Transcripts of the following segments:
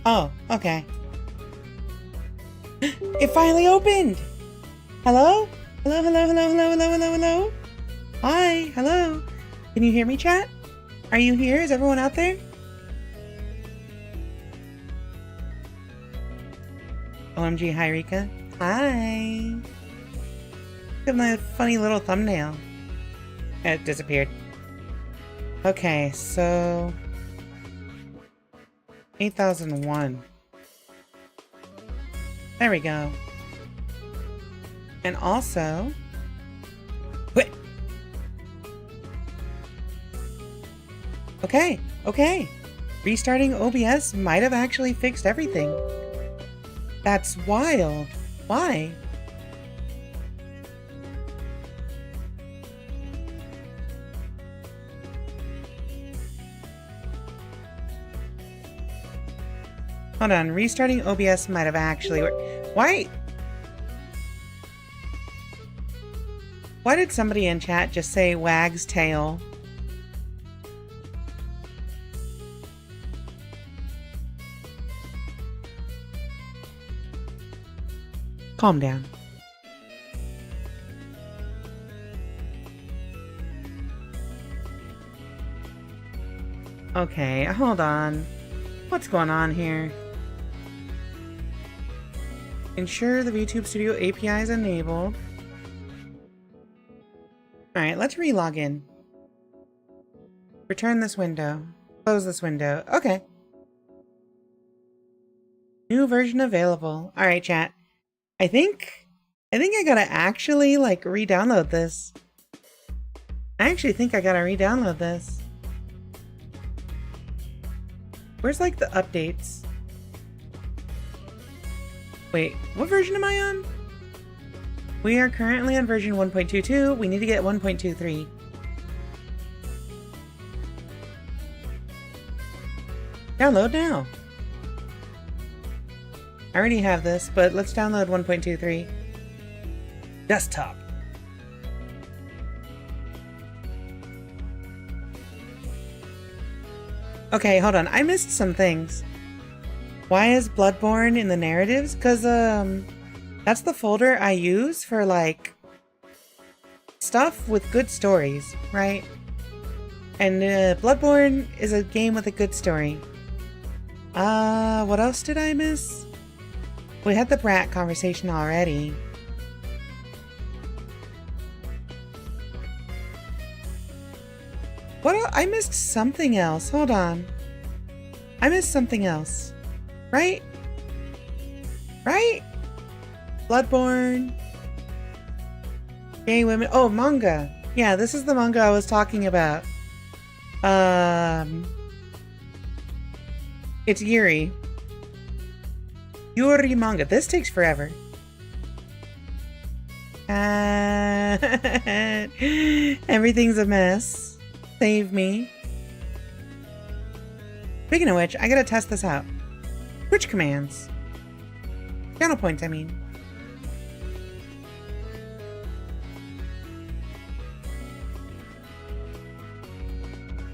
Oh, okay. It finally opened! Hello? Hello, hello, hello, hello, hello, hello, hello? Hi, hello. Can you hear me, chat? Are you here? Is everyone out there? OMG, hi, Rika. Hi. Look at my funny little thumbnail. It disappeared. Okay, so... 8001. There we go. And also... Wait! Okay, okay. Restarting OBS might have actually fixed everything. That's wild. Why? Hold on, restarting OBS might have actually worked. Why? Why did somebody in chat just say wag's tail? Calm down. Okay, hold on. What's going on here? Ensure the VTube Studio API is enabled. Alright, let's re-log in. Return this window. Close this window. Okay. New version available. Alright, chat. I think I gotta actually, like, re-download this. I actually think I gotta re-download this. Where's, like, the updates? Wait, what version am I on? We are currently on version 1.22. We need to get 1.23. Download now. I already have this, but let's download 1.23. Desktop. Okay, hold on. I missed some things. Why is Bloodborne in the narratives? Because, that's the folder I use for, like, stuff with good stories, right? And, Bloodborne is a game with a good story. What else did I miss? We had the Brat conversation already. What I missed something else. Hold on. I missed something else. Right? Right? Bloodborne. Gay women. Oh, manga. Yeah, this is the manga I was talking about. It's Yuri. Yuri manga. This takes forever. Everything's a mess. Save me. Speaking of which, I gotta test this out. Which commands? Channel points, I mean.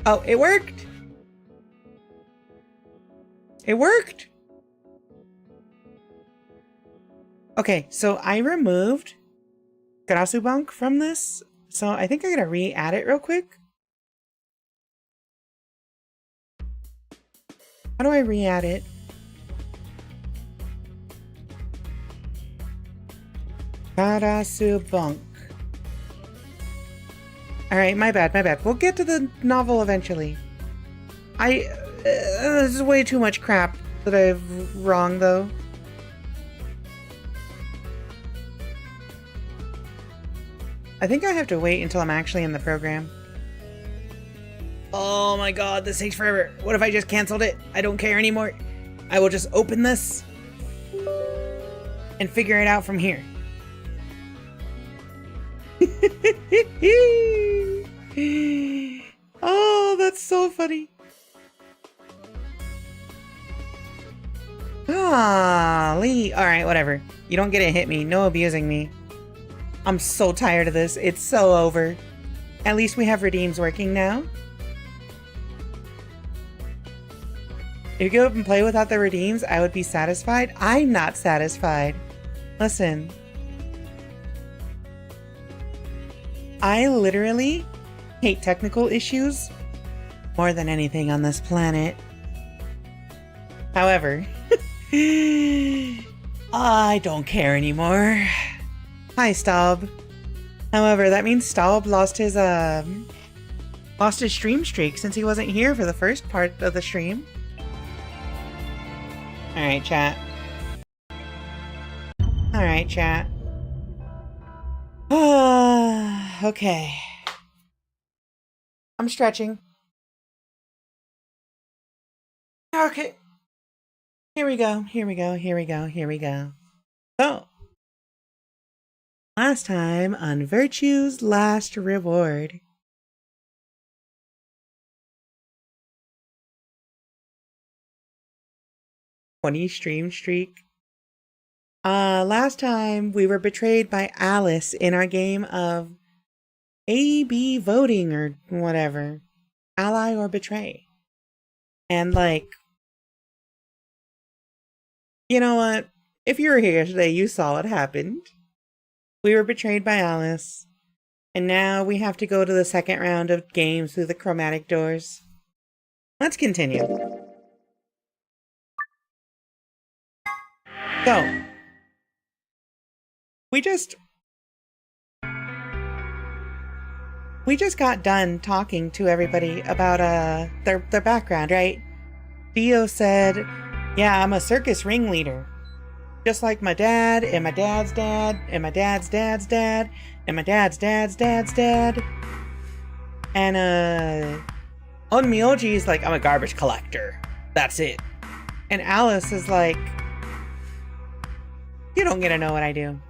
Oh, it worked! It worked! Okay, so I removed Karasubunk from this, so I think I gotta re-add it real quick. How do I re-add it? Karasubunk. Alright, my bad, my bad. We'll get to the novel eventually. This is way too much crap that I've wrong, though. I think I have to wait until I'm actually in the program. Oh my god, this takes forever. What if I just canceled it? I don't care anymore. I will just open this and figure it out from here. Oh, that's so funny. Ah, Lee. Alright, whatever. You don't get to hit me. No abusing me. I'm so tired of this. It's so over. At least we have redeems working now. If you go up and play without the redeems, I would be satisfied. I'm not satisfied. Listen. I literally hate technical issues more than anything on this planet. However, I don't care anymore. Hi, Staub. However, that means Staub lost his stream streak since he wasn't here for the first part of the stream. Alright, chat. Alright, chat. Okay. I'm stretching. Okay. Here we go. So, last time on Virtue's Last Reward. Stream streak. Last time we were betrayed by Alice in our game of A-B voting or whatever. Ally or betray. And like, you know what? If you were here yesterday, you saw what happened. We were betrayed by Alice. And now we have to go to the second round of games through the chromatic doors. Let's continue. So, we just got done talking to everybody about their background, right? Dio said, "Yeah, I'm a circus ringleader, just like my dad and my dad's dad and my dad's dad's dad and my dad's dad's dad's dad." And Onmyoji's like, "I'm a garbage collector. That's it." And Alice is like, "You don't get to know what I do."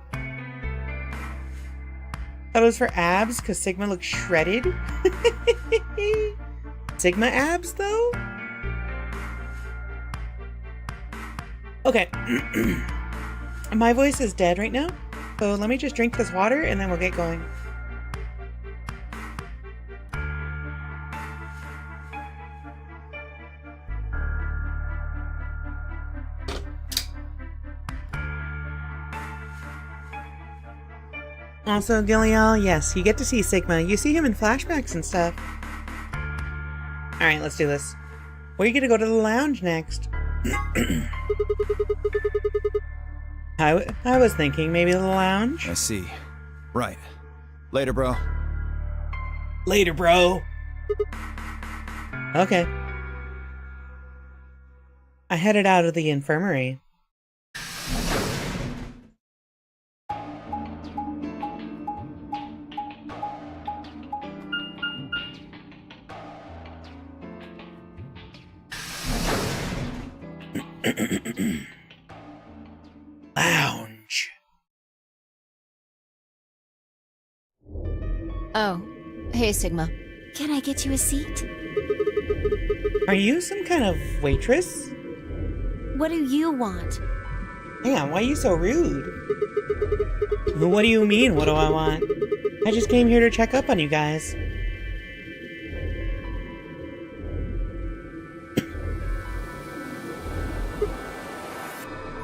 Thought it was for abs because Sigma looks shredded. Sigma abs, though? Okay. My voice is dead right now, so let me just drink this water and then we'll get going. Also, Gillial, yes, you get to see Sigma. You see him in flashbacks and stuff. Alright, let's do this. We're gonna go to the lounge next. I was thinking maybe the lounge. I see. Right. Later, bro. Later, bro. Okay. I headed out of the infirmary. Lounge. Oh, hey Sigma. Can I get you a seat? Are you some kind of waitress? What do you want? Damn, why are you so rude? What do you mean, what do I want? I just came here to check up on you guys.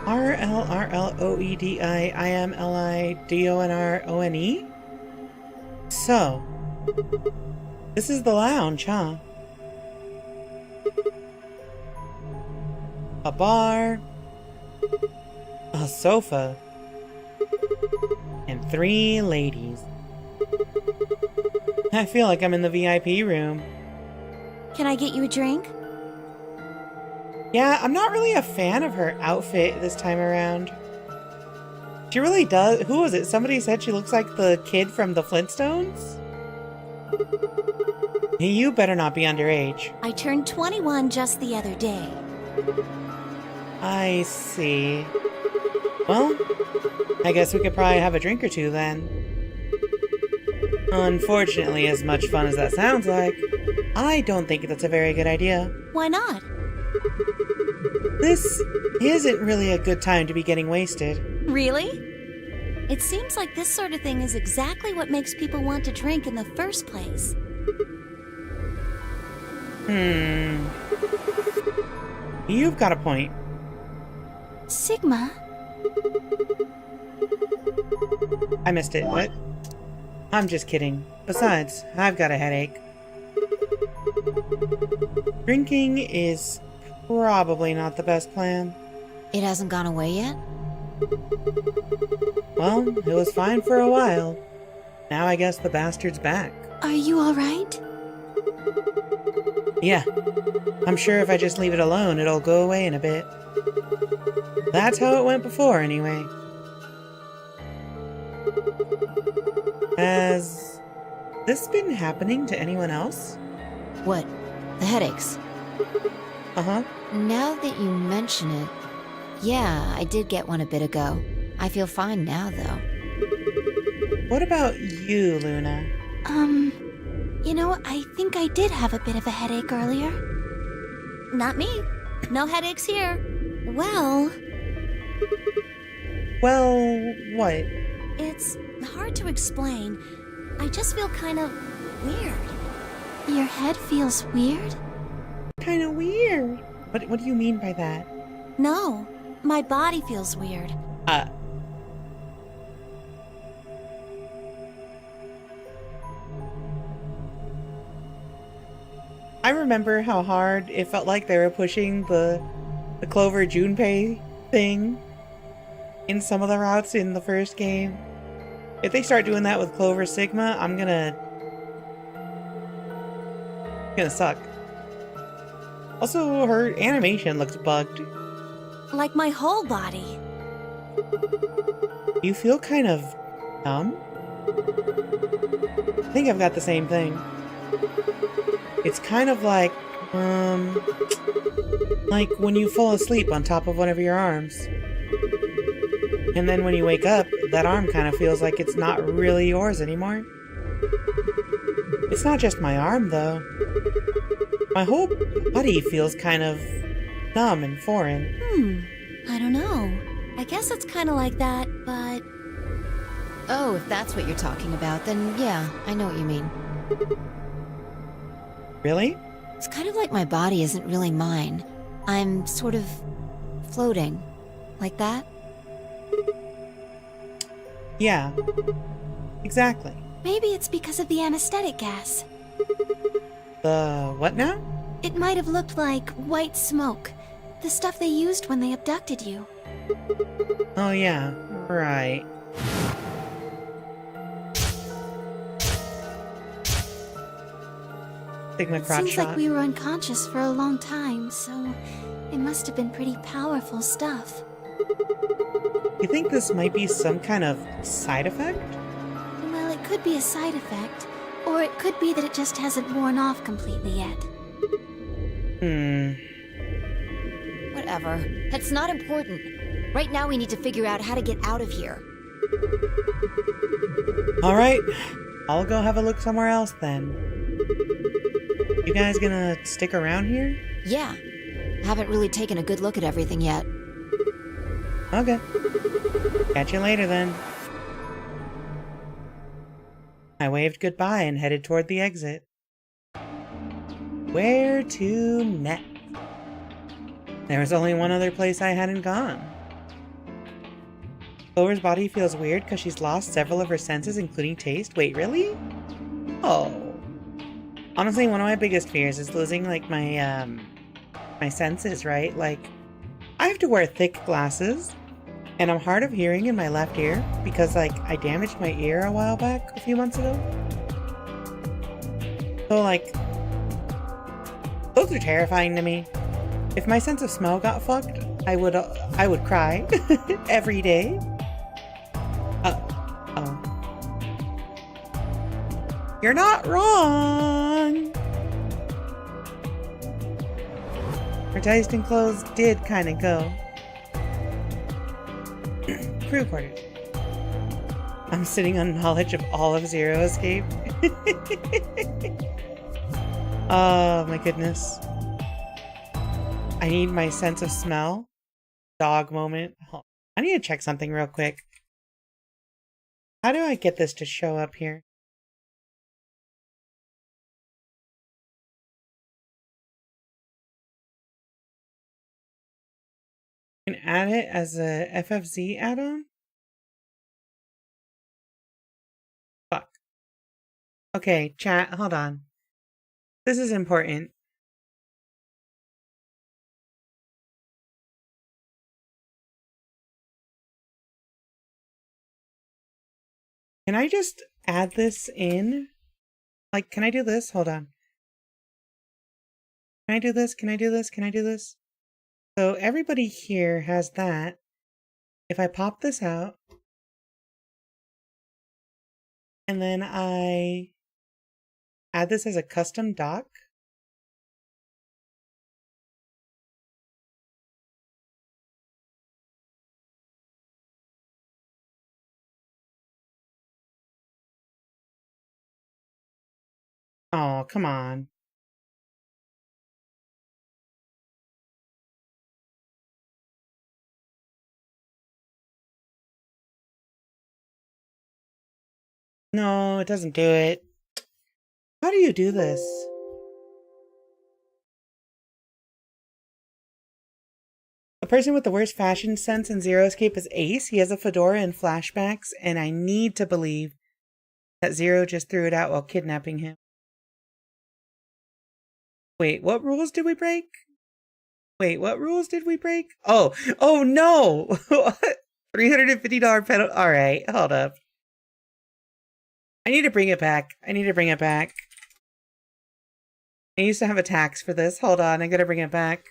RLRLOEDIIMLIDONRONE? So, this is the lounge, huh? A bar, a sofa, and 3 ladies. I feel like I'm in the VIP room. Can I get you a drink? Yeah, I'm not really a fan of her outfit this time around. She really does. Who was it? Somebody said she looks like the kid from the Flintstones? You better not be underage. I turned 21 just the other day. I see. Well, I guess we could probably have a drink or two then. Unfortunately, as much fun as that sounds like, I don't think that's a very good idea. Why not? This isn't really a good time to be getting wasted. Really? It seems like this sort of thing is exactly what makes people want to drink in the first place. You've got a point. Sigma? I missed it. What? I'm just kidding. Besides, I've got a headache. Drinking is probably not the best plan. It hasn't gone away yet? Well, it was fine for a while. Now I guess the bastard's back. Are you alright? Yeah. I'm sure if I just leave it alone, it'll go away in a bit. That's how it went before, anyway. Has this been happening to anyone else? What? The headaches? Uh-huh. Now that you mention it, yeah, I did get one a bit ago. I feel fine now, though. What about you, Luna? You know, I think I did have a bit of a headache earlier. Not me. No headaches here. Well, what? it's hard to explain. I just feel kind of weird. Your head feels weird? Kind of weird. What do you mean by that? No, my body feels weird. I remember how hard it felt like they were pushing the Clover Junpei thing in some of the routes in the first game. If they start doing that with Clover Sigma, I'm gonna suck. Also, her animation looks bugged. Like my whole body. You feel kind of numb? I think I've got the same thing. It's kind of like when you fall asleep on top of one of your arms. And then when you wake up, that arm kind of feels like it's not really yours anymore. It's not just my arm, though. My whole body feels kind of numb and foreign. I don't know. I guess it's kind of like that, but... Oh, if that's what you're talking about, then yeah, I know what you mean. Really? It's kind of like my body isn't really mine. I'm sort of floating. Like that? Yeah. Exactly. Maybe it's because of the anesthetic gas. The what now? It might have looked like white smoke. The stuff they used when they abducted you. Oh yeah, right. Sigma crotch Seems shot. like we were unconscious for a long time, so it must have been pretty powerful stuff. You think this might be some kind of side effect? Well, it could be a side effect, or it could be that it just hasn't worn off completely yet. Whatever. That's not important. Right now we need to figure out how to get out of here. Alright, I'll go have a look somewhere else then. You guys gonna stick around here? Yeah. Haven't really taken a good look at everything yet. Okay. Catch you later then. I waved goodbye and headed toward the exit. Where to next? There was only one other place I hadn't gone. Clover's body feels weird because she's lost several of her senses, including taste. Wait, really? Oh. Honestly, one of my biggest fears is losing, like, my senses, right? Like, I have to wear thick glasses, and I'm hard of hearing in my left ear because, like, I damaged my ear a while back, a few months ago. So, like, those are terrifying to me. If my sense of smell got fucked, I would cry every day. Oh. You're not wrong! Her taste in clothes did kind of go. Crew quarters. I'm sitting on knowledge of all of Zero Escape. Oh my goodness. I need my sense of smell. Dog moment. I need to check something real quick. How do I get this to show up here? can add it as a FFZ add-on? Fuck. Okay, chat, hold on. This is important. Can I just add this in? Like, can I do this? Hold on. Can I do this? Can I do this? Can I do this? So everybody here has that. If I pop this out, and then I add this as a custom doc. Oh, come on. No, it doesn't do it. How do you do this? The person with the worst fashion sense in Zero Escape is Ace. He has a fedora and flashbacks, and I need to believe that Zero just threw it out while kidnapping him. Wait, what rules did we break? Wait, what rules did we break? Oh no! $350 penalty. All right, hold up. I need to bring it back. I need to bring it back. I used to have a tax for this. Hold on, I gotta bring it back.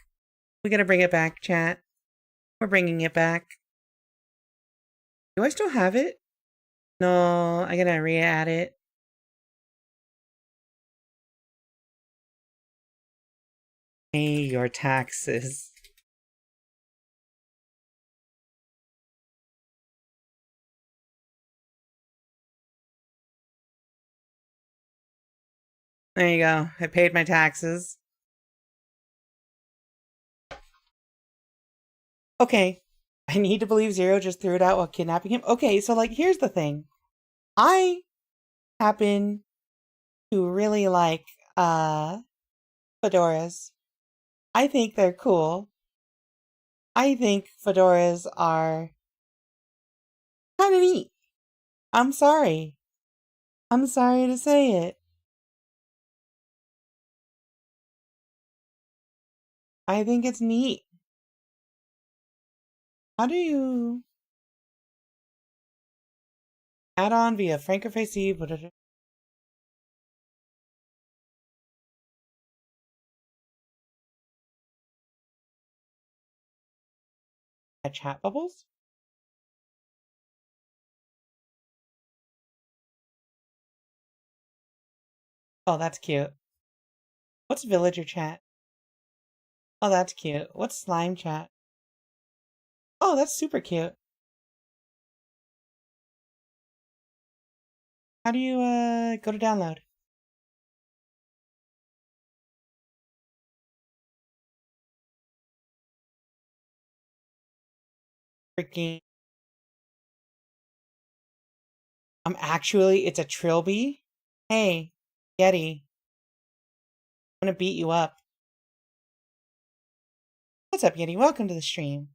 We gotta bring it back, chat. We're bringing it back. Do I still have it? No, I gotta re-add it. Pay your taxes. There you go. I paid my taxes. Okay. I need to believe Zero just threw it out while kidnapping him. Okay, so like, here's the thing. I happen to really like, fedoras. I think they're cool. I think fedoras are kind of neat. I'm sorry. I'm sorry to say it. I think it's neat. How do you add on via Frankerface Eve? Chat bubbles? Oh, that's cute. What's villager chat? Oh, that's cute. What's slime chat? Oh, that's super cute. How do you, go to download? Freaking. It's a trilby? Hey, Yeti. I'm gonna beat you up. What's up, Yeti? Welcome to the stream.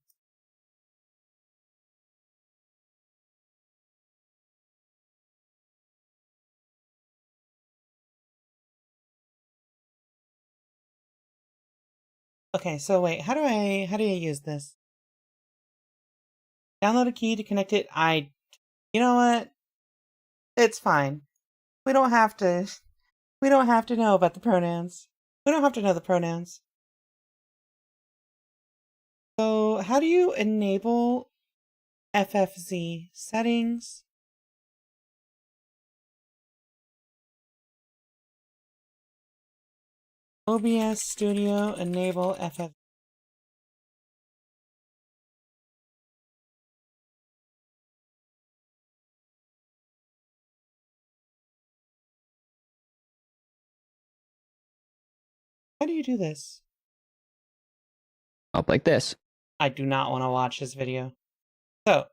Okay, so wait, how do you use this? Download a key to connect it. You know what? It's fine. We don't have to know about the pronouns. We don't have to know the pronouns. So, how do you enable FFZ settings? OBS Studio enable FFZ. How do you do this? Up like this. I do not want to watch this video. So,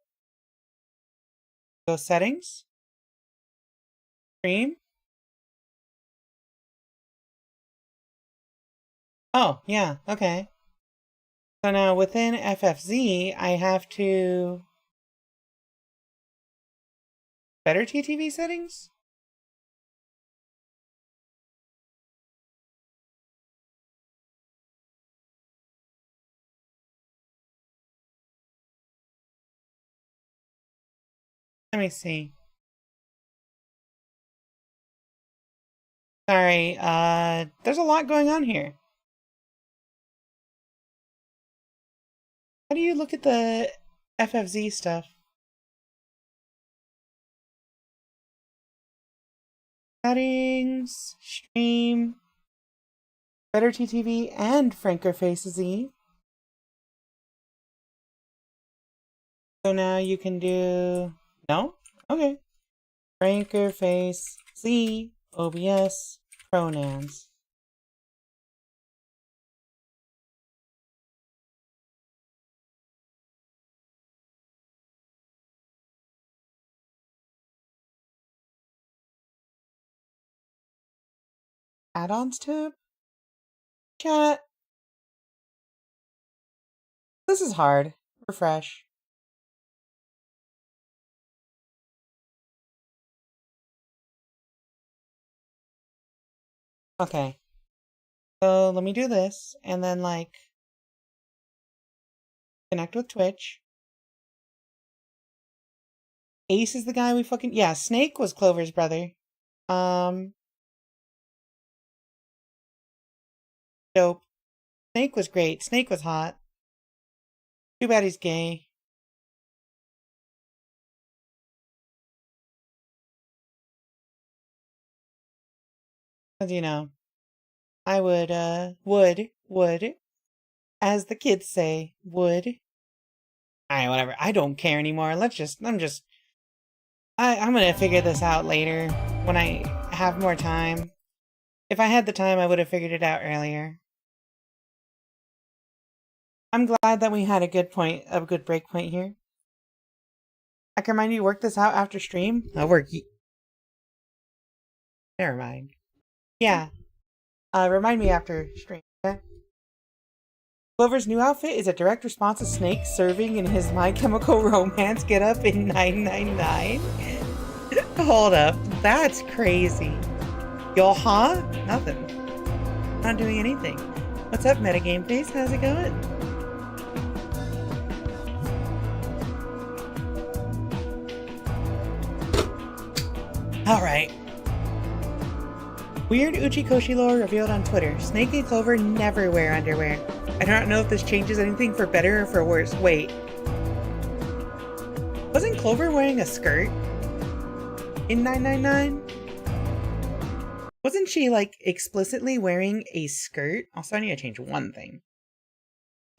go settings, stream. Oh, yeah, okay. So now within FFZ, I have to... Better TTV settings? Let me see. Sorry, there's a lot going on here. How do you look at the FFZ stuff? Settings, stream, Better TTV, and Franker Faces E. So now you can do... No? Okay. Franker Face Z, OBS, pronouns. Add-ons tab? Chat. This is hard. Refresh. Okay. So let me do this, and then, like, connect with Twitch. Ace is the guy we fucking... Yeah, Snake was Clover's brother. Dope. Snake was great. Snake was hot. Too bad he's gay. As you know, I would, as the kids say, would. Alright, whatever. I don't care anymore. I'm gonna figure this out later when I have more time. If I had the time, I would have figured it out earlier. I'm glad that we had a good break point here. I can remind you to work this out after stream. I'll work. Never mind. Yeah. Remind me after stream. Okay? Clover's new outfit is a direct response to Snake serving in his My Chemical Romance getup in 999. Hold up. That's crazy. Yo, huh? Nothing. Not doing anything. What's up, Metagame Face? How's it going? Alright. Weird Uchikoshi lore revealed on Twitter. Snake and Clover never wear underwear. I don't know if this changes anything for better or for worse. Wait. Wasn't Clover wearing a skirt in 999? Wasn't she, like, explicitly wearing a skirt? Also, I need to change one thing.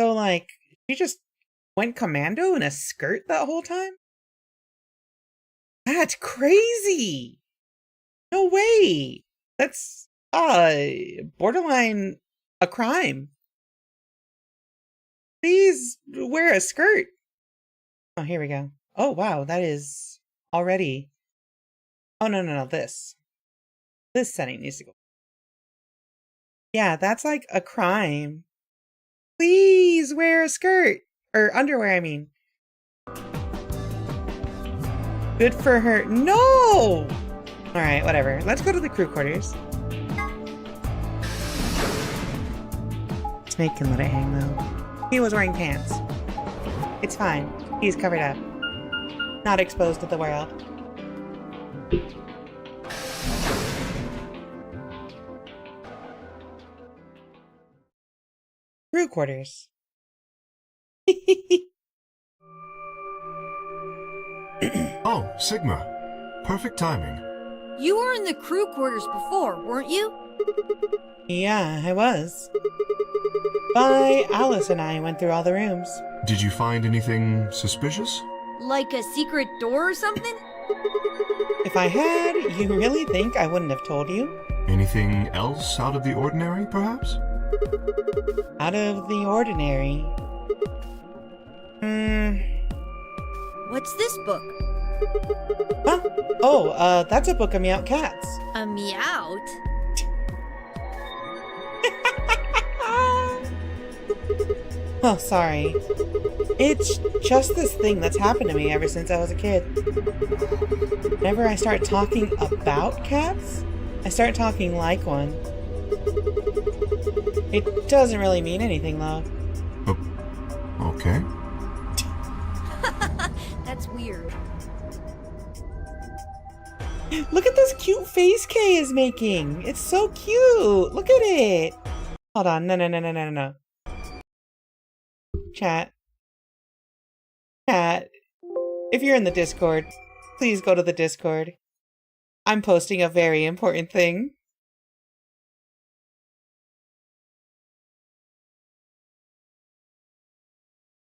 So, like, she just went commando in a skirt that whole time? That's crazy! No way! That's, borderline a crime. Please wear a skirt. Oh, here we go. Oh, wow, that is already... Oh, no, this. This setting needs to go. Yeah, that's like a crime. Please wear a skirt. Or underwear, I mean. Good for her. No! Alright, whatever. Let's go to the crew quarters. Snake can let it hang, though. He was wearing pants. It's fine. He's covered up. Not exposed to the world. Crew quarters. Oh, Sigma. Perfect timing. You were in the crew quarters before, weren't you? Yeah, I was. Bye, Alice and I went through all the rooms. Did you find anything suspicious? Like a secret door or something? If I had, you really think I wouldn't have told you? Anything else out of the ordinary, perhaps? Out of the ordinary. What's this book? Huh? Oh, that's a book of meowt cats. A meowt? Oh, sorry. It's just this thing that's happened to me ever since I was a kid. Whenever I start talking about cats, I start talking like one. It doesn't really mean anything, though. Okay. That's weird. Look at this cute face Kay is making! It's so cute! Look at it! Hold on, no. Chat. Chat. If you're in the Discord, please go to the Discord. I'm posting a very important thing.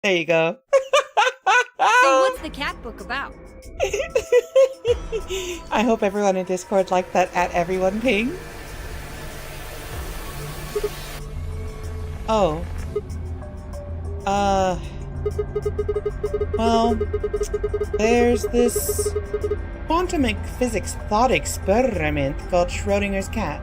There you go. So what's the cat book about? I hope everyone in Discord liked that at everyone ping. Oh. Well, there's this quantum physics thought experiment called Schrodinger's cat.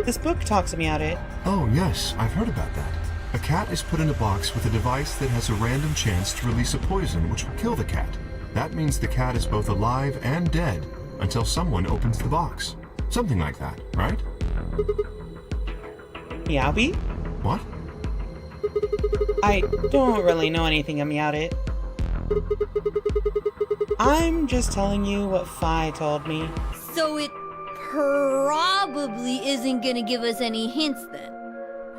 This book talks about it. Oh, yes, I've heard about that. A cat is put in a box with a device that has a random chance to release a poison which will kill the cat. That means the cat is both alive and dead until someone opens the box. Something like that, right? Meowby? What? I don't really know anything about it. I'm just telling you what Fi told me. So it probably isn't gonna give us any hints then.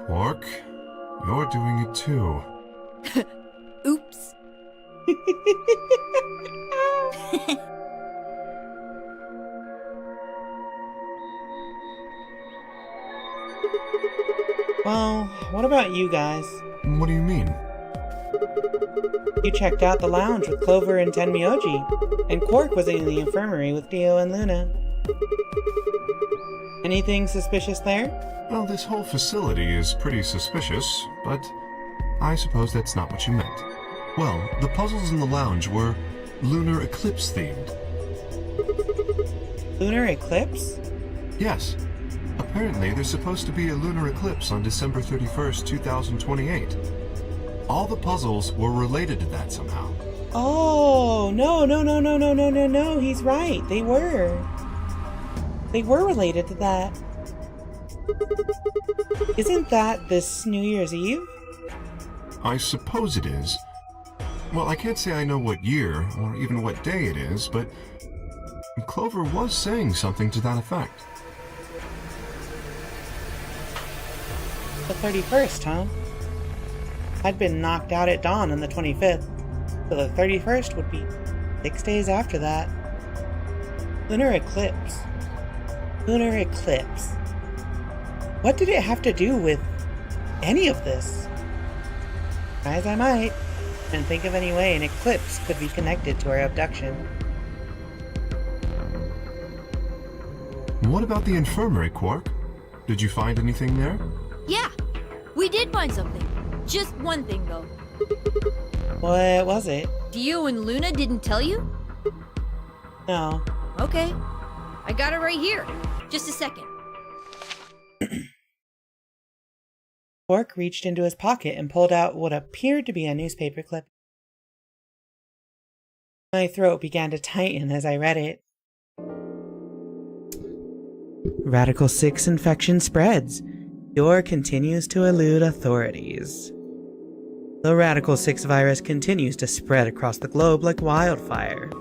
Quark, you're doing it too. Oops. Well, what about you guys? What do you mean? You checked out the lounge with Clover and Tenmyoji, and Quark was in the infirmary with Dio and Luna. Anything suspicious there? Well, this whole facility is pretty suspicious, but I suppose that's not what you meant. Well, the puzzles in the lounge were lunar eclipse themed. Lunar eclipse? Yes. Apparently, there's supposed to be a lunar eclipse on December 31st, 2028. All the puzzles were related to that somehow. Oh, no, he's right. They were. They were related to that. Isn't that this New Year's Eve? I suppose it is. Well, I can't say I know what year, or even what day it is, but Clover was saying something to that effect. The 31st, huh? I'd been knocked out at dawn on the 25th, so the 31st would be 6 days after that. Lunar eclipse. Lunar eclipse. What did it have to do with any of this? Try as I might, and think of any way an eclipse could be connected to our abduction. What about the infirmary, Quark? Did you find anything there? Yeah, we did find something. Just one thing though. What was it? Dio and Luna didn't tell you? No. Okay, I got it right here. Just a second. Quark reached into his pocket and pulled out what appeared to be a newspaper clip. My throat began to tighten as I read it. Radical 6 infection spreads. Cure continues to elude authorities. The Radical 6 virus continues to spread across the globe like wildfire.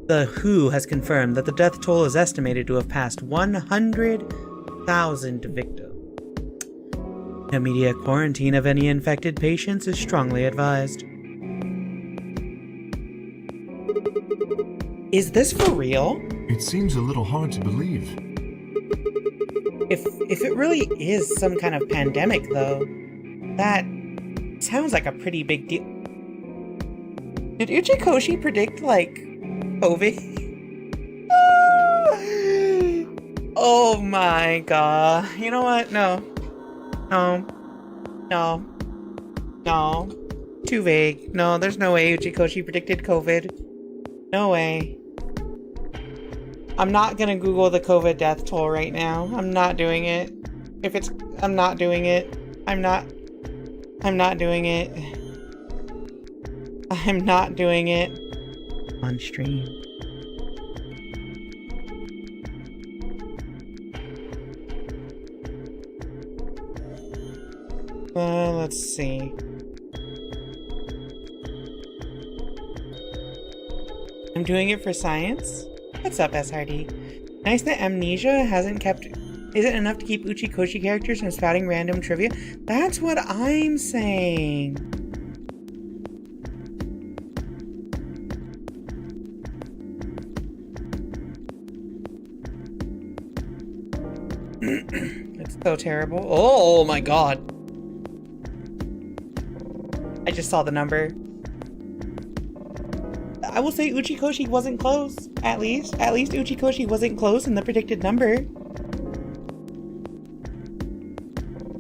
The WHO has confirmed that the death toll is estimated to have passed 100,000 victims. Immediate quarantine of any infected patients is strongly advised. Is this for real? It seems a little hard to believe. If it really is some kind of pandemic, though, that sounds like a pretty big deal. Did Uchikoshi predict, like, COVID? Oh my god. You know what? No. Too vague. No, there's no way Uchikoshi predicted COVID. No way. I'm not gonna Google the COVID death toll right now. I'm not doing it. I'm not doing it. I'm not. I'm not doing it. I'm not doing it on stream. Let's see. I'm doing it for science? What's up, SRD? Nice that amnesia isn't enough to keep Uchikoshi characters from spouting random trivia. That's what I'm saying. It's so terrible. Oh my god. I just saw the number. I will say Uchikoshi wasn't close. At least Uchikoshi wasn't close in the predicted number.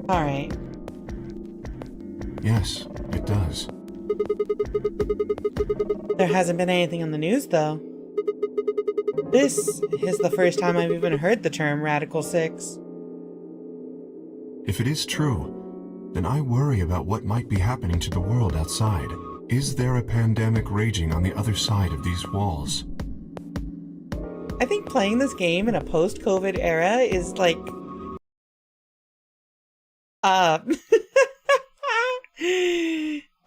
Alright. Yes, it does. There hasn't been anything on the news, though. This is the first time I've even heard the term Radical 6. If it is true, then I worry about what might be happening to the world outside. Is there a pandemic raging on the other side of these walls? I think playing this game in a post-COVID era is like...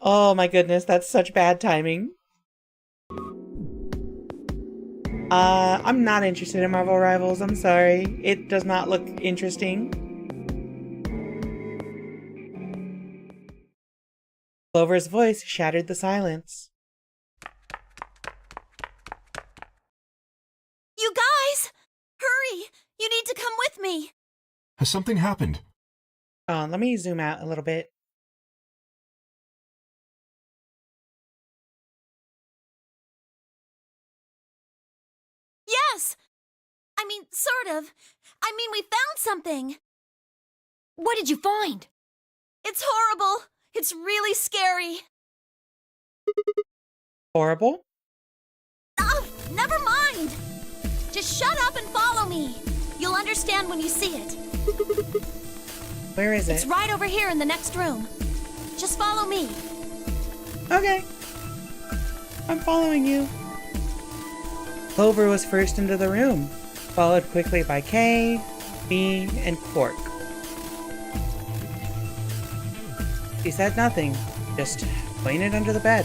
Oh my goodness, that's such bad timing. I'm not interested in Marvel Rivals, I'm sorry. It does not look interesting. Clover's voice shattered the silence. You guys! Hurry! You need to come with me! Has something happened? Let me zoom out a little bit. Yes! I mean, sort of. I mean, we found something. What did you find? It's horrible. It's really scary. Horrible? Oh, never mind. Just shut up and follow me. You'll understand when you see it. Where is it? It's right over here in the next room. Just follow me. Okay. I'm following you. Clover was first into the room, followed quickly by Kay, B, and Quark. She said nothing, just pointed under the bed.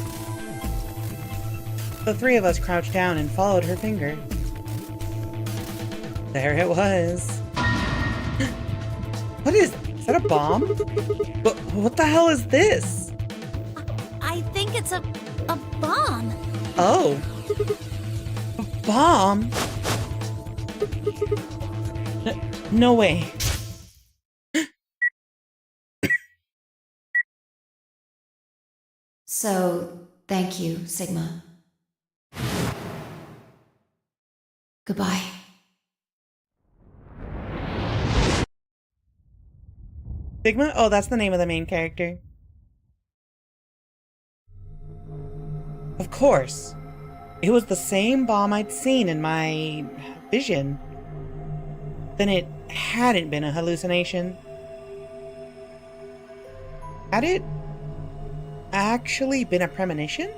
The three of us crouched down and followed her finger. There it was. What is that, a bomb? What the hell is this? I think it's a bomb. Oh. A bomb? No way. So, thank you, Sigma. Goodbye. Sigma? Oh, that's the name of the main character. Of course. It was the same bomb I'd seen in my vision. Then it hadn't been a hallucination. Had it actually been a premonition?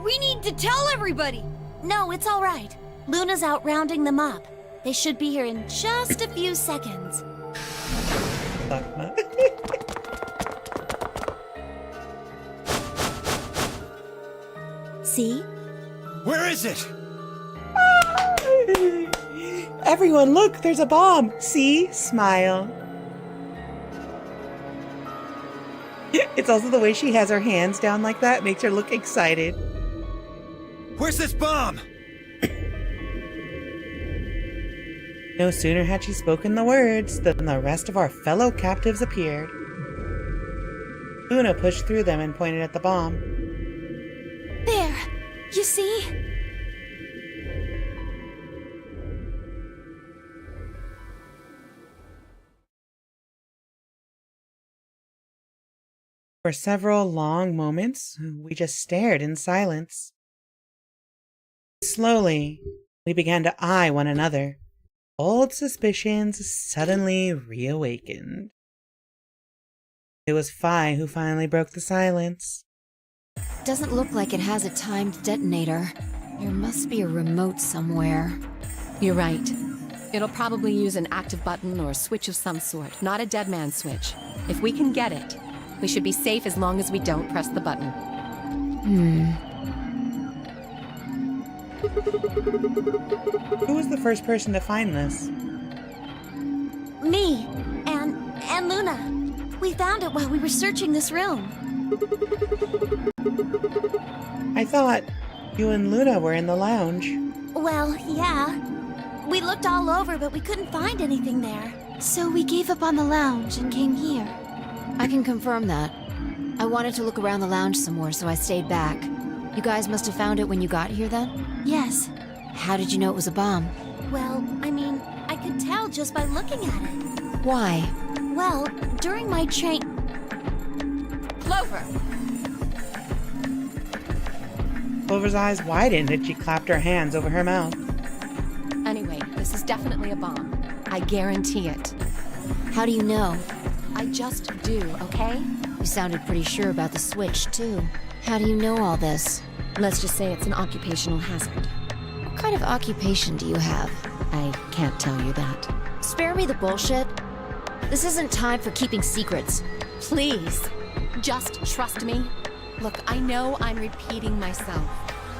We need to tell everybody! No, it's all right. Luna's out rounding them up. They should be here in just a few seconds. Sigma. See? Where is it? Everyone, look, there's a bomb. See? Smile. It's also the way she has her hands down like that makes her look excited. Where's this bomb? No sooner had she spoken the words than the rest of our fellow captives appeared. Luna pushed through them and pointed at the bomb. There. You see? For several long moments, we just stared in silence. Slowly, we began to eye one another. Old suspicions suddenly reawakened. It was Phi who finally broke the silence. Doesn't look like it has a timed detonator. There must be a remote somewhere. You're right. It'll probably use an active button or a switch of some sort, not a dead man switch. If we can get it, we should be safe as long as we don't press the button. Who was the first person to find this? Me and Luna. We found it while we were searching this room. I thought you and Luna were in the lounge. Well, yeah. We looked all over, but we couldn't find anything there. So we gave up on the lounge and came here. I can confirm that. I wanted to look around the lounge some more, so I stayed back. You guys must have found it when you got here then? Yes. How did you know it was a bomb? Well, I mean, I could tell just by looking at it. Why? Well, during my train... Clover! Clover's eyes widened and she clapped her hands over her mouth. Anyway, this is definitely a bomb. I guarantee it. How do you know? I just do, okay? You sounded pretty sure about the switch, too. How do you know all this? Let's just say it's an occupational hazard. What kind of occupation do you have? I can't tell you that. Spare me the bullshit. This isn't time for keeping secrets. Please, just trust me. Look, I know I'm repeating myself,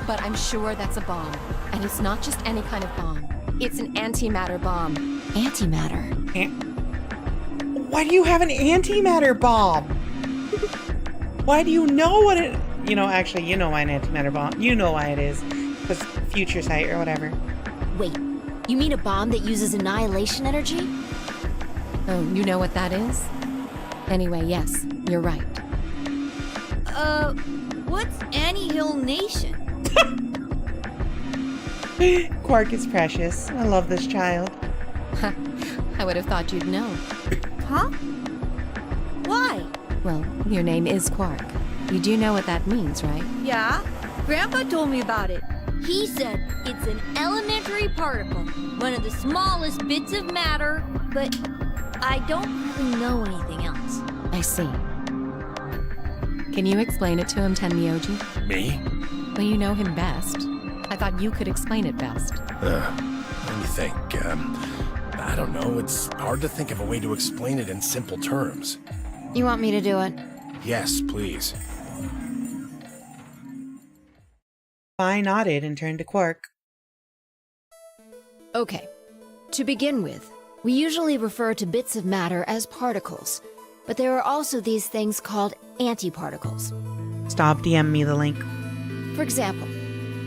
but I'm sure that's a bomb. And it's not just any kind of bomb. It's an antimatter bomb. Antimatter? Why do you have an antimatter bomb? Why do you know what it... You know, actually, you know why an antimatter bomb... You know why it is. Because future sight or whatever. Wait, you mean a bomb that uses annihilation energy? Oh, you know what that is? Anyway, yes, you're right. What's Annihilation? Quark is precious. I love this child. I would have thought you'd know. Huh? Why? Well, your name is Quark. You do know what that means, right? Yeah, Grandpa told me about it. He said it's an elementary particle, one of the smallest bits of matter, but I don't really know anything else. I see. Can you explain it to him, Tenmyoji? Me? Well, you know him best. I thought you could explain it best. Let me think. I don't know. It's hard to think of a way to explain it in simple terms. You want me to do it? Yes, please. Phi nodded and turned to Quark. Okay. To begin with, we usually refer to bits of matter as particles, but there are also these things called antiparticles. Stop, DM me the link. For example,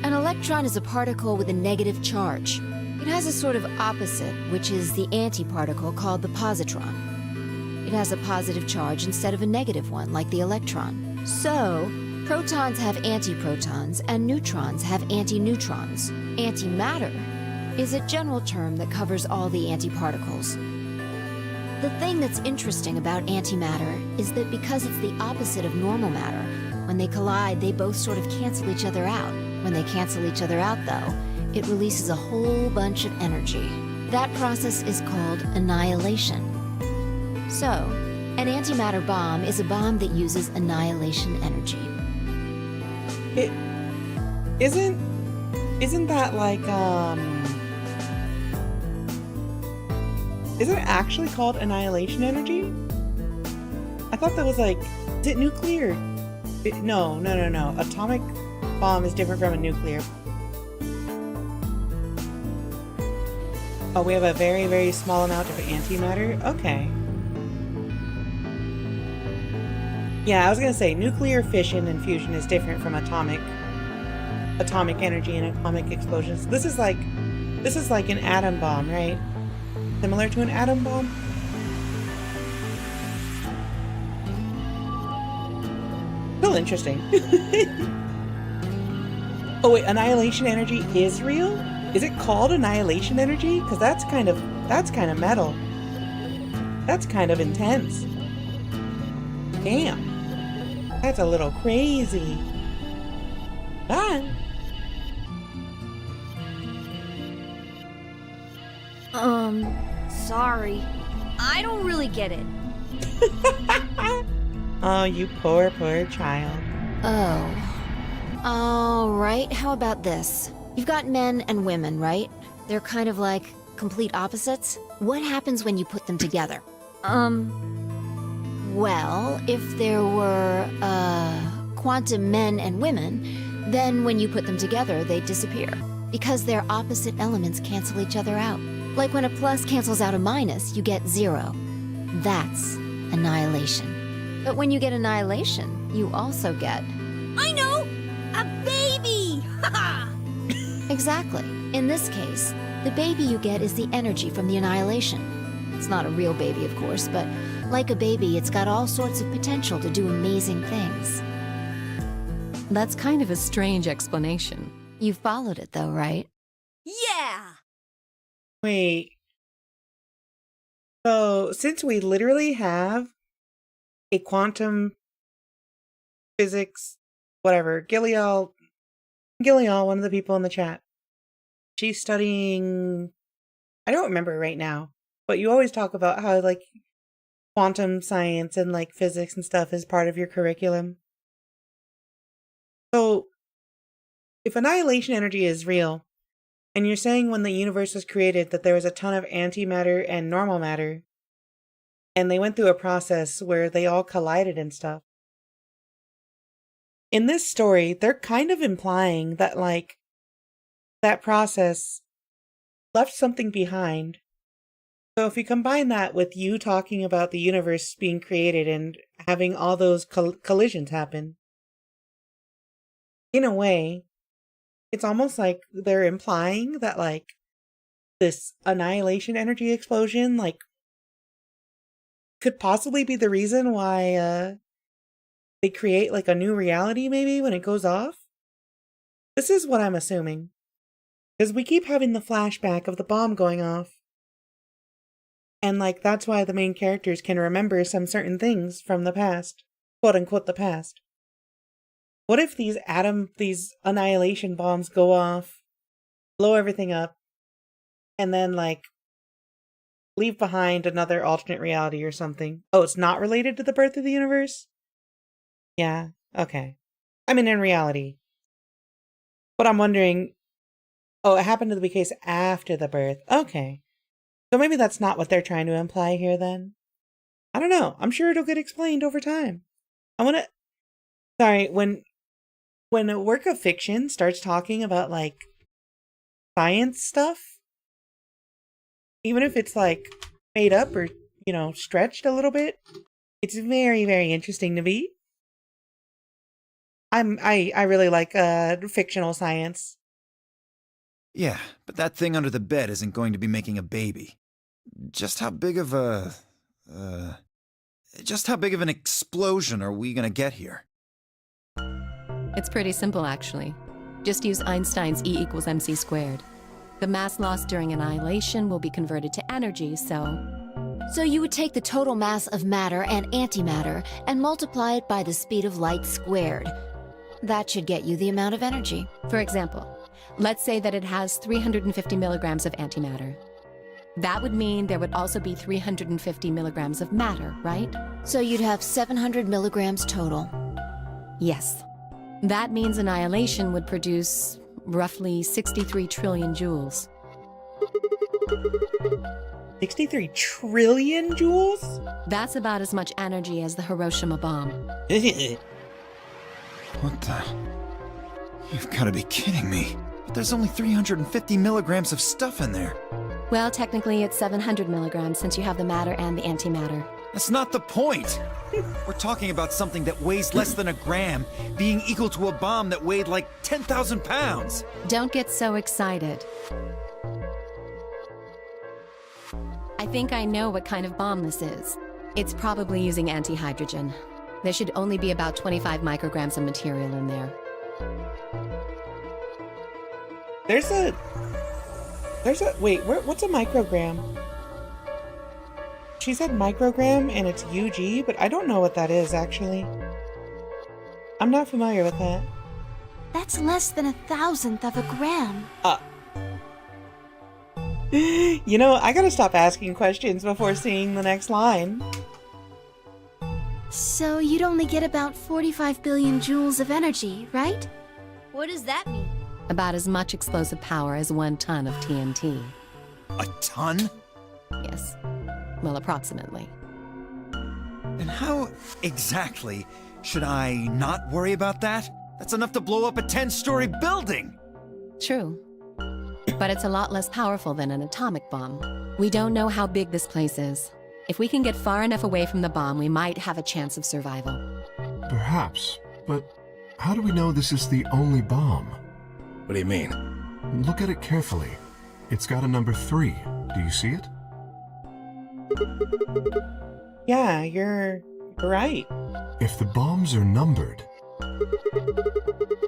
an electron is a particle with a negative charge. It has a sort of opposite, which is the antiparticle called the positron. It has a positive charge instead of a negative one, like the electron. So, protons have antiprotons, and neutrons have antineutrons. Antimatter is a general term that covers all the antiparticles. The thing that's interesting about antimatter is that because it's the opposite of normal matter, when they collide, they both sort of cancel each other out. When they cancel each other out, though, it releases a whole bunch of energy. That process is called annihilation. So, an antimatter bomb is a bomb that uses annihilation energy. It... Isn't that like, Is it actually called annihilation energy? I thought that was like... Is it nuclear? No. Atomic bomb is different from a nuclear. Oh, we have a very, very small amount of antimatter? Okay. Yeah, I was gonna say, nuclear fission and fusion is different from atomic energy and atomic explosions. This is like an atom bomb, right? Similar to an atom bomb? Still interesting. Oh wait, annihilation energy is real? Is it called annihilation energy? Because that's kind of metal. That's kind of intense. Damn. That's a little crazy. Ah. Sorry. I don't really get it. Oh, you poor, poor child. Oh. Alright, how about this? You've got men and women, right? They're kind of like complete opposites. What happens when you put them together? Well, if there were, quantum men and women, then when you put them together, they disappear. Because their opposite elements cancel each other out. Like when a plus cancels out a minus, you get 0. That's annihilation. But when you get annihilation, you also get... I know! A baby! Haha! Exactly. In this case, the baby you get is the energy from the annihilation. It's not a real baby, of course, but like a baby, it's got all sorts of potential to do amazing things. That's kind of a strange explanation. You followed it, though, right? Yeah! Wait. So, since we literally have a quantum physics, whatever, Gileal, one of the people in the chat, she's studying, I don't remember right now, but you always talk about how, like, quantum science and, like, physics and stuff is part of your curriculum. So, if annihilation energy is real, and you're saying when the universe was created that there was a ton of antimatter and normal matter, and they went through a process where they all collided and stuff. In this story, they're kind of implying that, like, that process left something behind. So if you combine that with you talking about the universe being created and having all those collisions happen, in a way, it's almost like they're implying that, like, this annihilation energy explosion, like, could possibly be the reason why they create, like, a new reality, maybe, when it goes off. This is what I'm assuming. Because we keep having the flashback of the bomb going off. And, like, that's why the main characters can remember some certain things from the past. Quote-unquote the past. What if these annihilation bombs go off, blow everything up, and then, like, leave behind another alternate reality or something? Oh, it's not related to the birth of the universe? Yeah, okay. I mean, in reality. But I'm wondering, oh, it happened to be the case after the birth. Okay. So maybe that's not what they're trying to imply here then. I don't know. I'm sure it'll get explained over time. Sorry, when a work of fiction starts talking about, like, science stuff, even if it's, like, made up or, you know, stretched a little bit, it's very, very interesting to me. I really like fictional science. Yeah, but that thing under the bed isn't going to be making a baby. Just how big of an explosion are we gonna get here? It's pretty simple, actually. Just use Einstein's E equals mc squared. The mass lost during annihilation will be converted to energy, So you would take the total mass of matter and antimatter and multiply it by the speed of light squared. That should get you the amount of energy. For example, let's say that it has 350 milligrams of antimatter. That would mean there would also be 350 milligrams of matter, right? So you'd have 700 milligrams total. Yes. That means annihilation would produce roughly 63 trillion joules. 63 trillion joules? That's about as much energy as the Hiroshima bomb. What the? You've got to be kidding me. But there's only 350 milligrams of stuff in there. Well, technically it's 700 milligrams since you have the matter and the antimatter. That's not the point! We're talking about something that weighs less than a gram being equal to a bomb that weighed like 10,000 pounds! Don't get so excited. I think I know what kind of bomb this is. It's probably using antihydrogen. There should only be about 25 micrograms of material in there. Wait, what's a microgram? She said microgram and it's UG, but I don't know what that is, actually. I'm not familiar with that. That's less than 1,000th of a gram. You know, I gotta stop asking questions before seeing the next line. So you'd only get about 45 billion joules of energy, right? What does that mean? About as much explosive power as 1 ton of TNT. A ton? Yes. Well, approximately. And how exactly should I not worry about that? That's enough to blow up a 10-story building! True. But it's a lot less powerful than an atomic bomb. We don't know how big this place is. If we can get far enough away from the bomb, we might have a chance of survival. Perhaps, but how do we know this is the only bomb? What do you mean? Look at it carefully. It's got a number 3. Do you see it? Yeah, you're right. If the bombs are numbered,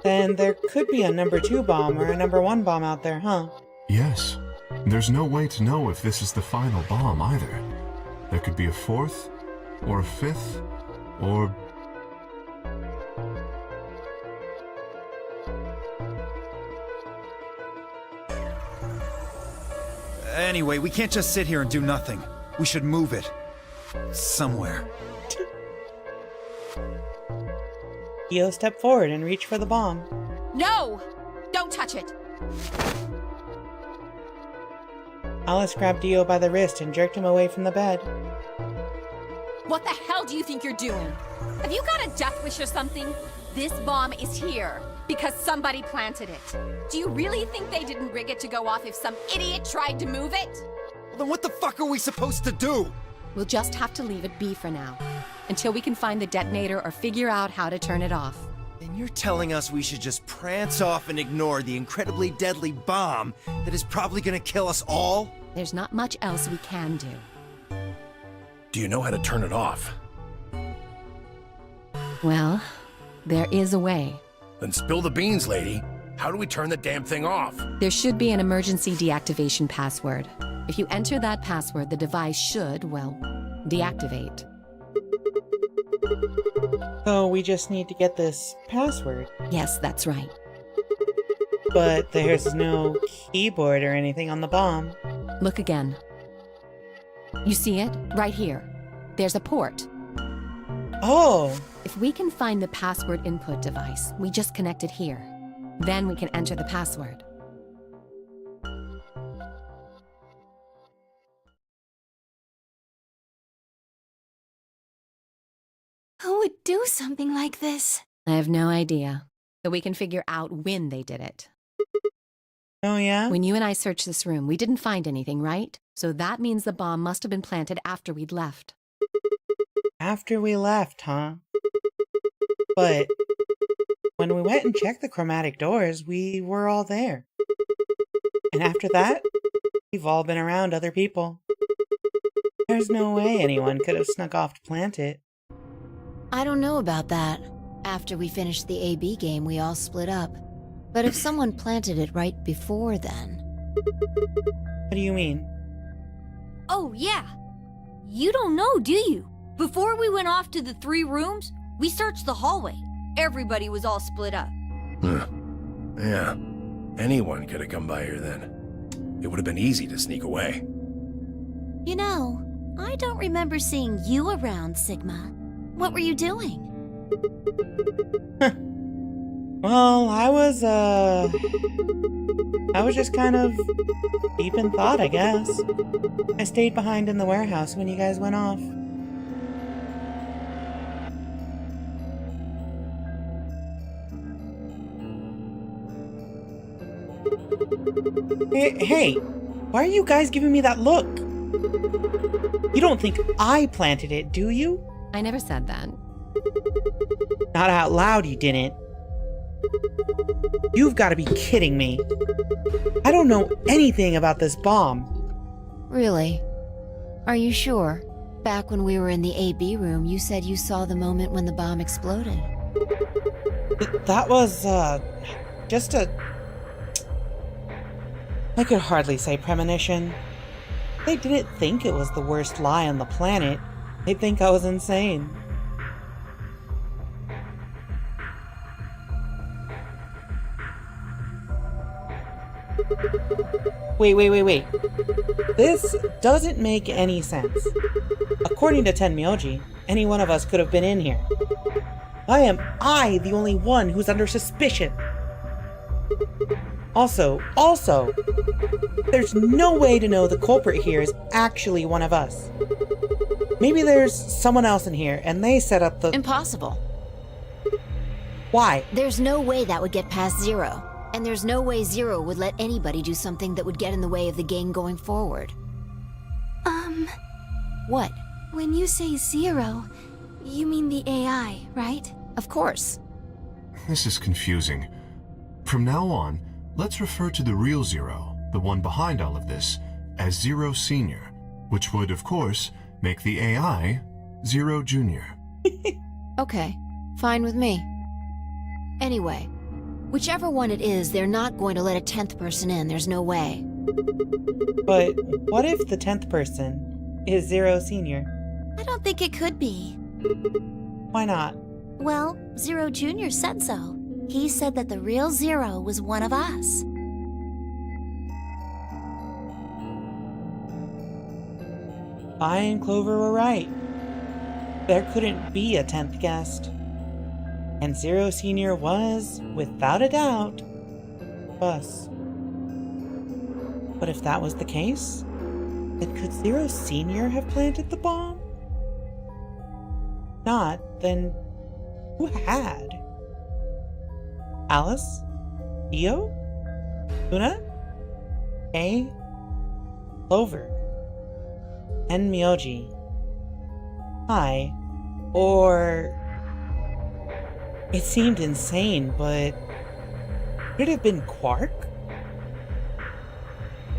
Then there could be a number 2 bomb or a number 1 bomb out there, huh? yes. There's no way to know if this is the final bomb either. There could be a 4th, or a 5th, or... Anyway, we can't just sit here and do nothing. We should move it. Somewhere. Io, step forward and reach for the bomb. No! Don't touch it! Alice grabbed Dio by the wrist and jerked him away from the bed. What the hell do you think you're doing? Have you got a death wish or something? This bomb is here because somebody planted it. Do you really think they didn't rig it to go off if some idiot tried to move it? Well, then what the fuck are we supposed to do? We'll just have to leave it be for now, until we can find the detonator or figure out how to turn it off. Then you're telling us we should just prance off and ignore the incredibly deadly bomb that is probably gonna kill us all? There's not much else we can do. Do you know how to turn it off? Well, there is a way. Then spill the beans, lady. How do we turn the damn thing off? There should be an emergency deactivation password. If you enter that password, the device should, well, deactivate. So we just need to get this password. Yes, that's right. But there's no keyboard or anything on the bomb. Look again. You see it? Right here. There's a port. Oh! If we can find the password input device, we just connect it here. Then we can enter the password. Who would do something like this? I have no idea. But we can figure out when they did it. Oh yeah? When you and I searched this room, we didn't find anything, right? So that means the bomb must have been planted after we'd left. After we left, huh? But when we went and checked the chromatic doors, we were all there. And after that, we've all been around other people. There's no way anyone could have snuck off to plant it. I don't know about that. After we finished the AB game, we all split up. But if someone planted it right before then... What do you mean? Oh, yeah. You don't know, do you? Before we went off to the 3 rooms, we searched the hallway. Everybody was all split up. Huh. Yeah. Anyone could have come by here then. It would have been easy to sneak away. You know, I don't remember seeing you around, Sigma. What were you doing? Well, I was just kind of deep in thought, I guess. I stayed behind in the warehouse when you guys went off. Hey, why are you guys giving me that look? You don't think I planted it, do you? I never said that. Not out loud, you didn't. You've got to be kidding me. I don't know anything about this bomb. Really? Are you sure? Back when we were in the AB room, you said you saw the moment when the bomb exploded. That was, just a... I could hardly say premonition. They didn't think it was the worst lie on the planet. They'd think I was insane. Wait. This doesn't make any sense. According to Tenmyoji, any one of us could have been in here. Why am I the only one who's under suspicion? Also, there's no way to know the culprit here is actually one of us. Maybe there's someone else in here and they set up the— Impossible. Why? There's no way that would get past Zero. And there's no way Zero would let anybody do something that would get in the way of the gang going forward. What? When you say Zero, you mean the AI, right? Of course. This is confusing. From now on, let's refer to the real Zero, the one behind all of this, as Zero Senior, which would, of course, make the AI Zero Junior. Okay, fine with me. Anyway, whichever one it is, they're not going to let a 10th person in, there's no way. But what if the 10th person is Zero Senior? I don't think it could be. Why not? Well, Zero Jr. said so. He said that the real Zero was one of us. I and Clover were right. There couldn't be a 10th guest. And Zero Senior was, without a doubt, us. But if that was the case, then could Zero Senior have planted the bomb? Not, then who had? Alice? Io? Luna? Kay? Clover? And Myoji? Hi. Or... It seemed insane, but... Could it have been Quark?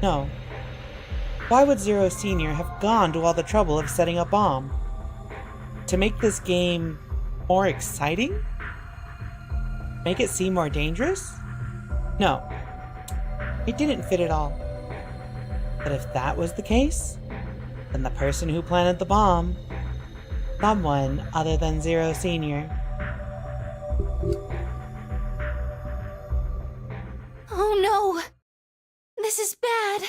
No. Why would Zero Senior have gone to all the trouble of setting a bomb? To make this game more exciting? Make it seem more dangerous? No. It didn't fit at all. But if that was the case, then the person who planted the bomb, someone other than Zero Senior. Oh no! This is bad!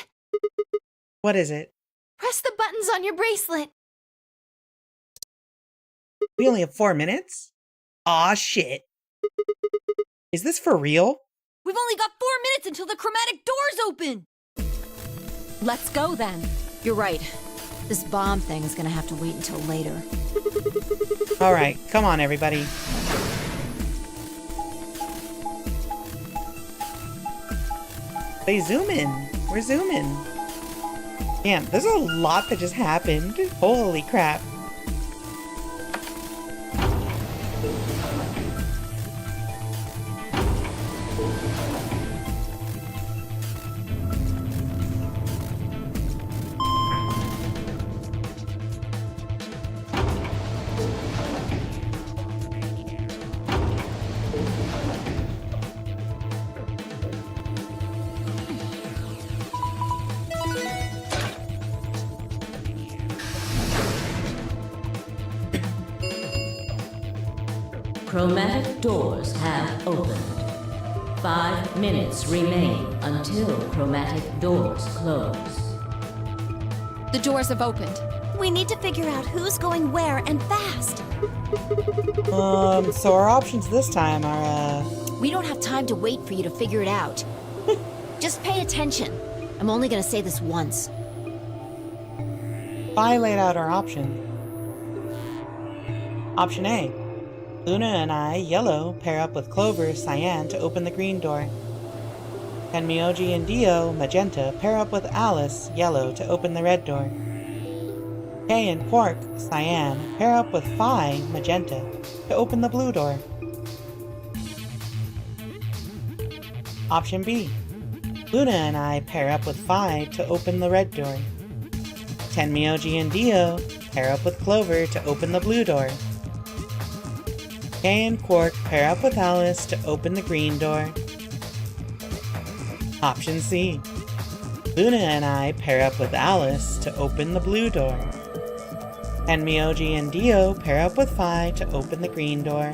What is it? Press the buttons on your bracelet! We only have 4 minutes? Aw, shit. Is this for real? We've only got 4 minutes until the chromatic doors open! Let's go then. You're right. This bomb thing is gonna have to wait until later. Alright, come on everybody. They zoom in. We're zooming. Damn, there's a lot that just happened. Holy crap. Chromatic doors have opened. 5 minutes remain until chromatic doors close. The doors have opened. We need to figure out who's going where and fast. So our options this time are, We don't have time to wait for you to figure it out. Just pay attention. I'm only gonna say this once. I laid out our options. Option A. Luna and I, Yellow, pair up with Clover, Cyan, to open the green door. And Myoji and Dio, Magenta, pair up with Alice, Yellow, to open the red door. Kay and Quark, Cyan, pair up with Phi, Magenta, to open the blue door. Option B. Luna and I pair up with Phi to open the red door. Myoji and Dio pair up with Clover to open the blue door. Kay and Quark pair up with Alice to open the green door. Option C. Luna and I pair up with Alice to open the blue door. And Myoji and Dio pair up with Phi to open the green door.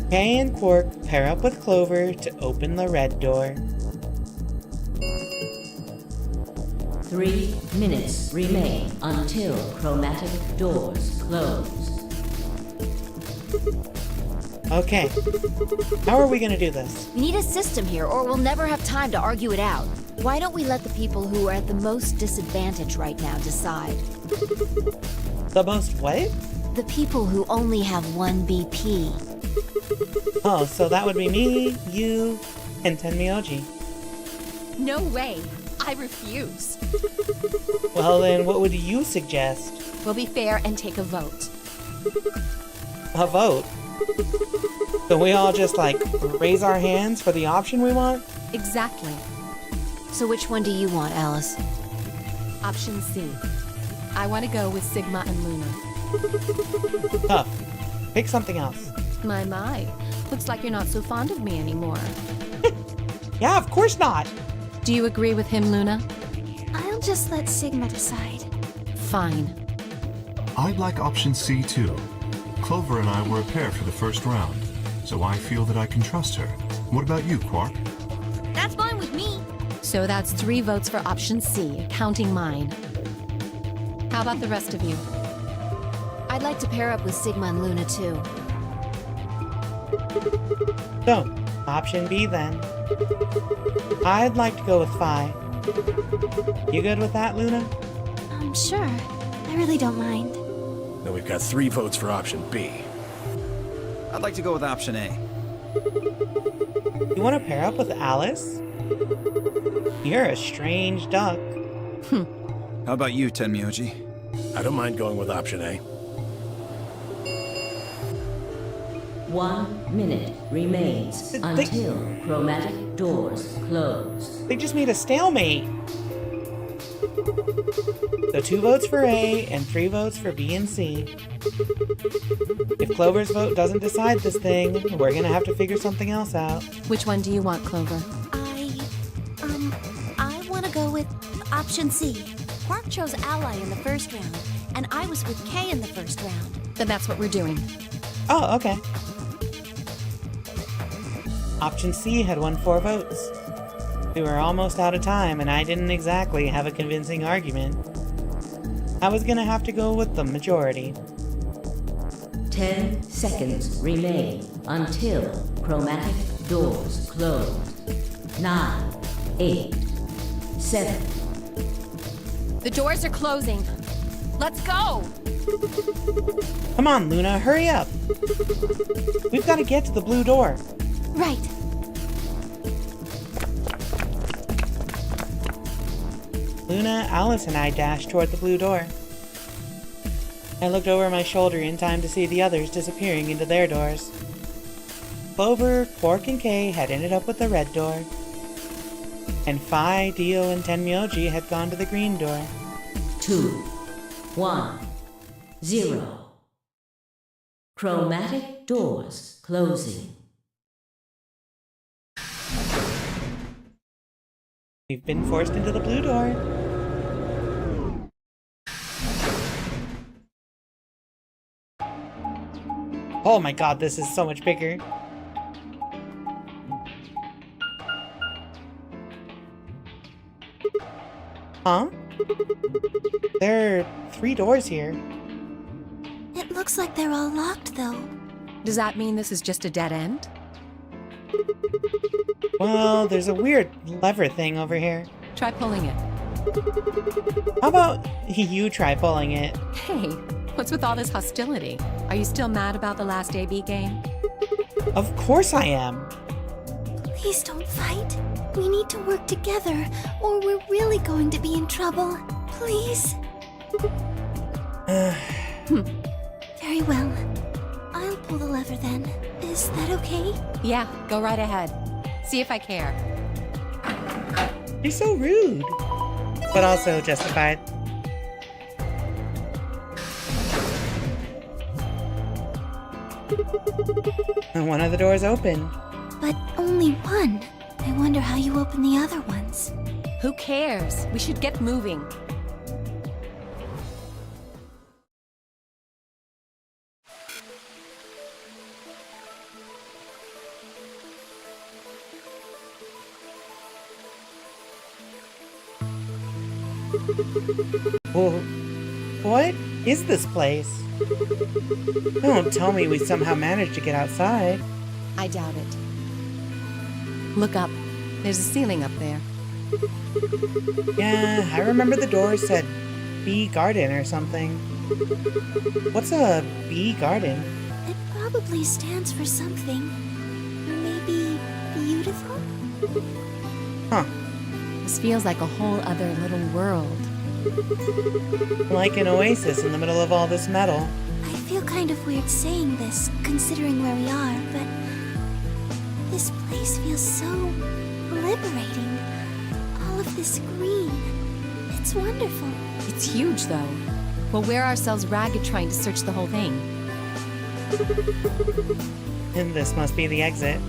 Kay and Quark pair up with Clover to open the red door. 3 minutes remain until chromatic doors close. Okay. How are we gonna do this? We need a system here, or we'll never have time to argue it out. Why don't we let the people who are at the most disadvantage right now decide? The most what? The people who only have 1 BP. Oh, so that would be me, you, and Tenmyoji. No way. I refuse. Well then, what would you suggest? We'll be fair and take a vote. A vote? So we all just, like, raise our hands for the option we want? Exactly. So which one do you want, Alice? Option C. I want to go with Sigma and Luna. Tough. Pick something else. My. Looks like you're not so fond of me anymore. Yeah, of course not! Do you agree with him, Luna? I'll just let Sigma decide. Fine. I'd like option C too. Clover and I were a pair for the first round, so I feel that I can trust her. What about you, Quark? That's fine with me. So that's 3 votes for option C, counting mine. How about the rest of you? I'd like to pair up with Sigma and Luna too. So, option B then. I'd like to go with Phi. You good with that, Luna? Sure. I really don't mind. Then we've got 3 votes for option B. I'd like to go with option A. You want to pair up with Alice? You're a strange duck. How about you, Tenmyoji? I don't mind going with option A. 1 minute remains until chromatic doors close. They just made a stalemate. So 2 votes for A and 3 votes for B and C. If Clover's vote doesn't decide this thing, we're gonna have to figure something else out. Which one do you want, Clover? I want to go with option C. Quark chose Ally in the first round, and I was with Kay in the first round. Then that's what we're doing. Oh, okay. Option C had won 4 votes. We were almost out of time, and I didn't exactly have a convincing argument. I was gonna have to go with the majority. 10 seconds remain until chromatic doors close. 9, 8, 7. The doors are closing. Let's go! Come on, Luna, hurry up! We've got to get to the blue door. Right. Luna, Alice, and I dashed toward the blue door. I looked over my shoulder in time to see the others disappearing into their doors. Clover, Quark, and Kay had ended up with the red door. And Phi, Dio, and Tenmyoji had gone to the green door. 2, 1, 0. Chromatic doors closing. We've been forced into the blue door. Oh my god, this is so much bigger. Huh? There are 3 doors here. It looks like they're all locked, though. Does that mean this is just a dead end? Well, there's a weird lever thing over here. Try pulling it. How about you try pulling it? Hey, what's with all this hostility? Are you still mad about the last AB game? Of course I am. Please don't fight. We need to work together, or we're really going to be in trouble. Please? Very well. I'll pull the lever then. Is that okay? Yeah, go right ahead. See if I care. You're so rude. But also justified. And one of the doors open. But only one. I wonder how you open the other ones. Who cares? We should get moving. Whoa. What is this place? Don't tell me we somehow managed to get outside. I doubt it. Look up. There's a ceiling up there. Yeah, I remember the door said bee garden or something. What's a bee garden? It probably stands for something. Maybe beautiful? Huh. This feels like a whole other little world. Like an oasis in the middle of all this metal. I feel kind of weird saying this, considering where we are, but this place feels so liberating. All of this green. It's wonderful. It's huge, though. We'll wear ourselves ragged trying to search the whole thing. And this must be the exit.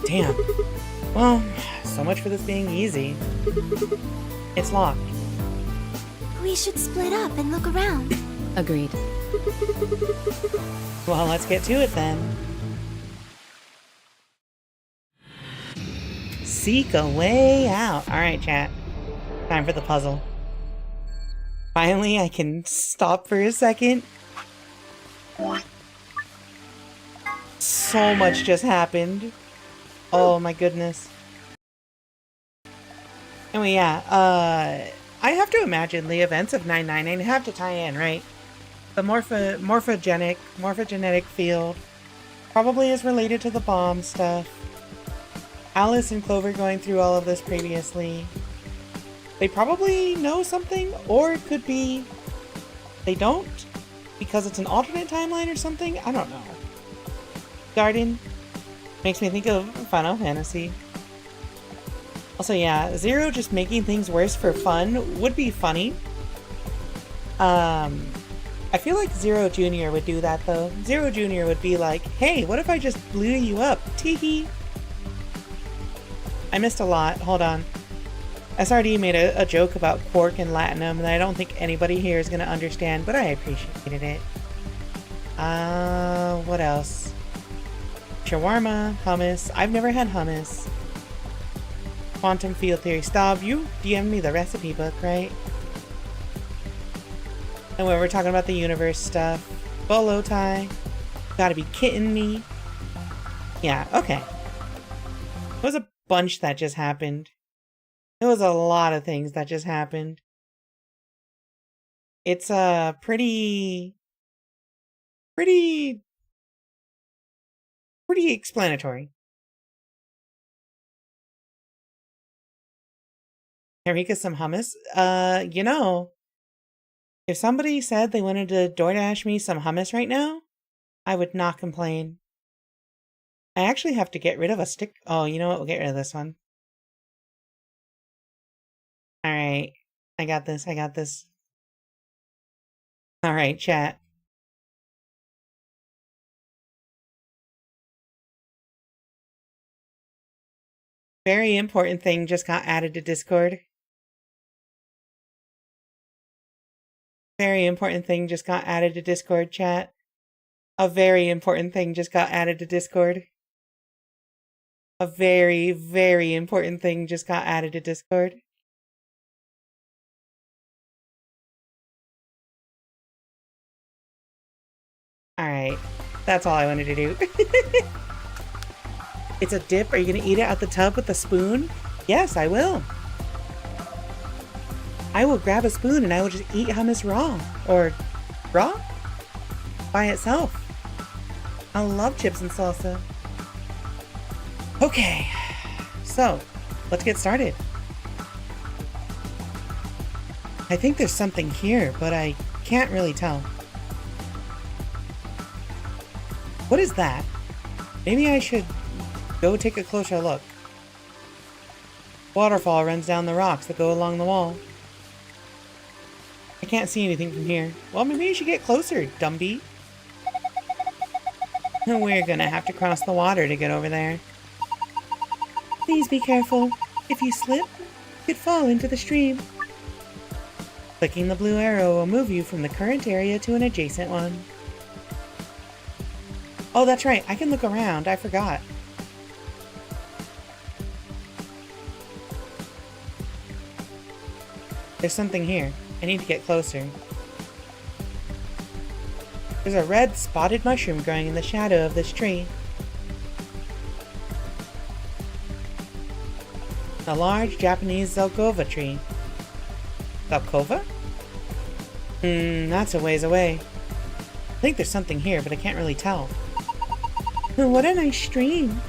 Damn. Well, so much for this being easy. It's locked. We should split up and look around. Agreed. Well, let's get to it then. Seek a way out. Alright, chat. Time for the puzzle. Finally, I can stop for a second. So much just happened. Oh my goodness. Anyway, yeah, I have to imagine the events of 999 have to tie in, right? The morphogenetic field probably is related to the bomb stuff. Alice and Clover going through all of this previously. They probably know something, or it could be they don't, because it's an alternate timeline or something. I don't know. Garden makes me think of Final Fantasy. Also, yeah, Zero just making things worse for fun would be funny. I feel like Zero Jr. would do that, though. Zero Jr. would be like, hey, what if I just blew you up? Teehee. I missed a lot. Hold on. SRD made a joke about quark and latinum that I don't think anybody here is going to understand, but I appreciated it. What else? Shawarma, hummus. I've never had hummus. Quantum field theory. Stop, you DM'd me the recipe book, right? And when we're talking about the universe stuff. Bolo tie. Gotta be kidding me. Yeah, okay. It was a bunch that just happened. It was a lot of things that just happened. It's pretty explanatory. Rika, some hummus? You know, if somebody said they wanted to DoorDash me some hummus right now, I would not complain. I actually have to get rid of a stick. Oh, you know what? We'll get rid of this one. Alright. I got this. I got this. Alright, chat. Very important thing just got added to Discord. Very important thing just got added to Discord, chat. A very important thing just got added to Discord. A very, very important thing just got added to Discord. Alright. That's all I wanted to do. It's a dip. Are you going to eat it out the tub with a spoon? Yes, I will. I will grab a spoon and I will just eat hummus raw. Or raw? By itself. I love chips and salsa. Okay. So, let's get started. I think there's something here, but I can't really tell. What is that? Maybe I should go take a closer look. Waterfall runs down the rocks that go along the wall. I can't see anything from here. Well, maybe you should get closer, Dumby. We're gonna have to cross the water to get over there. Please be careful. If you slip, you could fall into the stream. Clicking the blue arrow will move you from the current area to an adjacent one. Oh, that's right. I can look around. I forgot. There's something here. I need to get closer. There's a red spotted mushroom growing in the shadow of this tree. A large Japanese Zelkova tree. Zelkova? That's a ways away. I think there's something here, but I can't really tell. What a nice stream.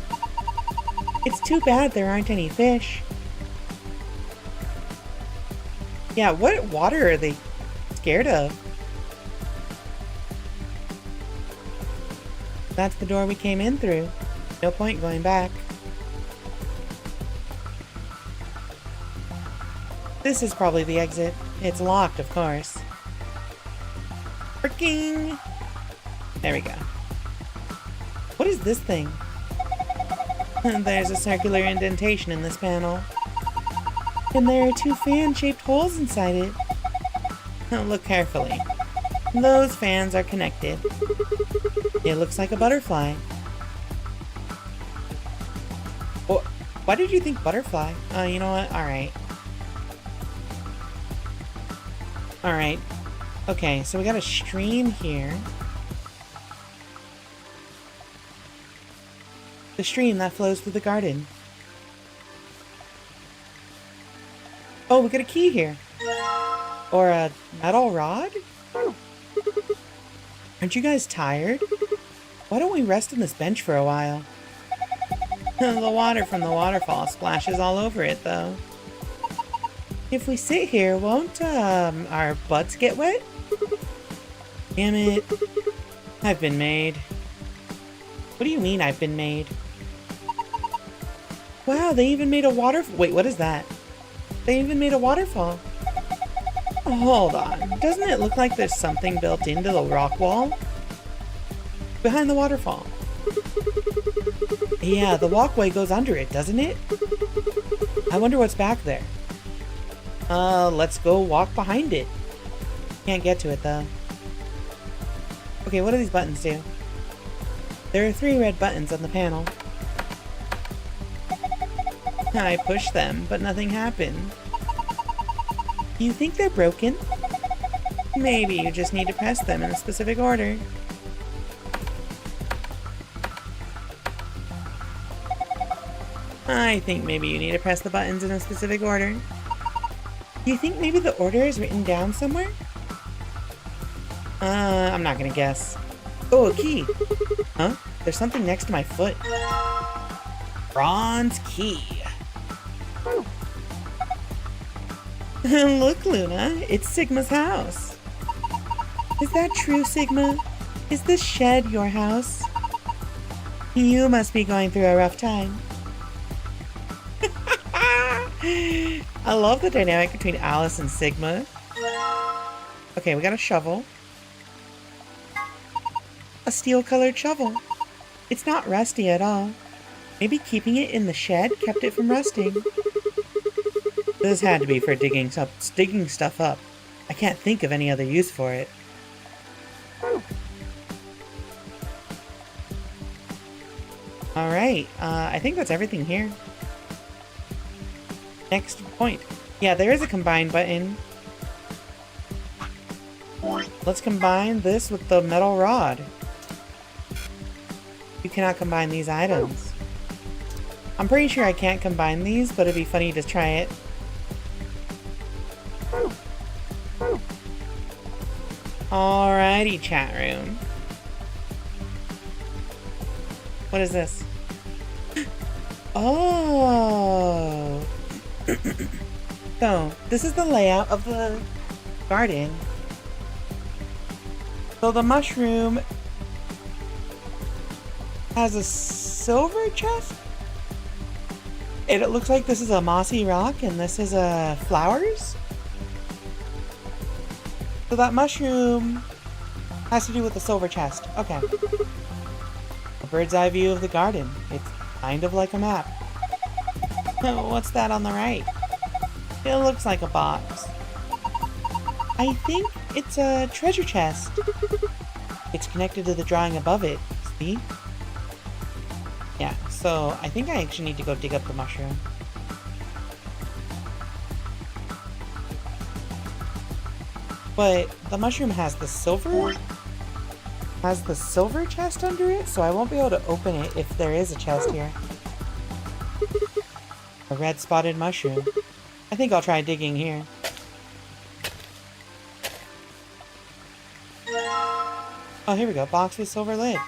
It's too bad there aren't any fish. Yeah, what water are they scared of? That's the door we came in through. No point going back. This is probably the exit. It's locked, of course. Freaking! There we go. What is this thing? There's a circular indentation in this panel. And there are 2 fan-shaped holes inside it. Look carefully. Those fans are connected. It looks like a butterfly. Why did you think butterfly? You know what? Alright. Alright. Okay, so we got a stream here. The stream that flows through the garden. Oh, we got a key here. Or a metal rod? Aren't you guys tired? Why don't we rest on this bench for a while? The water from the waterfall splashes all over it, though. If we sit here, won't our butts get wet? Damn it. I've been made. What do you mean I've been made? Wow, they even made a waterfall. Wait, what is that? They even made a waterfall. Oh, hold on. Doesn't it look like there's something built into the rock wall? Behind the waterfall. Yeah, the walkway goes under it, doesn't it? I wonder what's back there. Let's go walk behind it. Can't get to it, though. Okay, what do these buttons do? There are 3 red buttons on the panel. I pushed them, but nothing happened. Do you think they're broken? Maybe you just need to press them in a specific order. I think maybe you need to press the buttons in a specific order. Do you think maybe the order is written down somewhere? I'm not gonna guess. Oh, a key! Huh? There's something next to my foot. Bronze key. Look, Luna, it's Sigma's house. Is that true, Sigma? Is this shed your house? You must be going through a rough time. I love the dynamic between Alice and Sigma. Okay, we got a shovel. A steel-colored shovel. It's not rusty at all. Maybe keeping it in the shed kept it from rusting. This had to be for digging stuff up. I can't think of any other use for it. Alright, I think that's everything here. Next point. Yeah, there is a combine button. Let's combine this with the metal rod. You cannot combine these items. I'm pretty sure I can't combine these, but it'd be funny to try it. Alrighty, chat room. What is this? Oh! So, this is the layout of the garden. So the mushroom has a silver chest? And it looks like this is a mossy rock and this is flowers? So that mushroom has to do with the silver chest. Okay. A bird's eye view of the garden. It's kind of like a map. What's that on the right? It looks like a box. I think it's a treasure chest. It's connected to the drawing above it. See? Yeah, so I think I actually need to go dig up the mushroom. But the mushroom has the silver chest under it, so I won't be able to open it if there is a chest here. A red spotted mushroom. I think I'll try digging here. Oh, here we go. Box with silver lid.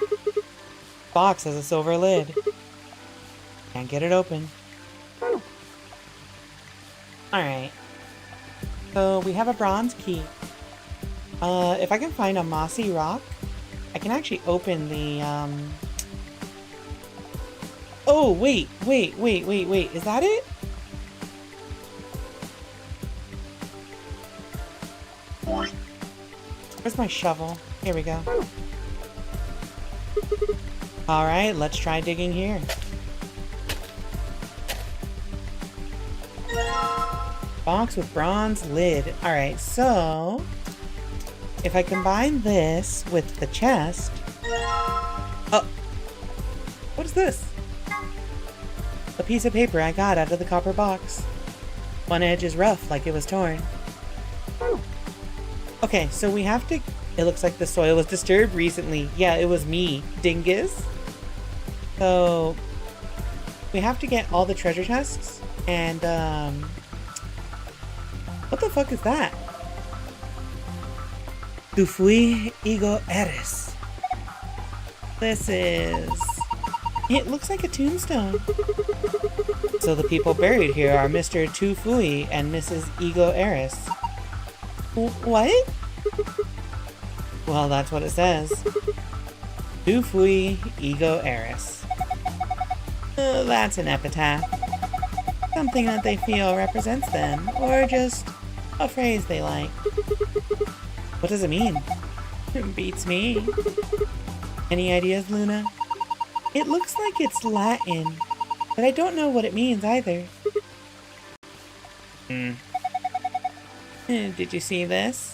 Box has a silver lid. Can't get it open. Alright. So we have a bronze key. If I can find a mossy rock, I can actually open the, Oh, wait. Is that it? Where's my shovel? Here we go. Alright, let's try digging here. Box with bronze lid. Alright, so if I combine this with the chest... Oh! What is this? A piece of paper I got out of the copper box. One edge is rough, like it was torn. Okay, so we have to... It looks like the soil was disturbed recently. Yeah, it was me, dingus. So we have to get all the treasure chests, and what the fuck is that? Tu fui ego eres. This is... It looks like a tombstone. So the people buried here are Mr. Tu Fui and Mrs. Ego Eris. What? Well, that's what it says. Tu Fui Ego Eris. That's an epitaph. Something that they feel represents them, or just a phrase they like. What does it mean? Beats me. Any ideas, Luna? It looks like it's Latin, but I don't know what it means either. Did you see this?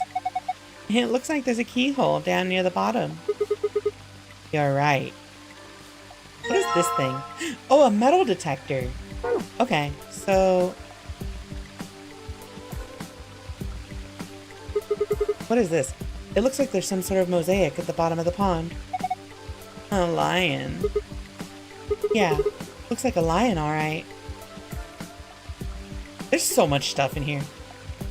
It looks like there's a keyhole down near the bottom. You're right. What is this thing? Oh, a metal detector. Okay, so... What is this? It looks like there's some sort of mosaic at the bottom of the pond. A lion. Yeah, looks like a lion, alright. There's so much stuff in here.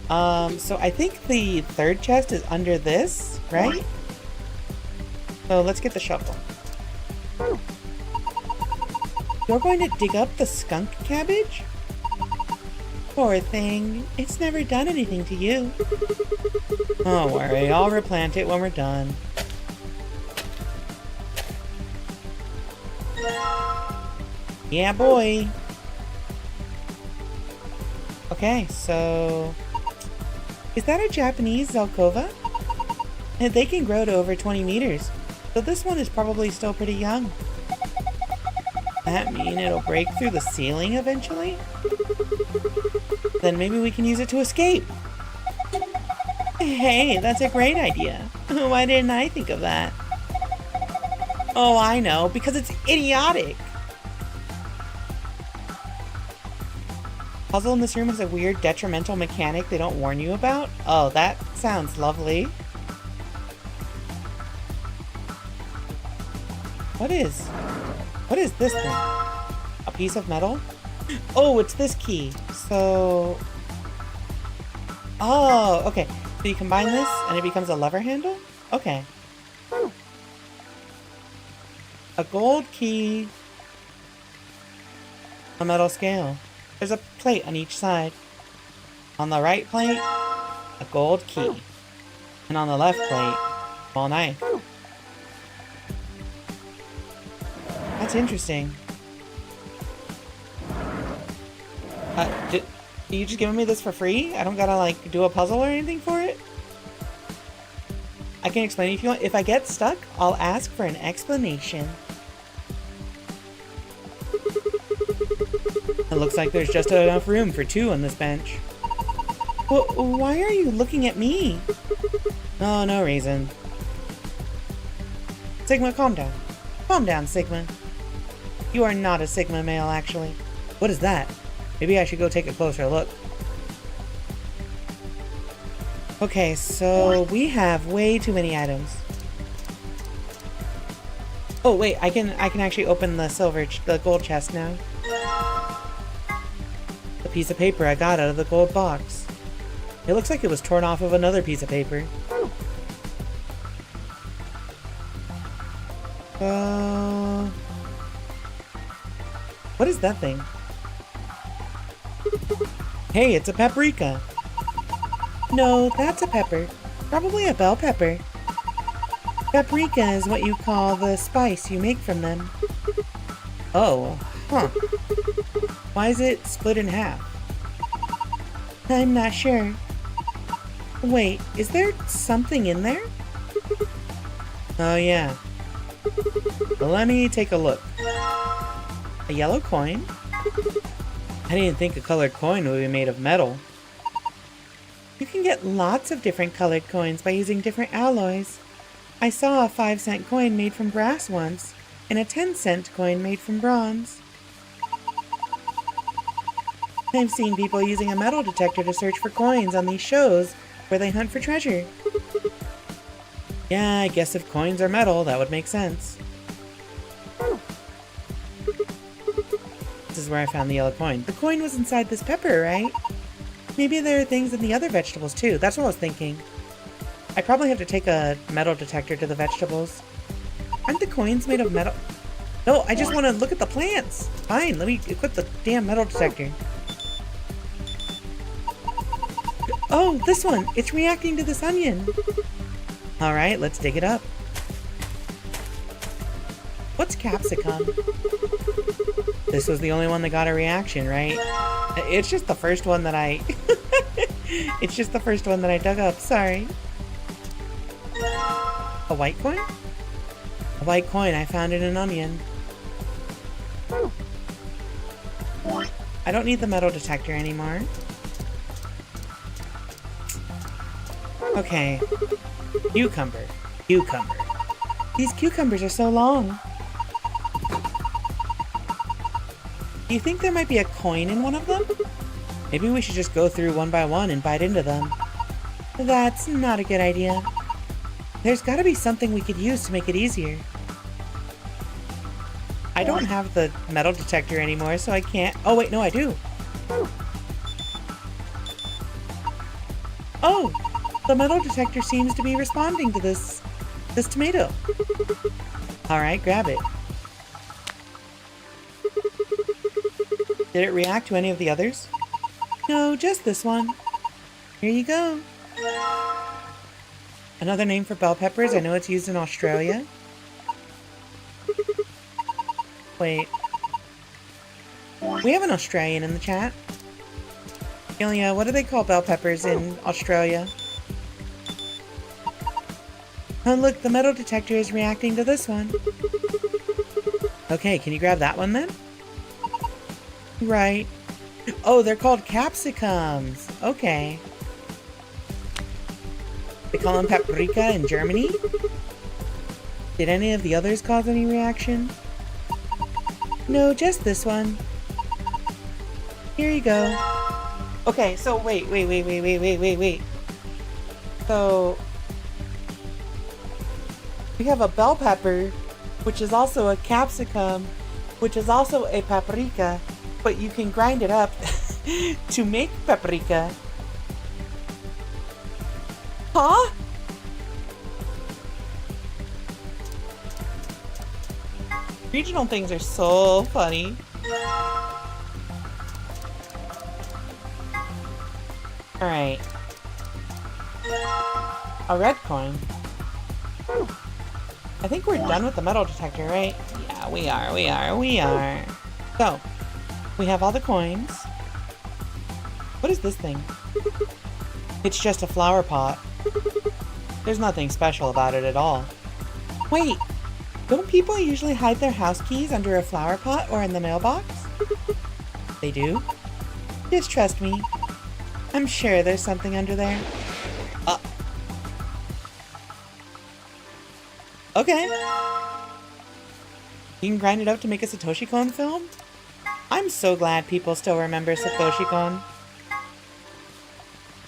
So I think the third chest is under this, right? So let's get the shovel. You're going to dig up the skunk cabbage? Poor thing. It's never done anything to you. Don't worry, I'll replant it when we're done. Yeah, boy. Okay, so... Is that a Japanese Zelkova? They can grow to over 20 meters, so this one is probably still pretty young. That mean it'll break through the ceiling eventually? Then maybe we can use it to escape. Hey, that's a great idea. Why didn't I think of that? Oh, I know, because it's idiotic. Puzzle in this room has a weird detrimental mechanic they don't warn you about? Oh, that sounds lovely. What is this thing? A piece of metal? Oh, it's this key. So... Oh, okay. So you combine this and it becomes a lever handle? Okay. A gold key. A metal scale. There's a plate on each side. On the right plate, a gold key. And on the left plate, a small knife. That's interesting. Did you just give me this for free? I don't gotta, like, do a puzzle or anything for it? I can explain if you want. If I get stuck, I'll ask for an explanation. It looks like there's just enough room for two on this bench. Well, why are you looking at me? Oh, no reason. Sigma, calm down. Calm down, Sigma. You are not a Sigma male, actually. What is that? Maybe I should go take a closer look. Okay, so we have way too many items. Oh wait, I can actually open the gold chest now. The piece of paper I got out of the gold box. It looks like it was torn off of another piece of paper. What is that thing? Hey, it's a paprika. No, that's a pepper. Probably a bell pepper. Paprika is what you call the spice you make from them. Oh, huh. Why is it split in half? I'm not sure. Wait, is there something in there? Oh yeah. Well, let me take a look. A yellow coin? I didn't think a colored coin would be made of metal. You can get lots of different colored coins by using different alloys. I saw a 5-cent coin made from brass once, and a 10-cent coin made from bronze. I've seen people using a metal detector to search for coins on these shows where they hunt for treasure. Yeah, I guess if coins are metal, that would make sense. This is where I found the yellow coin. The coin was inside this pepper, right? Maybe there are things in the other vegetables too. That's what I was thinking. I probably have to take a metal detector to the vegetables. Aren't the coins made of metal? No, I just want to look at the plants. Fine, let me equip the damn metal detector. Oh, this one. It's reacting to this onion. Alright, let's dig it up. What's capsicum? This was the only one that got a reaction, right? It's just the first one that I... It's just the first one that I dug up, sorry. A white coin? A white coin, I found in an onion. I don't need the metal detector anymore. Okay. Cucumber. Cucumber. These cucumbers are so long. Do you think there might be a coin in one of them? Maybe we should just go through one by one and bite into them. That's not a good idea. There's gotta be something we could use to make it easier. I don't have the metal detector anymore, so I can't... Oh, wait, no, I do. Oh! The metal detector seems to be responding to this tomato. Alright, grab it. Did it react to any of the others? No, just this one. Here you go. Another name for bell peppers. I know it's used in Australia. Wait. We have an Australian in the chat. Ilya, what do they call bell peppers in Australia? Oh look, the metal detector is reacting to this one. Okay, can you grab that one then? Right. Oh, they're called capsicums. Okay. They call them paprika in Germany? Did any of the others cause any reaction? No, just this one. Here you go. Okay, so wait. So... we have a bell pepper, which is also a capsicum, which is also a paprika, but you can grind it up to make paprika. Huh? Regional things are so funny. Alright. A red coin. I think we're done with the metal detector, right? Yeah, we are. So, we have all the coins. What is this thing? It's just a flower pot. There's nothing special about it at all. Wait, don't people usually hide their house keys under a flower pot or in the mailbox? They do? Just trust me. I'm sure there's something under there. Okay. You can grind it up to make a Satoshi Kon film? I'm so glad people still remember Satoshi Kon.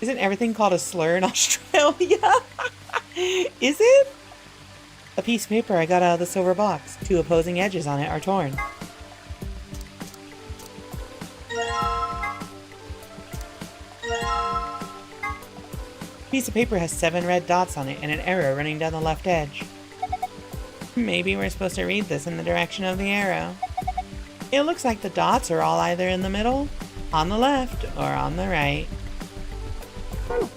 Isn't everything called a slur in Australia? Is it? A piece of paper I got out of the silver box. 2 opposing edges on it are torn. Piece of paper has 7 red dots on it and an arrow running down the left edge. Maybe we're supposed to read this in the direction of the arrow. It looks like the dots are all either in the middle, on the left, or on the right.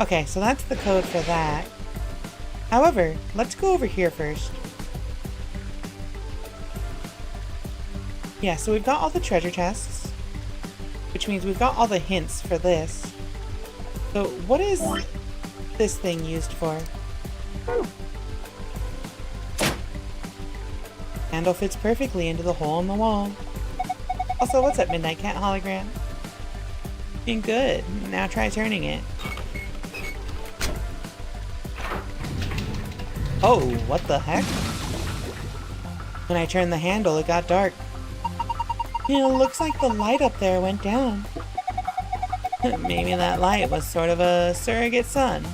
Okay, so that's the code for that. However, let's go over here first. Yeah, so we've got all the treasure chests, which means we've got all the hints for this. So what is this thing used for? Handle fits perfectly into the hole in the wall. Also, what's that Midnight Cat hologram? Being good. Now try turning it. Oh, what the heck? When I turned the handle, it got dark. It looks like the light up there went down. Maybe that light was sort of a surrogate sun.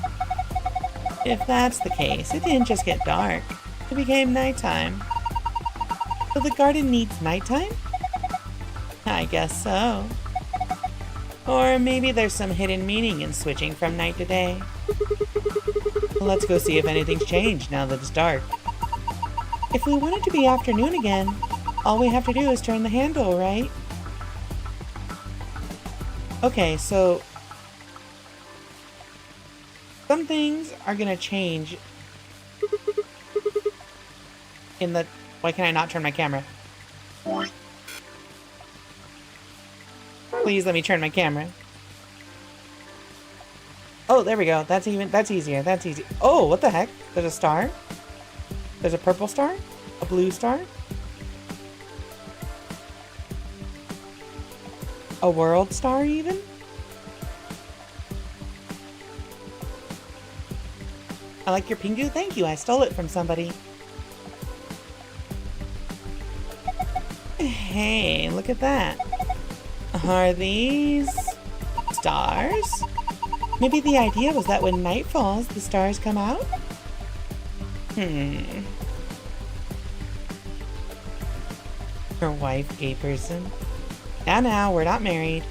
If that's the case, it didn't just get dark. It became nighttime. So the garden needs nighttime? I guess so. Or maybe there's some hidden meaning in switching from night to day. Let's go see if anything's changed now that it's dark. If we want it to be afternoon again, all we have to do is turn the handle, right? Okay, so some things are gonna change in the... Why can I not turn my camera? Please let me turn my camera. Oh, there we go. That's easier. That's easy. Oh, what the heck? There's a star? There's a purple star? A blue star? A world star, even? I like your pingu. Thank you. I stole it from somebody. Hey, look at that. Are these stars? Maybe the idea was that when night falls, the stars come out? Her wife, gay person. Now, we're not married.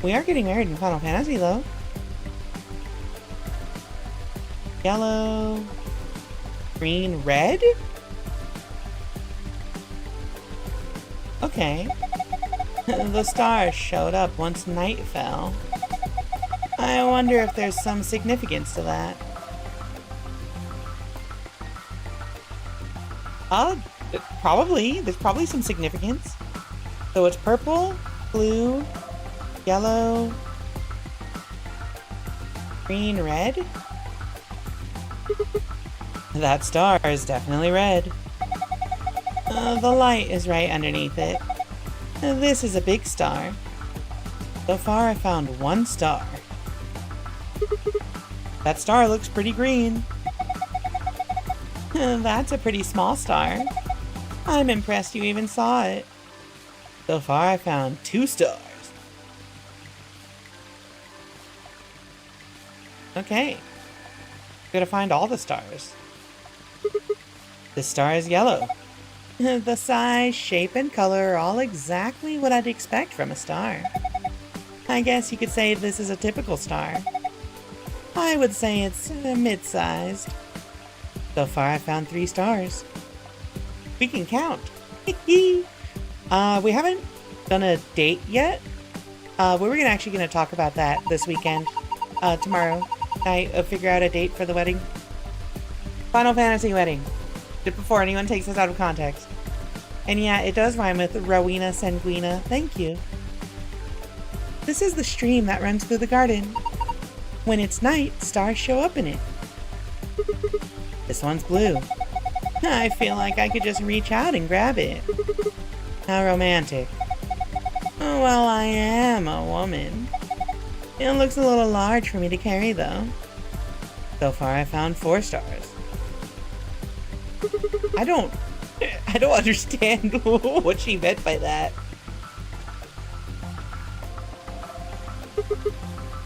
We are getting married in Final Fantasy, though. Yellow. Green, red? Okay. The stars showed up once night fell. I wonder if there's some significance to that. Probably. There's probably some significance. So it's purple, blue, yellow, green, red. That star is definitely red. The light is right underneath it. This is a big star. So far I found 1 star. That star looks pretty green. That's a pretty small star. I'm impressed you even saw it. So far I found 2 stars. Okay. Gotta find all the stars. This star is yellow. The size, shape, and color are all exactly what I'd expect from a star. I guess you could say this is a typical star. I would say it's mid-sized. So far I found 3 stars. We can count. We haven't done a date yet. We were actually gonna talk about that this weekend. Tomorrow night, figure out a date for the wedding. Final Fantasy wedding. Before anyone takes this out of context. And yeah, it does rhyme with Rowena Sanguina. Thank you. This is the stream that runs through the garden. When it's night, stars show up in it. This one's blue. I feel like I could just reach out and grab it. How romantic. Oh, well, I am a woman. It looks a little large for me to carry, though. So far, I found 4 stars. I don't understand what she meant by that.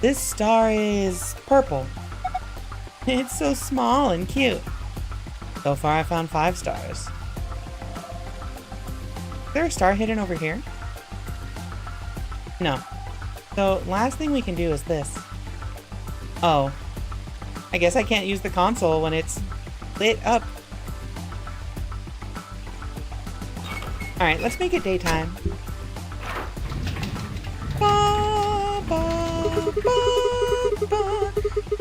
This star is purple. It's so small and cute. So far I found 5 stars. Is there a star hidden over here? No. So last thing we can do is this. Oh. I guess I can't use the console when it's lit up. Alright, let's make it daytime. Ba, ba, ba, ba.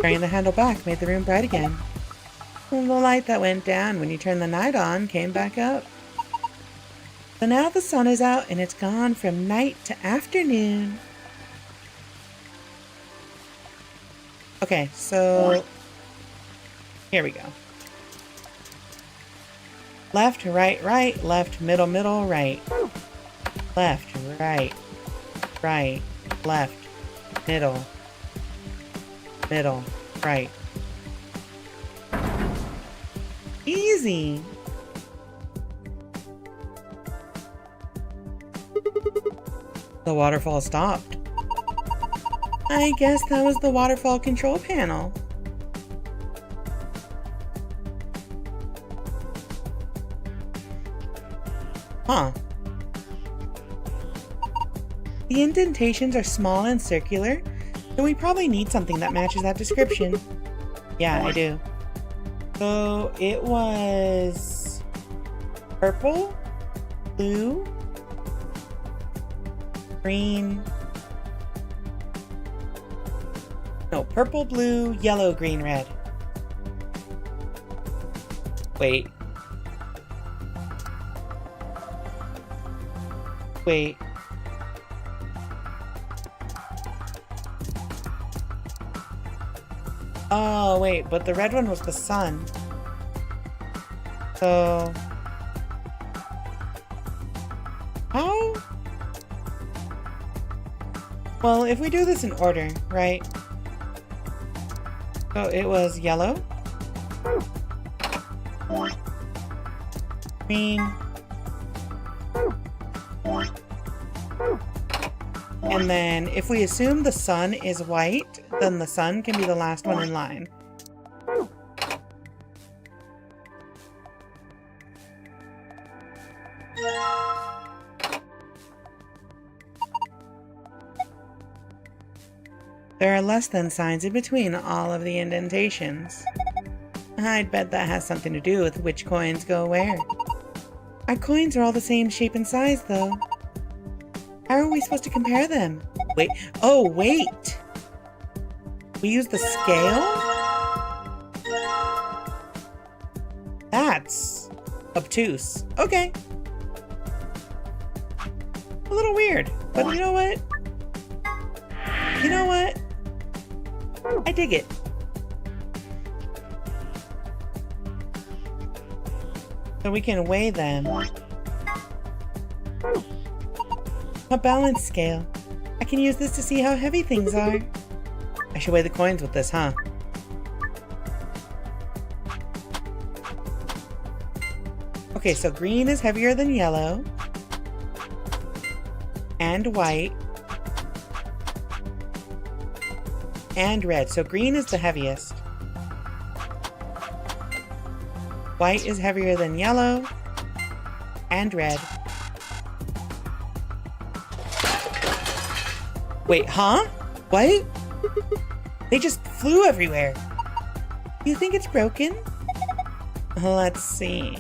Turning the handle back made the room bright again. And the light that went down when you turned the night on came back up. So now the sun is out and it's gone from night to afternoon. Okay, so here we go. Left, right, right, left, middle, middle, right. Left, right, right, left, middle, middle, right. Easy. The waterfall stopped. I guess that was the waterfall control panel. Huh. The indentations are small and circular, so we probably need something that matches that description. Yeah, I do. So it was purple, blue, green. No, purple, blue, yellow, green, red. Wait. Wait. Oh, wait, but the red one was the sun. So... how? Well, if we do this in order, right? So it was yellow, green, and then if we assume the sun is white, then the sun can be the last one in line. There are less than signs in between all of the indentations. I'd bet that has something to do with which coins go where. Our coins are all the same shape and size, though. How are we supposed to compare them? Wait. Oh, wait! We use the scale? That's obtuse. Okay. A little weird, but you know what? You know what? I dig it. So we can weigh them. A balance scale. I can use this to see how heavy things are. I should weigh the coins with this, huh? Okay, so green is heavier than yellow. And white. And red. So green is the heaviest. White is heavier than yellow. And red. Wait, huh? What? They just flew everywhere. You think it's broken? Let's see.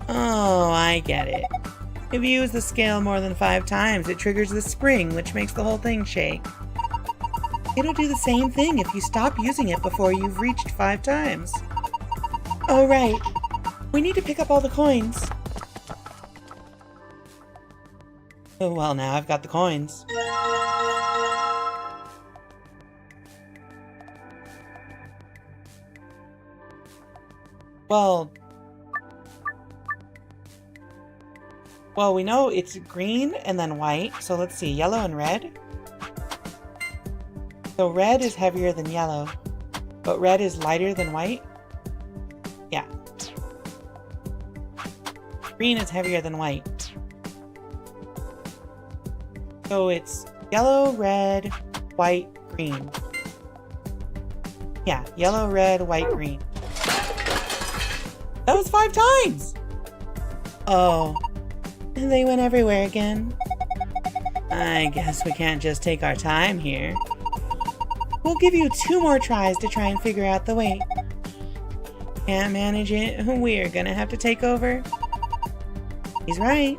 Oh, I get it. If you use the scale more than 5 times, it triggers the spring, which makes the whole thing shake. It'll do the same thing if you stop using it before you've reached 5 times. Oh, right. We need to pick up all the coins. Oh, well, now I've got the coins. Well, we know it's green and then white, so let's see, yellow and red. So red is heavier than yellow, but red is lighter than white. Yeah. Green is heavier than white. So it's Yellow, red, white, green. Yeah, yellow, red, white, green. That was 5 times! Oh. And they went everywhere again. I guess we can't just take our time here. We'll give you 2 more tries to try and figure out the weight. Can't manage it, we're gonna have to take over. He's right.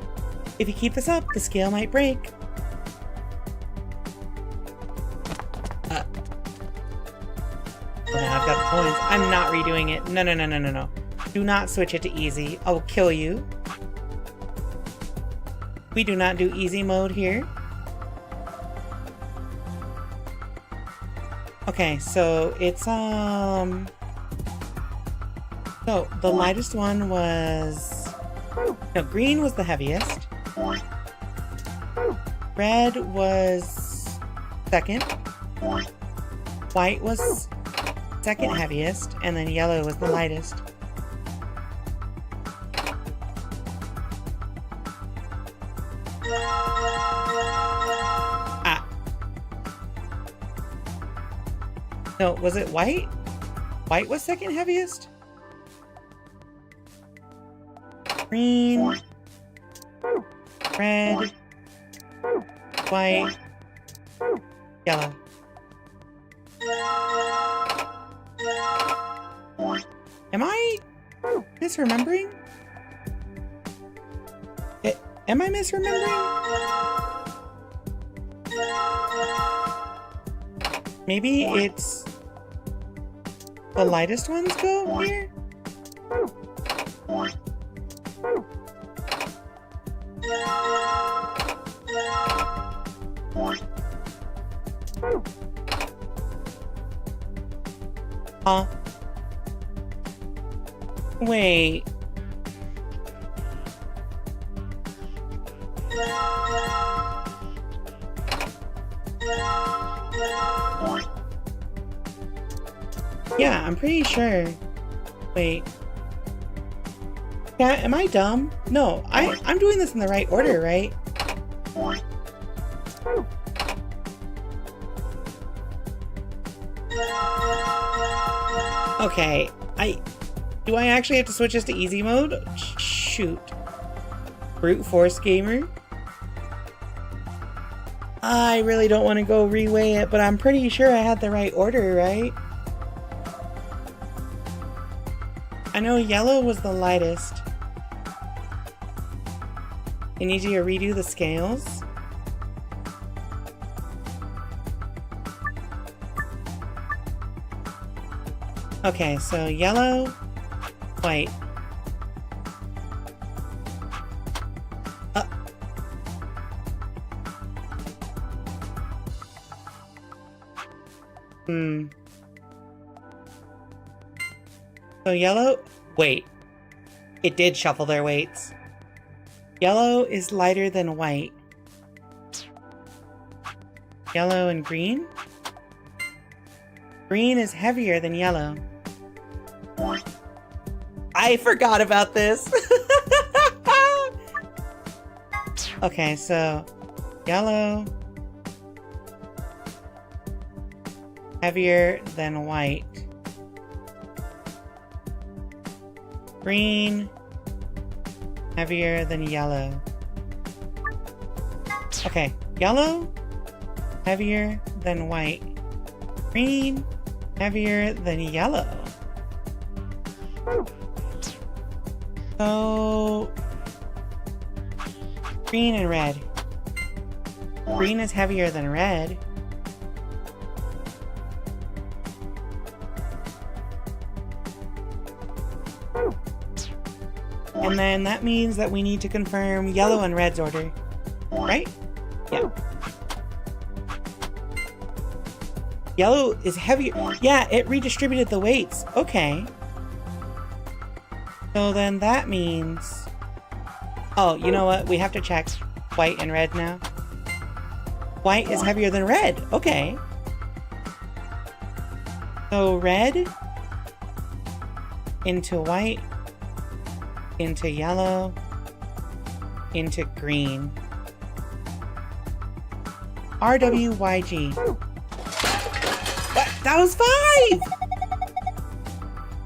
If you keep this up, the scale might break. Oh, now I've got the coins. I'm not redoing it. No. Do not switch it to easy. I will kill you. We do not do easy mode here. Okay, so it's, so the lightest one was, no, green was the heaviest. Red was second. White was second heaviest, and then yellow was the lightest. Ah. No, was it white? White was second heaviest? Green, red, white, yellow. Am I misremembering? Am I misremembering? Maybe it's the lightest ones go here? Huh? Wait. Yeah, I'm pretty sure. Wait. Yeah, am I dumb? No, I'm doing this in the right order, right? Okay, do I actually have to switch this to easy mode? Shoot. Brute force gamer. I really don't want to go reweigh it, but I'm pretty sure I had the right order, right? I know yellow was the lightest. I need you to redo the scales. Okay, so yellow, white. So yellow, wait. It did shuffle their weights. Yellow is lighter than white. Yellow and green? Green is heavier than yellow. I forgot about this. Okay, so yellow heavier than white. Green heavier than yellow. Okay, yellow heavier than white. Green heavier than yellow. So green and red. Green is heavier than red. And then that means that we need to confirm yellow and red's order, right? Yeah. Yellow is heavier. Yeah, it redistributed the weights. Okay. So then that means... Oh, you know what? We have to check white and red now. White is heavier than red. Okay. So red into white into yellow into green. RWYG. What? That was 5!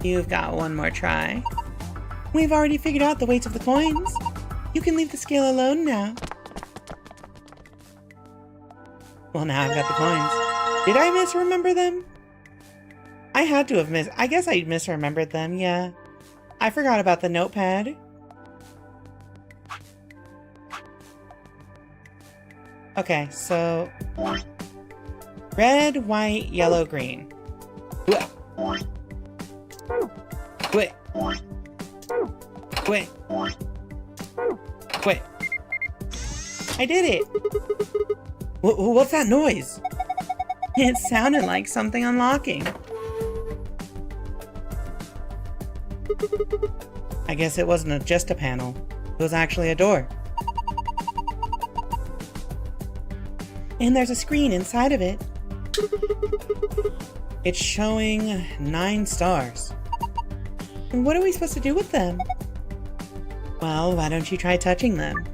You've got one more try. We've already figured out the weights of the coins. You can leave the scale alone now. Well, now I've got the coins. Did I misremember them? I had to have I guess I misremembered them, yeah. I forgot about the notepad. Okay, so... red, white, yellow, green. Wait. Wait. Wait. Wait. I did it! What's that noise? It sounded like something unlocking. I guess it wasn't just a panel. It was actually a door. And there's a screen inside of it. It's showing 9 stars. And what are we supposed to do with them? Well, why don't you try touching them?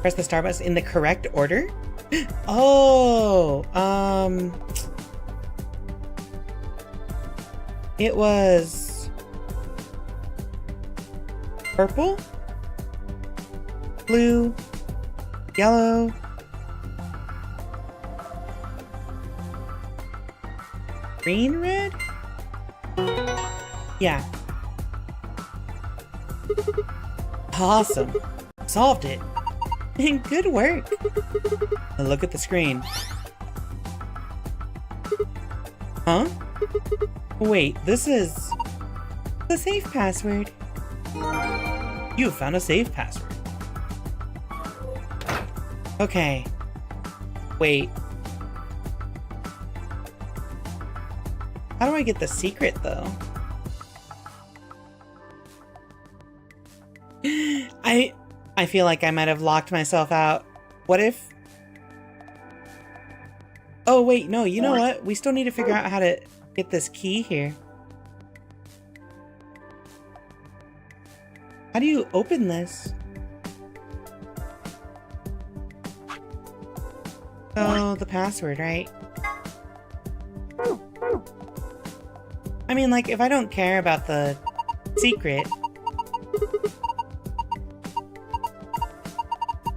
Press the star button in the correct order? Oh, it was purple, blue, yellow, green, red? Yeah. Awesome. Solved it. Good work. Now look at the screen. Huh? Wait, this is the safe password. You have found a safe password. Okay. Wait. How do I get the secret, though? I feel like I might have locked myself out. What if... Oh, wait, no, you know what? We still need to figure out how to get this key here. How do you open this? Oh, the password, right? I mean, like, if I don't care about the secret...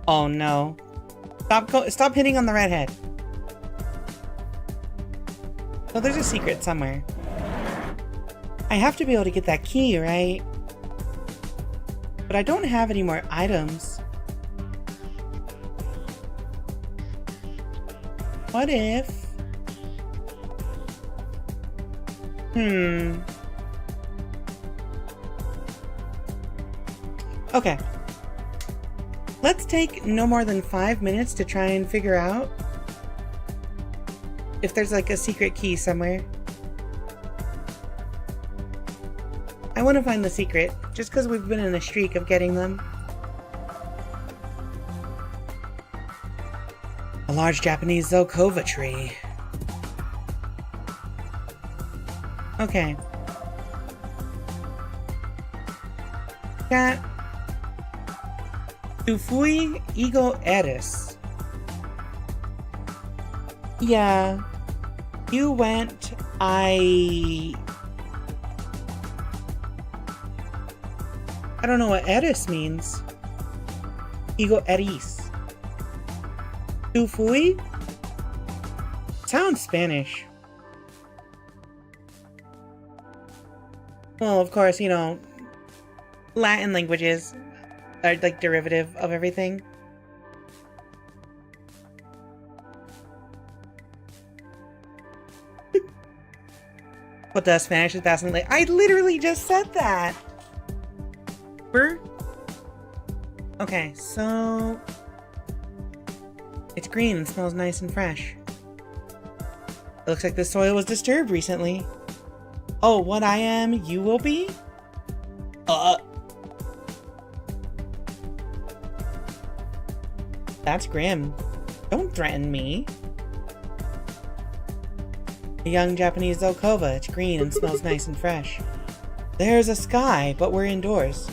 Oh no. Stop hitting on the redhead. Oh, there's a secret somewhere. I have to be able to get that key, right? But I don't have any more items. What if... Okay. Let's take no more than 5 minutes to try and figure out if there's like a secret key somewhere. I want to find the secret, just because we've been in a streak of getting them. A large Japanese Zelkova tree. Okay. Cat. Tu fui ego eres. Yeah. You went, I don't know what eres means. Ego eris. Tu fui? Sounds Spanish. Well, of course, you know, Latin languages are like derivative of everything. What does Spanish is fascinating? I literally just said that. Okay, so it's green and smells nice and fresh. It looks like the soil was disturbed recently. Oh, what I am, you will be? That's grim. Don't threaten me. A young Japanese Zelkova. It's green and smells nice and fresh. There's a sky, but we're indoors.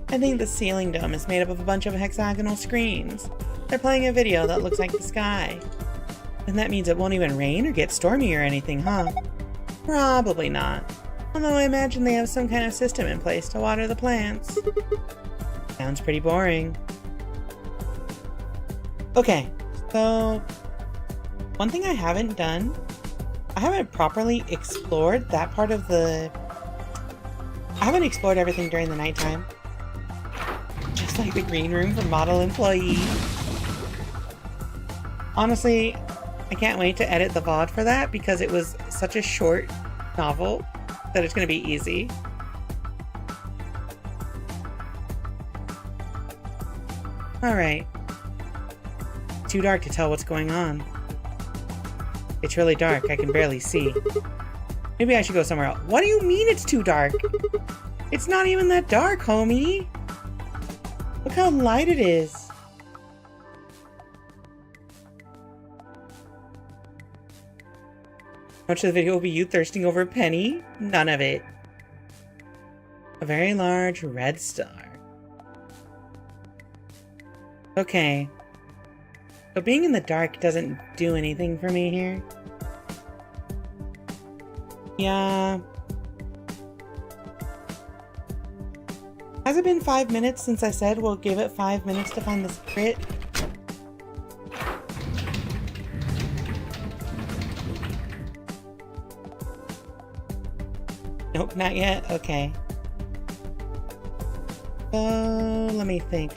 I think the ceiling dome is made up of a bunch of hexagonal screens. They're playing a video that looks like the sky. And that means it won't even rain or get stormy or anything, huh? Probably not. Although I imagine they have some kind of system in place to water the plants. Sounds pretty boring. Okay, so one thing I haven't done, I haven't properly explored that part of the... I haven't explored everything during the nighttime. Just like the green room for model employees. Honestly, I can't wait to edit the VOD for that because it was such a short novel that it's going to be easy. Alright. Too dark to tell what's going on. It's really dark, I can barely see. Maybe I should go somewhere else. What do you mean it's too dark? It's not even that dark, homie! Look how light it is. Much of the video will be you thirsting over a penny? None of it. A very large red star. Okay. So being in the dark doesn't do anything for me here. Yeah. Has it been 5 minutes since I said we'll give it 5 minutes to find the secret? Nope, not yet? Okay. Oh, let me think.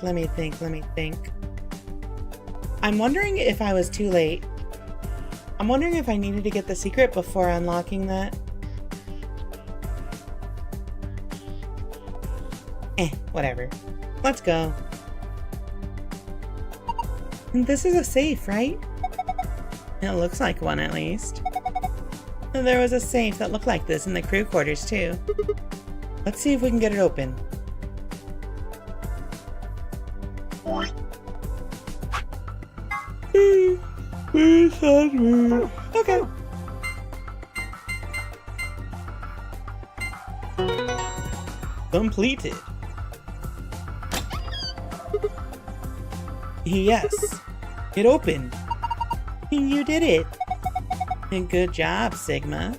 I'm wondering if I was too late. I'm wondering if I needed to get the secret before unlocking that. Whatever. Let's go. This is a safe, right? It looks like one, at least. There was a safe that looked like this in the crew quarters, too. Let's see if we can get it open. Okay. Completed. Yes. It opened. You did it. Good job, Sigma.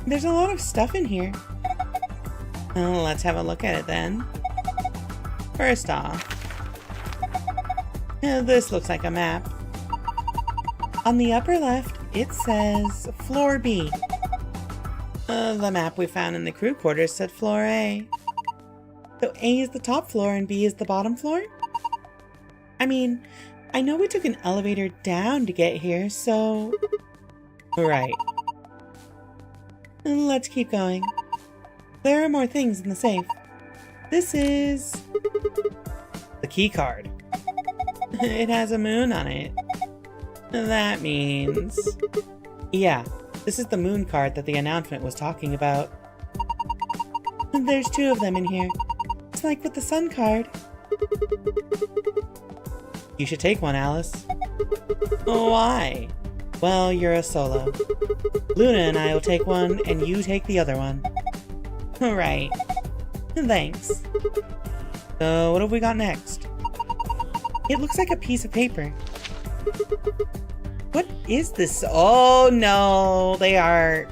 There's a lot of stuff in here. Well, let's have a look at it then. First off, this looks like a map. On the upper left, it says Floor B. The map we found in the crew quarters said Floor A. So A is the top floor and B is the bottom floor? I mean, I know we took an elevator down to get here, so... Right. Let's keep going. There are more things in the safe. This is... the key card. It has a moon on it. That means... Yeah, this is the moon card that the announcement was talking about. There's 2 of them in here. It's like with the sun card. You should take one, Alice. Why? Well, you're a solo. Luna and I will take one, and you take the other one. Right. Thanks. So, what have we got next? It looks like a piece of paper. What is this? Oh no, they are...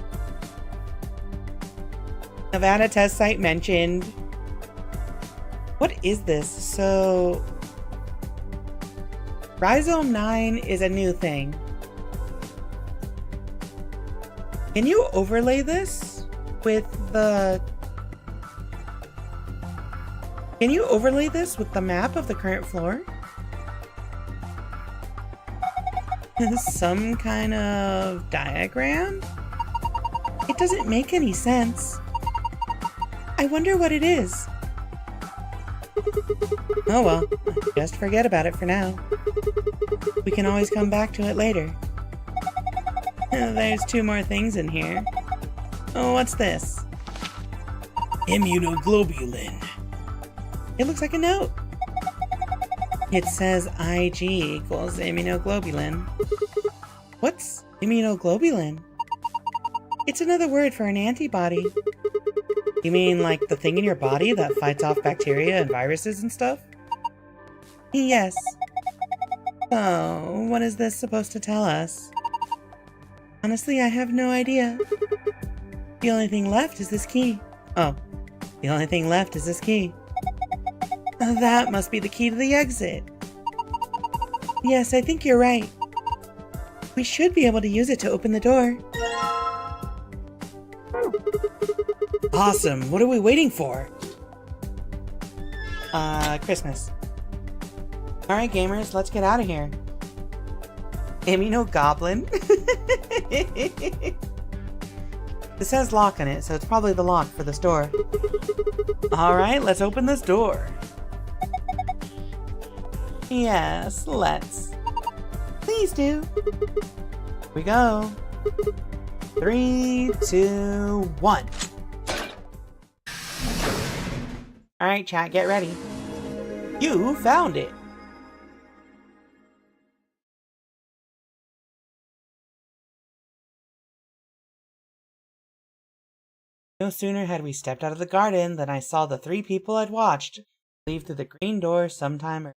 Nevada test site mentioned. What is this? So... Rhizome 9 is a new thing. Can you overlay this with the... Can you overlay this with the map of the current floor? Some kind of diagram? It doesn't make any sense. I wonder what it is. Oh well, just forget about it for now. We can always come back to it later. There's 2 more things in here. Oh, what's this? Immunoglobulin. It looks like a note. It says IG equals immunoglobulin. What's immunoglobulin? It's another word for an antibody. You mean like the thing in your body that fights off bacteria and viruses and stuff? Yes. So, what is this supposed to tell us? Honestly, I have no idea. The only thing left is this key. Oh, the only thing left is this key. That must be the key to the exit. Yes, I think you're right. We should be able to use it to open the door. Awesome. What are we waiting for? Christmas. Alright, gamers, let's get out of here. Amino Goblin. This has lock on it, so it's probably the lock for this door. Alright, let's open this door. Yes, let's. Please do. Here we go. 3, 2, 1. Alright, chat, get ready. You found it. No sooner had we stepped out of the garden than I saw the 3 people I'd watched leave through the green door sometime earlier.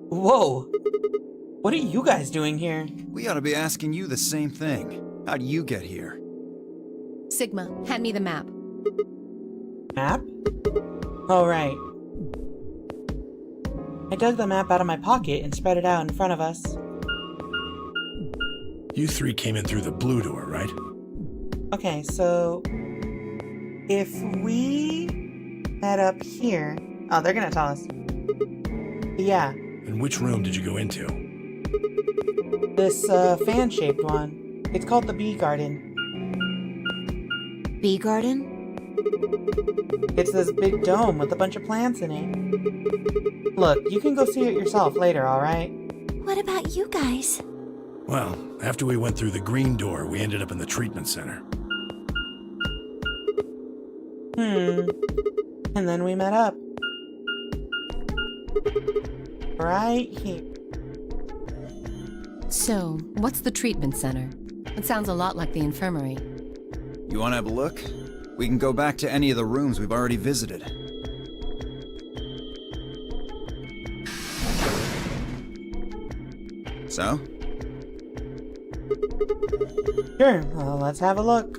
Whoa! What are you guys doing here? We ought to be asking you the same thing. How'd you get here? Sigma, hand me the map. Map? Oh, right. I dug the map out of my pocket and spread it out in front of us. You 3 came in through the blue door, right? Okay, so if we head up here... Oh, they're gonna tell us. Yeah. And which room did you go into? This, fan-shaped one. It's called the Bee Garden. Bee garden? It's this big dome with a bunch of plants in it. Look, you can go see it yourself later, alright? What about you guys? Well, after we went through the green door, we ended up in the treatment center. And then we met up. Right here. So, what's the treatment center? It sounds a lot like the infirmary. You want to have a look? We can go back to any of the rooms we've already visited. So? Sure, well, let's have a look.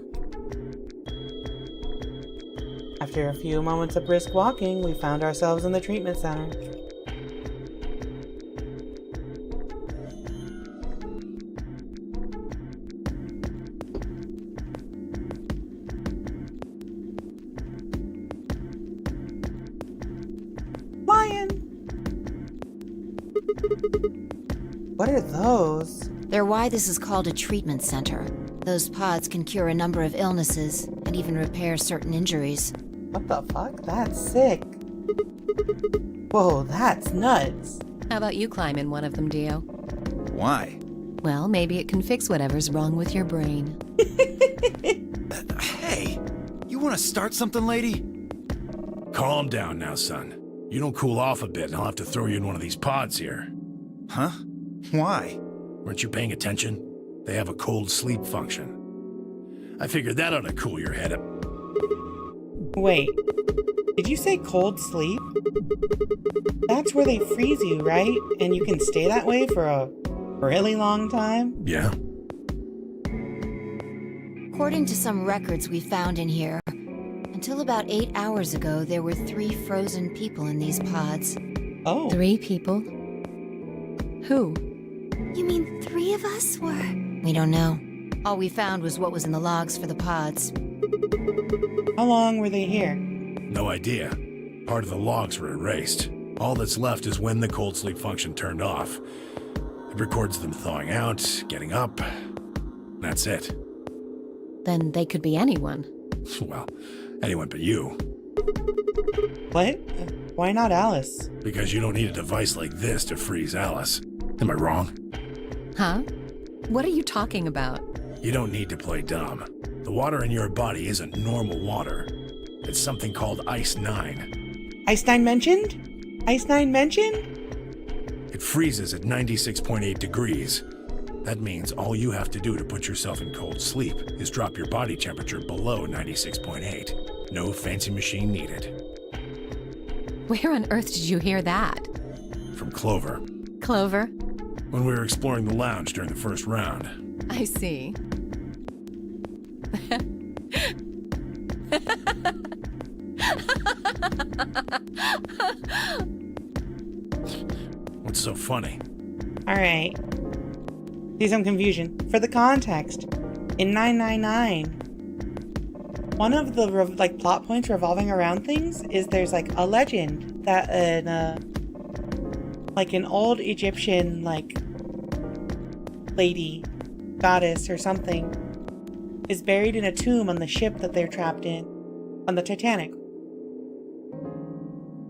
After a few moments of brisk walking, we found ourselves in the treatment center. Lion! What are those? They're why this is called a treatment center. Those pods can cure a number of illnesses and even repair certain injuries. What the fuck? That's sick. Whoa, that's nuts. How about you climb in one of them, Dio? Why? Well, maybe it can fix whatever's wrong with your brain. Hey! You want to start something, lady? Calm down now, son. You don't cool off a bit and I'll have to throw you in one of these pods here. Huh? Why? Weren't you paying attention? They have a cold sleep function. I figured that ought to cool your head up. Wait, did you say cold sleep? That's where they freeze you, right? And you can stay that way for a really long time? Yeah? According to some records we found in here, until about 8 hours ago, there were 3 frozen people in these pods. Oh. 3 people? Who? You mean 3 of us were... We don't know. All we found was what was in the logs for the pods. How long were they here? No idea. Part of the logs were erased. All that's left is when the cold sleep function turned off. It records them thawing out, getting up. That's it. Then they could be anyone. Well, anyone but you. What? Why not Alice? Because you don't need a device like this to freeze Alice. Am I wrong? Huh? What are you talking about? You don't need to play dumb. The water in your body isn't normal water. It's something called Ice 9. Ice 9 mentioned? Ice 9 mentioned? It freezes at 96.8 degrees. That means all you have to do to put yourself in cold sleep is drop your body temperature below 96.8. No fancy machine needed. Where on earth did you hear that? From Clover, Clover? when we were exploring the lounge during the first round. I see. What's so funny? Alright. See some confusion. For the context, in 999, one of the plot points revolving around things is there's like a legend that an old Egyptian lady, goddess or something, is buried in a tomb on the ship that they're trapped in, on the Titanic.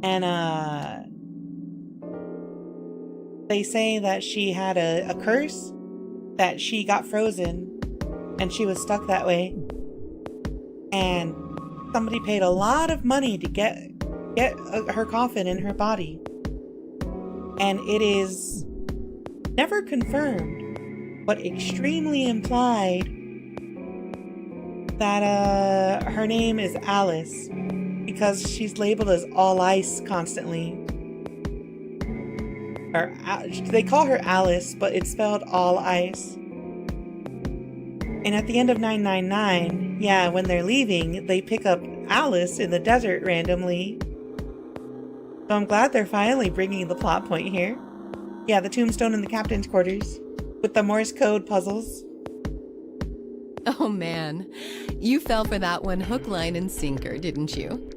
And they say that she had a curse, that she got frozen and she was stuck that way, and somebody paid a lot of money to get her coffin in her body, and it is never confirmed but extremely implied that her name is Alice, because she's labeled as all ice constantly. Or they call her Alice, but it's spelled all ice. And at the end of 999, yeah, when they're leaving, they pick up Alice in the desert randomly. So I'm glad they're finally bringing the plot point here. Yeah, the tombstone in the captain's quarters with the Morse code puzzles. Oh man, you fell for that one hook, line, and sinker, didn't you?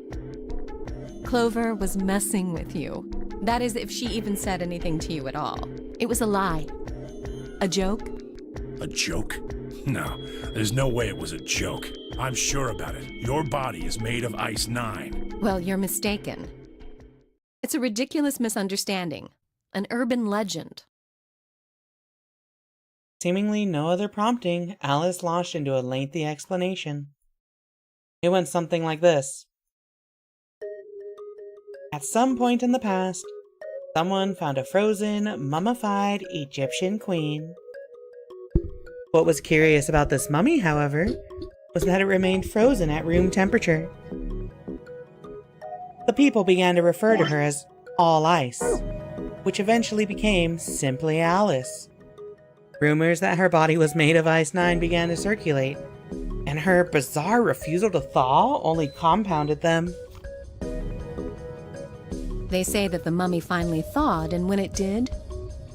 Clover was messing with you. That is, if she even said anything to you at all. It was a lie. A joke? A joke? No, there's no way it was a joke. I'm sure about it. Your body is made of Ice 9. Well, you're mistaken. It's a ridiculous misunderstanding. An urban legend. Seemingly no other prompting, Alice launched into a lengthy explanation. It went something like this. At some point in the past, someone found a frozen, mummified Egyptian queen. What was curious about this mummy, however, was that it remained frozen at room temperature. The people began to refer to her as All Ice, which eventually became simply Alice. Rumors that her body was made of Ice 9 began to circulate, and her bizarre refusal to thaw only compounded them. They say that the mummy finally thawed, and when it did,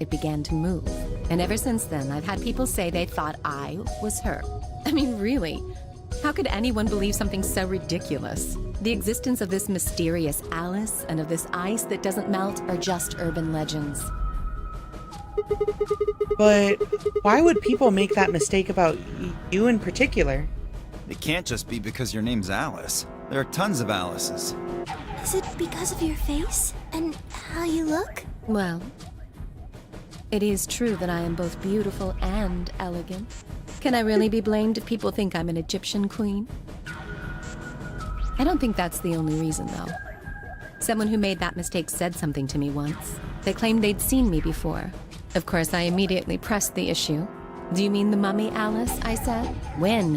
it began to move. And ever since then, I've had people say they thought I was her. I mean, really? How could anyone believe something so ridiculous? The existence of this mysterious Alice and of this ice that doesn't melt are just urban legends. But why would people make that mistake about you in particular? It can't just be because your name's Alice. There are tons of Alices. Is it because of your face and how you look? Well, it is true that I am both beautiful and elegant. Can I really be blamed if people think I'm an Egyptian queen? I don't think that's the only reason, though. Someone who made that mistake said something to me once. They claimed they'd seen me before. Of course, I immediately pressed the issue. Do you mean the mummy, Alice? I said. When?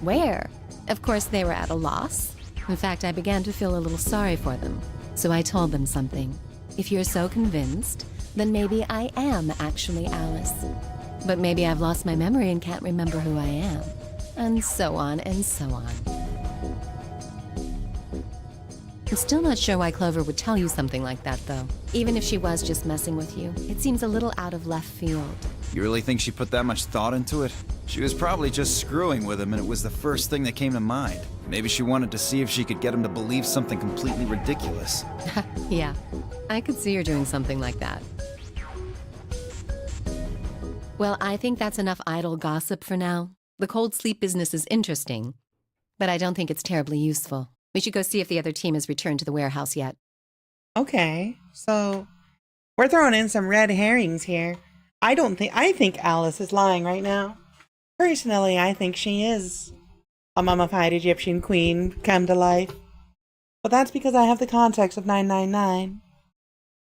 Where? Of course, they were at a loss. In fact, I began to feel a little sorry for them. So I told them something. If you're so convinced, then maybe I am actually Alice. But maybe I've lost my memory and can't remember who I am. And so on and so on. I'm still not sure why Clover would tell you something like that, though. Even if she was just messing with you, it seems a little out of left field. You really think she put that much thought into it? She was probably just screwing with him, and it was the first thing that came to mind. Maybe she wanted to see if she could get him to believe something completely ridiculous. Yeah, I could see her doing something like that. Well, I think that's enough idle gossip for now. The cold sleep business is interesting, but I don't think it's terribly useful. We should go see if the other team has returned to the warehouse yet. Okay, so we're throwing in some red herrings here. I think Alice is lying right now. Personally, I think she is a mummified Egyptian queen come to life. But that's because I have the context of 999.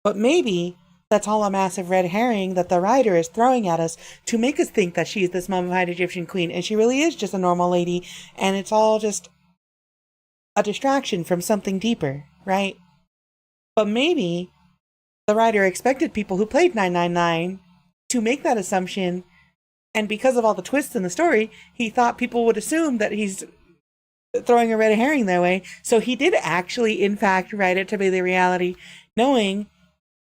But maybe that's all a massive red herring that the writer is throwing at us to make us think that she's this mummified Egyptian queen, and she really is just a normal lady, and it's all just a distraction from something deeper, right? But maybe the writer expected people who played 999 to make that assumption, and because of all the twists in the story, he thought people would assume that he's throwing a red herring their way. So he did actually, in fact, write it to be the reality, knowing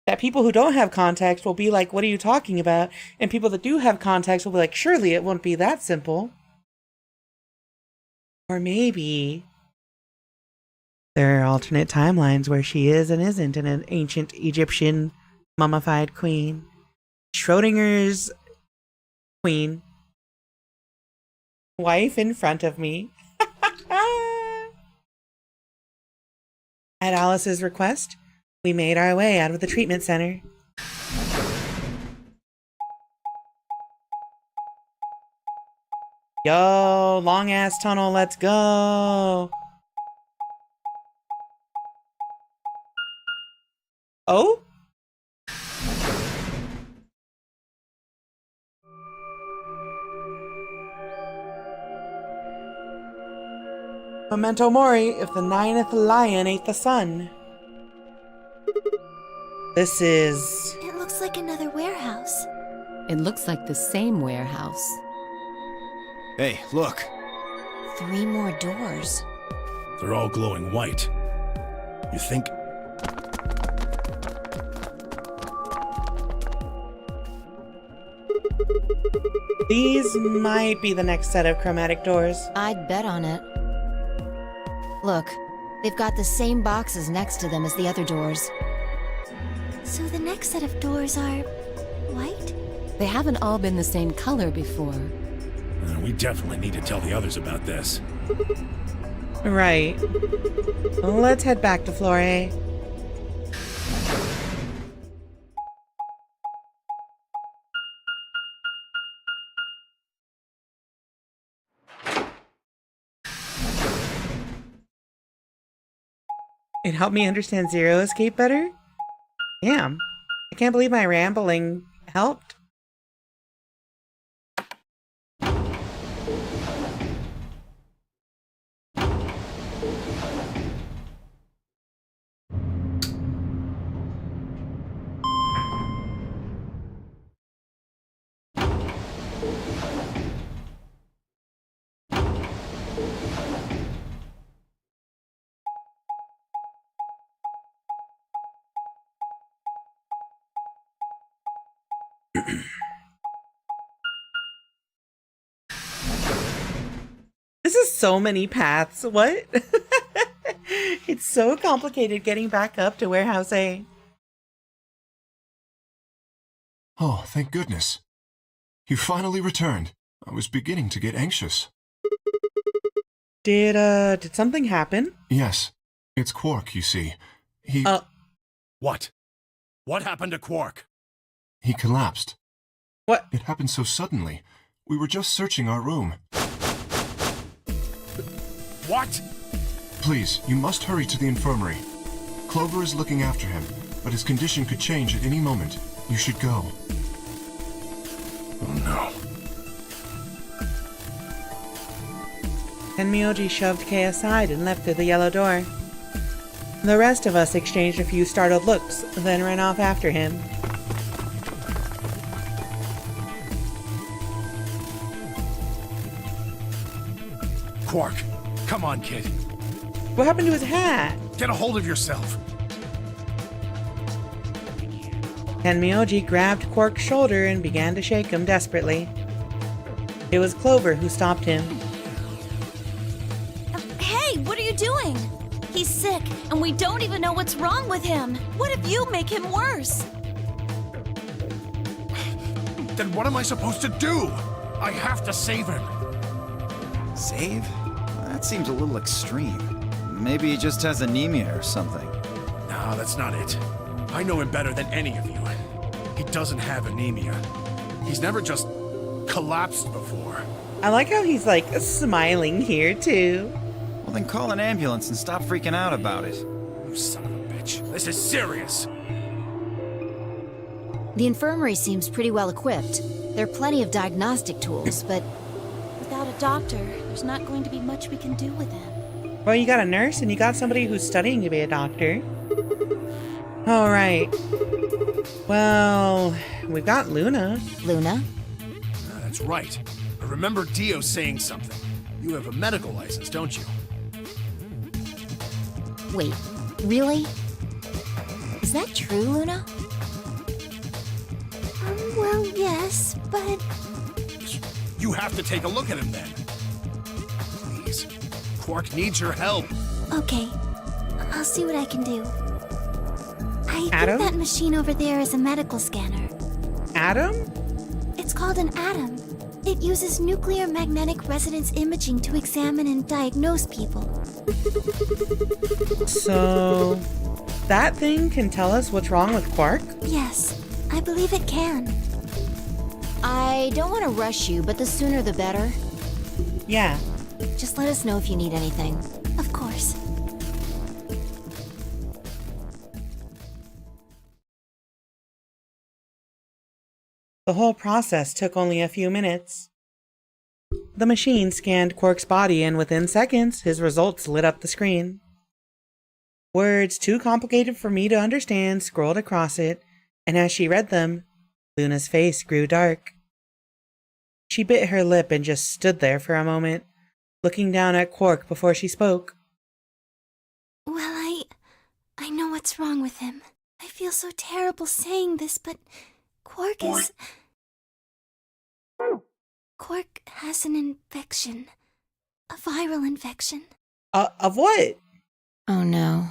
that people who don't have context will be like, what are you talking about? And people that do have context will be like, surely it won't be that simple. Or maybe there are alternate timelines where she is and isn't an ancient Egyptian mummified queen. Schrodinger's queen. Wife in front of me. At Alice's request, we made our way out of the treatment center. Yo, long ass tunnel, let's go. Oh? Memento mori, if the ninth lion ate the sun. This is... It looks like another warehouse. It looks like the same warehouse. Hey, look. 3 more doors. They're all glowing white. You think... These might be the next set of chromatic doors. I'd bet on it. Look, they've got the same boxes next to them as the other doors. So the next set of doors are white? They haven't all been the same color before. We definitely need to tell the others about this. Right. Let's head back to floor A. It helped me understand Zero Escape better? Damn. I can't believe my rambling helped. This is so many paths. What? It's so complicated getting back up to Warehouse A. Oh, thank goodness. You finally returned. I was beginning to get anxious. Did something happen? Yes. It's Quark, you see. He What? What happened to Quark? He collapsed. What? It happened so suddenly. We were just searching our room. What? Please, you must hurry to the infirmary. Clover is looking after him, but his condition could change at any moment. You should go. Oh no. Tenmyoji shoved Kei aside and left through the yellow door. The rest of us exchanged a few startled looks, then ran off after him. Quark, come on, kid. What happened to his hat? Get a hold of yourself. Tenmyoji grabbed Quark's shoulder and began to shake him desperately. It was Clover who stopped him. Hey, what are you doing? He's sick, and we don't even know what's wrong with him. What if you make him worse? Then what am I supposed to do? I have to save him. Save? That seems a little extreme. Maybe he just has anemia or something. No, that's not it. I know him better than any of you. He doesn't have anemia. He's never just collapsed before. I like how he's like smiling here too. Well, then call an ambulance and stop freaking out about it. You son of a bitch. This is serious. The infirmary seems pretty well equipped. There are plenty of diagnostic tools, but Without a doctor, there's not going to be much we can do with him. Well, you got a nurse and you got somebody who's studying to be a doctor. All right. Well, we've got Luna. Luna? That's right. I remember Dio saying something. You have a medical license, don't you? Wait, really? Is that true, Luna? Well, yes, but You have to take a look at him then. Please. Quark needs your help. okay. I'll see what I can do. I Adam? think that machine over there is a medical scanner. Adam? It's called an atom. It uses nuclear magnetic resonance imaging to examine and diagnose people. So, that thing can tell us what's wrong with Quark? Yes, I believe it can. I don't want to rush you, but the sooner the better. Yeah. Just let us know if you need anything. Of course. The whole process took only a few minutes. The machine scanned Quark's body, and within seconds, his results lit up the screen. Words too complicated for me to understand scrolled across it, and as she read them, Luna's face grew dark. She bit her lip and just stood there for a moment, looking down at Quark before she spoke. Well, I know what's wrong with him. I feel so terrible saying this, but Quark has an infection. A viral infection. Of what? Oh no.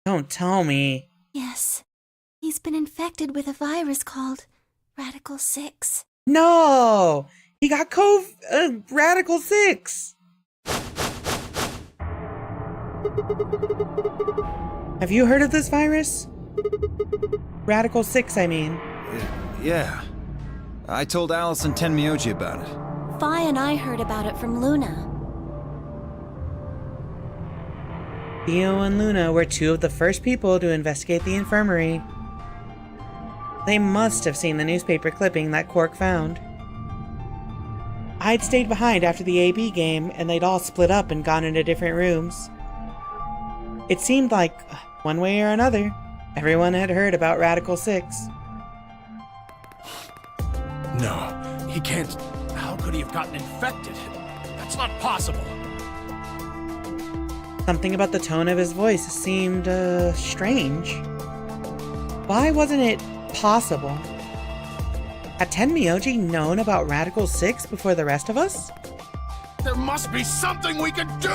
Don't tell me. Yes. He's been infected with a virus called Radical 6. No! He got Radical 6! Have you heard of this virus? Radical 6, I mean. Yeah. I told Alice and Tenmyoji about it. Fi and I heard about it from Luna. Theo and Luna were two of the first people to investigate the infirmary. They must have seen the newspaper clipping that Quark found. I'd stayed behind after the AB game, and they'd all split up and gone into different rooms. It seemed like, one way or another, everyone had heard about Radical 6. No, he can't. How could he have gotten infected? That's not possible. Something about the tone of his voice seemed, strange. Why wasn't it possible? Had Tenmyoji known about Radical 6 before the rest of us? There must be something we can do!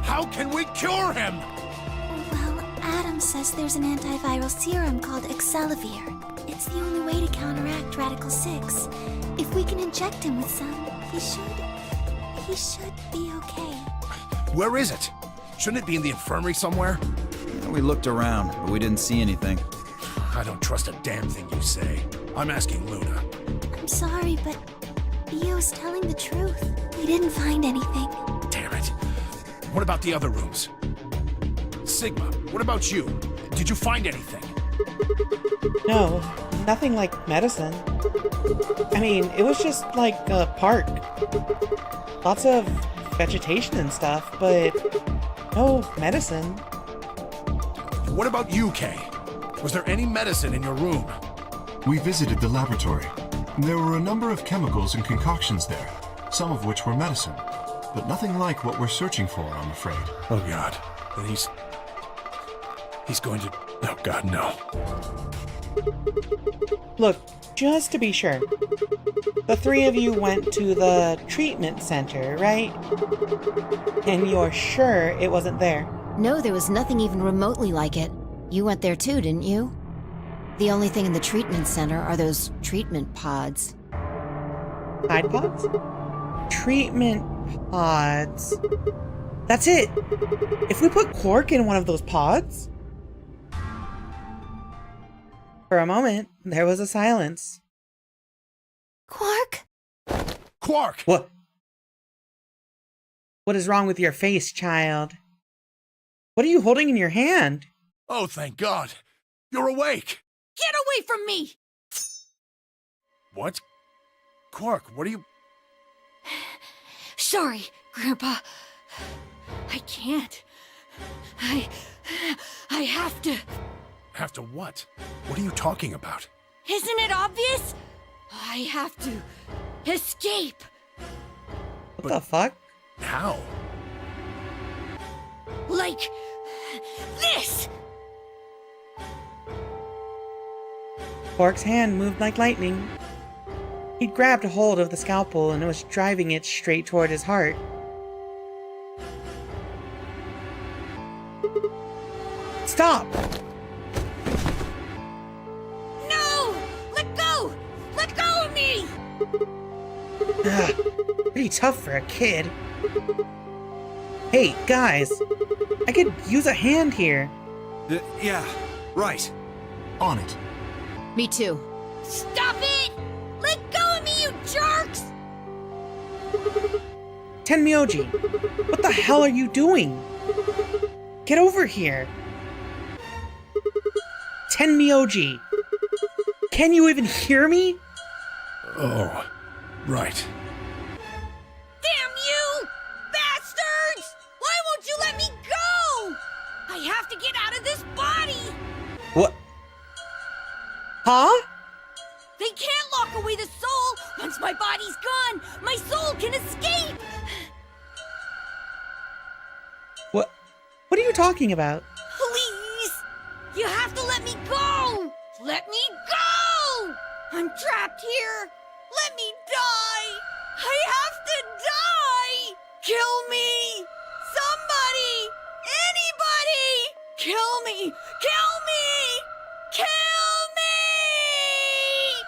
How can we cure him? Well, Adam says there's an antiviral serum called Excelavir. It's the only way to counteract Radical 6. If we can inject him with some, he should be okay. Where is it? Shouldn't it be in the infirmary somewhere? We looked around, but we didn't see anything. I don't trust a damn thing you say. I'm asking Luna. I'm sorry, but Theo's telling the truth. We didn't find anything. Damn it. What about the other rooms? Sigma, what about you? Did you find anything? No, nothing like medicine. I mean, it was just like a park. Lots of vegetation and stuff, but no medicine. What about you, Kay? Was there any medicine in your room? We visited the laboratory. There were a number of chemicals and concoctions there, some of which were medicine, but nothing like what we're searching for, I'm afraid. Oh God, then he's going to, oh God, no. Look, just to be sure, the three of you went to the treatment center, right? And you're sure it wasn't there? No, there was nothing even remotely like it. You went there too, didn't you? The only thing in the treatment center are those treatment pods. Tide pods? Treatment pods. That's it! If we put Quark in one of those pods? For a moment, there was a silence. Quark? Quark! What? What is wrong with your face, child? What are you holding in your hand? Oh, thank God. You're awake. Get away from me! What? Quark, what are you... Sorry, Grandpa. I can't. I have to. Have to what? What are you talking about? Isn't it obvious? I have to escape. What the fuck? How? Like this. Quark's hand moved like lightning. He'd grabbed a hold of the scalpel and was driving it straight toward his heart. Stop! No! Let go! Let go of me! Pretty tough for a kid. Hey, guys. I could use a hand here. Yeah, right. On it. Me too. Stop it! Let go of me, you jerks! Tenmyoji, what the hell are you doing? Get over here. Tenmyoji, can you even hear me? Oh, right. Damn you! Bastards! Why won't you let me go? I have to get out of this body! What? Huh? They can't lock away the soul! Once my body's gone, my soul can escape! What are you talking about? Please! You have to let me go! Let me go! I'm trapped here! Let me die! I have to die! Kill me! Somebody! Anybody! Kill me! Kill me! Kill me!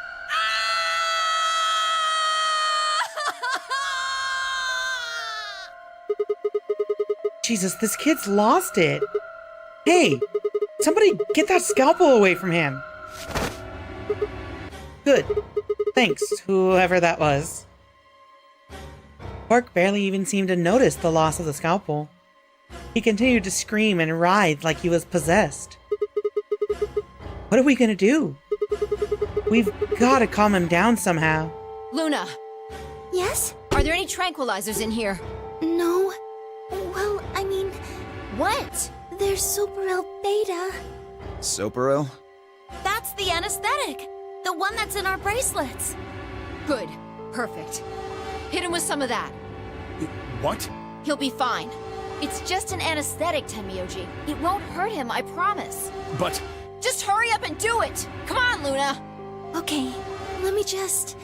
Jesus, this kid's lost it. Hey, somebody get that scalpel away from him. Good. Thanks, whoever that was. Quark barely even seemed to notice the loss of the scalpel. He continued to scream and writhe like he was possessed. What are we gonna do? We've gotta calm him down somehow. Luna, Yes? are there any tranquilizers in here? No. Well, I mean, What? there's Superel Beta. Soperil? That's the anesthetic! The one that's in our bracelets! Good. Perfect. Hit him with some of that. What? He'll be fine. It's just an anesthetic, Tenmyoji. It won't hurt him, I promise. But... Just hurry up and do it! Come on, Luna! Okay, let me just...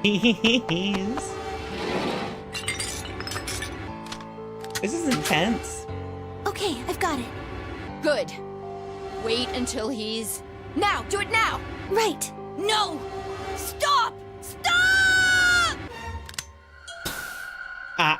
Jeez. This is intense. Okay, I've got it. Good. Wait until he's... Now! Do it now! Right. No! Stop! Stop! Ah.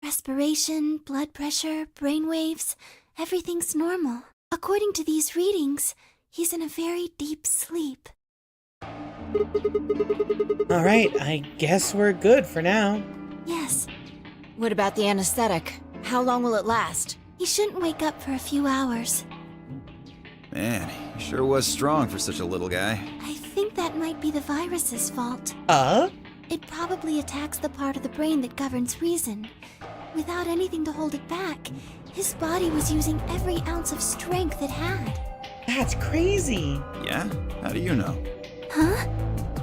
Respiration, blood pressure, brainwaves, everything's normal. According to these readings, he's in a very deep sleep. Alright, I guess we're good for now. Yes, What about the anesthetic? How long will it last? he shouldn't wake up for a few hours. Man, he sure was strong for such a little guy. I think that might be the virus's fault. It probably attacks the part of the brain that governs reason. Without anything to hold it back, his body was using every ounce of strength it had. That's crazy. Yeah? How do you know? Huh?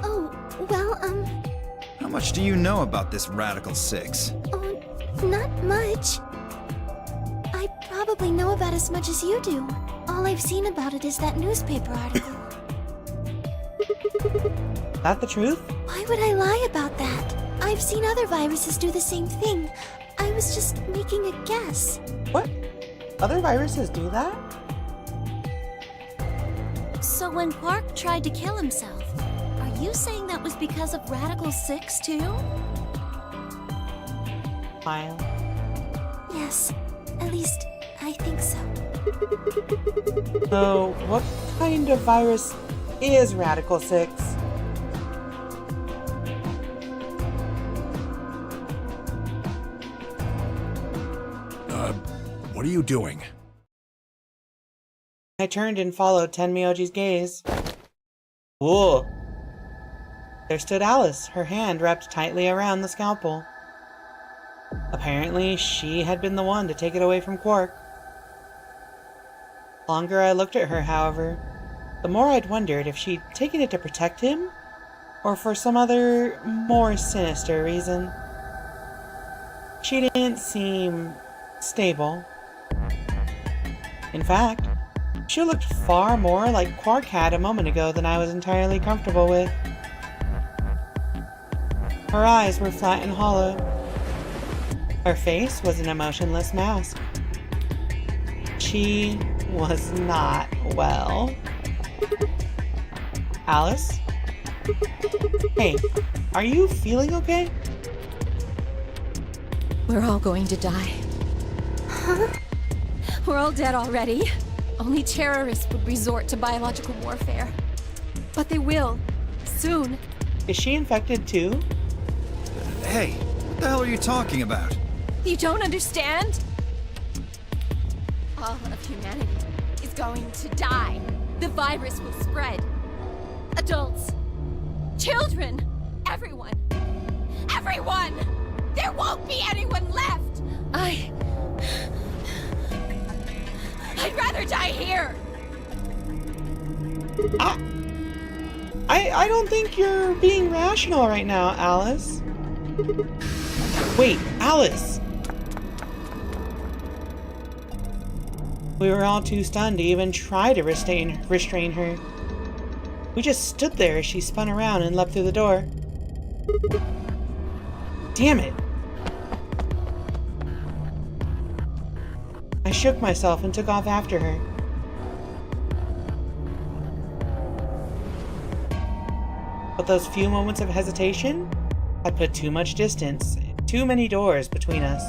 Oh, well, How much do you know about this Radical 6? oh, not much. I probably know about as much as you do. All I've seen about it is that newspaper article. That the truth? Why would I lie about that? I've seen other viruses do the same thing. I was just making a guess. What? Other viruses do that? So when Quark tried to kill himself, are you saying that was because of Radical 6 too? Smile. Yes, at least I think so. So, what kind of virus is Radical 6? What are you doing? I turned and followed Tenmyoji's gaze. Whoa! There stood Alice, her hand wrapped tightly around the scalpel. Apparently, she had been the one to take it away from Quark. The longer I looked at her, however, the more I'd wondered if she'd taken it to protect him, or for some other, more sinister reason. She didn't seem stable. In fact, she looked far more like Quark had a moment ago than I was entirely comfortable with. Her eyes were flat and hollow. Her face was an emotionless mask. She was not well. Alice? Hey, are you feeling okay? We're all going to die. Huh? We're all dead already. Only terrorists would resort to biological warfare. But they will. Soon. Is she infected too? Hey, what the hell are you talking about? You don't understand? All of humanity is going to die. The virus will spread. Adults. Children. Everyone. Everyone! There won't be anyone left! I'd rather die here! I don't think you're being rational right now, Alice. Wait, Alice! We were all too stunned to even try to restrain her. We just stood there as she spun around and leapt through the door. Damn it! I shook myself and took off after her. But those few moments of hesitation had put too much distance, too many doors between us.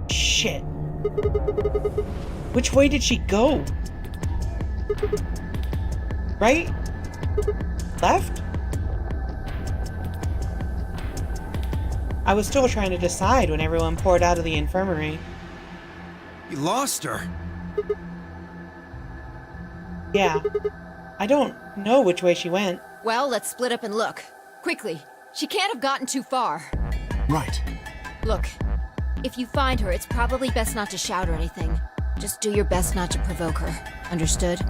Shit. Which way did she go? Right? Left? I was still trying to decide when everyone poured out of the infirmary. You lost her. Yeah. I don't know which way she went. Well, let's split up and look. Quickly. She can't have gotten too far. Right. Look, if you find her, it's probably best not to shout or anything. Just do your best not to provoke her. Understood?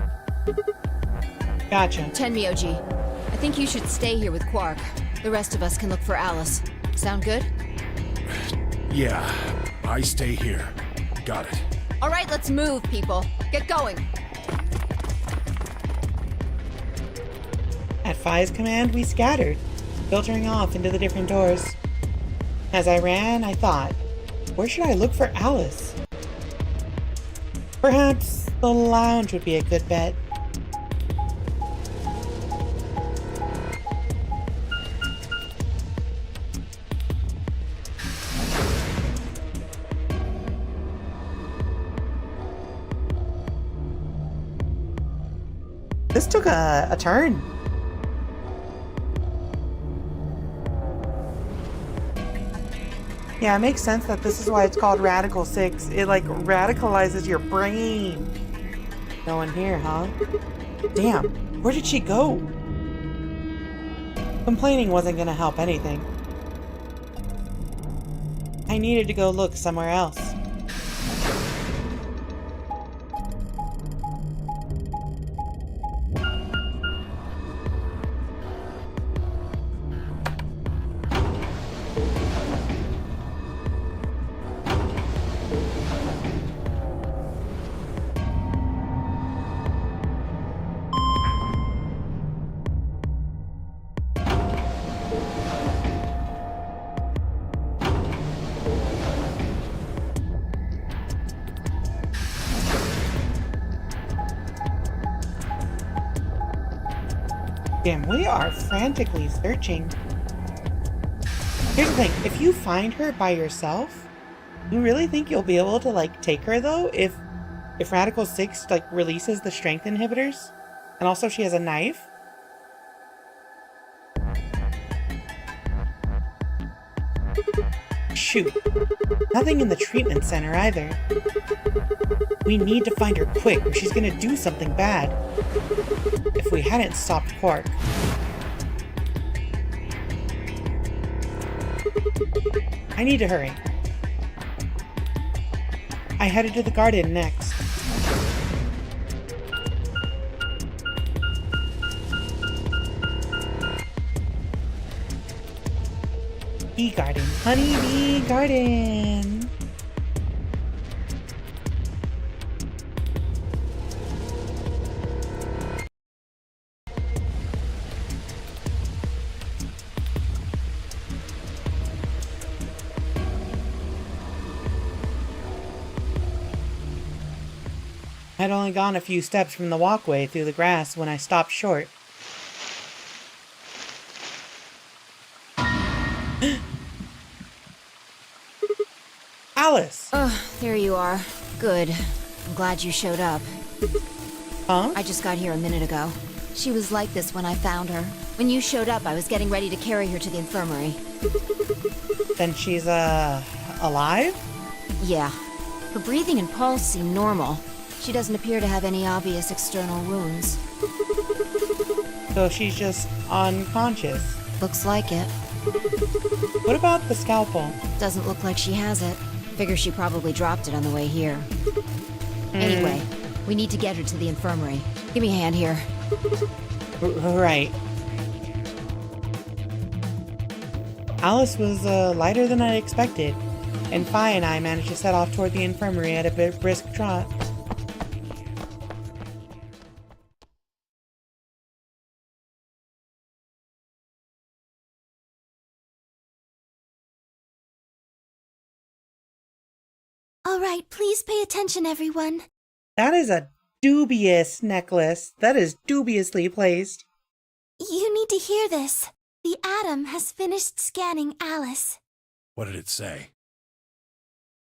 Gotcha. Tenmyoji, I think you should stay here with Quark. The rest of us can look for Alice. Sound good? Yeah, I stay here. Got it. All right, let's move, people. Get going. At Phi's command, we scattered, filtering off into the different doors. As I ran, I thought, where should I look for Alice? Perhaps the lounge would be a good bet. This took a turn. Yeah, it makes sense that this is why it's called Radical 6. It, like, radicalizes your brain. No one here, huh? Damn, where did she go? Complaining wasn't gonna help anything. I needed to go look somewhere else. Damn, we are frantically searching. Here's the thing, if you find her by yourself, you really think you'll be able to, like, take her, though? If Radical 6, like, releases the strength inhibitors? And also she has a knife? shoot. Nothing in the treatment center either. We need to find her quick or she's gonna do something bad. If we hadn't stopped Quark. I need to hurry. I headed to the garden next. Bee garden. Honey bee garden. I'd only gone a few steps from the walkway through the grass when I stopped short. Alice! Oh, there you are. Good. I'm glad you showed up. Huh? I just got here a minute ago. She was like this when I found her. When you showed up, I was getting ready to carry her to the infirmary. Then she's, alive? Yeah. Her breathing and pulse seem normal. She doesn't appear to have any obvious external wounds. So she's just unconscious. Looks like it. What about the scalpel? Doesn't look like she has it. Figure she probably dropped it on the way here. Anyway, we need to get her to the infirmary. Give me a hand here. Right. Alice was lighter than I expected, and Fi and I managed to set off toward the infirmary at a brisk trot. Alright, please pay attention, everyone. That is a dubious necklace. That is dubiously placed. You need to hear this. The Atom has finished scanning Alice. What did it say?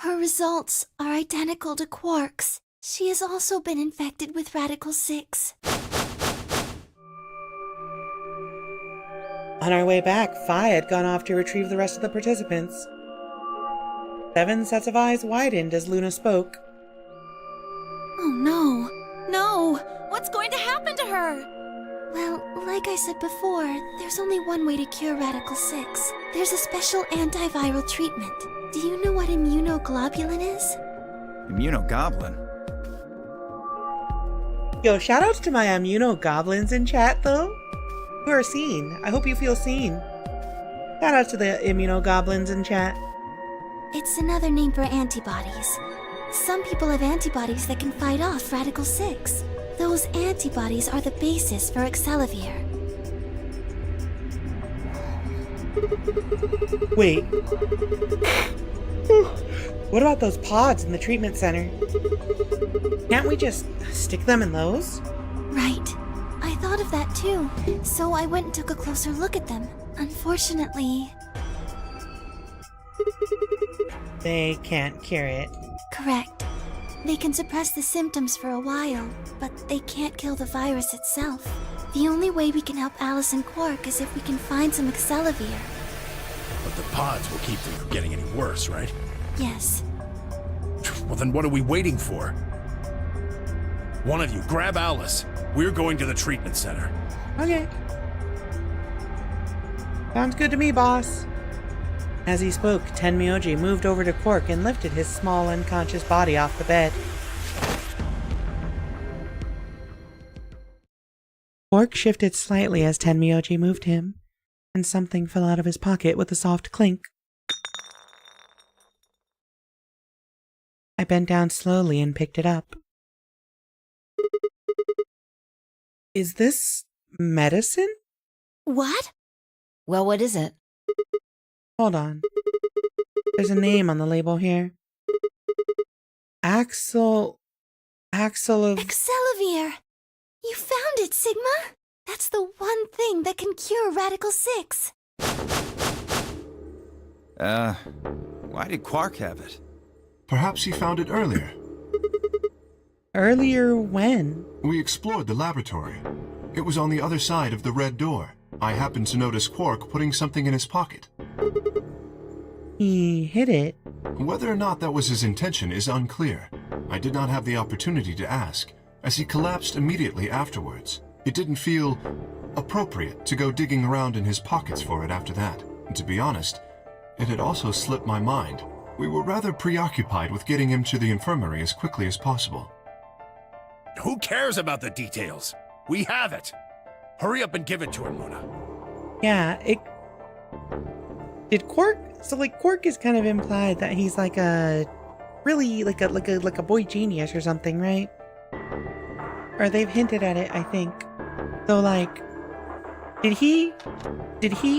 Her results are identical to Quark's. She has also been infected with Radical 6. On our way back, Fi had gone off to retrieve the rest of the participants. 7 sets of eyes widened as Luna spoke. Oh no. No! What's going to happen to her? Well, like I said before, there's only one way to cure Radical 6. There's a special antiviral treatment. Do you know what immunoglobulin is? Immunogoblin? Yo, shoutouts to my immunogoblins in chat, though. You are seen. I hope you feel seen. Shoutouts to the immunogoblins in chat. It's another name for antibodies. Some people have antibodies that can fight off Radical 6. Those antibodies are the basis for Excelivir. Wait. What about those pods in the treatment center? Can't we just stick them in those? Right. I thought of that too, so I went and took a closer look at them. Unfortunately... They can't cure it. Correct. They can suppress the symptoms for a while, but they can't kill the virus itself. The only way we can help Alice and Quark is if we can find some Excelivir. But the pods will keep them from getting any worse, right? Yes. Well, then what are we waiting for? One of you, grab Alice. We're going to the treatment center. Okay. Sounds good to me, boss. As he spoke, Tenmyoji moved over to Quark and lifted his small, unconscious body off the bed. Quark shifted slightly as Tenmyoji moved him, and something fell out of his pocket with a soft clink. I bent down slowly and picked it up. Is this medicine? What? Well, what is it? Hold on. There's a name on the label here. Axel of... Excelivir! You found it, Sigma! That's the one thing that can cure Radical 6. Why did Quark have it? Perhaps he found it earlier. Earlier when? We explored the laboratory. It was on the other side of the red door. I happened to notice Quark putting something in his pocket. he hid it. Whether or not that was his intention is unclear. I did not have the opportunity to ask, as he collapsed immediately afterwards. It didn't feel appropriate to go digging around in his pockets for it after that. And to be honest, it had also slipped my mind. We were rather preoccupied with getting him to the infirmary as quickly as possible. Who cares about the details? We have it. Hurry up and give it to him, Muna. Yeah, did Quark, so like Quark is kind of implied that he's like a really like a boy genius or something, right? Or they've hinted at it, I think. So like, did he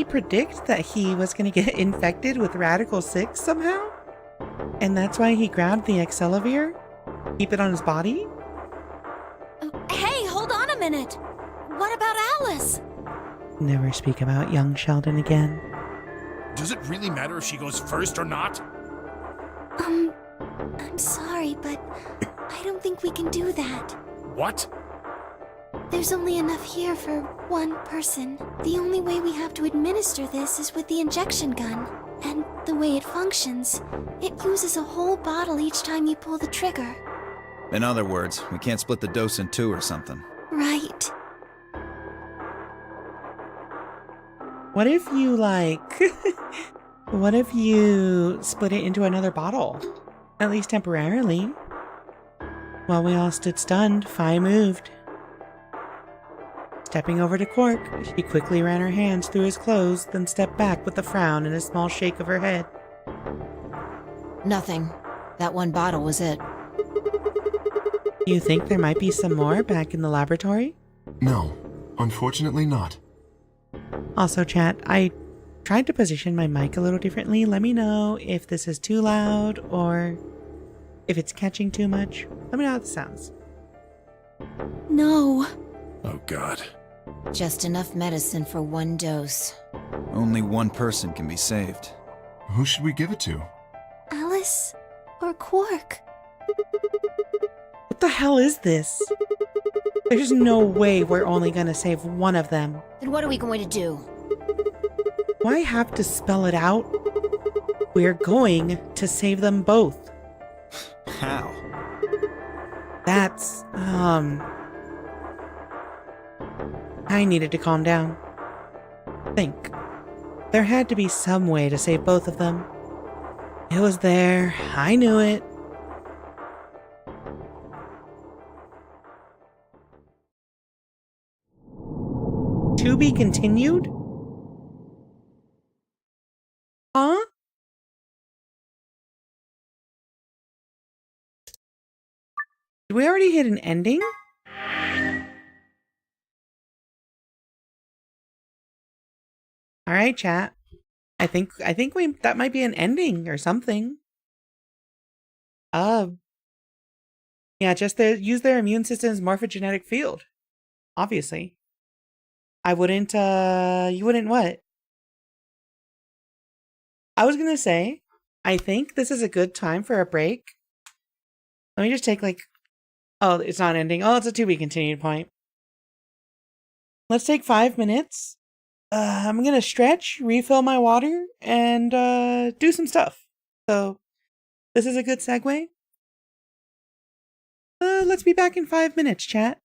predict that he was gonna get infected with Radical 6 somehow? And that's why he grabbed the Accelavir? Keep it on his body? Hey, hold on a minute. What about Alice? Never speak about young Sheldon again. Does it really matter if she goes first or not? I'm sorry, but I don't think we can do that. What? There's only enough here for one person. The only way we have to administer this is with the injection gun. And the way it functions, it uses a whole bottle each time you pull the trigger. In other words, we can't split the dose in two or something. Right. What if you what if you split it into another bottle? At least temporarily. While we all stood stunned, Fi moved. Stepping over to Quark, she quickly ran her hands through his clothes, then stepped back with a frown and a small shake of her head. Nothing. That one bottle was it. You think there might be some more back in the laboratory? No, unfortunately not. Also, chat, I tried to position my mic a little differently. Let me know if this is too loud or if it's catching too much. Let me know how it sounds. No. Oh, God. Just enough medicine for one dose. Only one person can be saved. Who should we give it to? Alice or Quark? What the hell is this? There's no way we're only gonna save one of them. Then what are we going to do? Why have to spell it out? We're going to save them both. How? That's, I needed to calm down. Think. There had to be some way to save both of them. It was there. I knew it. To be continued? Huh? Did we already hit an ending? All right, chat. I think that might be an ending or something. Yeah, just use their immune system's morphogenetic field. Obviously. I wouldn't, you wouldn't what? I was gonna say, I think this is a good time for a break. Let me just take oh, it's not ending. Oh, it's a to be continued point. Let's take 5 minutes. I'm gonna stretch, refill my water, and do some stuff. So, this is a good segue. Let's be back in 5 minutes, chat.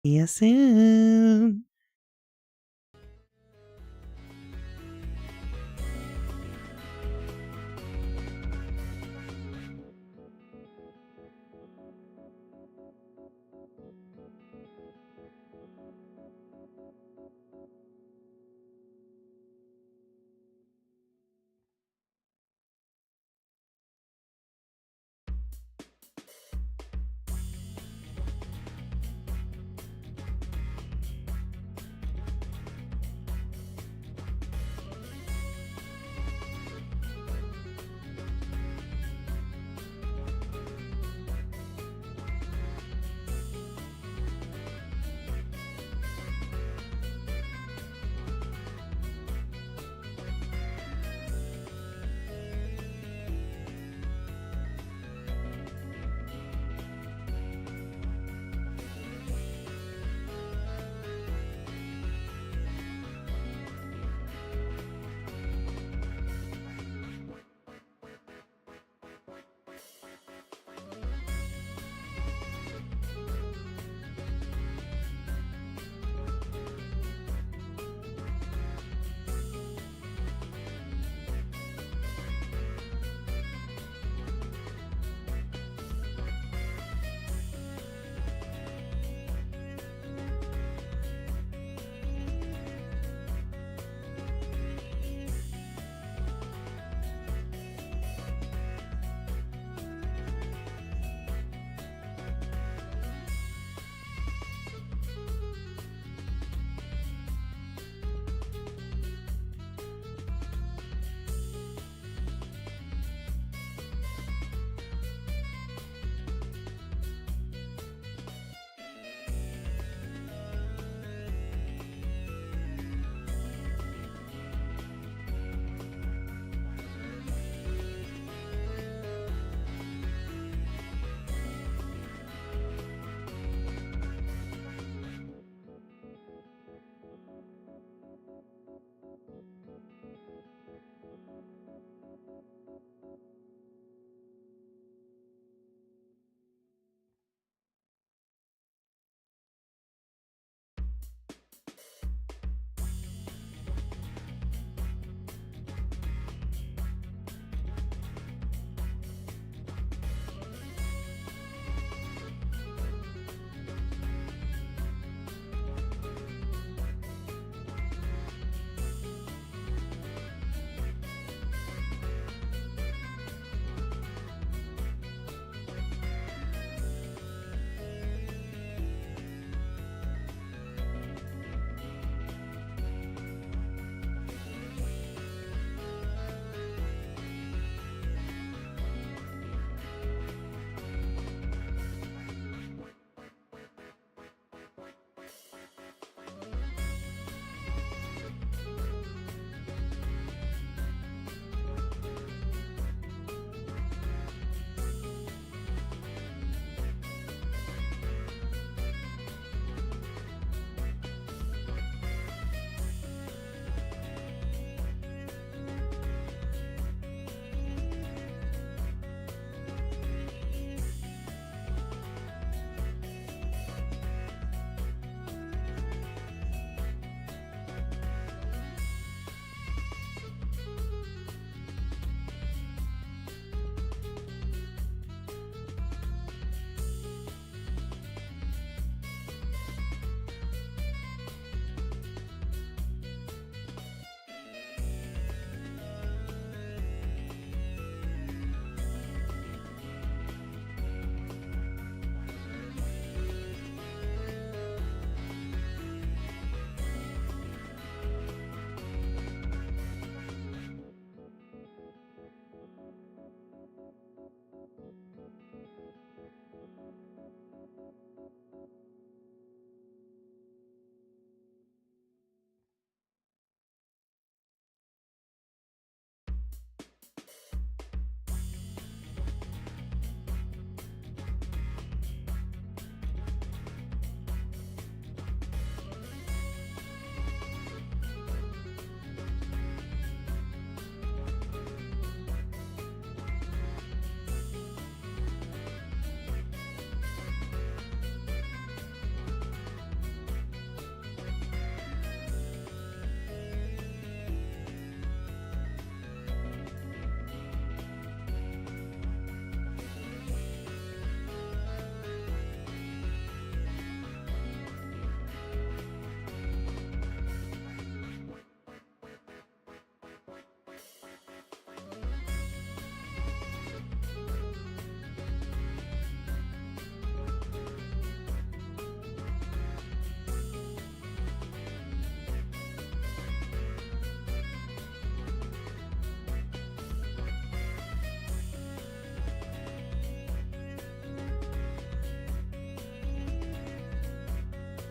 See you soon.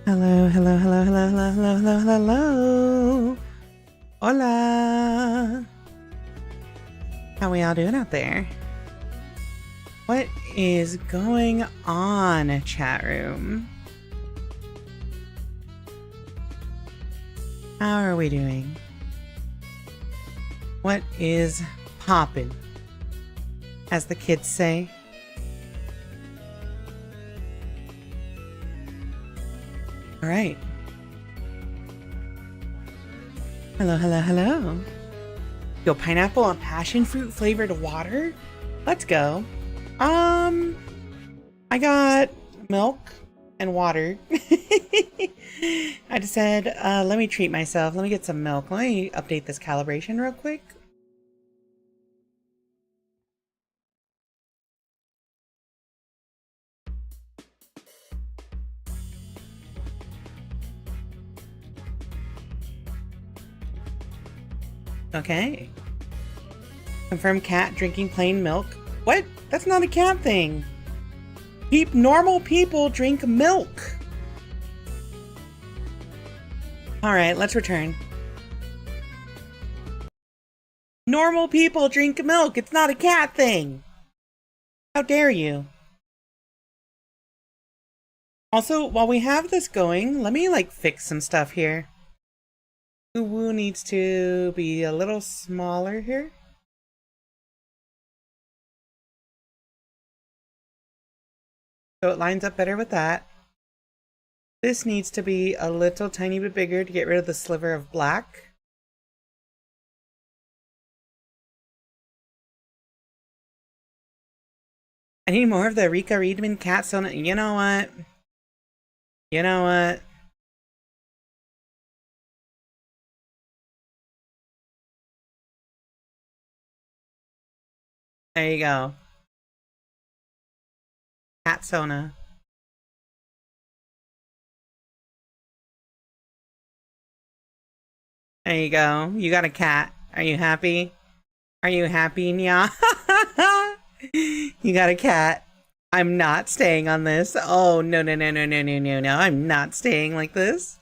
Hello, hello, hello, hello, hello, hello, hello, hello. Hola. How we all doing out there? What is going on, chat room? How are we doing? What is poppin', as the kids say? All right. Hello, hello, hello. Yo, pineapple and passion fruit flavored water? Let's go. I got milk and water. I just said, let me treat myself. Let me get some milk. Let me update this calibration real quick. Okay. Confirm cat drinking plain milk. What? That's not a cat thing. Normal people drink milk. Alright, let's return. Normal people drink milk. It's not a cat thing. How dare you? Also, while we have this going, let me fix some stuff here. Woo needs to be a little smaller here. So it lines up better with that. This needs to be a little tiny bit bigger to get rid of the sliver of black. I need more of the Rika Readman cat sonnet. You know what? You know what? There you go. Cat Sona. There you go. You got a cat. Are you happy? Are you happy, Nya? You got a cat. I'm not staying on this. Oh, no, no, no, no, no, no, no, no. I'm not staying like this.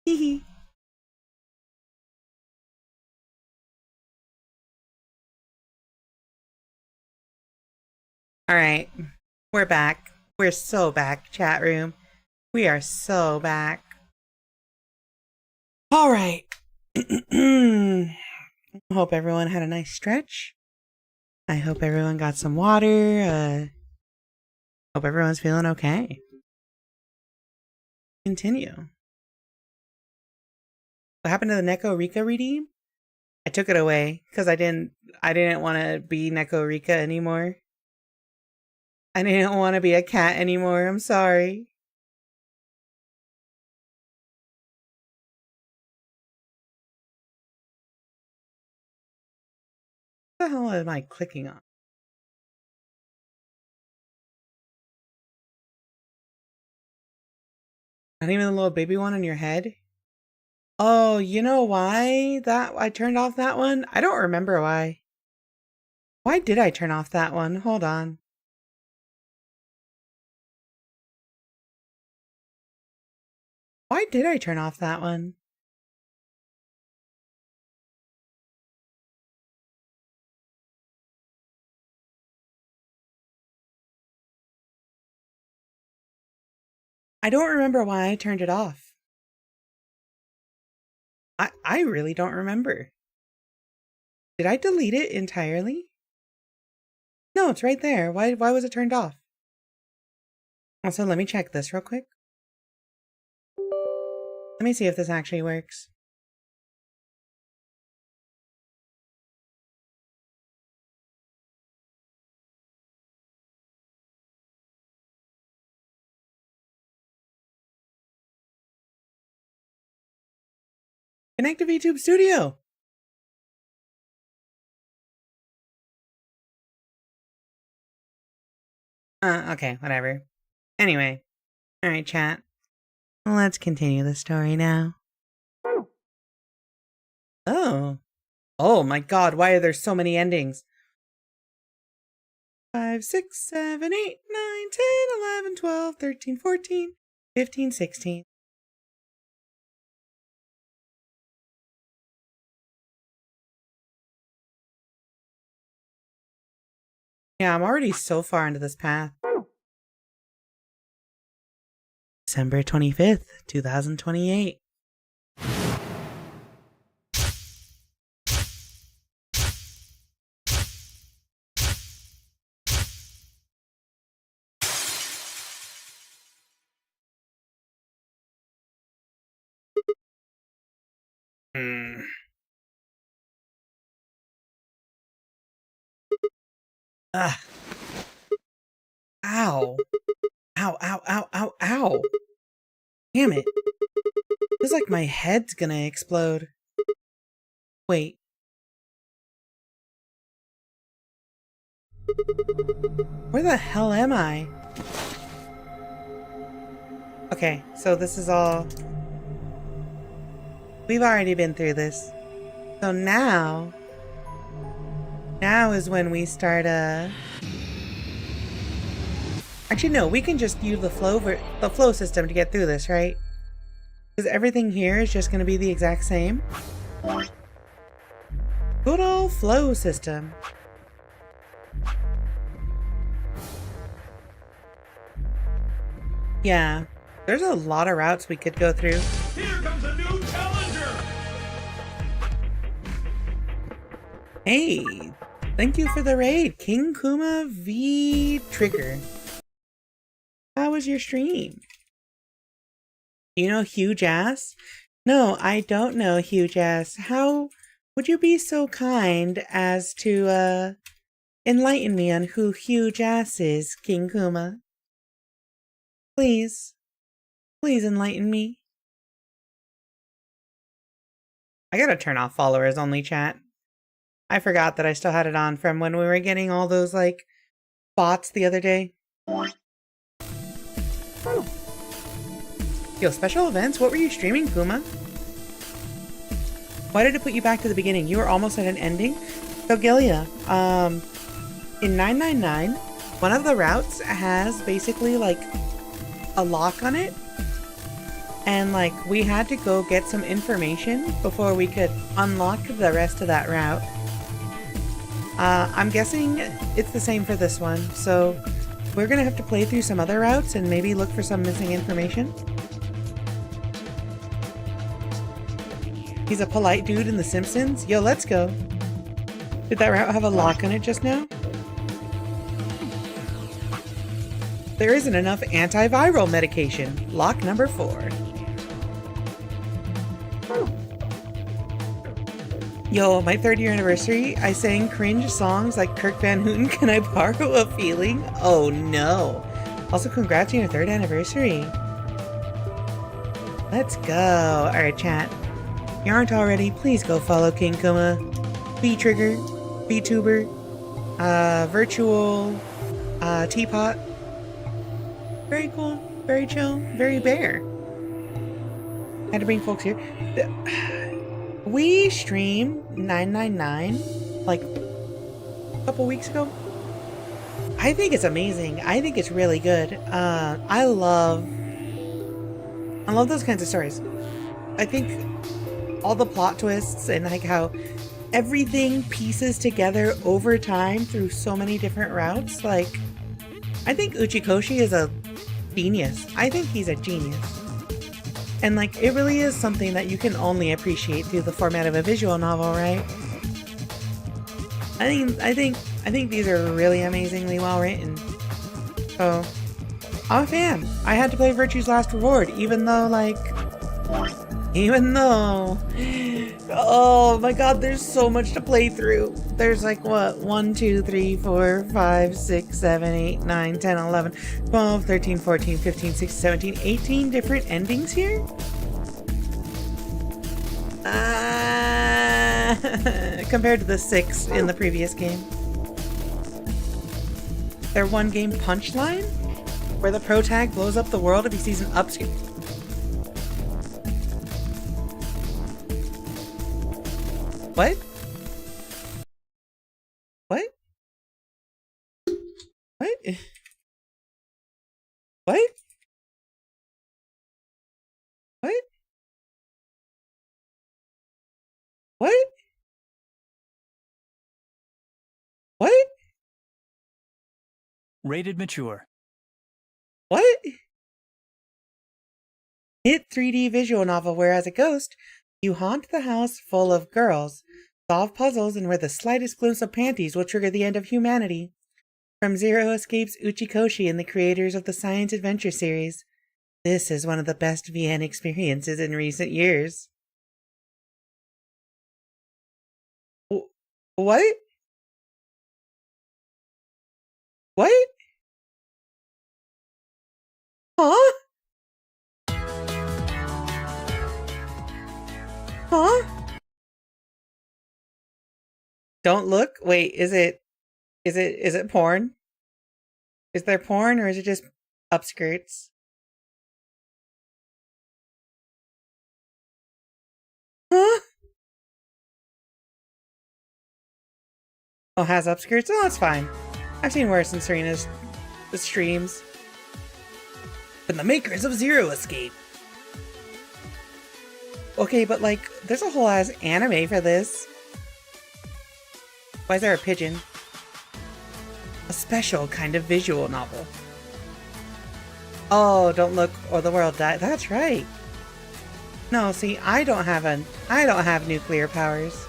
Hee. All right. We're back. We're so back, chat room. We are so back. All right. Hope everyone had a nice stretch. I hope everyone got some water. Hope everyone's feeling okay. Continue. What happened to the Neko Rika redeem? I took it away because I didn't want to be Neko Rika anymore. I didn't want to be a cat anymore. I'm sorry. What the hell am I clicking on? Not even the little baby one on your head? Oh, you know why that I turned off that one? I don't remember why. Why did I turn off that one? Hold on. Why did I turn off that one? I don't remember why I turned it off. I really don't remember. Did I delete it entirely? No, it's right there. Why was it turned off? Also, let me check this real quick. Let me see if this actually works. Connect to VTube Studio! Okay, whatever. Anyway. Alright, chat. Let's continue the story now. Oh. Oh my god, why are there so many endings? 5, 6, 7, 8, 9, 10, 11, 12, 13, 14, 15, 16. Yeah, I'm already so far into this path. December 25th, 2028. Ugh. Ow. Ow, ow, ow, ow, ow. Damn it. Feels like my head's gonna explode. Wait. Where the hell am I? Okay, so this is all... We've already been through this. So now is when we start, Actually, no, we can just use the flow system to get through this, right? Because everything here is just going to be the exact same. Good old flow system. Yeah, there's a lot of routes we could go through. Here comes a new challenger! Hey, thank you for the raid, King Kuma V Trigger. How was your stream? You know Huge Ass? No, I don't know Huge Ass. How would you be so kind as to enlighten me on who Huge Ass is, King Kuma? Please. Please enlighten me. I gotta turn off followers only chat. I forgot that I still had it on from when we were getting all those, like, bots the other day. Yo, special events? What were you streaming, Kuma? Why did it put you back to the beginning? You were almost at an ending? So, Gilia, in 999, one of the routes has basically, like, a lock on it. And, like, we had to go get some information before we could unlock the rest of that route. I'm guessing it's the same for this one, so we're gonna have to play through some other routes and maybe look for some missing information. He's a polite dude in The Simpsons? Yo, let's go. Did that route have a lock on it just now? There isn't enough antiviral medication. Lock number 4. Yo, my 3rd year anniversary, I sang cringe songs like Kirk Van Houten, Can I Borrow a Feeling? Oh no. Also, congrats on your 3rd anniversary. Let's go. Alright, chat. If you aren't already, please go follow King Kuma, V-Trigger, VTuber, Virtual, Teapot. Very cool, very chill, very bear. Had to bring folks here. We streamed 999 like a couple weeks ago. I think it's amazing. I think it's really good. I love those kinds of stories. I think all the plot twists and like how everything pieces together over time through so many different routes. Like, I think Uchikoshi is a genius. I think he's a genius. And like, it really is something that you can only appreciate through the format of a visual novel, right? I think these are really amazingly well written. So, I'm a fan. I had to play Virtue's Last Reward, even though, oh my god, there's so much to play through. There's like, what, 1, 2, 3, 4, 5, 6, 7, 8, 9, 10, 11, 12, 13, 14, 15, 16, 17, 18 different endings here? Compared to the 6 in the previous game. Their one game punchline? Where the protag blows up the world if he sees an upscale. What? What? What? What? What? What? What? Rated mature. What? Hit 3D visual novel where as a ghost, you haunt the house full of girls, solve puzzles, and where the slightest glimpse of panties will trigger the end of humanity. From Zero Escape's Uchikoshi and the creators of the Science Adventure series, this is one of the best VN experiences in recent years. What? What? Huh? Huh? Don't look. Wait, is it porn? Is there porn or is it just upskirts? Huh? Oh, has upskirts? Oh, that's fine. I've seen worse in Serena's streams. From the makers of Zero Escape. Okay, but like, there's a whole ass anime for this. Why is there a pigeon? A special kind of visual novel. Oh, don't look or the world dies. That's right. No, see, I don't have nuclear powers.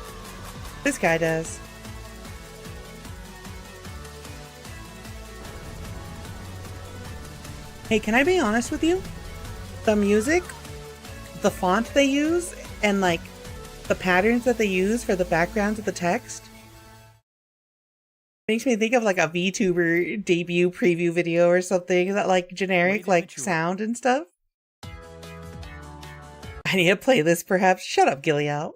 This guy does. Hey, can I be honest with you? The music, the font they use, and like the patterns that they use for the backgrounds of the text makes me think of like a VTuber debut preview video or something, that like generic like sound and stuff. I need to play this perhaps. Shut up, Gillial.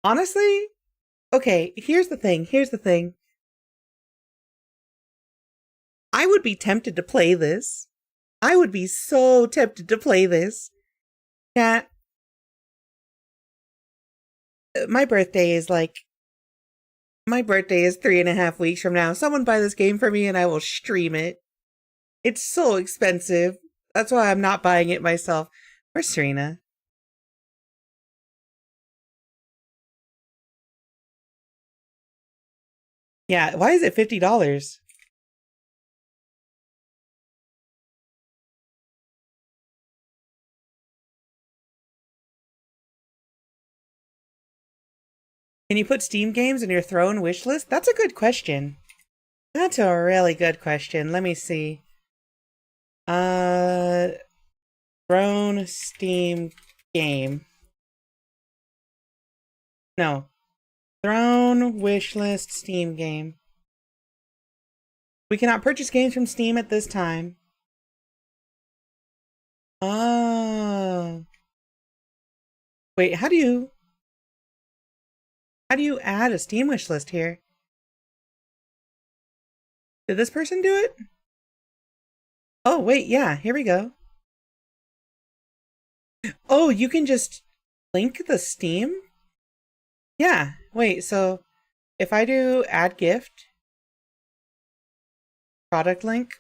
Honestly, okay, here's the thing. I would be tempted to play this. I would be so tempted to play this. Chat. My birthday is 3.5 weeks from now. Someone buy this game for me and I will stream it. It's so expensive. That's why I'm not buying it myself. Where's Serena? Yeah, why is it $50? Can you put Steam games in your Throne wish list? That's a good question. That's a really good question. Let me see. Throne Steam game. No. Throne wishlist Steam game. We cannot purchase games from Steam at this time. Oh. Wait, how do you add a Steam wishlist here? Did this person do it? Oh, wait, yeah, here we go. Oh, you can just link the Steam? Yeah, wait, so if I do add gift, product link.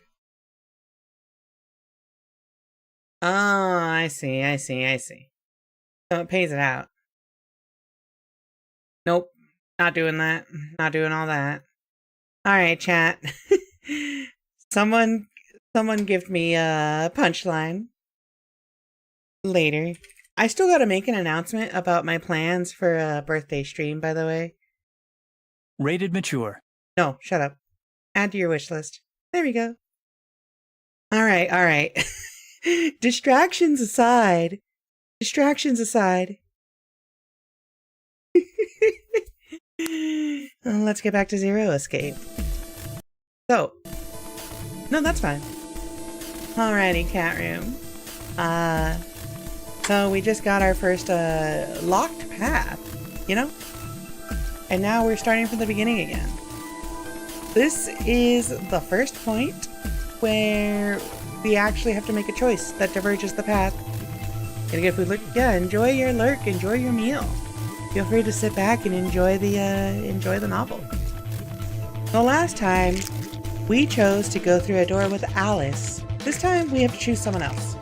Oh, I see. So it pays it out. Nope, not doing that. Not doing all that. Alright, chat. Someone give me a punchline later. I still gotta make an announcement about my plans for a birthday stream, by the way. Rated mature. No, shut up. Add to your wish list. There we go. Alright. Distractions aside. Let's get back to Zero Escape. So, no, that's fine. Alrighty, cat room. So we just got our first locked path, you know? And now we're starting from the beginning again. This is the first point where we actually have to make a choice that diverges the path. Gonna get food lurk? Yeah, enjoy your lurk, enjoy your meal. Feel free to sit back and enjoy the novel. The last time, we chose to go through a door with Alice. This time, we have to choose someone else.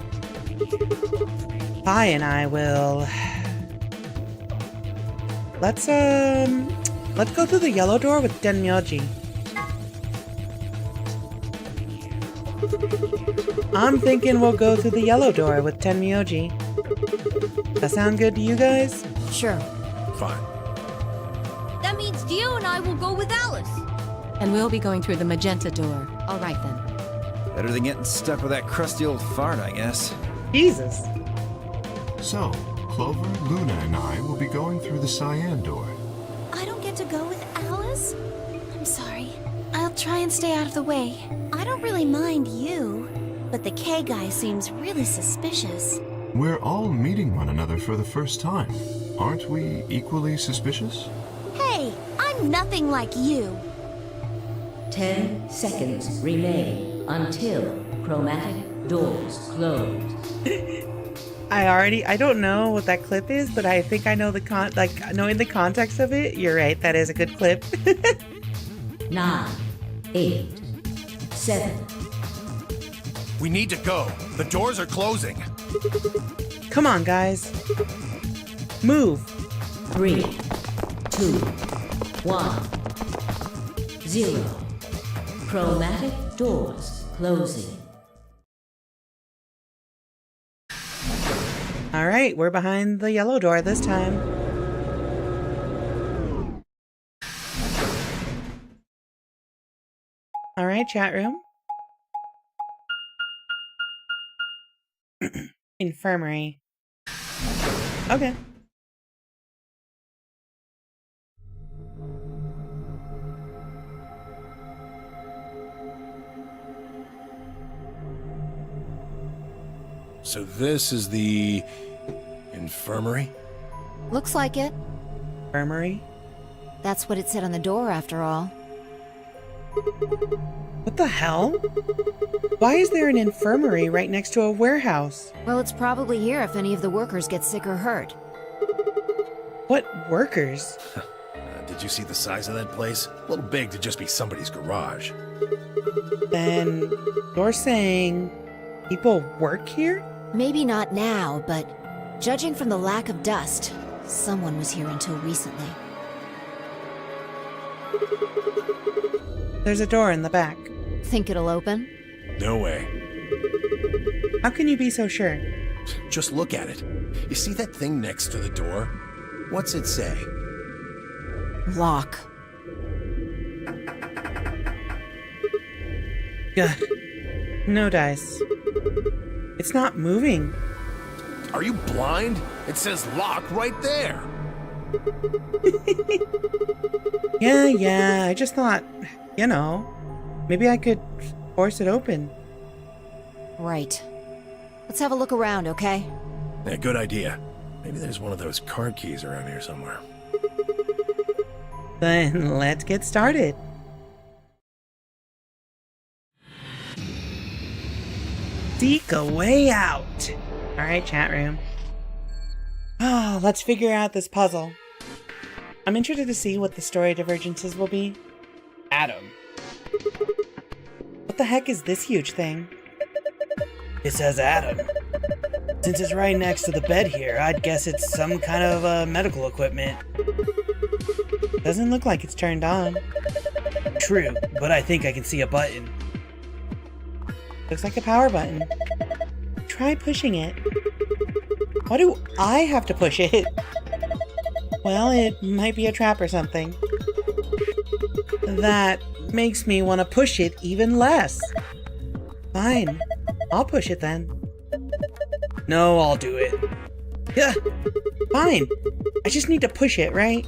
Pi and I will... Let's go through the yellow door with Denmyoji. I'm thinking we'll go through the yellow door with Tenmyoji. That sound good to you guys? Sure. Fine. That means Dio and I will go with Alice. And we'll be going through the magenta door. All right then. Better than getting stuck with that crusty old fart, I guess. Jesus. So, Clover, Luna, and I will be going through the cyan door. I don't get to go with Alice? I'm sorry. I'll try and stay out of the way. I don't really mind you, but the K guy seems really suspicious. We're all meeting one another for the first time. Aren't we equally suspicious? Hey, I'm nothing like you. 10 seconds remain until chromatic doors close. I don't know what that clip is, but I think I know knowing the context of it, you're right, that is a good clip. 9, 8, 7. We need to go. The doors are closing. Come on, guys. Move. 3, 2, 1, 0. Chromatic doors closing. Alright, we're behind the yellow door this time. Alright, chat room. Infirmary. Okay. So this is the infirmary? Looks like it. Infirmary? That's what it said on the door, after all. What the hell? Why is there an infirmary right next to a warehouse? Well, it's probably here if any of the workers get sick or hurt. What workers? Did you see the size of that place? A little big to just be somebody's garage. Then you're saying people work here? Maybe not now, but judging from the lack of dust, someone was here until recently. There's a door in the back. Think it'll open? No way. How can you be so sure? Just look at it. You see that thing next to the door? What's it say? Lock. Ugh. No dice. It's not moving. Are you blind? It says lock right there. Yeah, I just thought, maybe I could force it open. Right. Let's have a look around, okay? Yeah, good idea. Maybe there's one of those card keys around here somewhere. Then let's get started. Seek a way out. Alright, chat room. Oh, let's figure out this puzzle. I'm interested to see what the story divergences will be. Adam. What the heck is this huge thing? It says Adam. Since it's right next to the bed here, I'd guess it's some kind of medical equipment. Doesn't look like it's turned on. True, but I think I can see a button. Looks like a power button. Try pushing it. Why do I have to push it? Well, it might be a trap or something. That makes me want to push it even less. Fine. I'll push it then. No, I'll do it. Yeah, fine. I just need to push it, right?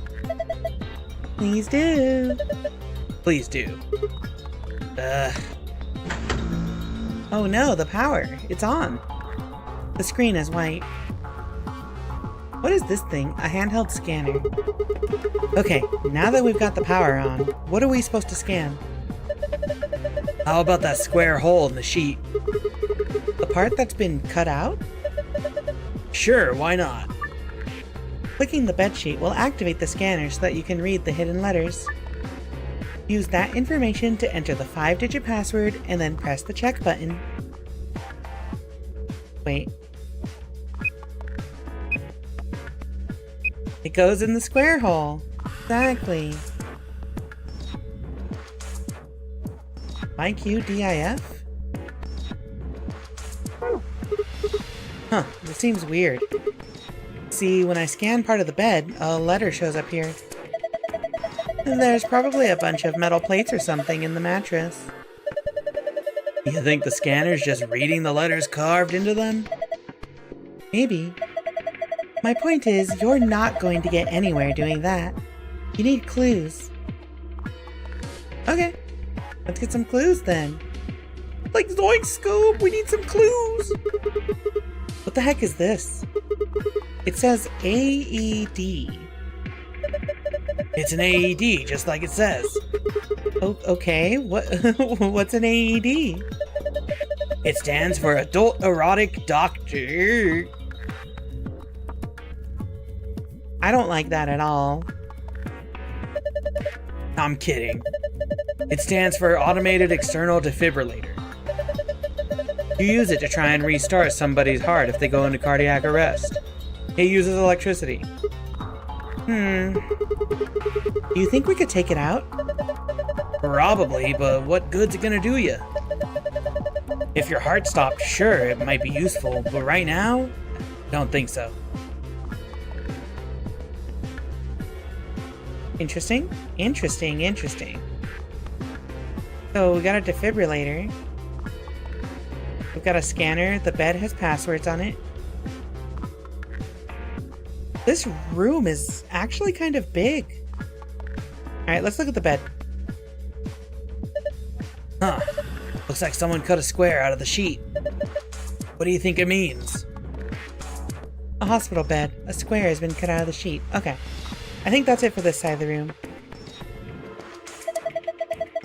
Please do. Please do. Oh no, the power. It's on. The screen is white. What is this thing? A handheld scanner. Okay, now that we've got the power on, what are we supposed to scan? How about that square hole in the sheet? The part that's been cut out? Sure, why not? Clicking the bedsheet will activate the scanner so that you can read the hidden letters. Use that information to enter the 5-digit password and then press the check button. Wait. It goes in the square hole. Exactly. IQDIF? Huh, this seems weird. See, when I scan part of the bed, a letter shows up here. And there's probably a bunch of metal plates or something in the mattress. You think the scanner's just reading the letters carved into them? Maybe. My point is, you're not going to get anywhere doing that. You need clues. Okay, let's get some clues then. Like Zoink Scoop, we need some clues! What the heck is this? It says AED. It's an AED, just like it says. Oh, okay, what's an AED? It stands for Adult Erotic Doctor. I don't like that at all. I'm kidding. It stands for Automated External Defibrillator. You use it to try and restart somebody's heart if they go into cardiac arrest. It uses electricity. Do you think we could take it out? Probably, but what good's it gonna do you? If your heart stopped, sure, it might be useful, but right now, don't think so. Interesting, interesting, interesting. So we got a defibrillator. We've got a scanner. The bed has passwords on it. This room is actually kind of big. Alright, let's look at the bed. Huh. Looks like someone cut a square out of the sheet. What do you think it means? A hospital bed. A square has been cut out of the sheet. Okay. I think that's it for this side of the room.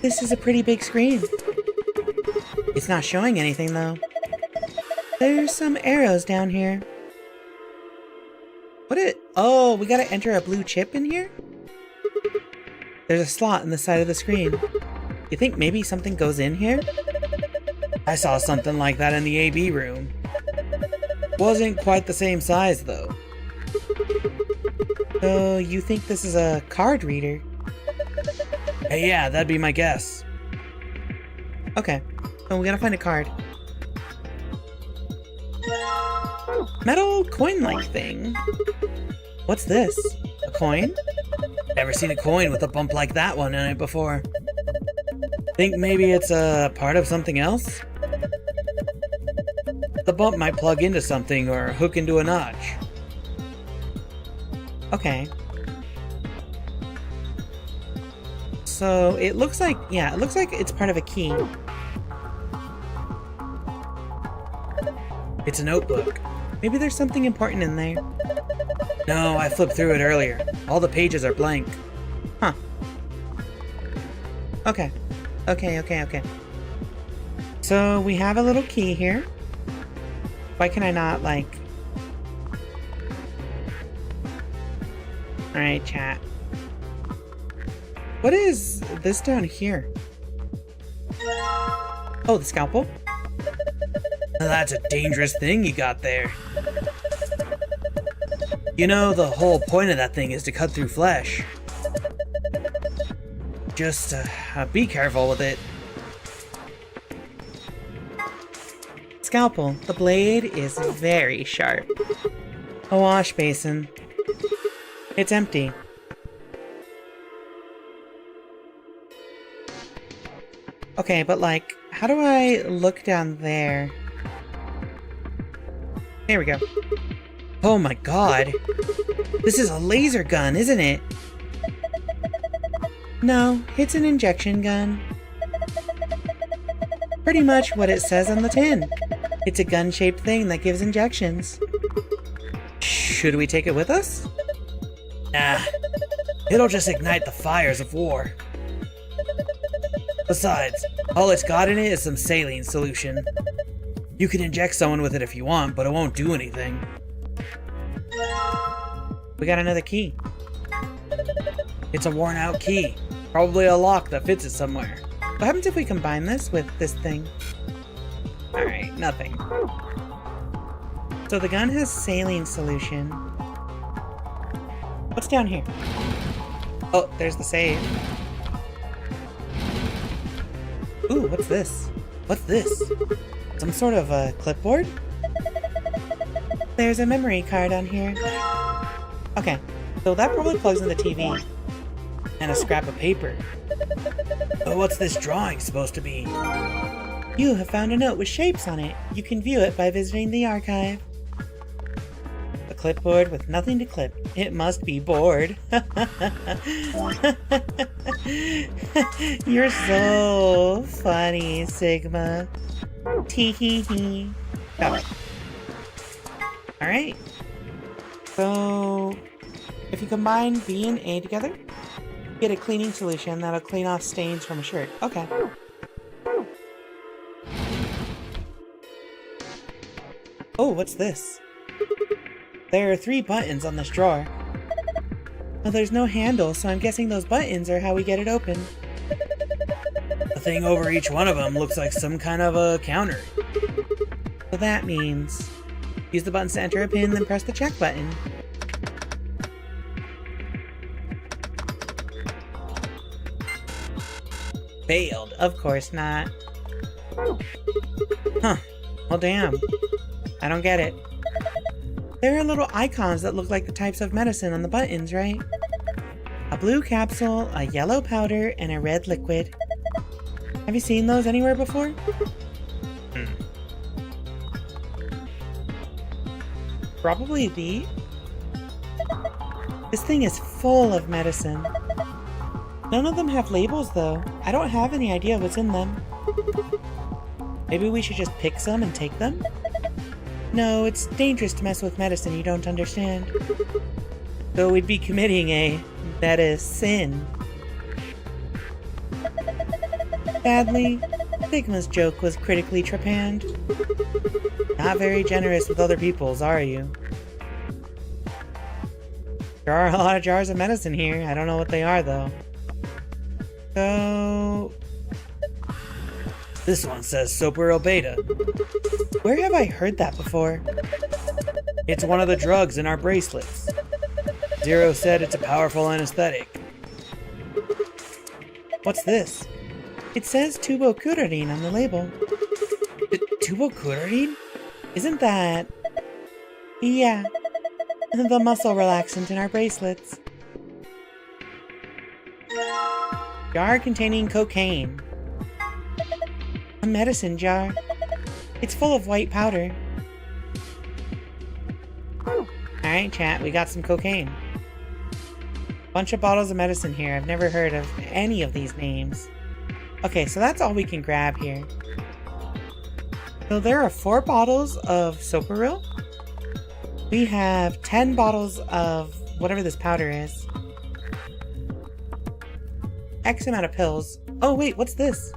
This is a pretty big screen. It's not showing anything though. There's some arrows down here. Oh, we gotta enter a blue chip in here? There's a slot in the side of the screen. You think maybe something goes in here? I saw something like that in the AB room. Wasn't quite the same size though. So you think this is a card reader? Hey, yeah, that'd be my guess. Okay, so we gotta find a card. Metal coin-like thing. What's this? A coin? Never seen a coin with a bump like that one in it before. Think maybe it's a part of something else? The bump might plug into something or hook into a notch. Okay. So it looks like, yeah, it looks like it's part of a key. It's a notebook. Maybe there's something important in there. No, I flipped through it earlier. All the pages are blank. Huh. Okay. Okay. So we have a little key here. Why can I not, like... Alright, chat. What is this down here? Oh, the scalpel? That's a dangerous thing you got there. You know, the whole point of that thing is to cut through flesh. Just be careful with it. Scalpel. The blade is very sharp. A wash basin. It's empty. Okay, but like, how do I look down there? There we go. Oh my god. This is a laser gun, isn't it? No, it's an injection gun. Pretty much what it says on the tin. It's a gun-shaped thing that gives injections. Should we take it with us? Nah. It'll just ignite the fires of war. Besides, all it's got in it is some saline solution. You can inject someone with it if you want, but it won't do anything. We got another key. It's a worn-out key. Probably a lock that fits it somewhere. What happens if we combine this with this thing? Alright, nothing. So the gun has saline solution. What's down here? Oh, there's the save. Ooh, what's this? What's this? Some sort of a clipboard? There's a memory card on here. Okay, so that probably plugs in the TV. And a scrap of paper. But what's this drawing supposed to be? You have found a note with shapes on it. You can view it by visiting the archive. A clipboard with nothing to clip. It must be bored. You're so funny, Sigma. Tee hee hee. Got it. Alright. So, if you combine B and A together, you get a cleaning solution that'll clean off stains from a shirt. Okay. Oh, what's this? There are 3 buttons on this drawer. Well, there's no handle, so I'm guessing those buttons are how we get it open. The thing over each one of them looks like some kind of a counter. So that means use the buttons to enter a pin, then press the check button. Failed. Of course not. Huh. Well, damn. I don't get it. There are little icons that look like the types of medicine on the buttons, right? A blue capsule, a yellow powder, and a red liquid. Have you seen those anywhere before? Probably the... This thing is full of medicine. None of them have labels, though. I don't have any idea what's in them. Maybe we should just pick some and take them? No, it's dangerous to mess with medicine you don't understand. So we'd be committing a meta-sin. Sadly, Sigma's joke was critically trepanned. Not very generous with other people's, are you? There are a lot of jars of medicine here. I don't know what they are, though. So... This one says Soperil Beta. Where have I heard that before? It's one of the drugs in our bracelets. Zero said it's a powerful anesthetic. What's this? It says tubocurarine on the label. Tubocurarine? Isn't that... Yeah. The muscle relaxant in our bracelets. Jar containing cocaine. A medicine jar. It's full of white powder. Alright, chat, we got some cocaine. Bunch of bottles of medicine here. I've never heard of any of these names. Okay, so that's all we can grab here. So there are 4 bottles of Soperil. We have 10 bottles of whatever this powder is. X amount of pills. Oh wait, what's this?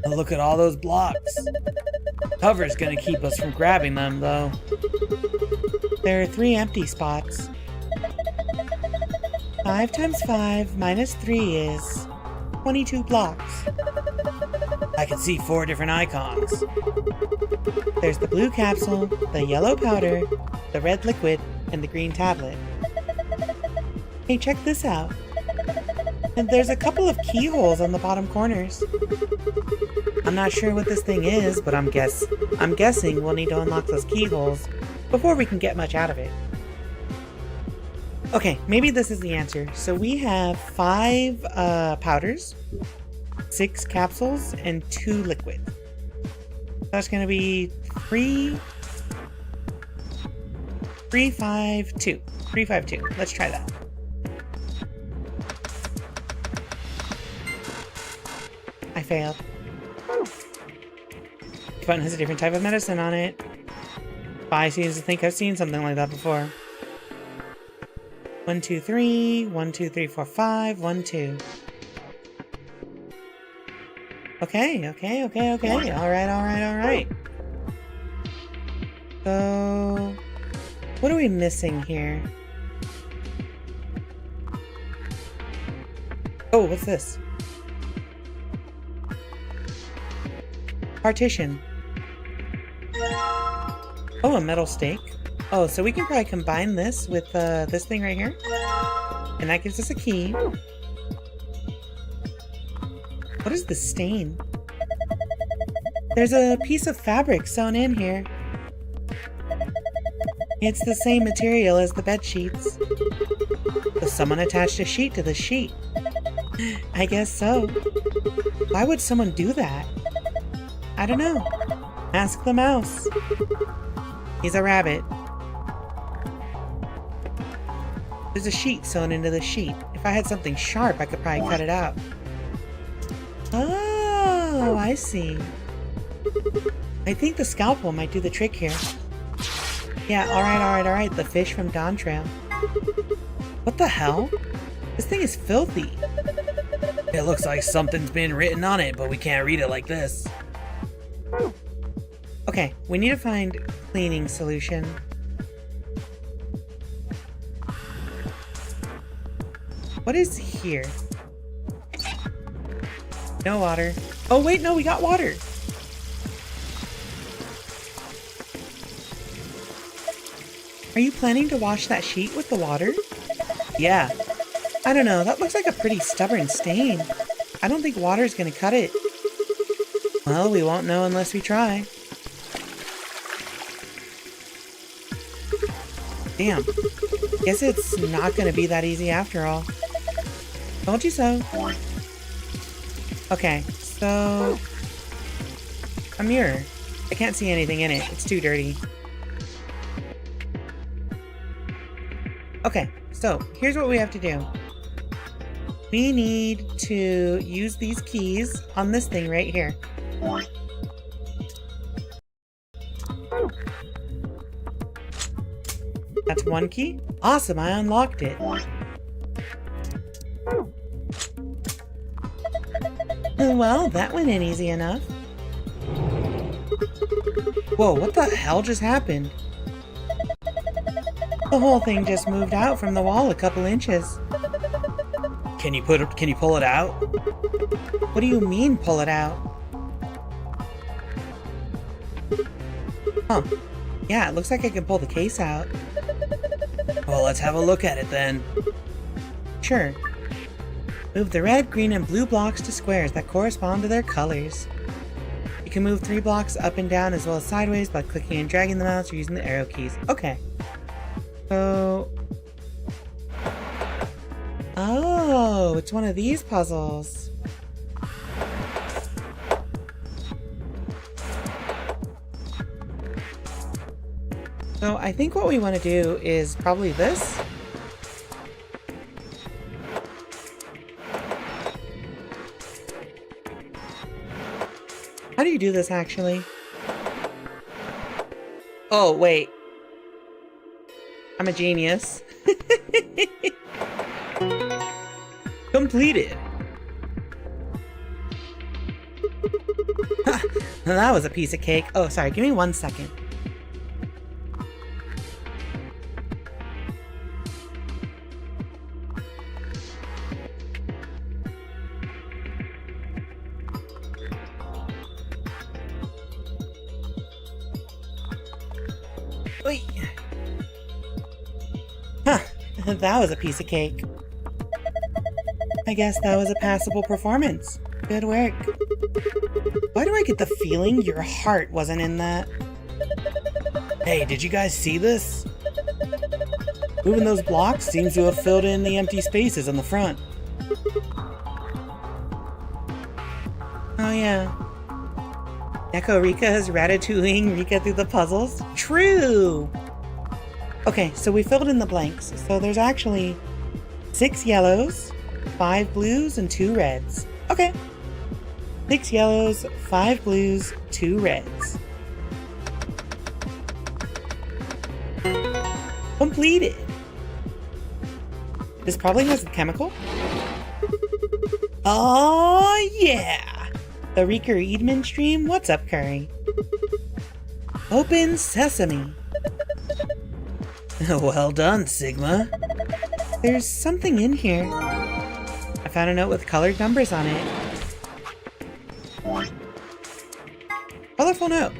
Look at all those blocks. Cover's gonna keep us from grabbing them, though. There are 3 empty spots. 5 times 5 minus 3 is 22 blocks. I can see 4 different icons. There's the blue capsule, the yellow powder, the red liquid, and the green tablet. Hey, check this out. And there's a couple of keyholes on the bottom corners. I'm not sure what this thing is, but I'm guessing we'll need to unlock those keyholes before we can get much out of it. Okay, maybe this is the answer. So we have 5 powders, 6 capsules, and 2 liquids. That's gonna be 3, 5, 2. 3, 5, 2. Let's try that. I failed. Each button has a different type of medicine on it. I seems to think I've seen something like that before. 1, 2, 3. 1, 2, 3, 4, 5. 1, 2. Okay. Alright. So... what are we missing here? Oh, what's this? Partition. Oh, a metal stake. Oh, so we can probably combine this with this thing right here. And that gives us a key. What is the stain? There's a piece of fabric sewn in here. It's the same material as the bed sheets. So someone attached a sheet to the sheet. I guess so. Why would someone do that? I don't know. Ask the mouse. He's a rabbit. There's a sheet sewn into the sheet. If I had something sharp, I could probably cut it out. Oh, I see. I think the scalpel might do the trick here. Yeah, alright. The fish from Dawn Trail. What the hell? This thing is filthy. It looks like something's been written on it, but we can't read it like this. Okay, we need to find cleaning solution. What is here? No water. Oh wait, no, we got water. Are you planning to wash that sheet with the water? Yeah. I don't know, that looks like a pretty stubborn stain. I don't think water's gonna cut it. Well, we won't know unless we try. Damn. Guess it's not gonna be that easy after all. Told you so. Okay, so... a mirror. I can't see anything in it. It's too dirty. Okay, so here's what we have to do. We need to use these keys on this thing right here. That's one key. Awesome, I unlocked it. Well, that went in easy enough. Whoa, what the hell just happened? The whole thing just moved out from the wall a couple inches. Can you pull it out? What do you mean, pull it out? Huh. Yeah, it looks like I can pull the case out. Well, let's have a look at it then. Sure. Move the red, green, and blue blocks to squares that correspond to their colors. You can move 3 blocks up and down as well as sideways by clicking and dragging the mouse or using the arrow keys. Okay. So... oh, it's one of these puzzles. So I think what we want to do is probably this. How do you do this actually? Oh, wait. I'm a genius. Completed. Ha, that was a piece of cake. Oh, sorry. Give me 1 second. Wait. Huh. That was a piece of cake. I guess that was a passable performance. Good work. Why do I get the feeling your heart wasn't in that? Hey, did you guys see this? Moving those blocks seems to have filled in the empty spaces on the front. Oh yeah. Neko Rika is ratatouilleing Rika through the puzzles? True! Okay, so we filled in the blanks. So there's actually 6 yellows, 5 blues, and 2 reds. Okay. 6 yellows, 5 blues, 2 reds. Completed! This probably has a chemical. Oh yeah! The Rika Readman stream? What's up, Curry? Open sesame. Well done, Sigma. There's something in here. I found a note with colored numbers on it. Colorful note.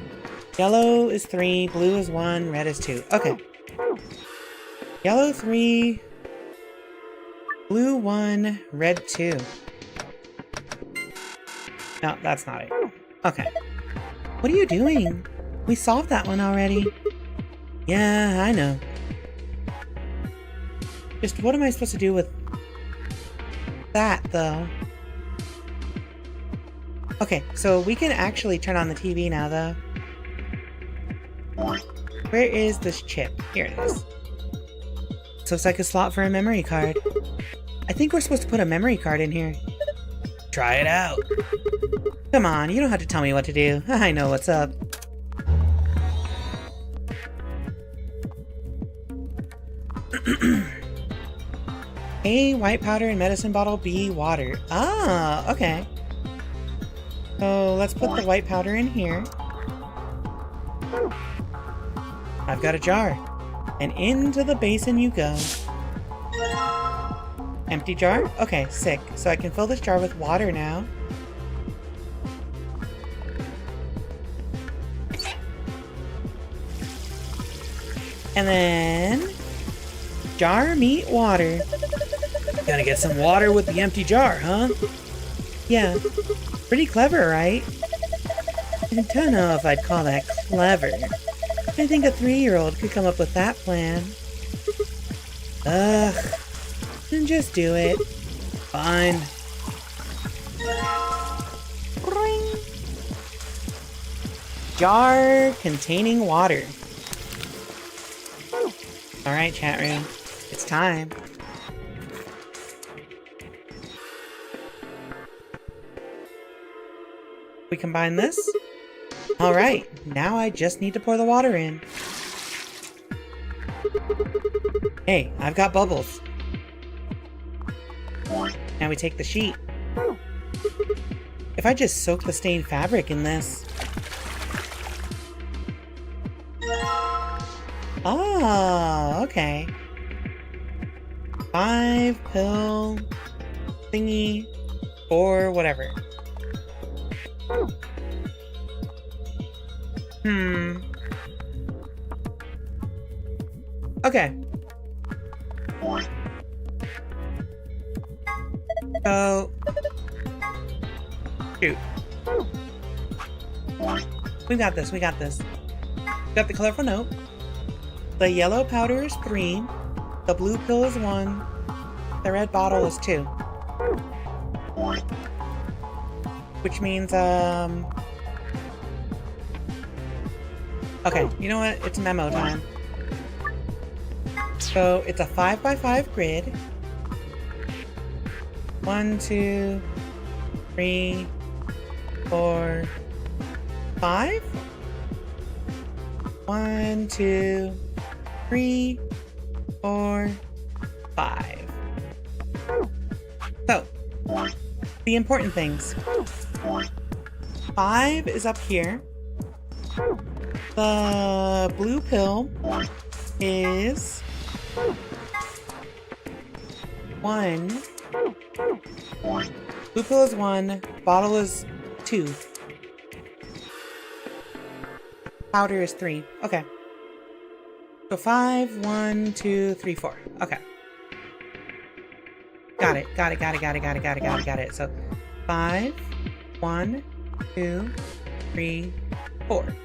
Yellow is 3, blue is 1, red is 2. Okay. Yellow 3, blue 1, red 2. No, that's not it. Okay. What are you doing? We solved that one already. Yeah, I know. Just what am I supposed to do with that, though? Okay, so we can actually turn on the TV now, though. Where is this chip? Here it is. So it's like a slot for a memory card. I think we're supposed to put a memory card in here. Try it out. Come on, you don't have to tell me what to do. I know what's up. A, white powder and medicine bottle. B, water. Ah, okay. So let's put the white powder in here. I've got a jar. And into the basin you go. Empty jar? Okay, sick. So I can fill this jar with water now. And then... jar, meat, water. Gonna get some water with the empty jar, huh? Yeah. Pretty clever, right? I don't know if I'd call that clever. I think a 3-year-old could come up with that plan. Ugh. Then just do it. Fine. Boing. Jar containing water. Alright, chat room. It's time. We combine this. Alright, now I just need to pour the water in. Hey, I've got bubbles. Now we take the sheet. If I just soak the stained fabric in this. Oh, okay. 5 pill thingy or whatever. Okay. So... shoot. We got this, we got this. Got the colorful note. The yellow powder is 3. The blue pill is 1. The red bottle is 2. Which means, okay, you know what? It's memo time. So, it's a 5x5 grid. 1, 2, 3, 4, 5? 1, 2, 3, 4, 5. So, the important things. 5 is up here. The blue pill is 1. Blue pill is 1. Bottle is 2. Powder is 3. Okay. So 5, 1, 2, 3, 4. Okay. Got it. Got it. So 5, 1, 2, 3, 4.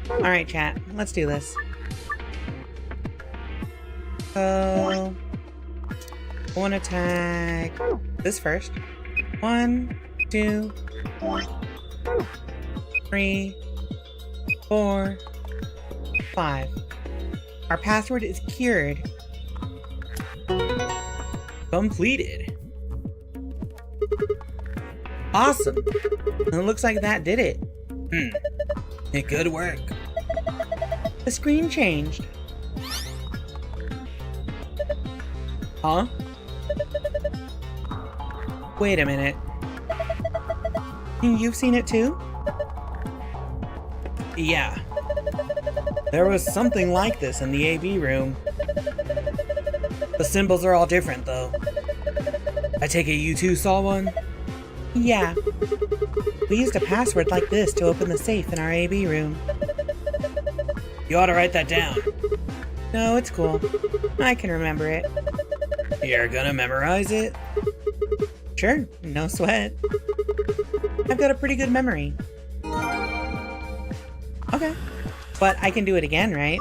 Alright, chat. Let's do this. So... I want to tag this first. 1, 2, 3, 4, 5. Our password is cured. Completed. Awesome. It looks like that did it. It could work. The screen changed. Huh? Wait a minute. You've seen it too? Yeah. There was something like this in the AV room. The symbols are all different, though. I take it you two saw one? Yeah. We used a password like this to open the safe in our AB room. You ought to write that down. No, it's cool. I can remember it. You're gonna memorize it? Sure, no sweat. I've got a pretty good memory. Okay. But I can do it again, right?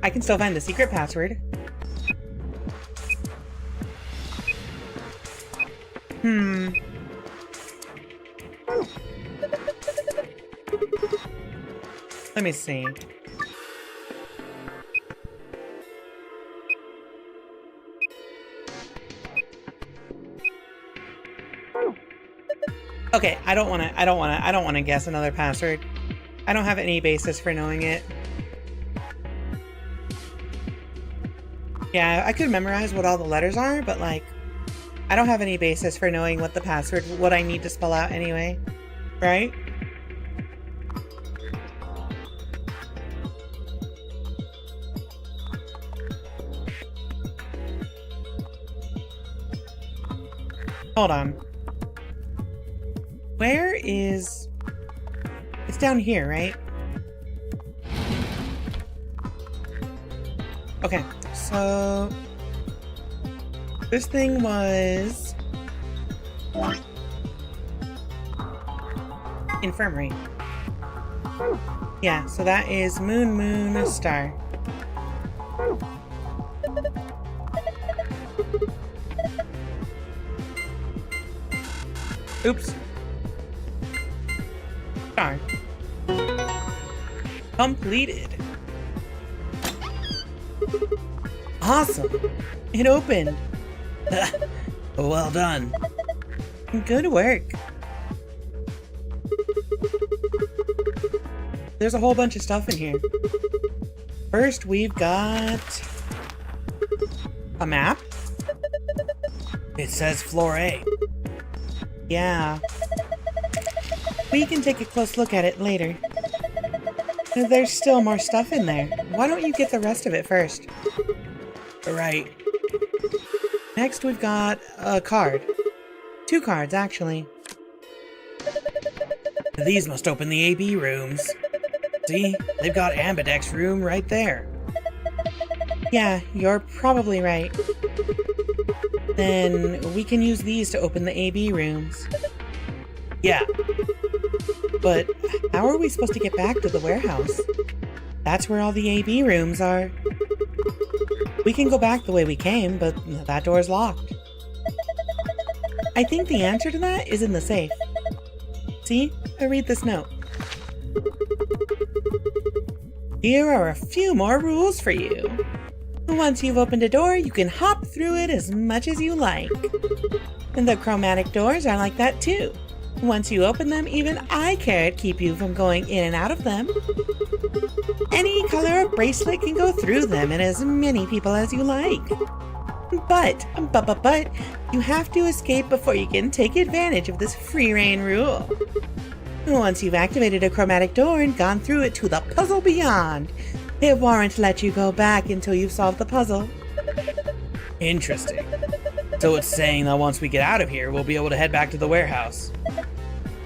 I can still find the secret password. Let me see. Okay, I don't wanna guess another password. I don't have any basis for knowing it. Yeah, I could memorize what all the letters are, but like, I don't have any basis for knowing what the password, what I need to spell out anyway. Right? Hold on. Where is... It's down here, right? Okay, so... This thing was... Infirmary. Yeah, so that is moon, star. Oops. Star. Completed. Awesome. It opened. Well done. Good work. There's a whole bunch of stuff in here. First, we've got a map. It says floor A. Yeah. We can take a close look at it later. There's still more stuff in there. Why don't you get the rest of it first? Right. Next, we've got a card. 2 cards, actually. These must open the AB rooms. See? They've got Ambidex room right there. Yeah, you're probably right. Then we can use these to open the AB rooms. Yeah. But how are we supposed to get back to the warehouse? That's where all the AB rooms are. We can go back the way we came, but that door's locked. I think the answer to that is in the safe. See? I read this note. Here are a few more rules for you. Once you've opened a door, you can hop through it as much as you like. And the chromatic doors are like that too. Once you open them, even eye care keep you from going in and out of them. Any color of bracelet can go through them and as many people as you like. But, you have to escape before you can take advantage of this free reign rule. Once you've activated a chromatic door and gone through it to the puzzle beyond, it won't let you go back until you've solved the puzzle. Interesting. So it's saying that once we get out of here, we'll be able to head back to the warehouse.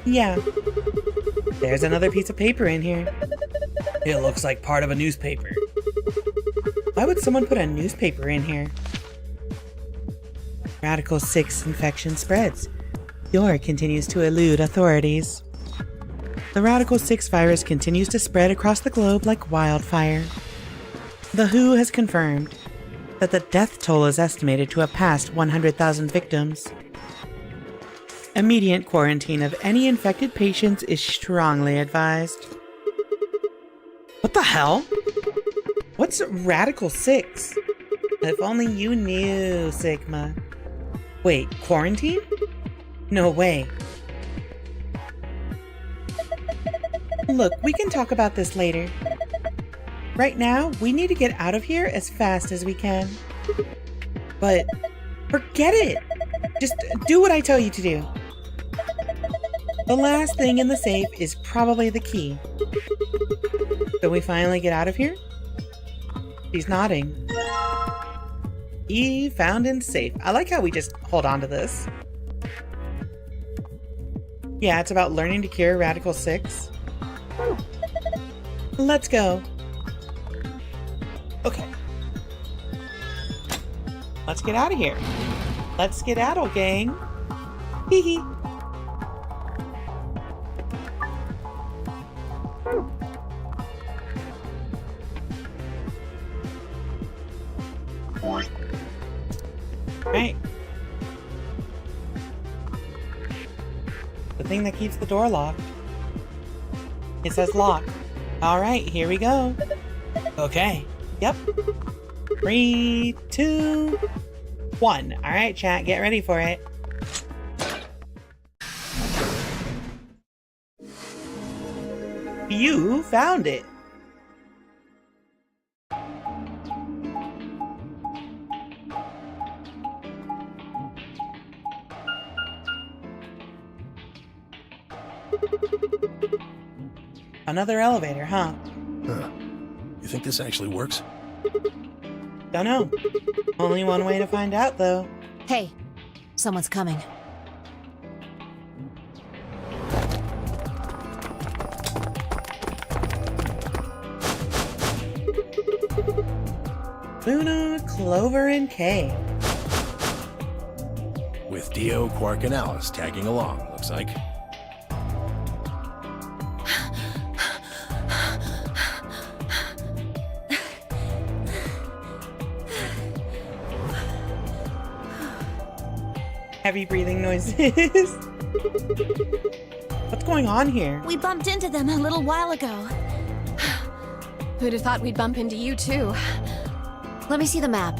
Yeah. There's another piece of paper in here. It looks like part of a newspaper. Why would someone put a newspaper in here? Radical 6 infection spreads. Yor continues to elude authorities. The Radical 6 virus continues to spread across the globe like wildfire. The WHO has confirmed that the death toll is estimated to have passed 100,000 victims. Immediate quarantine of any infected patients is strongly advised. What the hell? What's Radical 6? If only you knew, Sigma. Wait, quarantine? No way. Look, we can talk about this later. Right now, we need to get out of here as fast as we can. But forget it! Just do what I tell you to do. The last thing in the safe is probably the key. So we finally get out of here? She's nodding. E found in safe. I like how we just hold on to this. Yeah, it's about learning to cure Radical 6. Let's go. Okay. Let's get out of here. Let's skedaddle, gang. Hee hee. Right. The thing that keeps the door locked. It says lock. Alright, here we go. Okay. Yep. 3, 2, 1. Alright, chat, get ready for it. You found it. Another elevator, huh? Huh. You think this actually works? Don't know. Only one way to find out, though. Hey, someone's coming. Luna, Clover, and Kay. With Dio, Quark, and Alice tagging along, looks like. Heavy breathing noises. What's going on here? We bumped into them a little while ago. Who'd have thought we'd bump into you, too? Let me see the map.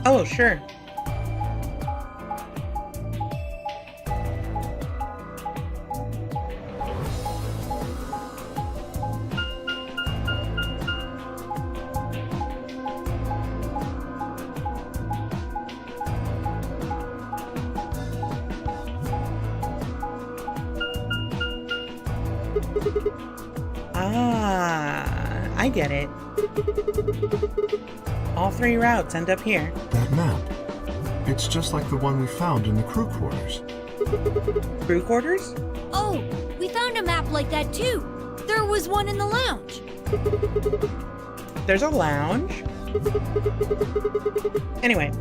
Oh, sure. Ah, I get it. All 3 routes end up here. That map. It's just like the one we found in the crew quarters. Crew quarters? Oh, we found a map like that too. There was one in the lounge. There's a lounge? Anyway,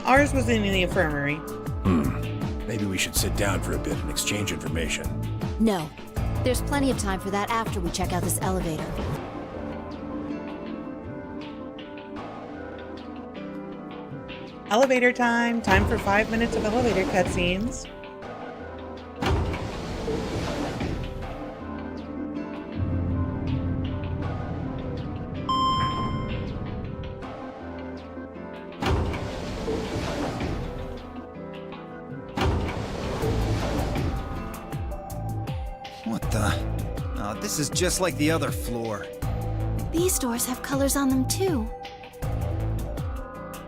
ours was in the infirmary. Maybe we should sit down for a bit and exchange information. No. There's plenty of time for that after we check out this elevator. Elevator time. Time for 5 minutes of elevator cutscenes. What the? Oh, this is just like the other floor. These doors have colors on them too.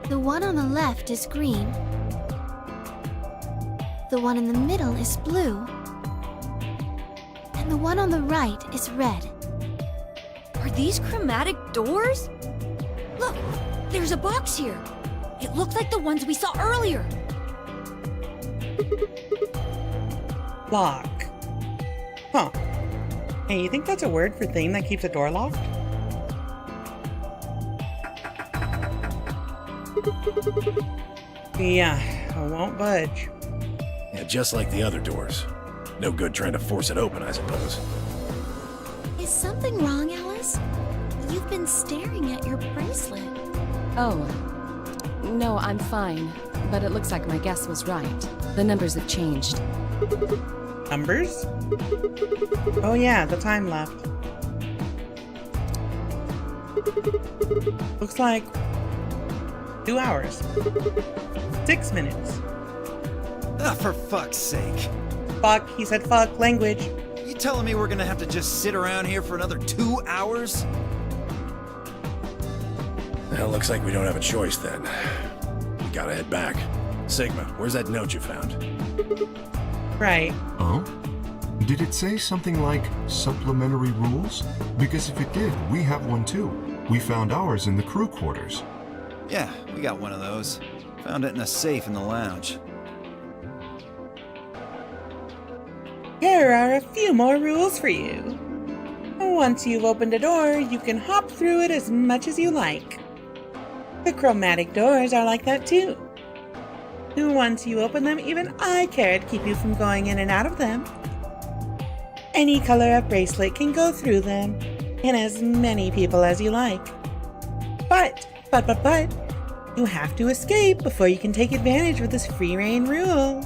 The one on the left is green. The one in the middle is blue. And the one on the right is red. Are these chromatic doors? Look, there's a box here. It looked like the ones we saw earlier. Lock. Huh. Hey, you think that's a word for thing that keeps a door locked? Yeah, I won't budge. Yeah, just like the other doors. No good trying to force it open, I suppose. Is something wrong, Alice? You've been staring at your bracelet. Oh, no, I'm fine. But it looks like my guess was right. The numbers have changed. Numbers? Oh yeah, the time left. Looks like 2 hours. 6 minutes. Ah, for fuck's sake. Fuck, he said fuck, language. You telling me we're gonna have to just sit around here for another 2 hours? Well, looks like we don't have a choice then. We gotta head back. Sigma, where's that note you found? Right. Oh? Did it say something like supplementary rules? Because if it did, we have one too. We found ours in the crew quarters. Yeah, we got one of those. Found it in a safe in the lounge. Here are a few more rules for you. Once you've opened a door, you can hop through it as much as you like. The chromatic doors are like that too. Once you open them, even I care to keep you from going in and out of them. Any color of bracelet can go through them, and as many people as you like. But, you have to escape before you can take advantage of this free reign rule.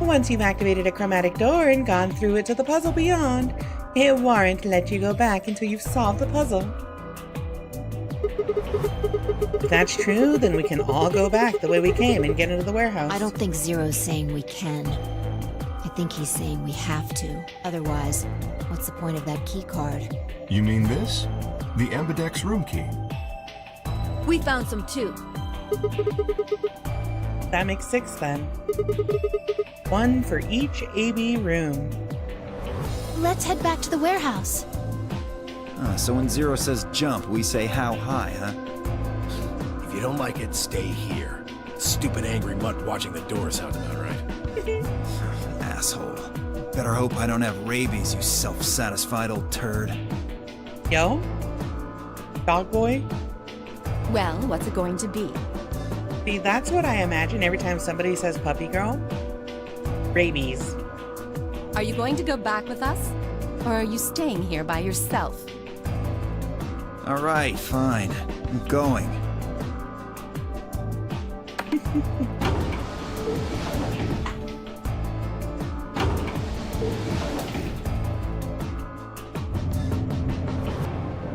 Once you've activated a chromatic door and gone through it to the puzzle beyond, it won't let you go back until you've solved the puzzle. If that's true, then we can all go back the way we came and get into the warehouse. I don't think Zero's saying we can. I think he's saying we have to. Otherwise, what's the point of that key card? You mean this? The Ambidex room key. We found some too. That makes 6 then. 1 for each AB room. Let's head back to the warehouse. So when Zero says jump, we say how high, huh? If you don't like it, stay here. Stupid angry mutt watching the door sounds about right. Asshole. Better hope I don't have rabies, you self-satisfied old turd. Yo? Dog boy? Well, what's it going to be? See, that's what I imagine every time somebody says puppy girl. Rabies. Are you going to go back with us? Or are you staying here by yourself? Alright, fine. I'm going.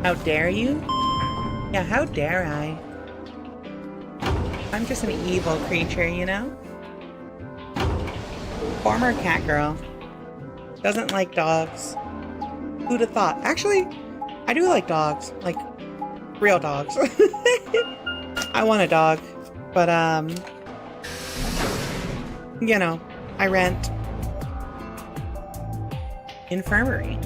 How dare you? Yeah, how dare I? I'm just an evil creature, you know? Former cat girl. Doesn't like dogs. Who'd have thought? Actually, I do like dogs. Like, real dogs. I want a dog. But, you know, I rent. Infirmary.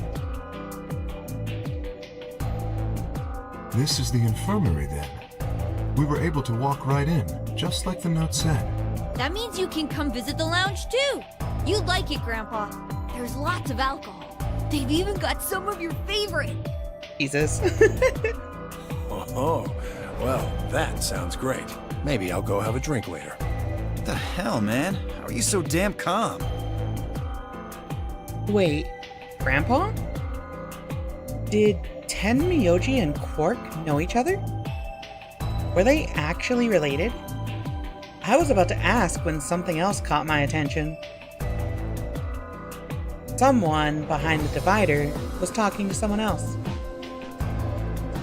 This is the infirmary then. We were able to walk right in, just like the note said. That means you can come visit the lounge too. You'd like it, Grandpa. There's lots of alcohol. They've even got some of your favorite. Jesus. Oh, well, that sounds great. Maybe I'll go have a drink later. What the hell, man? How are you so damn calm? Wait, Grandpa? Did Ten, Miyoji, and Quark know each other? Were they actually related? I was about to ask when something else caught my attention. Someone behind the divider was talking to someone else.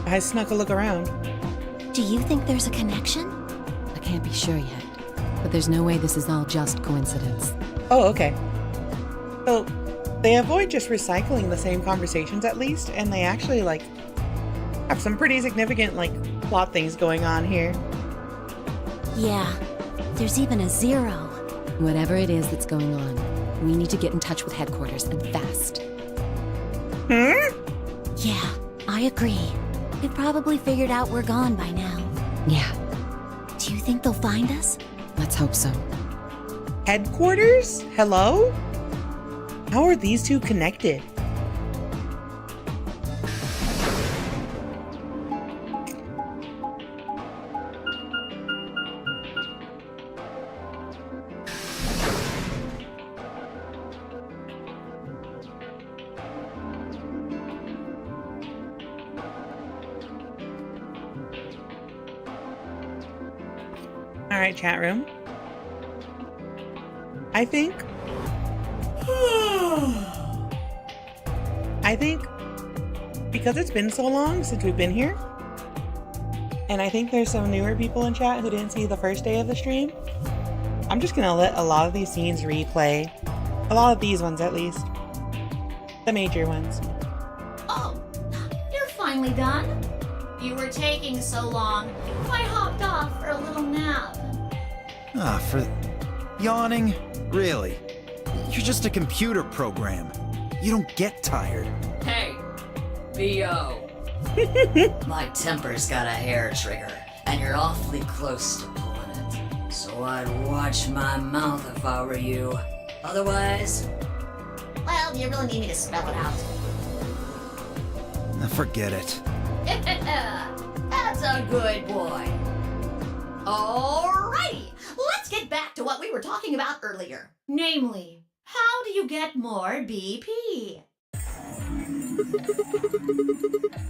I snuck a look around. Do you think there's a connection? I can't be sure yet. But there's no way this is all just coincidence. Oh, okay. So, they avoid just recycling the same conversations at least, and they actually, like, have some pretty significant, like, plot things going on here. Yeah, there's even a Zero. Whatever it is that's going on, we need to get in touch with headquarters and fast. Yeah, I agree. They've probably figured out we're gone by now. Yeah, Do you think they'll find us? let's hope so. Headquarters? Hello? How are these two connected? Alright, chat room. I think because it's been so long since we've been here, and I think there's some newer people in chat who didn't see the first day of the stream, I'm just gonna let a lot of these scenes replay. A lot of these ones, at least. The major ones. Oh, you're finally done? You were taking so long. I hopped off for a little nap. For yawning? Really? You're just a computer program. You don't get tired. Hey, B.O. My temper's got a hair trigger, and you're awfully close to pulling it. So I'd watch my mouth if I were you. Otherwise... Well, you really need me to spell it out. Forget it. That's a good boy. Alrighty, let's get back to what we were talking about earlier. Namely, how do you get more BP?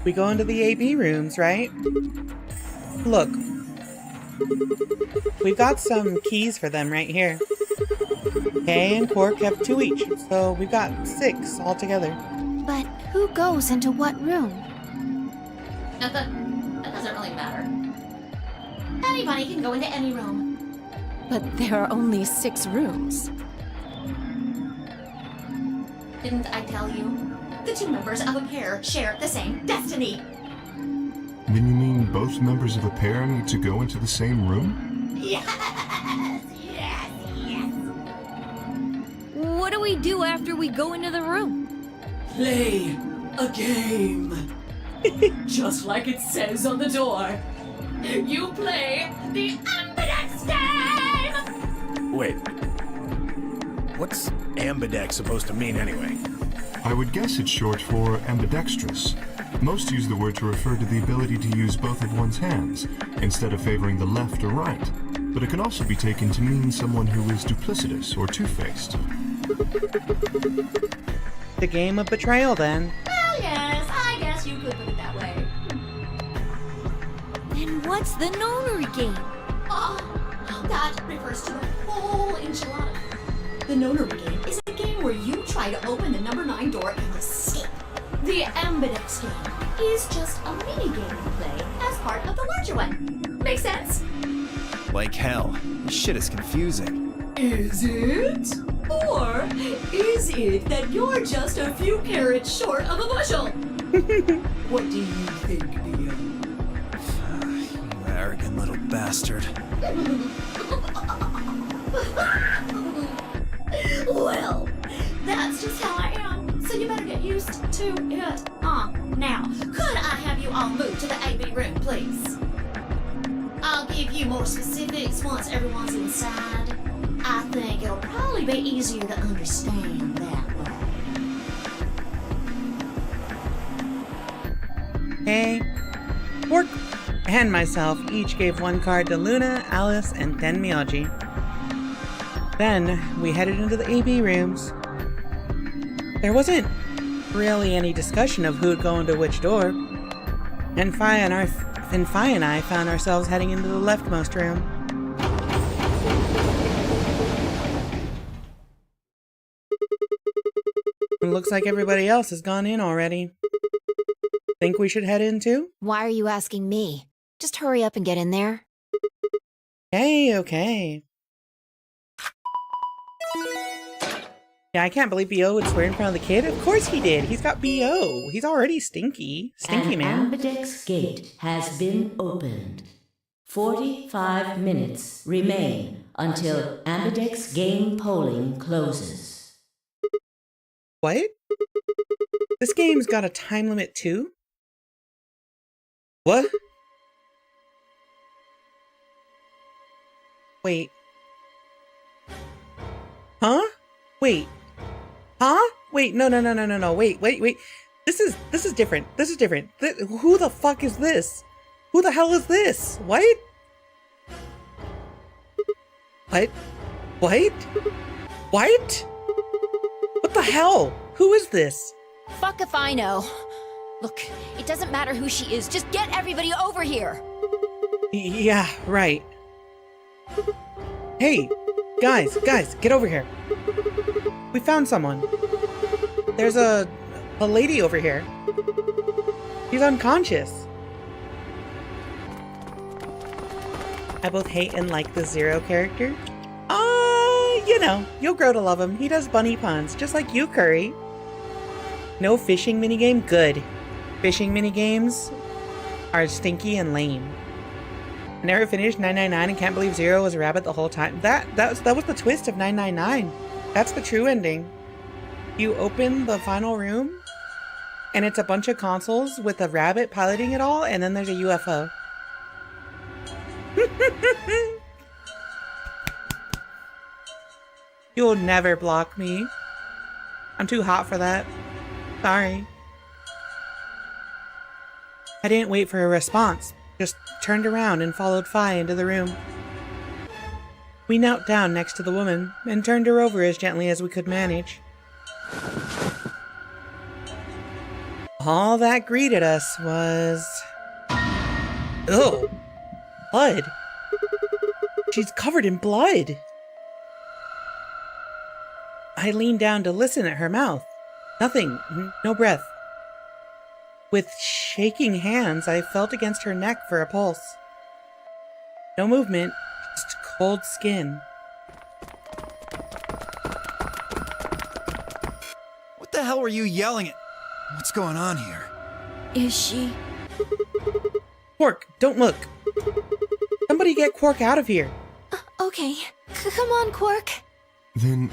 We go into the AB rooms, right? Look. We've got some keys for them right here. Kay and Quark have 2 each, so we've got 6 altogether. But who goes into what room? That doesn't really matter. Anybody can go into any room. But there are only 6 rooms. Didn't I tell you? The 2 members of a pair share the same destiny. Then you mean both members of a pair need to go into the same room? Yes, yes, yes. What do we do after we go into the room? Play a game. Just like it says on the door. You play the Ambidex game! Wait. What's ambidex supposed to mean anyway? I would guess it's short for ambidextrous. Most use the word to refer to the ability to use both of one's hands, instead of favoring the left or right. But it can also be taken to mean someone who is duplicitous or two-faced. The game of betrayal, then. Well, yes, I guess you could put it that way. Then what's the nonary game? That refers to the whole enchilada. The nonary game is a game where you try to open the number 9 door and escape. The Ambidex game is just a mini game you play as part of the larger one. Make sense? Like hell. This shit is confusing. Is it? Or is it that you're just a few carrots short of a bushel? What do you think, Neo? You arrogant little bastard. Well, that's just how I am, so you better get used to it. Now, could I have you all move to the AB room, please? I'll give you more specifics once everyone's inside. I think it'll probably be easier to understand that way. Hey, Quark and myself each gave 1 card to Luna, Alice, and then Miyaji. Then we headed into the AB rooms. There wasn't really any discussion of who would go into which door, and Fi and I found ourselves heading into the leftmost room. It looks like everybody else has gone in already. Think we should head in too? Why are you asking me? Just hurry up and get in there. Okay. Yeah, I can't believe B.O. would swear in front of the kid. Of course he did. He's got B.O. He's already stinky. Stinky man. An Ambidex gate has been opened. 45 minutes remain until Ambidex game polling closes. What? This game's got a time limit too? What? Wait. Huh? Wait. Huh? Wait, no. Wait. This is different. Who the fuck is this? Who the hell is this? What? What the hell? Who is this? Fuck if I know. Look, it doesn't matter who she is. Just get everybody over here. Yeah, right. Hey, guys, get over here. We found someone. There's a lady over here. She's unconscious. I both hate and like the Zero character. You know, you'll grow to love him. He does bunny puns, just like you, Curry. No fishing minigame? Good. Fishing minigames are stinky and lame. I never finished 999 and can't believe Zero was a rabbit the whole time. That was the twist of 999. That's the true ending. You open the final room, and it's a bunch of consoles with a rabbit piloting it all, and then there's a UFO. You'll never block me. I'm too hot for that. Sorry. I didn't wait for a response, just turned around and followed Fi into the room. We knelt down next to the woman and turned her over as gently as we could manage. All that greeted us was... Ugh! Blood! She's covered in blood! I leaned down to listen at her mouth. Nothing, no breath. With shaking hands, I felt against her neck for a pulse. No movement, just cold skin. What the hell were you yelling at? What's going on here? Is she? Quark, don't look. Somebody get Quark out of here. Okay. Come on, Quark. Then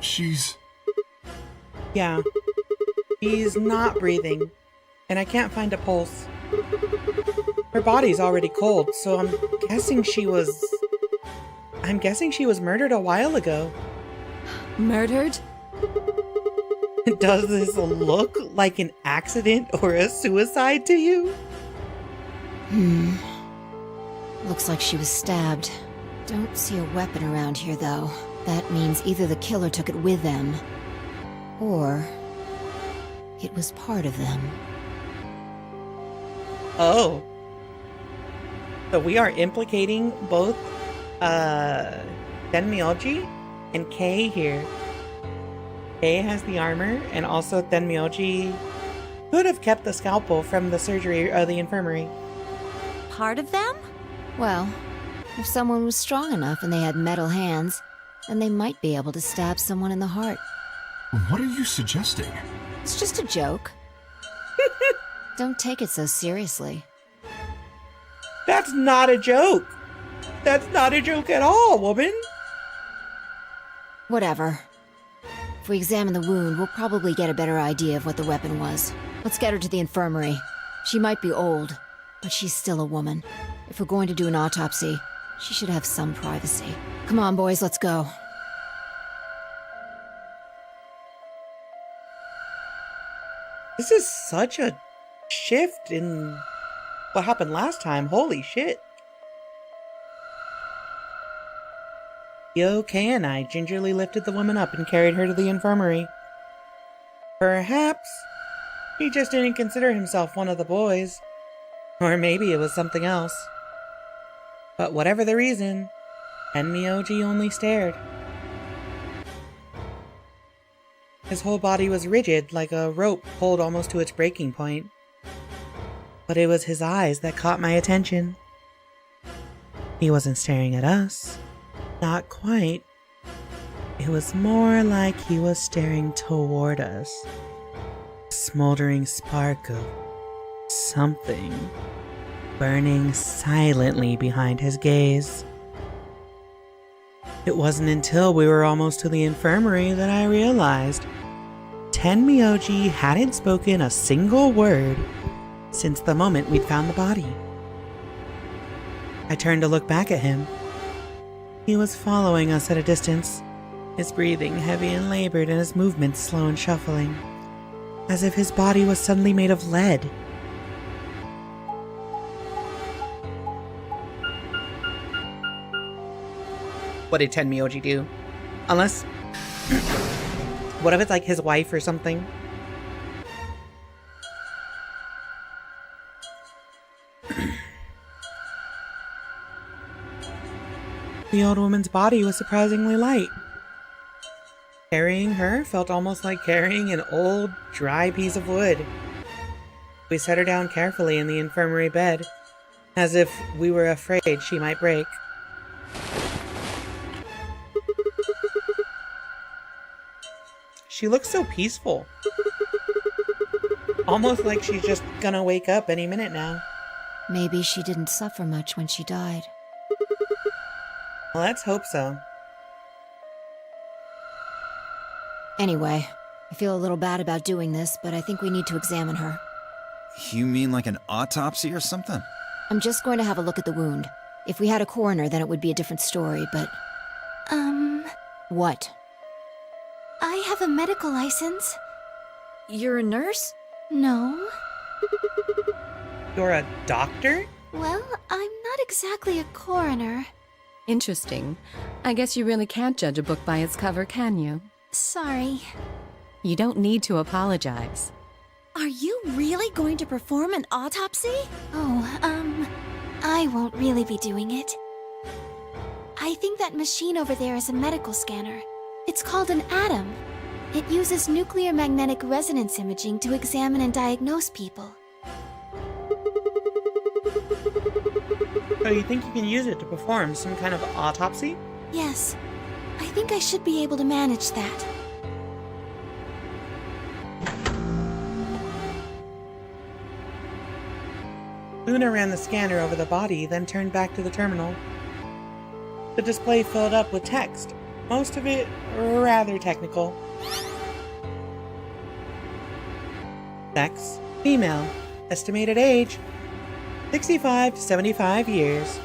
she's... Yeah. She's not breathing, and I can't find a pulse. Her body's already cold, so I'm guessing she was murdered a while ago. Murdered? Does this look like an accident or a suicide to you? Looks like she was stabbed. Don't see a weapon around here, though. That means either the killer took it with them, or it was part of them. Oh. So we are implicating both Tenmyoji and Kei here. Kei has the armor, and also Tenmyoji could have kept the scalpel from the surgery or the infirmary. Part of them? Well, if someone was strong enough and they had metal hands, then they might be able to stab someone in the heart. What are you suggesting? It's just a joke. Don't take it so seriously. That's not a joke. That's not a joke at all, woman. Whatever. If we examine the wound, we'll probably get a better idea of what the weapon was. Let's get her to the infirmary. She might be old, but she's still a woman. If we're going to do an autopsy, she should have some privacy. Come on, boys, let's go. This is such a shift in what happened last time. Holy shit. Kei and I gingerly lifted the woman up and carried her to the infirmary. Perhaps he just didn't consider himself one of the boys. Or maybe it was something else. But whatever the reason, Tenmyoji only stared. His whole body was rigid, like a rope pulled almost to its breaking point. But it was his eyes that caught my attention. He wasn't staring at us. Not quite. It was more like he was staring toward us. A smoldering spark of something burning silently behind his gaze. It wasn't until we were almost to the infirmary that I realized Tenmyoji hadn't spoken a single word since the moment we'd found the body. I turned to look back at him. He was following us at a distance, his breathing heavy and labored and his movements slow and shuffling, as if his body was suddenly made of lead. What did Tenmyoji do? Unless... what if it's like his wife or something? The old woman's body was surprisingly light. Carrying her felt almost like carrying an old, dry piece of wood. We set her down carefully in the infirmary bed, as if we were afraid she might break. She looks so peaceful. Almost like she's just gonna wake up any minute now. Maybe she didn't suffer much when she died. Let's hope so. Anyway, I feel a little bad about doing this, but I think we need to examine her. You mean like an autopsy or something? I'm just going to have a look at the wound. If we had a coroner, then it would be a different story, but... What? I have a medical license. You're a nurse? No. You're a doctor? Well, I'm not exactly a coroner. Interesting. I guess you really can't judge a book by its cover, can you? Sorry. You don't need to apologize. Are you really going to perform an autopsy? Oh, I won't really be doing it. I think that machine over there is a medical scanner. It's called an ATOM. It uses nuclear magnetic resonance imaging to examine and diagnose people. So you think you can use it to perform some kind of autopsy? Yes, I think I should be able to manage that. Luna ran the scanner over the body, then turned back to the terminal. The display filled up with text, most of it rather technical. Sex, female. Estimated age, 65 to 75 years.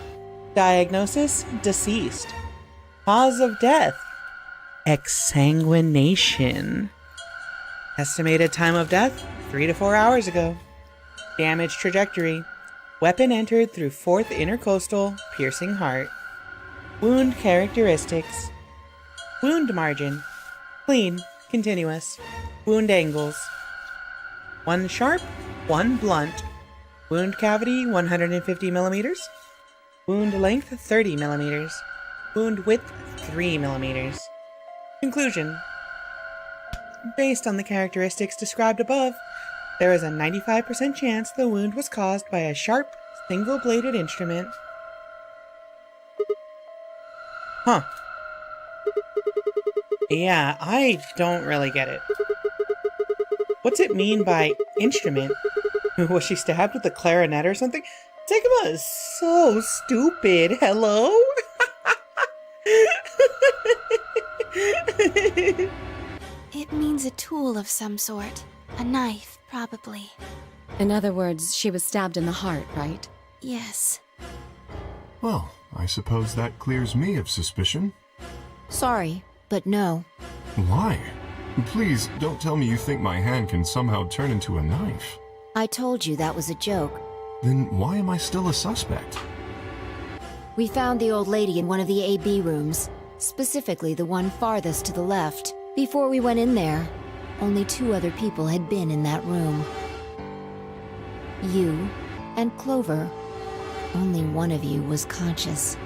Diagnosis, deceased. Cause of death, exsanguination. Estimated time of death, 3 to 4 hours ago. Damage trajectory. Weapon entered through 4th intercostal, piercing heart. Wound characteristics. Wound margin. Clean, continuous. Wound angles. 1 sharp, 1 blunt. Wound cavity 150 millimeters. Wound length 30 millimeters. Wound width 3 millimeters. Conclusion. Based on the characteristics described above, there is a 95% chance the wound was caused by a sharp, single-bladed instrument. Huh. Yeah, I don't really get it. What's it mean by instrument? Was she stabbed with a clarinet or something? Sigma is so stupid. Hello? It means a tool of some sort. A knife, probably. In other words, she was stabbed in the heart, right? Yes. Well, I suppose that clears me of suspicion. Sorry, but no. Why? Please, don't tell me you think my hand can somehow turn into a knife. I told you that was a joke. Then why am I still a suspect? We found the old lady in one of the AB rooms, specifically the one farthest to the left. Before we went in there, only 2 other people had been in that room. You and Clover. Only one of you was conscious.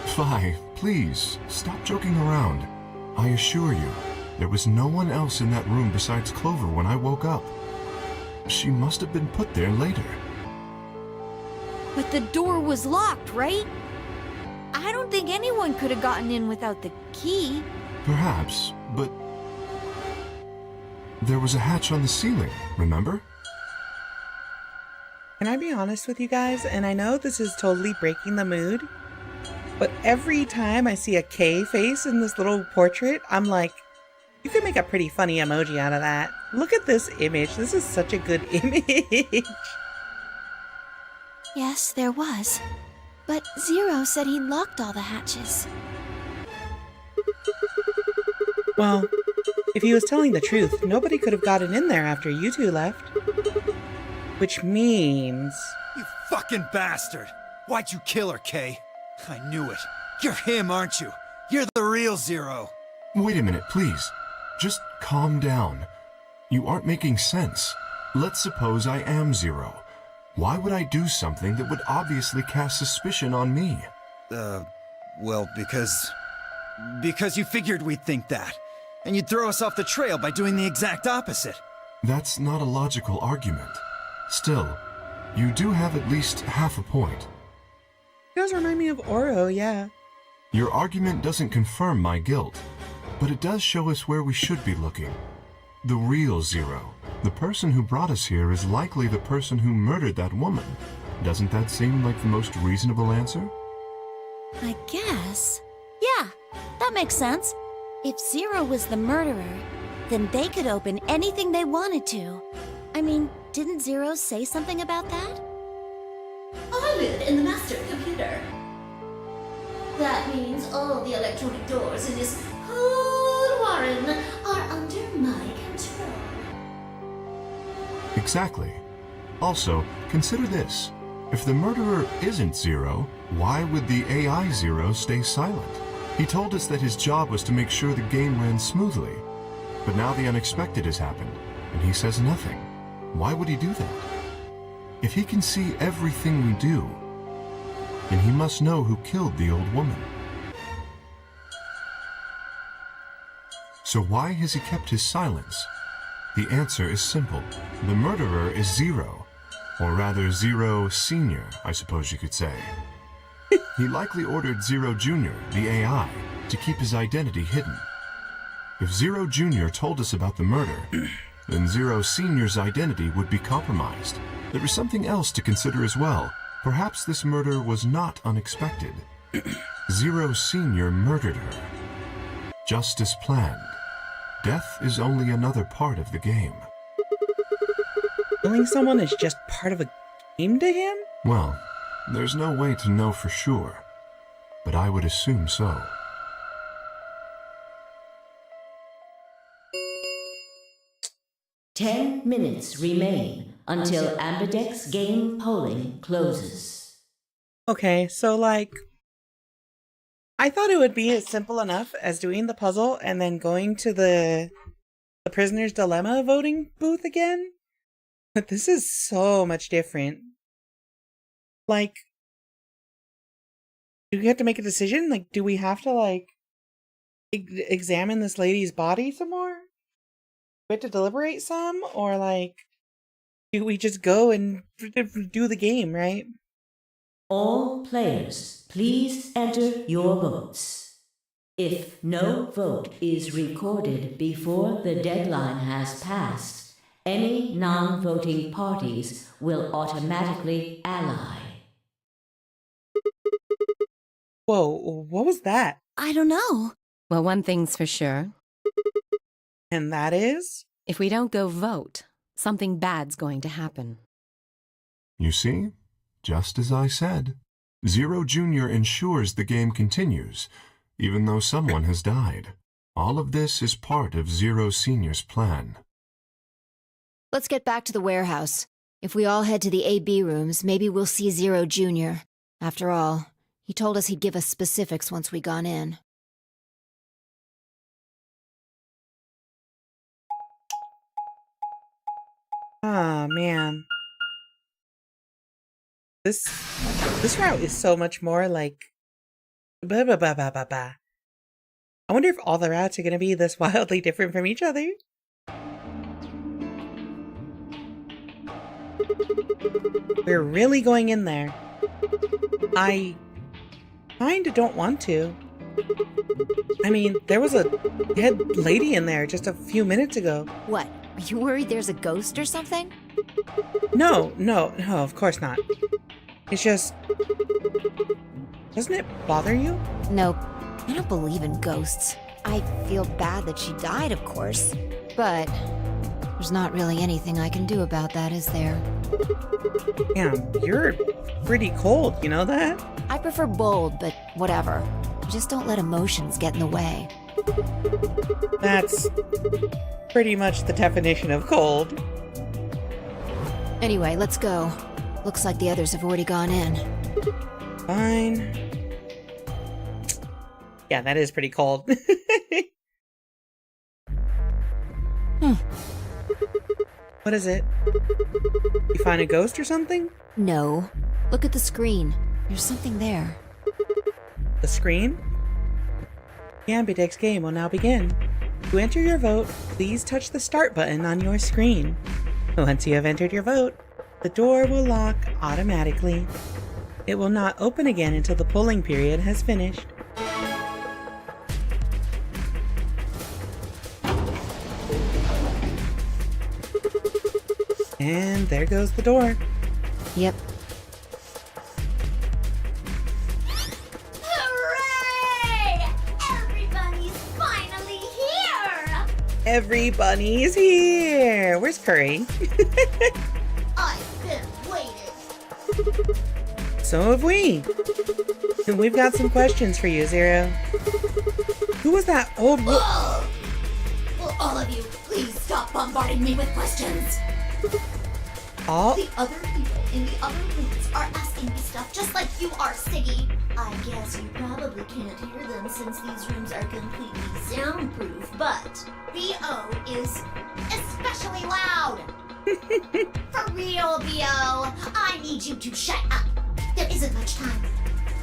Fi, please, stop joking around. I assure you, there was no one else in that room besides Clover when I woke up. She must have been put there later. But the door was locked, right? I don't think anyone could have gotten in without the key. Perhaps, but there was a hatch on the ceiling, remember? Can I be honest with you guys? And I know this is totally breaking the mood, but every time I see a K face in this little portrait, I'm like, you could make a pretty funny emoji out of that. Look at this image. This is such a good image. Yes, there was. But Zero said he locked all the hatches. Well, if he was telling the truth, nobody could have gotten in there after you 2 left. Which means... You fucking bastard! Why'd you kill her, Kay? I knew it. You're him, aren't you? You're the real Zero. Wait a minute, please. Just calm down. You aren't making sense. Let's suppose I am Zero. Why would I do something that would obviously cast suspicion on me? Well, because you figured we'd think that. And you'd throw us off the trail by doing the exact opposite. That's not a logical argument. Still, you do have at least half a point. It does remind me of Oro, yeah. Your argument doesn't confirm my guilt, but it does show us where we should be looking. The real Zero. The person who brought us here is likely the person who murdered that woman. Doesn't that seem like the most reasonable answer? I guess. Yeah, that makes sense. If Zero was the murderer, then they could open anything they wanted to. I mean, didn't Zero say something about that? I live in the master computer. That means all the electronic doors in this whole warren are under my control. Exactly. Also, consider this. If the murderer isn't Zero, why would the AI Zero stay silent? He told us that his job was to make sure the game ran smoothly. But now the unexpected has happened, and he says nothing. Why would he do that? If he can see everything we do, then he must know who killed the old woman. So why has he kept his silence? The answer is simple. The murderer is Zero. Or rather, Zero Senior, I suppose you could say. He likely ordered Zero Jr., the AI, to keep his identity hidden. If Zero Jr. told us about the murder, then Zero Senior's identity would be compromised. There is something else to consider as well. Perhaps this murder was not unexpected. Zero Senior murdered her. Just as planned. Death is only another part of the game. Killing someone is just part of a game to him? Well, there's no way to know for sure, but I would assume so. Ten minutes remain until Ambidex game polling closes. Okay, so like, I thought it would be as simple enough as doing the puzzle and then going to the prisoner's dilemma voting booth again. But this is so much different. Like, do we have to make a decision? Like, do we have to, like, examine this lady's body some more? Do we have to deliberate some? Or, like, do we just go and do the game, right? All players, please enter your votes. If no vote is recorded before the deadline has passed, any non-voting parties will automatically ally. Whoa, what was that? I don't know. Well, one thing's for sure. And that is? If we don't go vote, something bad's going to happen. You see? Just as I said. Zero Jr. ensures the game continues, even though someone has died. All of this is part of Zero Senior's plan. Let's get back to the warehouse. If we all head to the AB rooms, maybe we'll see Zero Jr. After all, he told us he'd give us specifics once we gone in. Ah, man. This route is so much more like... Blah, blah, blah, blah, blah, blah. I wonder if all the routes are going to be this wildly different from each other. We're really going in there. I kinda don't want to. I mean, there was a dead lady in there just a few minutes ago. What? Are you worried there's a ghost or something? No, of course not. It's just... Doesn't it bother you? Nope. I don't believe in ghosts. I feel bad that she died, of course. But there's not really anything I can do about that, is there? Damn, you're pretty cold, you know that? I prefer bold, but whatever. Just don't let emotions get in the way. That's pretty much the definition of cold. Anyway, let's go. Looks like the others have already gone in. Fine. Yeah, that is pretty cold. What is it? You find a ghost or something? No. Look at the screen. There's something there. The screen? The Ambidex game will now begin. To enter your vote, please touch the start button on your screen. Once you have entered your vote, the door will lock automatically. It will not open again until the polling period has finished. And there goes the door. Yep. Hooray! Everybody's finally Everybody's here. Where's Curry? I've been waiting. So have we. And we've got some questions for you, Zero. Who was that old Will all of you please stop bombarding me with questions? All? The other people in the other rooms are asking me stuff just like you are, Siggy. I guess you probably can't hear them since these rooms are completely soundproof, but B.O. is especially loud. For real, B.O., I need you to shut up. There isn't much time.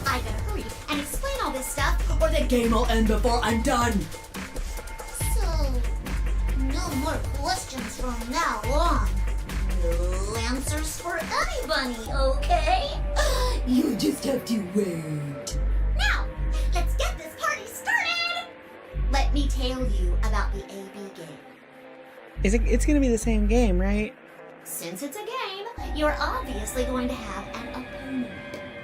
I gotta hurry and explain all this stuff, or the game will end before I'm done. So, no more questions from now on. No answers for anybody, okay? You just have to wait. Now, let's get this party started! Let me tell you about the AB game. It's gonna be the same game, right? Since it's a game, you're obviously going to have an opponent.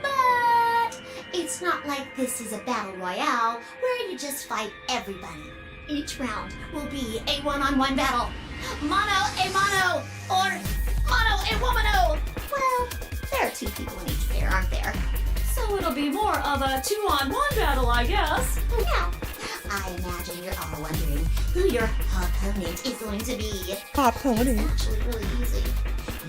But it's not like this is a battle royale where you just fight everybody. Each round will be a one-on-one battle. Mono a mono, or mono a womano. Well, there are two people in each pair, aren't there? So it'll be more of a 2-on-1 battle, I guess. Now, I imagine you're all wondering who your opponent is going to be. Opponent. It's actually really easy.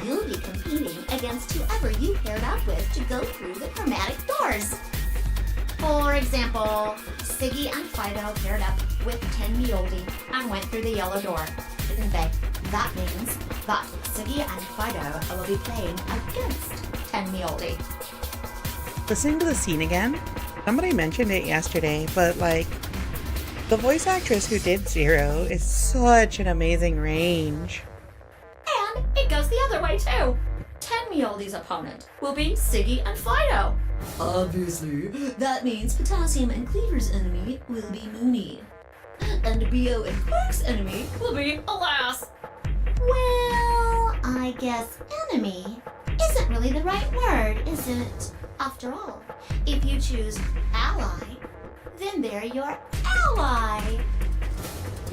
You'll be competing against whoever you paired up with to go through the chromatic doors. For example, Siggy and Fido paired up with Tenmyoldi and went through the yellow door, didn't they? That means that Siggy and Fido will be playing against Tenmyoldi. Listening to the scene again, somebody mentioned it yesterday, but like, the voice actress who did Zero is such an amazing range. And it goes the other way too. Tenmyoldi's opponent will be Siggy and Fido. Obviously, that means Potassium and Cleaver's enemy will be Mooney. And B.O. and Quark's enemy will be Alas. Well, I guess enemy isn't really the right word, is it? After all, if you choose ally, then they're your ally.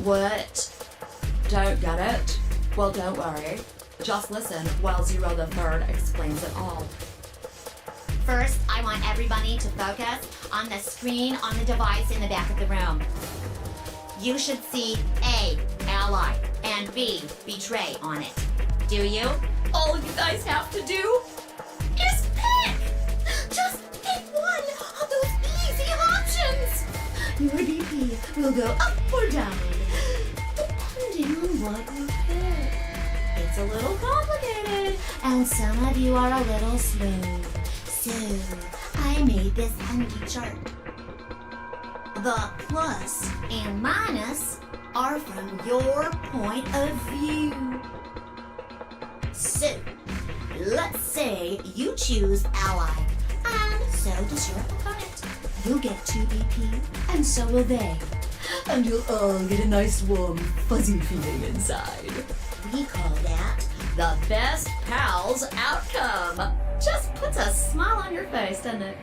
What? Don't get it? Well, don't worry. Just listen while Zero the Third explains it all. First, I want everybody to focus on the screen on the device in the back of the room. You should see A, ally, and B, betray on it. Do you? All you guys have to do is pick! Just pick one of those easy options! Your BP will go up or down, depending on what you pick. It's a little complicated, and some of you are a little slow. So, I made this handy chart. The plus and minus are from your point of view. So, let's say you choose ally, and so does your opponent. You'll get 2 BP, and so will they. And you'll all get a nice warm, fuzzy feeling inside. We call that the best pals outcome. Just puts a smile on your face, doesn't it?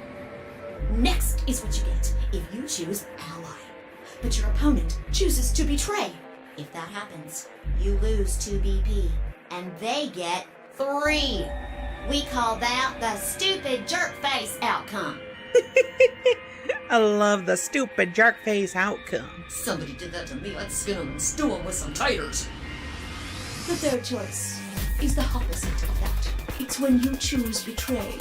Next is what you get if you choose ally, but your opponent chooses to betray. If that happens, you lose 2 BP, and they get 3. We call that the stupid jerk face outcome. I love the stupid jerk face outcome. Somebody did that to me, I'd skin them and stew them with some taters. The third choice is the opposite of that. It's when you choose betray,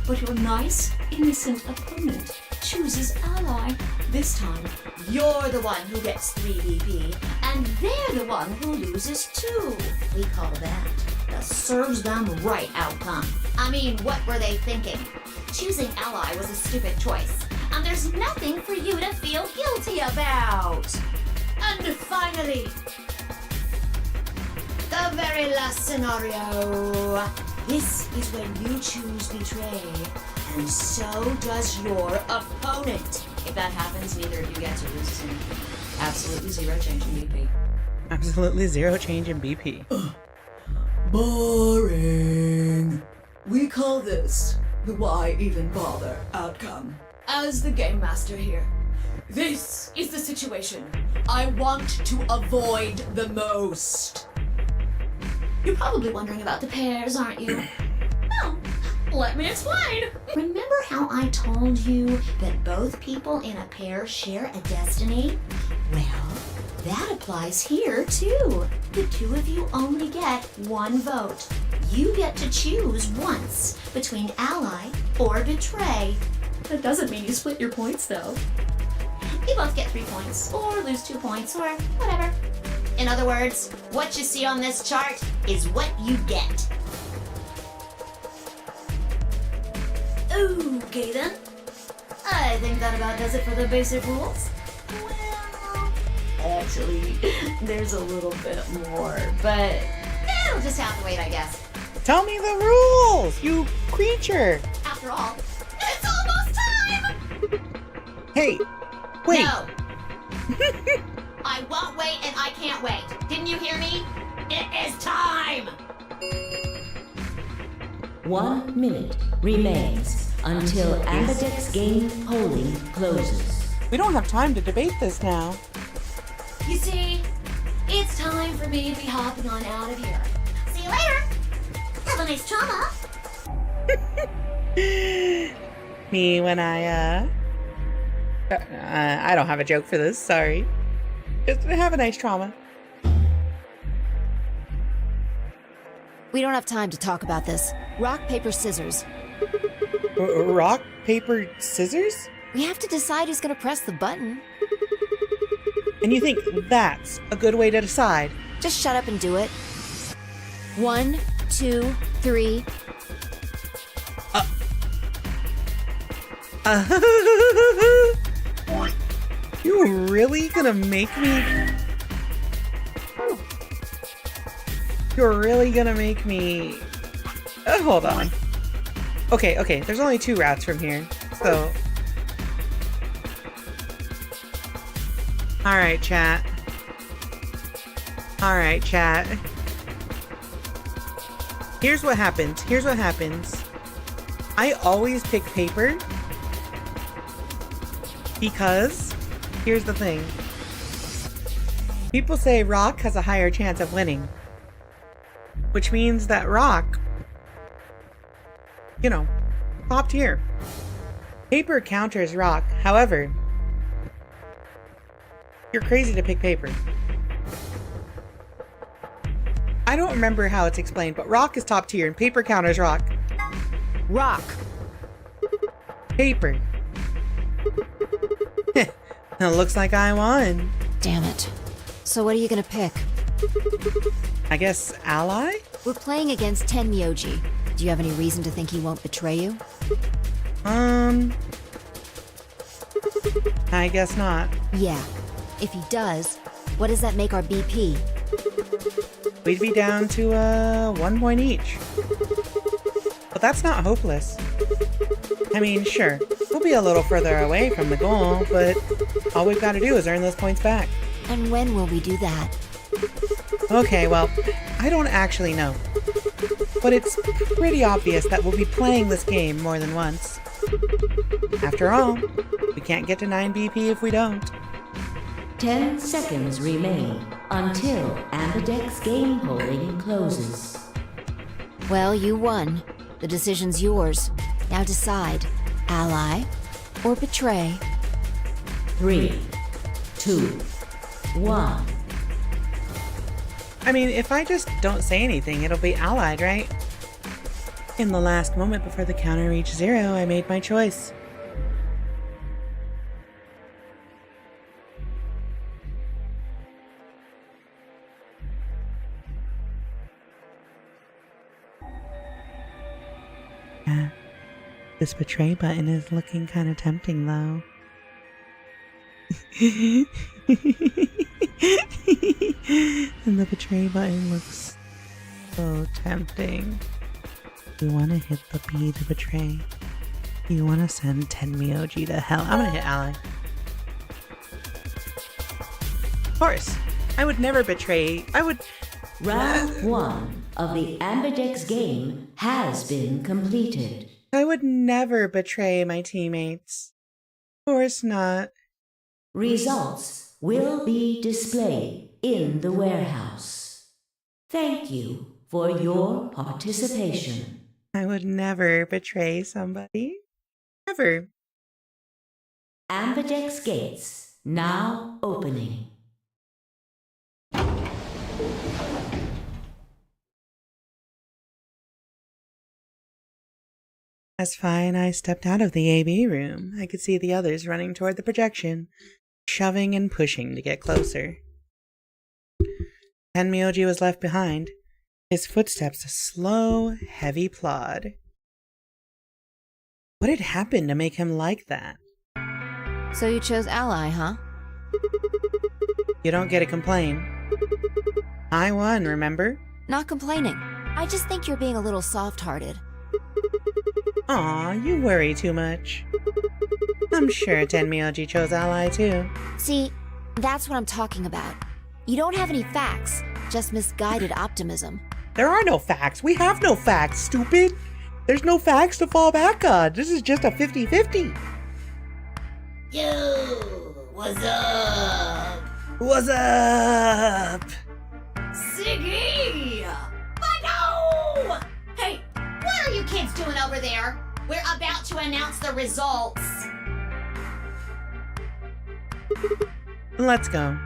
but your nice, innocent opponent chooses ally. This time, you're the one who gets 3 BP, and they're the one who loses 2. We call that the serves them right outcome. I mean, what were they thinking? Choosing ally was a stupid choice, and there's nothing for you to feel guilty about. And finally, the very last scenario. This is when you choose betray, and so does your opponent. If that happens, neither of you get to lose anything. Absolutely 0 change in BP. Absolutely 0 change in BP. Boring. We call this the why even bother outcome. As the game master here, This is the situation I want to avoid the most. You're probably wondering about the pairs, aren't you? Well, let me explain. Remember how I told you that both people in a pair share a destiny? Well, that applies here too. The two of you only get one vote. You get to choose once between ally or betray. That doesn't mean you split your points though. You both get 3 points, or lose 2 points, or whatever. In other words, what you see on this chart is what you get. Okay then. I think that about does it for the basic rules. Well, actually, there's a little bit more, but it'll just have to wait, I guess. Tell me the rules, you creature! After all, it's almost time! Hey, wait! No! I won't wait and I can't wait. Didn't you hear me? It is time! 1 minute remains until Ambidex game polling closes. We don't have time to debate this now. You see, it's time for me to be hopping on out of here. See you later! Have a nice trauma! Me when I don't have a joke for this, sorry. Just have a nice trauma. We don't have time to talk about this. Rock, paper, scissors. Rock, paper, scissors? We have to decide who's gonna press the button. And you think that's a good way to decide? Just shut up and do it. 1, 2, 3. You really gonna make me? You're really gonna make me? Hold on. Okay, there's only 2 routes from here, so. Alright, chat. Here's what happens. I always pick paper because here's the thing. People say rock has a higher chance of winning, which means that rock, you know, top tier. Paper counters rock. However, you're crazy to pick paper. I don't remember how it's explained, but rock is top tier and paper counters rock. Rock. Paper. It looks like I won. Damn it. So what are you gonna pick? I guess ally? We're playing against Tenmyoji. Do you have any reason to think he won't betray you? I guess not. Yeah. If he does, what does that make our BP? We'd be down to 1 point each. But that's not hopeless. I mean, sure, we'll be a little further away from the goal, but all we've got to do is earn those points back. And when will we do that? Okay, well, I don't actually know. But it's pretty obvious that we'll be playing this game more than once. After all, we can't get to 9 BP if we don't. 10 seconds remain until Ambidex game polling closes. Well, you won. The decision's yours. Now decide. Ally or betray? 3, 2, 1. I mean, if I just don't say anything, it'll be allied, right? In the last moment before the counter reached 0, I made my choice. Yeah, this betray button is looking kind of tempting, though. And the betray button looks so tempting. You want to hit the B to betray. You want to send Tenmyoji to hell. I'm gonna hit ally. Of course, I would never betray. I would. Round 1 of the Ambidex game has been completed. I would never betray my teammates. Of course not. Results will be displayed in the warehouse. Thank you for your participation. I would never betray somebody. Never. Ambidex gates now opening. As Fi and I stepped out of the AB room, I could see the others running toward the projection, shoving and pushing to get closer. Tenmyoji was left behind, his footsteps a slow, heavy plod. What had happened to make him like that? So you chose Ally, huh? You don't get to complain. I won, remember? Not complaining. I just think you're being a little soft-hearted. Aw, you worry too much. I'm sure Tenmyoji chose Ally too. See, that's what I'm talking about. You don't have any facts, just misguided optimism. There are no facts. We have no facts, stupid. There's no facts to fall back on. This is just a 50-50. Yo, what's up? What's up? Siggy! But no! Hey, what are you kids doing over there? We're about to announce the results. Let's go.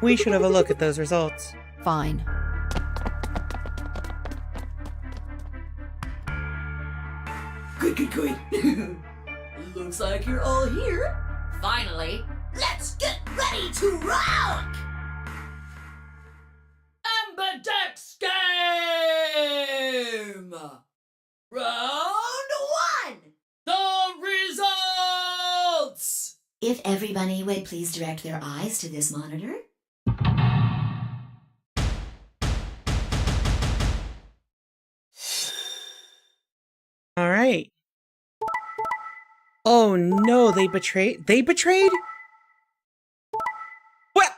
We should have a look at those results. Fine. Good. Looks like you're all here. Finally, let's get ready to rock! Ambidex game! Round 1! The results! If everybody would please direct their eyes to this monitor. All right. Oh no, they betrayed? They betrayed? What?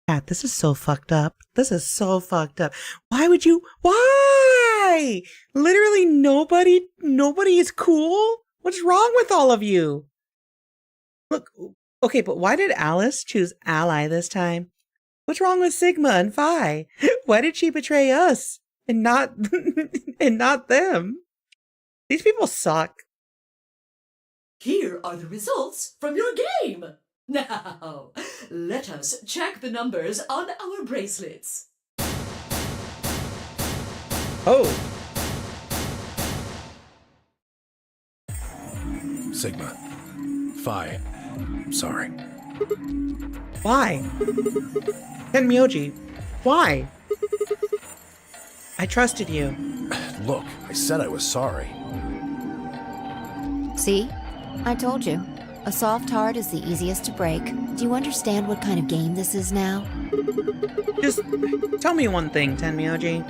Cat, this is so fucked up. This is so fucked up. Why would you? Why? Literally nobody is cool? What's wrong with all of you? Look, okay, but why did Alice choose Ally this time? What's wrong with Sigma and Phi? Why did she betray us and not and not them? These people suck. Here are the results from your game. Now, let us check the numbers on our bracelets. Oh. Sigma. Phi. Sorry. Why? Tenmyoji, why? I trusted you. Look, I said I was sorry. See? I told you. A soft heart is the easiest to break. Do you understand what kind of game this is now? Just tell me one thing, Tenmyoji.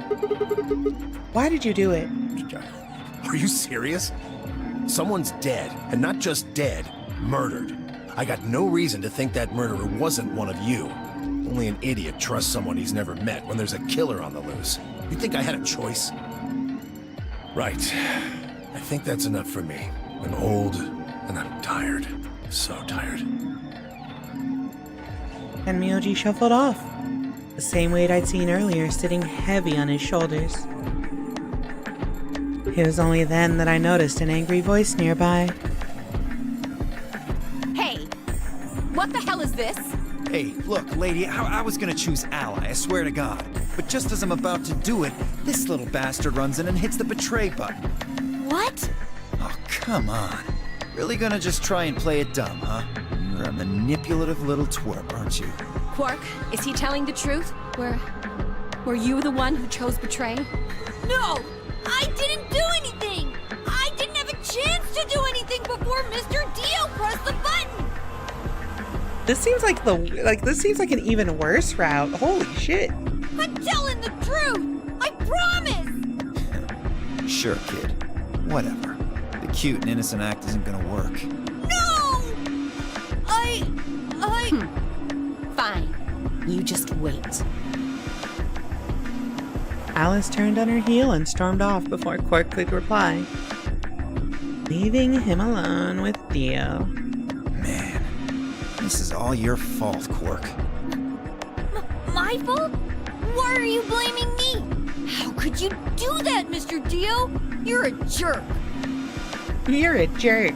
Why did you do it? Are you serious? Someone's dead, and not just dead, murdered. I got no reason to think that murderer wasn't one of you. Only an idiot trusts someone he's never met when there's a killer on the loose. You think I had a choice? Right. I think that's enough for me. I'm old, and I'm tired. So tired. Tenmyoji shuffled off, the same weight I'd seen earlier sitting heavy on his shoulders. It was only then that I noticed an angry voice nearby. Hey, what the hell is this? Hey, look, lady, I was gonna choose Ally, I swear to God. But just as I'm about to do it, this little bastard runs in and hits the betray button. What? Oh, come on. Really gonna just try and play it dumb, huh? You're a manipulative little twerp, aren't you? Quark, is he telling the truth? Were you the one who chose betray? No! I didn't do anything! I didn't have a chance to do anything before Mr. Dio pressed the button! This seems like an even worse route. Holy shit. I'm telling the truth! I promise! Sure, kid. Whatever. The cute and innocent act isn't gonna work. No! Fine. You just wait. Alice turned on her heel and stormed off before Quark could reply, leaving him alone with Dio. Man, this is all your fault, Quark. My fault? Why are you blaming me? How could you do that, Mr. Dio? You're a jerk. You're a jerk.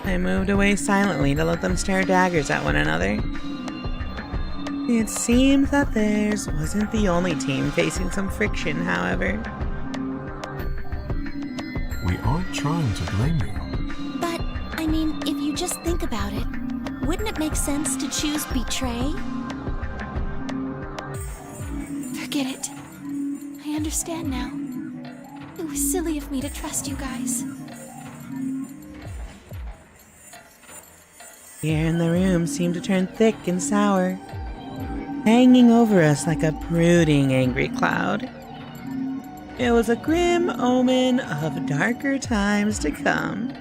I moved away silently to let them stare daggers at one another. It seemed that theirs wasn't the only team facing some friction, however. We aren't trying to blame you. But, I mean, if you just think about it, wouldn't it make sense to choose betray? Forget it. I understand now. It was silly of me to trust you guys. The air in the room seemed to turn thick and sour, hanging over us like a brooding, angry cloud. It was a grim omen of darker times to come.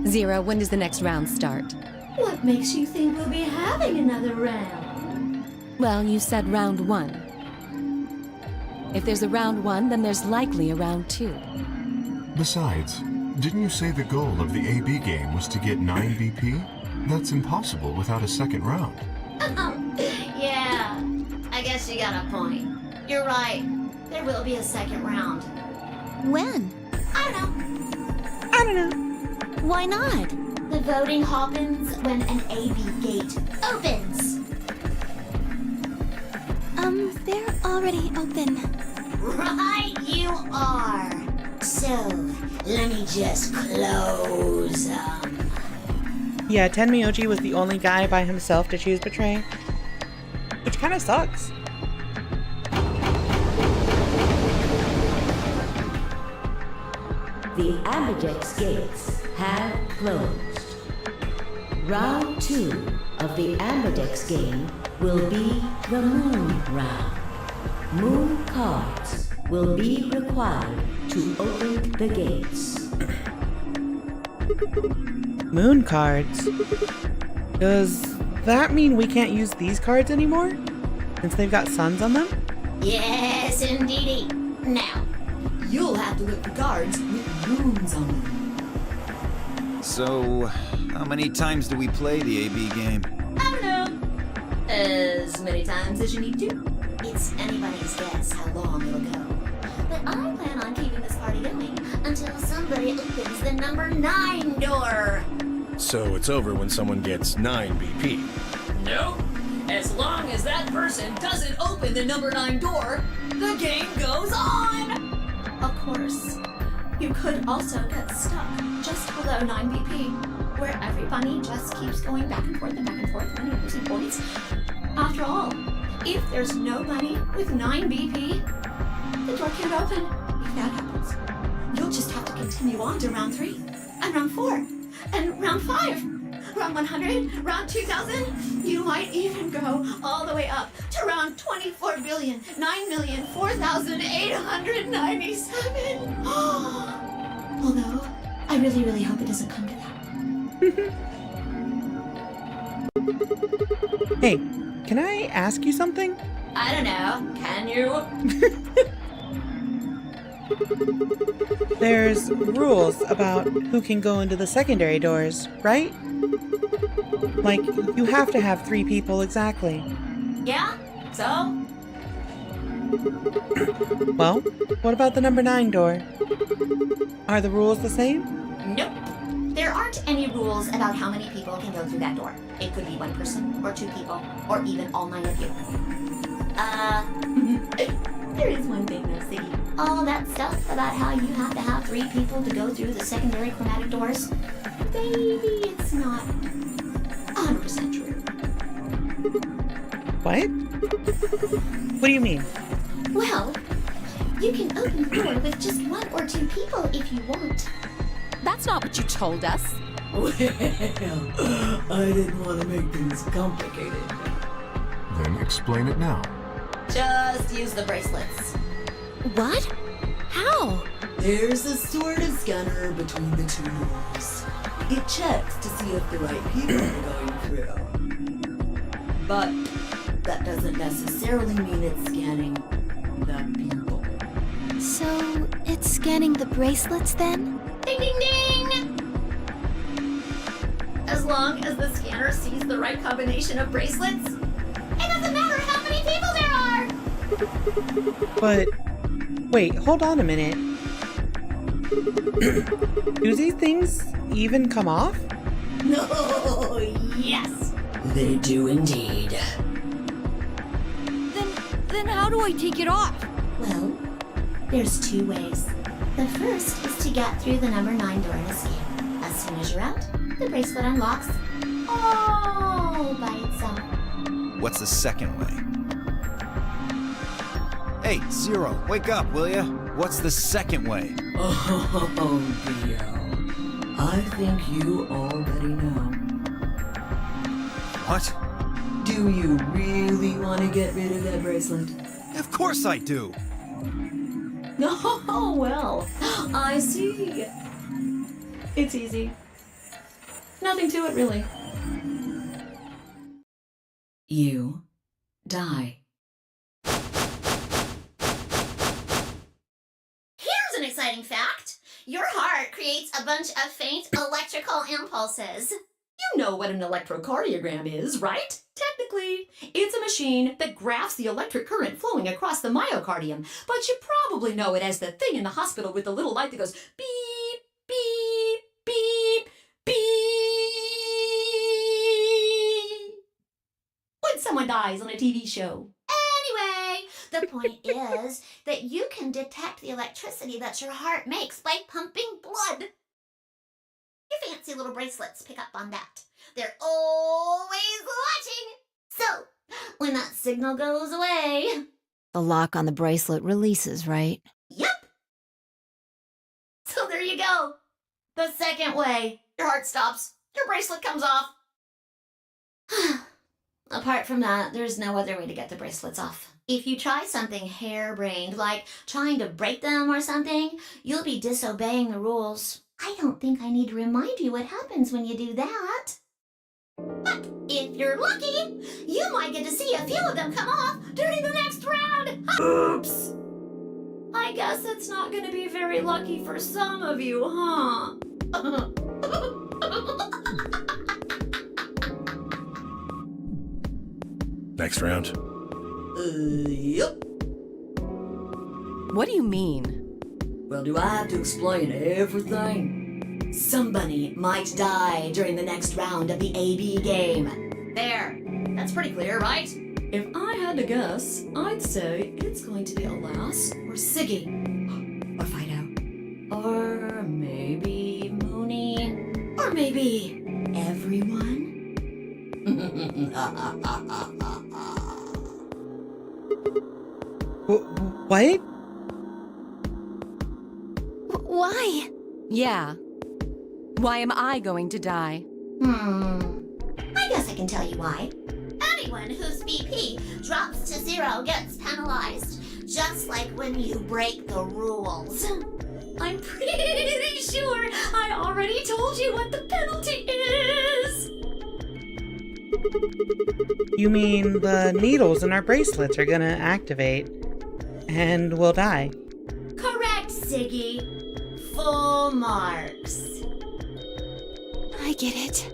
Zero, when does the next round start? What makes you think we'll be having another round? Well, you said round 1. If there's a round 1, then there's likely a round 2. Besides, didn't you say the goal of the AB game was to get 9 BP? That's impossible without a second round. Yeah, I guess you got a point. You're right. There will be a second round. When? I don't I don't know. Why not? know. The voting happens when an AB gate opens. They're already open. Right you are. So, let me just close them. Yeah, Tenmyoji was the only guy by himself to choose Betray. Which kind of sucks. The Ambidex gates have closed. Round 2 of the Ambidex game will be the Moon Round. Moon cards will be required to open the gates. Moon cards? Does that mean we can't use these cards anymore? Since they've got suns on them? Yes, indeedy. Now, you'll have to look for cards with moons on them. So, how many times do we play the AB game? I don't know. As many times as you need to. It's anybody's guess how long it'll go. But I plan on keeping this party going until somebody opens the number 9 door. So it's over when someone gets 9 BP. Nope. As long as that person doesn't open the number 9 door, the game goes on! Of course, you could also get stuck just below 9 BP, where every bunny just keeps going back and forth and back and forth when you're losing points. After all, if there's no bunny with 9 BP, the door can't open. If that happens, you'll just have to continue on to round 3, and round 4, and round 5, round 100, round 2000. You might even go all the way up to round 24,9,004,897. Although, I really, really hope it doesn't come to that. Hey, can I ask you something? I don't know. Can you? There's rules about who can go into the secondary doors, right? Like, you have to have 3 people exactly. Yeah? So? Well, what about the number 9 door? Are the rules the same? Nope. There aren't any rules about how many people can go through that door. It could be 1 person, or 2 people, or even all 9 of you. There is one thing though, Siggy. All that stuff about how you have to have 3 people to go through the secondary chromatic doors, maybe it's not 100% true. What? What do you mean? Well, you can open the door with just 1 or 2 people if you want. That's not what you told us. Well, I didn't want to make things complicated. Then explain it now. Just use the bracelets. What? How? There's a sort of scanner between the 2 doors. It checks to see if the right people are going through. But that doesn't necessarily mean it's scanning the people. So, it's scanning the bracelets then? Ding ding ding! As long as the scanner sees the right combination of bracelets, it doesn't matter how many people there are! But wait, hold on a minute. Do these things even come off? No, yes! They do indeed. Then how do I take it off? Well, there's two ways. The first is to get through the number 9 door and escape. As soon as you're out, the bracelet unlocks all by itself. What's the second way? Hey, Zero, wake up, will ya? What's the second way? Oh, Theo. I think you already know. What? Do you really want to get rid of that bracelet? Of course I do! Oh, well, I see. It's easy. Nothing to it, really. You die. Here's an exciting fact. Your heart creates a bunch of faint electrical impulses. You know what an electrocardiogram is, right? Technically, it's a machine that graphs the electric current flowing across the myocardium, but you probably know it as the thing in the hospital with the little light that goes beep, beep, beep, beep. When someone dies on a TV show. Anyway, the point is that you can detect the electricity that your heart makes by pumping blood. Your fancy little bracelets pick up on that. They're always watching. So, when that signal goes away... The lock on the bracelet releases, right? Yep. So there you go. The second way. Your heart stops. Your bracelet comes off. Apart from that, there's no other way to get the bracelets off. If you try something harebrained, like trying to break them or something, you'll be disobeying the rules. I don't think I need to remind you what happens when you do that. But if you're lucky, you might get to see a few of them come off during the next round. Oops! I guess it's not going to be very lucky for some of you, huh? Next round. Yep. What do you mean? Well, do I have to explain everything? Somebody might die during the next round of the AB game. There. That's pretty clear, right? If I had to guess, I'd say it's going to be Alas or Siggy. Or Fido. Or maybe Mooney. Or maybe everyone. What? Why? Yeah. Why am I going to die? I guess I can tell you why. Anyone whose BP drops to 0 gets penalized, just like when you break the rules. I'm pretty sure I already told you what the penalty is. You mean the needles in our bracelets are gonna activate, and we'll die? Correct, Siggy. Full marks. I get it.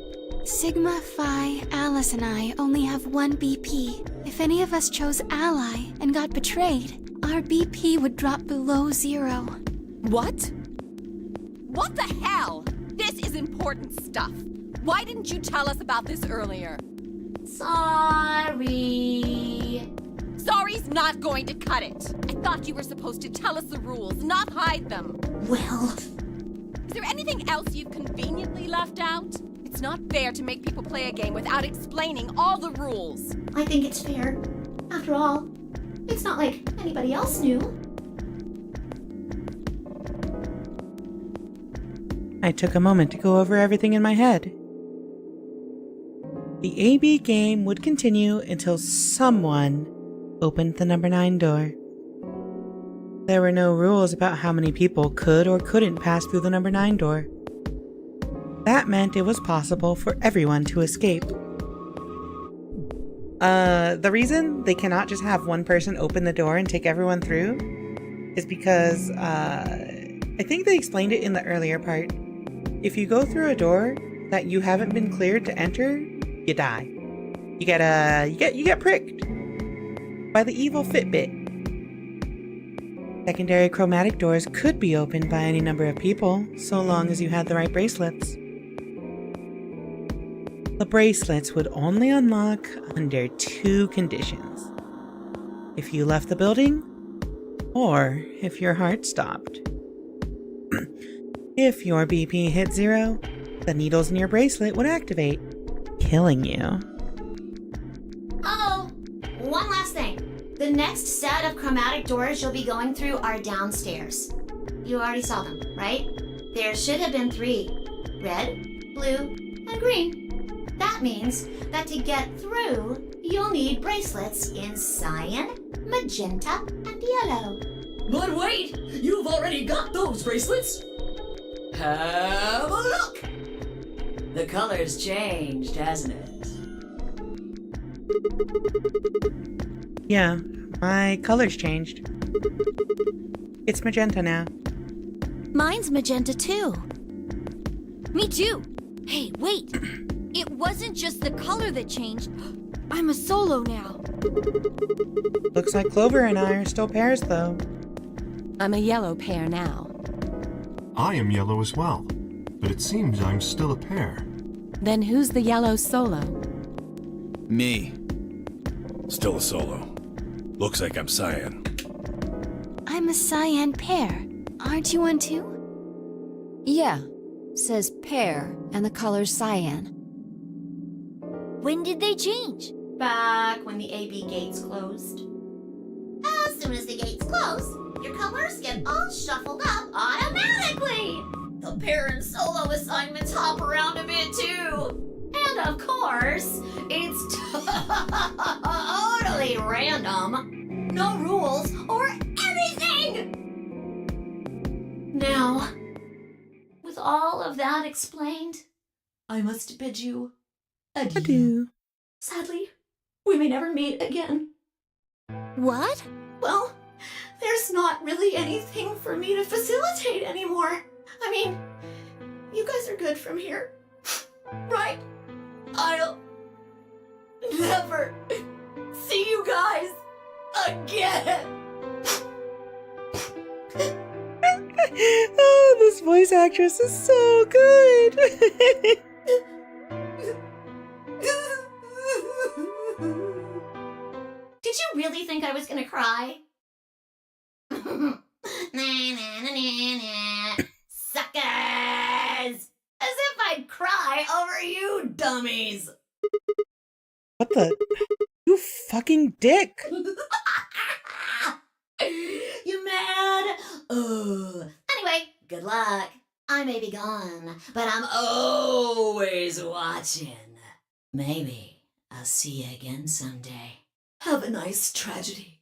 Sigma, Phi, Alice, and I only have 1 BP. If any of us chose Ally and got betrayed, our BP would drop below 0. What? What the hell? This is important stuff. Why didn't you tell us about this earlier? Sorry. Sorry's not going to cut it. I thought you were supposed to tell us the rules, not hide them. Well... Is there anything else you've conveniently left out? It's not fair to make people play a game without explaining all the rules. I think it's fair. After all, it's not like anybody else knew. I took a moment to go over everything in my head. The AB game would continue until someone opened the number 9 door. There were no rules about how many people could or couldn't pass through the number 9 door. That meant it was possible for everyone to escape. The reason they cannot just have one person open the door and take everyone through is because, I think they explained it in the earlier part. If you go through a door that you haven't been cleared to enter, you die. You get pricked by the evil Fitbit. Secondary chromatic doors could be opened by any number of people, so long as you had the right bracelets. The bracelets would only unlock under 2 conditions. If you left the building, or if your heart stopped. If your BP hit 0, the needles in your bracelet would activate, killing you. Oh, one last thing. The next set of chromatic doors you'll be going through are downstairs. You already saw them, right? There should have been 3. Red, blue, and green. That means that to get through, you'll need bracelets in cyan, magenta, and yellow. But wait! You've already got those bracelets! Have a look! The color's changed, hasn't it? Yeah, my color's changed. It's magenta now. Mine's magenta too. Me too. Hey, wait. It wasn't just the color that changed. I'm a solo now. Looks like Clover and I are still pairs, though. I'm a yellow pair now. I am yellow as well, but it seems I'm still a pair. Then who's the yellow solo? Me. Still a solo. Looks like I'm cyan. I'm a cyan pair. Aren't you one too? Yeah. Says pear, and the color's cyan. When did they change? Back when the AB gates closed. As soon as the gates close, your colors get all shuffled up automatically. The pair and solo assignments hop around a bit too. And of course, it's totally random. No rules or anything! Now, with all of that explained, I must bid you adieu. Adieu. Sadly, we may never meet again. What? Well, there's not really anything for me to facilitate anymore. I mean, you guys are good from here, right? I'll never see you guys again. Oh, this voice actress is so good. Did you really think I was gonna cry? Suckers! As if I'd cry over you dummies! What the? You fucking dick. You mad? Anyway, good luck. I may be gone, but I'm always watching. Maybe I'll see you again someday. Have a nice tragedy.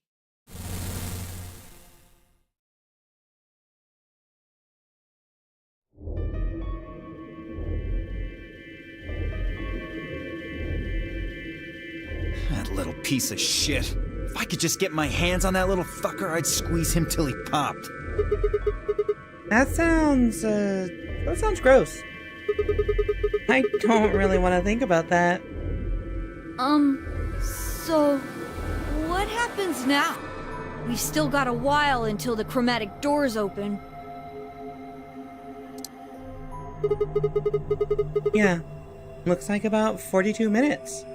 That little piece of shit. If I could just get my hands on that little fucker, I'd squeeze him till he popped. That sounds gross. I don't really want to think about that. So what happens now? We've still got a while until the chromatic doors open. Yeah, looks like about 42 minutes.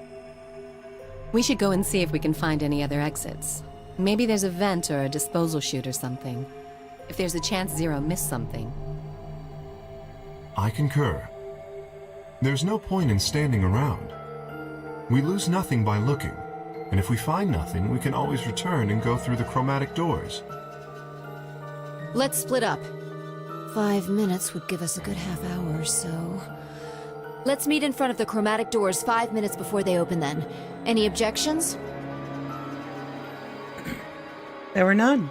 We should go and see if we can find any other exits. Maybe there's a vent or a disposal chute or something. If there's a chance Zero missed something. I concur. There's no point in standing around. We lose nothing by looking, and if we find nothing, we can always return and go through the chromatic doors. Let's split up. 5 minutes would give us a good half hour or so. Let's meet in front of the chromatic doors 5 minutes before they open then. Any objections? There were none.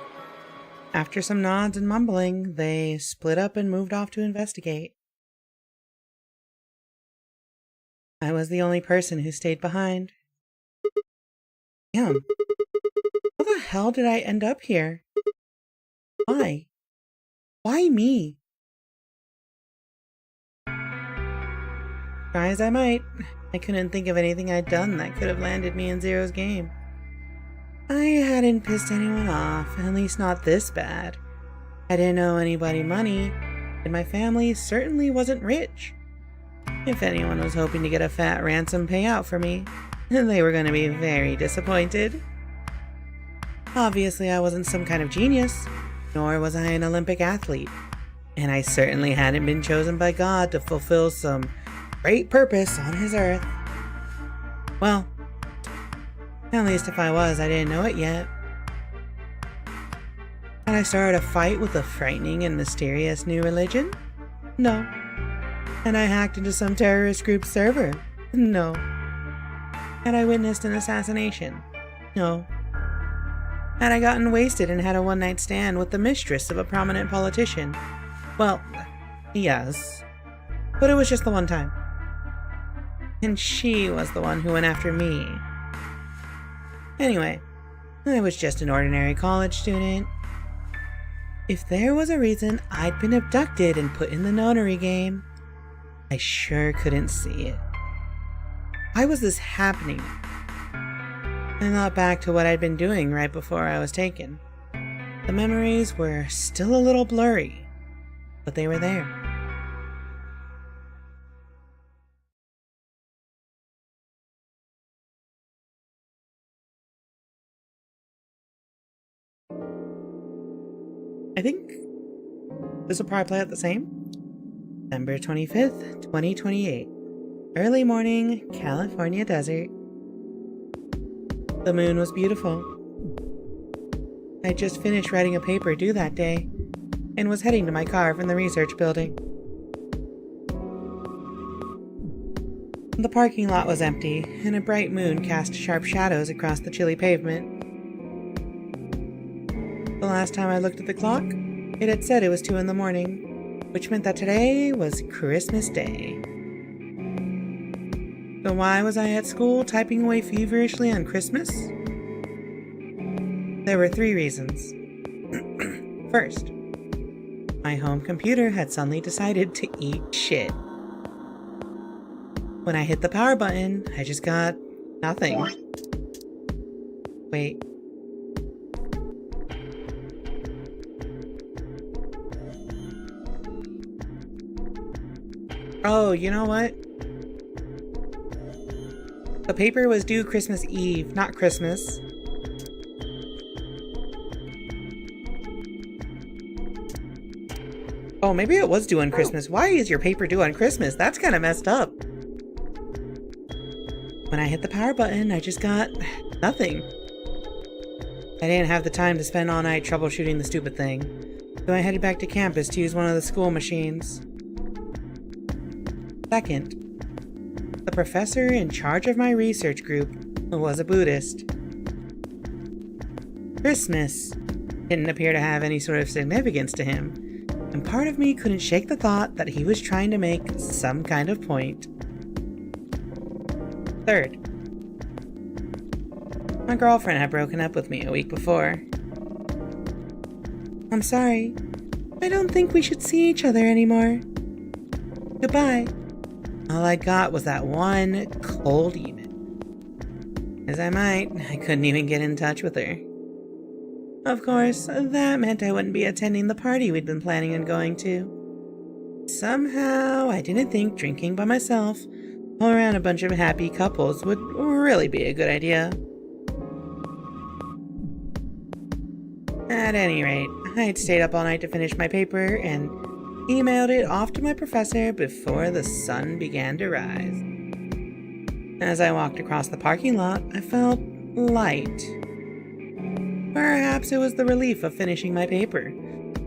After some nods and mumbling, they split up and moved off to investigate. I was the only person who stayed behind. Damn. How the hell did I end up here? Why? Why me? Try as I might, I couldn't think of anything I'd done that could have landed me in Zero's game. I hadn't pissed anyone off, at least not this bad. I didn't owe anybody money, and my family certainly wasn't rich. If anyone was hoping to get a fat ransom payout for me, they were going to be very disappointed. Obviously, I wasn't some kind of genius, nor was I an Olympic athlete, and I certainly hadn't been chosen by God to fulfill some great purpose on his earth. Well, at least if I was, I didn't know it yet. Had I started a fight with a frightening and mysterious new religion? No. Had I hacked into some terrorist group's server? No. Had I witnessed an assassination? No. Had I gotten wasted and had a one-night stand with the mistress of a prominent politician? Well, yes. But it was just the one time. And she was the one who went after me. Anyway, I was just an ordinary college student. If there was a reason I'd been abducted and put in the notary game, I sure couldn't see it. Why was this happening? I thought back to what I'd been doing right before I was taken. The memories were still a little blurry, but they were there. I think this will probably play out the same. December 25th, 2028. Early morning, California desert. The moon was beautiful. I just finished writing a paper due that day and was heading to my car from the research building. The parking lot was empty, and a bright moon cast sharp shadows across the chilly pavement. The last time I looked at the clock, it had said it was 2 in the morning, which meant that today was Christmas Day. So why was I at school typing away feverishly on Christmas? There were 3 reasons. First, my home computer had suddenly decided to eat shit. When I hit the power button, I just got nothing. Wait. Oh, you know what? The paper was due Christmas Eve, not Christmas. Oh, maybe it was due on Christmas. Why is your paper due on Christmas? That's kind of messed up. When I hit the power button, I just got nothing. I didn't have the time to spend all night troubleshooting the stupid thing, so I headed back to campus to use one of the school machines. Second, the professor in charge of my research group was a Buddhist. Christmas didn't appear to have any sort of significance to him, and part of me couldn't shake the thought that he was trying to make some kind of point. Third, my girlfriend had broken up with me a week before. I'm sorry. I don't think we should see each other anymore. Goodbye. All I got was that one cold email. As I might, I couldn't even get in touch with her. Of course, that meant I wouldn't be attending the party we'd been planning on going to. Somehow, I didn't think drinking by myself all around a bunch of happy couples would really be a good idea. At any rate, I'd stayed up all night to finish my paper and emailed it off to my professor before the sun began to rise. As I walked across the parking lot, I felt light. Perhaps it was the relief of finishing my paper,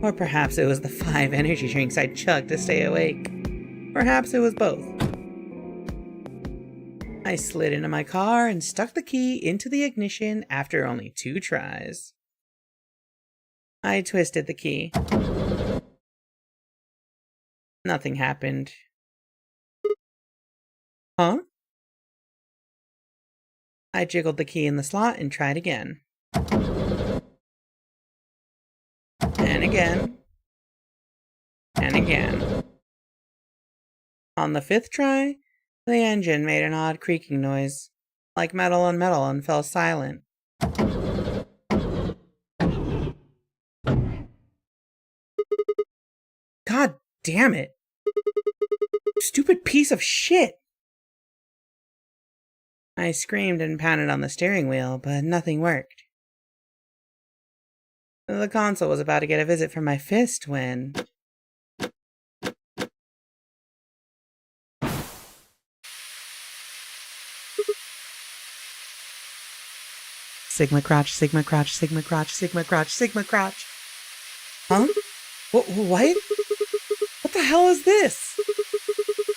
or perhaps it was the 5 energy drinks I chugged to stay awake. Perhaps it was both. I slid into my car and stuck the key into the ignition after only 2 tries. I twisted the key. Nothing happened. Huh? I jiggled the key in the slot and tried again. And again. And again. On the 5th try, the engine made an odd creaking noise, like metal on metal, and fell silent. God damn it! Stupid piece of shit! I screamed and pounded on the steering wheel, but nothing worked. The console was about to get a visit from my fist when... Sigma crotch, sigma crotch, sigma crotch, sigma crotch, sigma crotch. Huh? What? What the hell is this?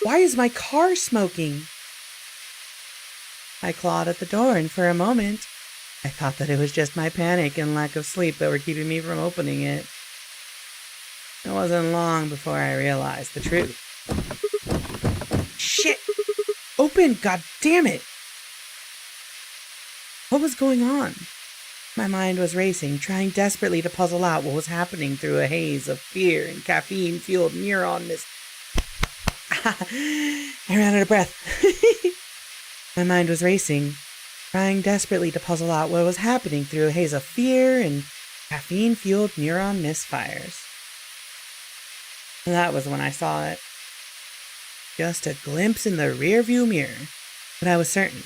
Why is my car smoking? I clawed at the door, and for a moment, I thought that it was just my panic and lack of sleep that were keeping me from opening it. It wasn't long before I realized the truth. Shit! Open, god damn it! What was going on? My mind was racing, trying desperately to puzzle out what was happening through a haze of fear and caffeine-fueled neuron mist. I ran out of breath. My mind was racing, trying desperately to puzzle out what was happening through a haze of fear and caffeine-fueled neuron misfires. That was when I saw it. Just a glimpse in the rearview mirror, but I was certain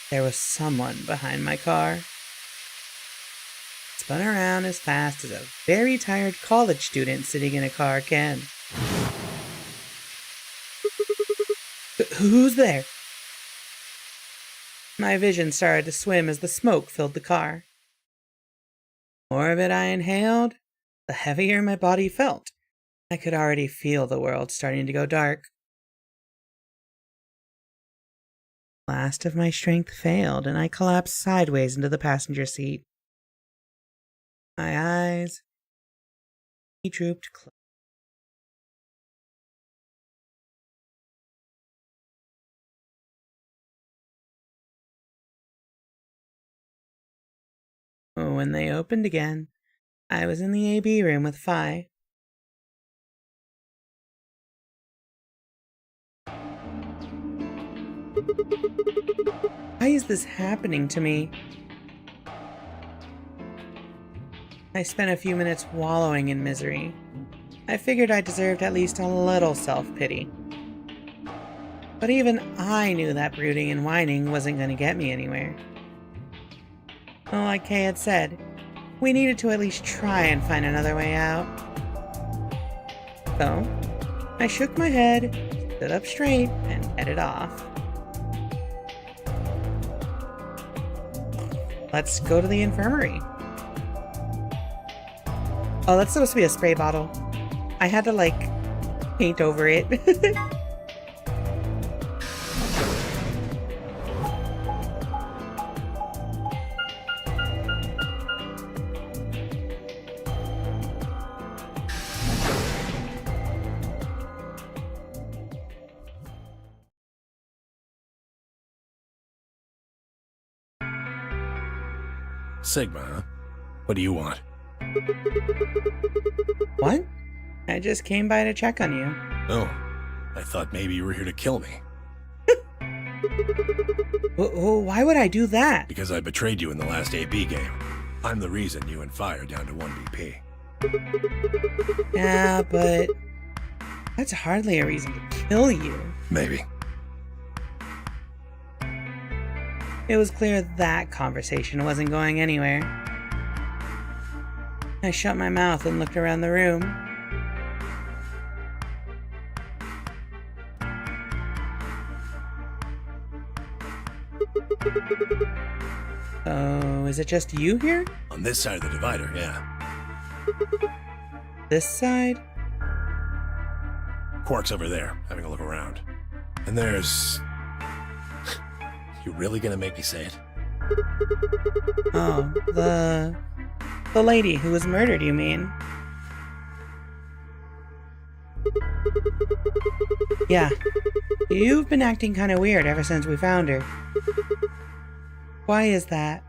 there was someone behind my car. Spun around as fast as a very tired college student sitting in a car can. Who's there? My vision started to swim as the smoke filled the car. The more of it I inhaled, the heavier my body felt. I could already feel the world starting to go dark. Last of my strength failed, and I collapsed sideways into the passenger seat. My eyes drooped close. When they opened again, I was in the AB room with Phi. Why is this happening to me? I spent a few minutes wallowing in misery. I figured I deserved at least a little self-pity. But even I knew that brooding and whining wasn't going to get me anywhere. Well, like Kay had said, we needed to at least try and find another way out. So, I shook my head, stood up straight, and headed off. Let's go to the infirmary. Oh, that's supposed to be a spray bottle. I had to, like, paint over it. Sigma, huh? What do you want? What? I just came by to check on you. Oh, I thought maybe you were here to kill me. Why would I do that? Because I betrayed you in the last AB game. I'm the reason you and Phi are down to 1 BP. Yeah, but that's hardly a reason to kill you. Maybe. It was clear that conversation wasn't going anywhere. I shut my mouth and looked around the room. Oh, is it just you here? On this side of the divider, yeah. This side? Quark's over there, having a look around. And there's... You really gonna make me say it? Oh, the lady who was murdered, you mean? Yeah. You've been acting kind of weird ever since we found her. Why is that?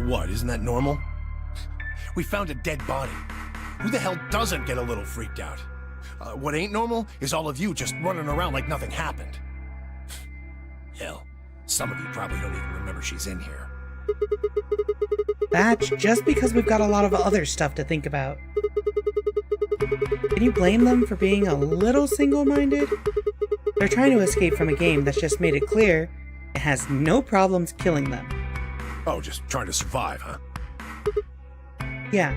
What, isn't that normal? We found a dead body. Who the hell doesn't get a little freaked out? What ain't normal is all of you just running around like nothing happened. Hell, some of you probably don't even remember she's in here. That's just because we've got a lot of other stuff to think about. Can you blame them for being a little single-minded? They're trying to escape from a game that's just made it clear it has no problems killing them. Oh, just trying to survive, huh? Yeah.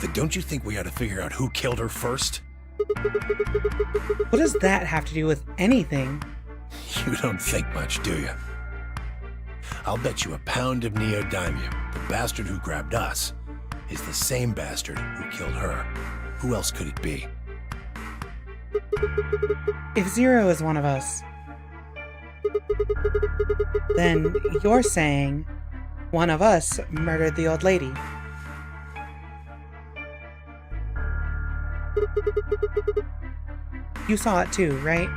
Then don't you think we ought to figure out who killed her first? What does that have to do with anything? You don't think much, do you? I'll bet you a pound of neodymium the bastard who grabbed us is the same bastard who killed her. Who else could it be? If Zero is one of us, then you're saying one of us murdered the old lady. You saw it too, right?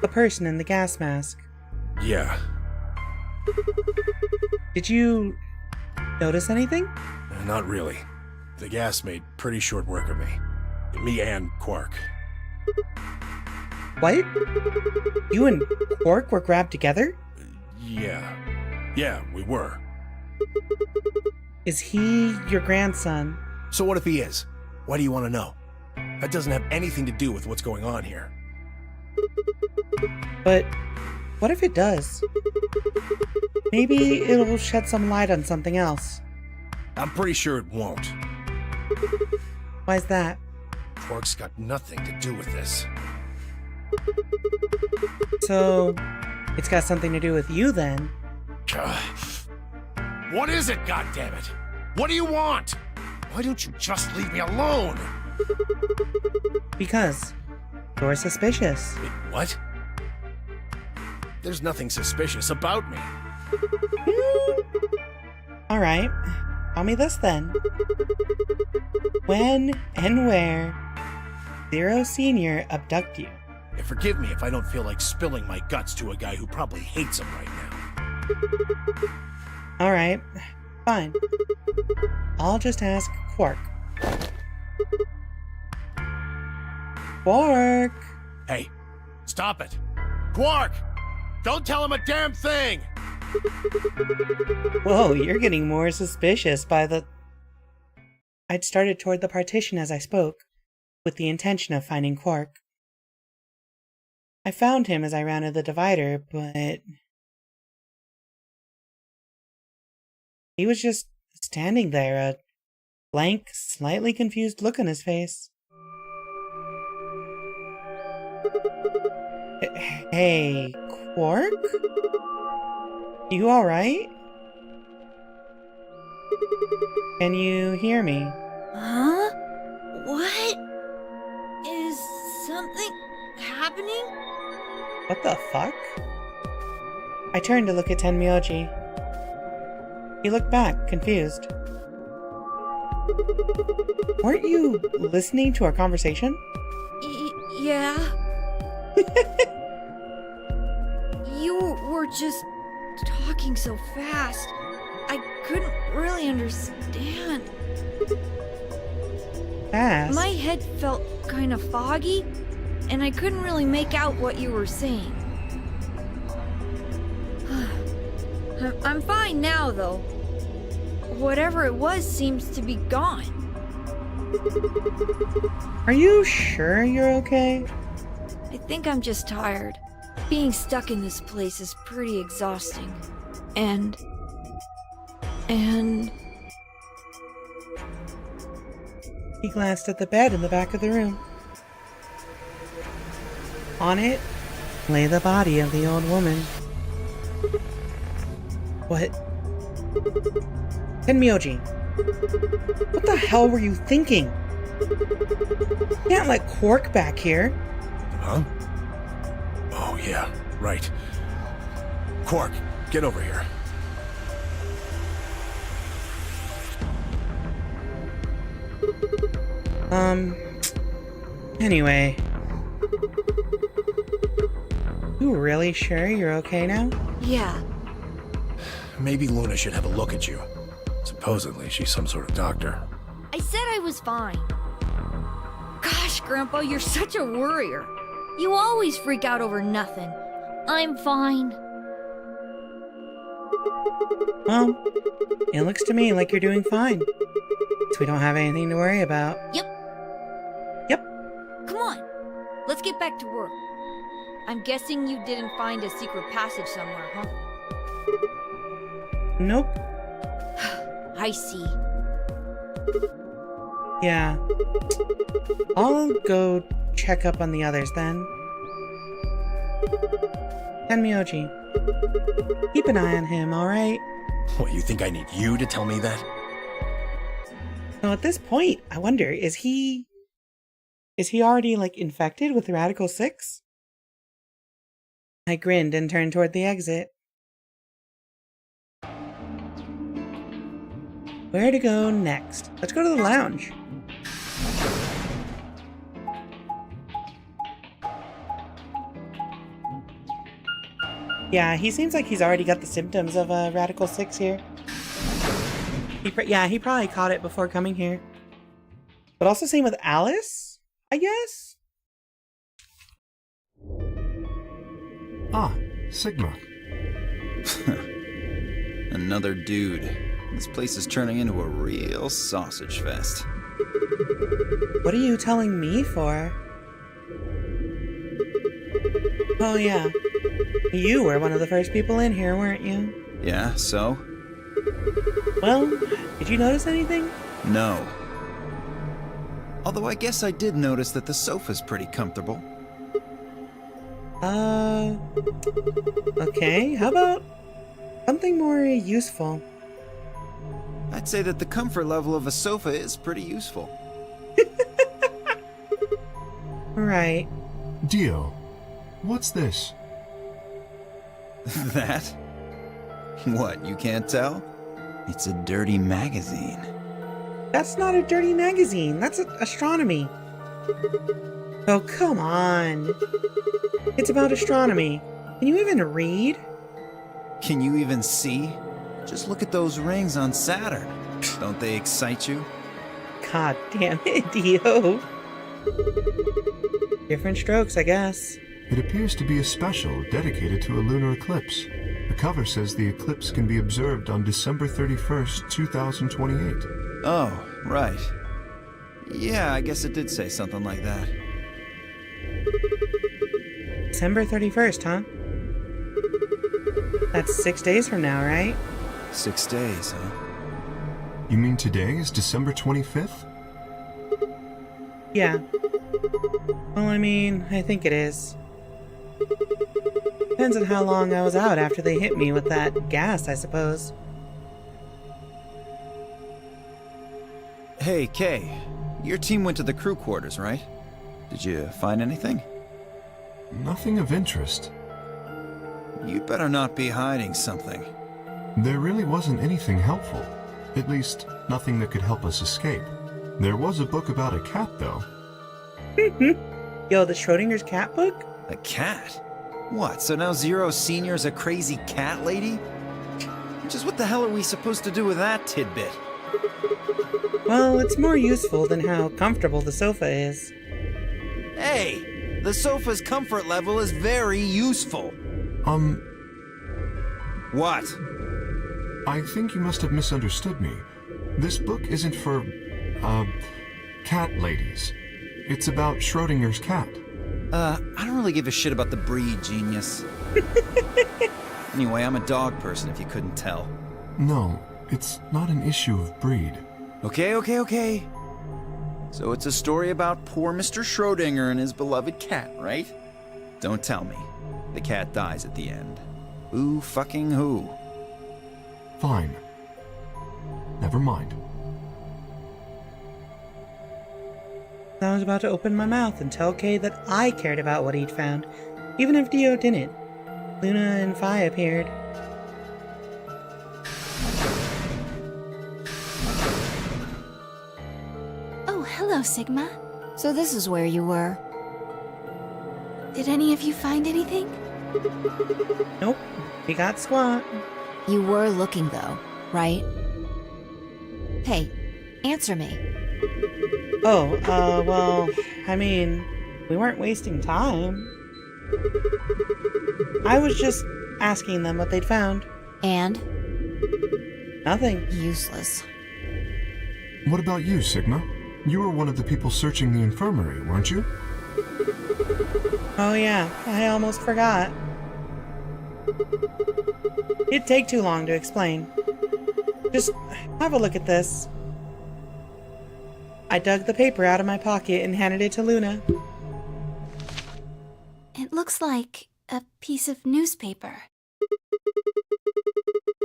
The person in the gas mask. Yeah. Did you notice anything? Not really. The gas made pretty short work of me. Me and Quark. What? You and Quark were grabbed together? Yeah. Yeah, we were. Is he your grandson? So what if he is? Why do you want to know? That doesn't have anything to do with what's going on here. But what if it does? Maybe it'll shed some light on something else. I'm pretty sure it won't. Why's that? Quark's got nothing to do with this. So, it's got something to do with you then. What is it, goddammit? What do you want? Why don't you just leave me alone? Because you're suspicious. Wait, what? There's nothing suspicious about me. Alright, tell me this then. When and where Zero Senior abduct you? And forgive me if I don't feel like spilling my guts to a guy who probably hates him right now. Alright, fine. I'll just ask Quark. Quark! Hey, stop it! Quark! Don't tell him a damn thing! Whoa, you're getting more suspicious by the... I'd started toward the partition as I spoke, with the intention of finding Quark. I found him as I rounded the divider, but... he was just standing there, a blank, slightly confused look on his face. Hey, Quark? You alright? Can you hear me? Huh? What? Is something happening? What the fuck? I turned to look at Tenmyoji. He looked back, confused. Weren't you listening to our conversation? Yeah. You were just talking so fast. I couldn't really understand. Fast? My head felt kind of foggy, and I couldn't really make out what you were saying. I'm fine now, though. Whatever it was seems to be gone. Are you sure you're okay? I think I'm just tired. Being stuck in this place is pretty exhausting. And... He glanced at the bed in the back of the room. On it lay the body of the old woman. What? Tenmyoji, what the hell were you thinking? You can't let Quark back here. Huh? Oh, yeah, right. Quark, get over here. Anyway. You really sure you're okay now? yeah. maybe Luna should have a look at you. Supposedly, she's some sort of doctor. I said I was fine. Gosh, Grandpa, you're such a worrier. You always freak out over nothing. I'm fine. Well, it looks to me like you're doing fine. So we don't have anything to worry about. Yep. Come on. Let's get back to work. I'm guessing you didn't find a secret passage somewhere, huh? Nope. I see. Yeah. I'll go check up on the others then. Tenmyoji. Keep an eye on him, alright? What, you think I need you to tell me that? So at this point, I wonder, is he already, like, infected with Radical 6? I grinned and turned toward the exit. Where to go next? Let's go to the lounge. Yeah, he seems like he's already got the symptoms of Radical 6 here. He probably caught it before coming here. But also same with Alice, I guess? Ah, Sigma. Another dude. This place is turning into a real sausage fest. What are you telling me for? Oh yeah. You were one of the first people in here, weren't you? Yeah, so? Well, did you notice anything? No. Although I guess I did notice that the sofa's pretty comfortable. Okay, how about something more useful? I'd say that the comfort level of a sofa is pretty useful. Right. Dio, what's this? That? What, you can't tell? It's a dirty magazine. That's not a dirty magazine. That's astronomy. Oh, come on. It's about astronomy. Can you even read? Can you even see? Just look at those rings on Saturn. Don't they excite you? God damn it, Dio. Different strokes, I guess. It appears to be a special dedicated to a lunar eclipse. The cover says the eclipse can be observed on December 31st, 2028. Oh, right. Yeah, I guess it did say something like that. December 31st, huh? That's 6 days from now, right? 6 days, huh? You mean today is December 25th? Yeah. Well, I mean, I think it is. Depends on how long I was out after they hit me with that gas, I suppose. Hey, Kay. Your team went to the crew quarters, right? Did you find anything? Nothing of interest. You better not be hiding something. There really wasn't anything helpful. At least, nothing that could help us escape. There was a book about a cat, though. Yo, the Schrodinger's cat book? A cat? What, so now Zero Senior's a crazy cat lady? Just what the hell are we supposed to do with that tidbit? Well, it's more useful than how comfortable the sofa is. Hey! The sofa's comfort level is very useful. What? I think you must have misunderstood me. This book isn't for, cat ladies. It's about Schrodinger's cat. I don't really give a shit about the breed, genius. Anyway, I'm a dog person, if you couldn't tell. No, it's not an issue of breed. Okay. So it's a story about poor Mr. Schrodinger and his beloved cat, right? Don't tell me. The cat dies at the end. Who fucking who? Fine. Never mind. I was about to open my mouth and tell Kay that I cared about what he'd found, even if Dio didn't. Luna and Phi appeared. Oh, hello, Sigma. So this is where you were. Did any of you find anything? Nope, we got squat. You were looking, though, right? Hey, answer me. Oh, well, I mean, we weren't wasting time. I was just asking them what they'd found. And? Nothing. Useless. What about you, Sigma? You were one of the people searching the infirmary, weren't you? Oh yeah, I almost forgot. It'd take too long to explain. Just have a look at this. I dug the paper out of my pocket and handed it to Luna. It looks like a piece of newspaper.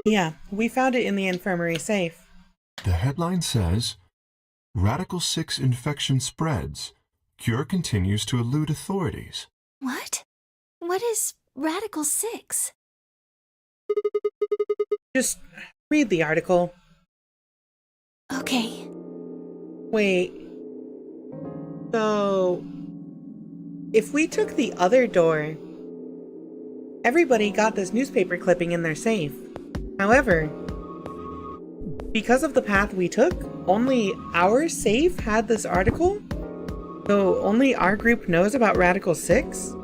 Yeah, we found it in the infirmary safe. The headline says, Radical 6 infection spreads. Cure continues to elude authorities. What? What is Radical 6? Just read the article. Okay. Wait. So, if we took the other door, everybody got this newspaper clipping in their safe. However, because of the path we took, only our safe had this article? So only our group knows about Radical 6?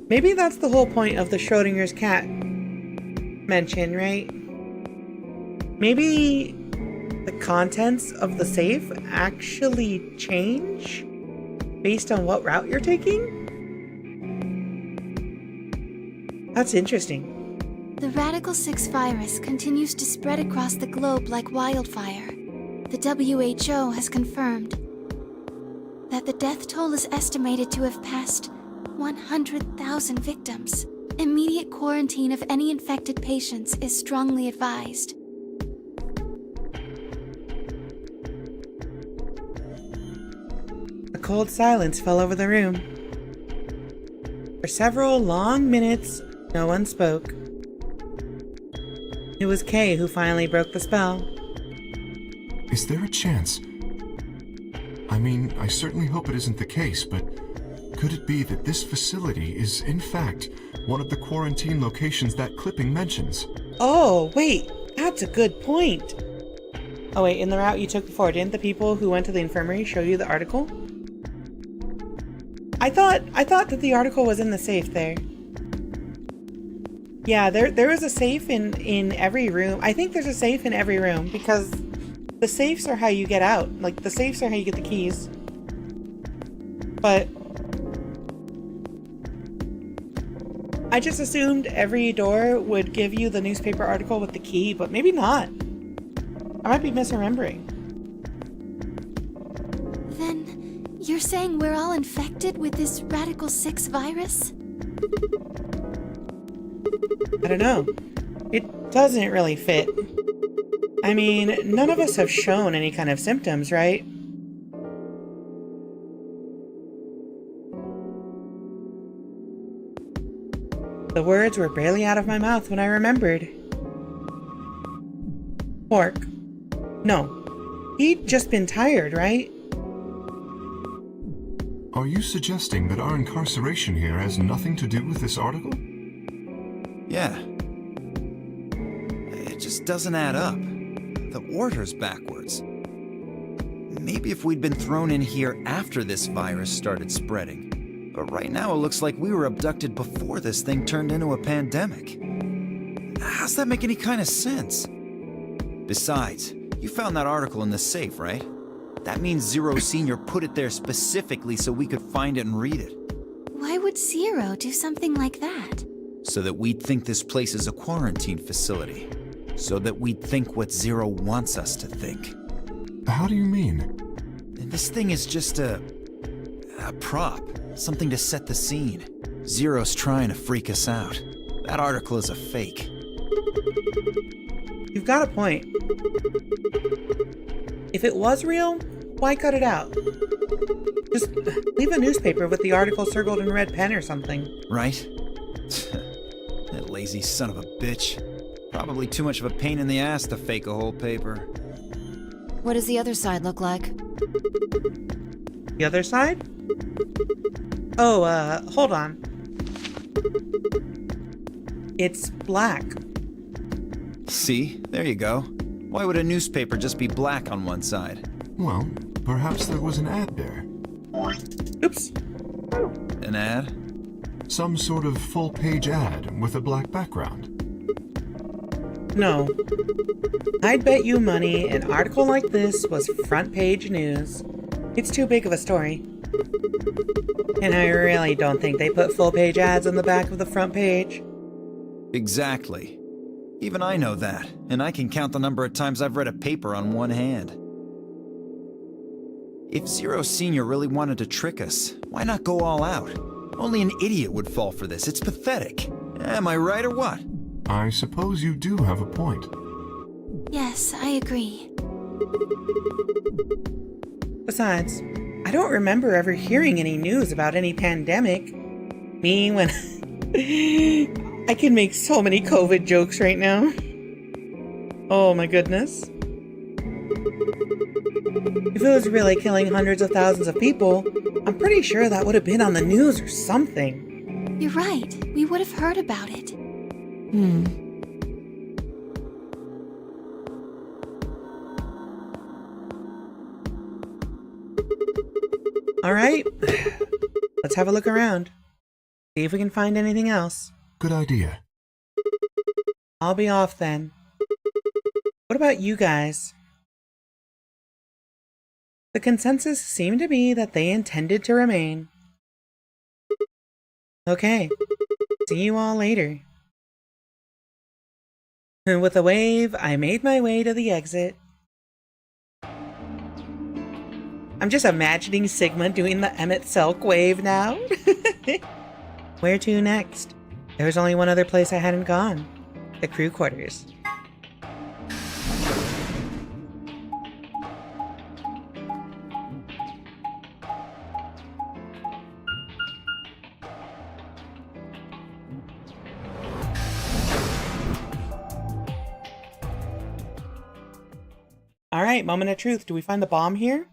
Maybe that's the whole point of the Schrodinger's cat mention, right? Maybe the contents of the safe actually change based on what route you're taking? That's interesting. The Radical 6 virus continues to spread across the globe like wildfire. The WHO has confirmed that the death toll is estimated to have passed 100,000 victims. Immediate quarantine of any infected patients is strongly advised. A cold silence fell over the room. For several long minutes, no one spoke. It was Kay who finally broke the spell. Is there a chance? I mean, I certainly hope it isn't the case, but could it be that this facility is, in fact, one of the quarantine locations that clipping mentions? Oh, wait, that's a good point. Oh wait, in the route you took before, didn't the people who went to the infirmary show you the article? I thought that the article was in the safe there. Yeah, there is a safe in every room. I think there's a safe in every room because the safes are how you get out. Like, the safes are how you get the keys. But I just assumed every door would give you the newspaper article with the key, but maybe not. I might be misremembering. Then, you're saying we're all infected with this Radical 6 virus? I don't know. It doesn't really fit. I mean, none of us have shown any kind of symptoms, right? The words were barely out of my mouth when I remembered. Pork. No. He'd just been tired, right? Are you suggesting that our incarceration here has nothing to do with this article? Yeah. It just doesn't add up. The order's backwards. Maybe if we'd been thrown in here after this virus started spreading. But right now it looks like we were abducted before this thing turned into a pandemic. How's that make any kind of sense? Besides, you found that article in the safe, right? That means Zero Sr. put it there specifically so we could find it and read it. Why would Zero do something like that? So that we'd think this place is a quarantine facility. So that we'd think what Zero wants us to think. How do you mean? And this thing is just a prop. Something to set the scene. Zero's trying to freak us out. That article is a fake. You've got a point. If it was real, why cut it out? Just leave a newspaper with the article circled in red pen or something. Right? That lazy son of a bitch. Probably too much of a pain in the ass to fake a whole paper. What does the other side look like? The other side? Oh, hold on. It's black. See? There you go. Why would a newspaper just be black on one side? Well, perhaps there was an ad there. Oops. An ad? Some sort of full-page ad with a black background. No. I'd bet you money an article like this was front page news. It's too big of a story. And I really don't think they put full-page ads on the back of the front page. Exactly. Even I know that, and I can count the number of times I've read a paper on one hand. If Zero Senior really wanted to trick us, why not go all out? Only an idiot would fall for this. It's pathetic. Am I right or what? I suppose you do have a point. Yes, I agree. Besides, I don't remember ever hearing any news about any pandemic. Me, when I can make so many COVID jokes right now. Oh my goodness. If it was really killing hundreds of thousands of people, I'm pretty sure that would have been on the news or something. You're right. We would have heard about it. Alright, let's have a look around. See if we can find anything else. Good idea. I'll be off then. What about you guys? The consensus seemed to be that they intended to remain. Okay, see you all later. And with a wave, I made my way to the exit. I'm just imagining Sigma doing the Emmett Selk wave now. Where to next? There was only one other place I hadn't gone. The crew quarters. Alright, moment of truth. Do we find the bomb here?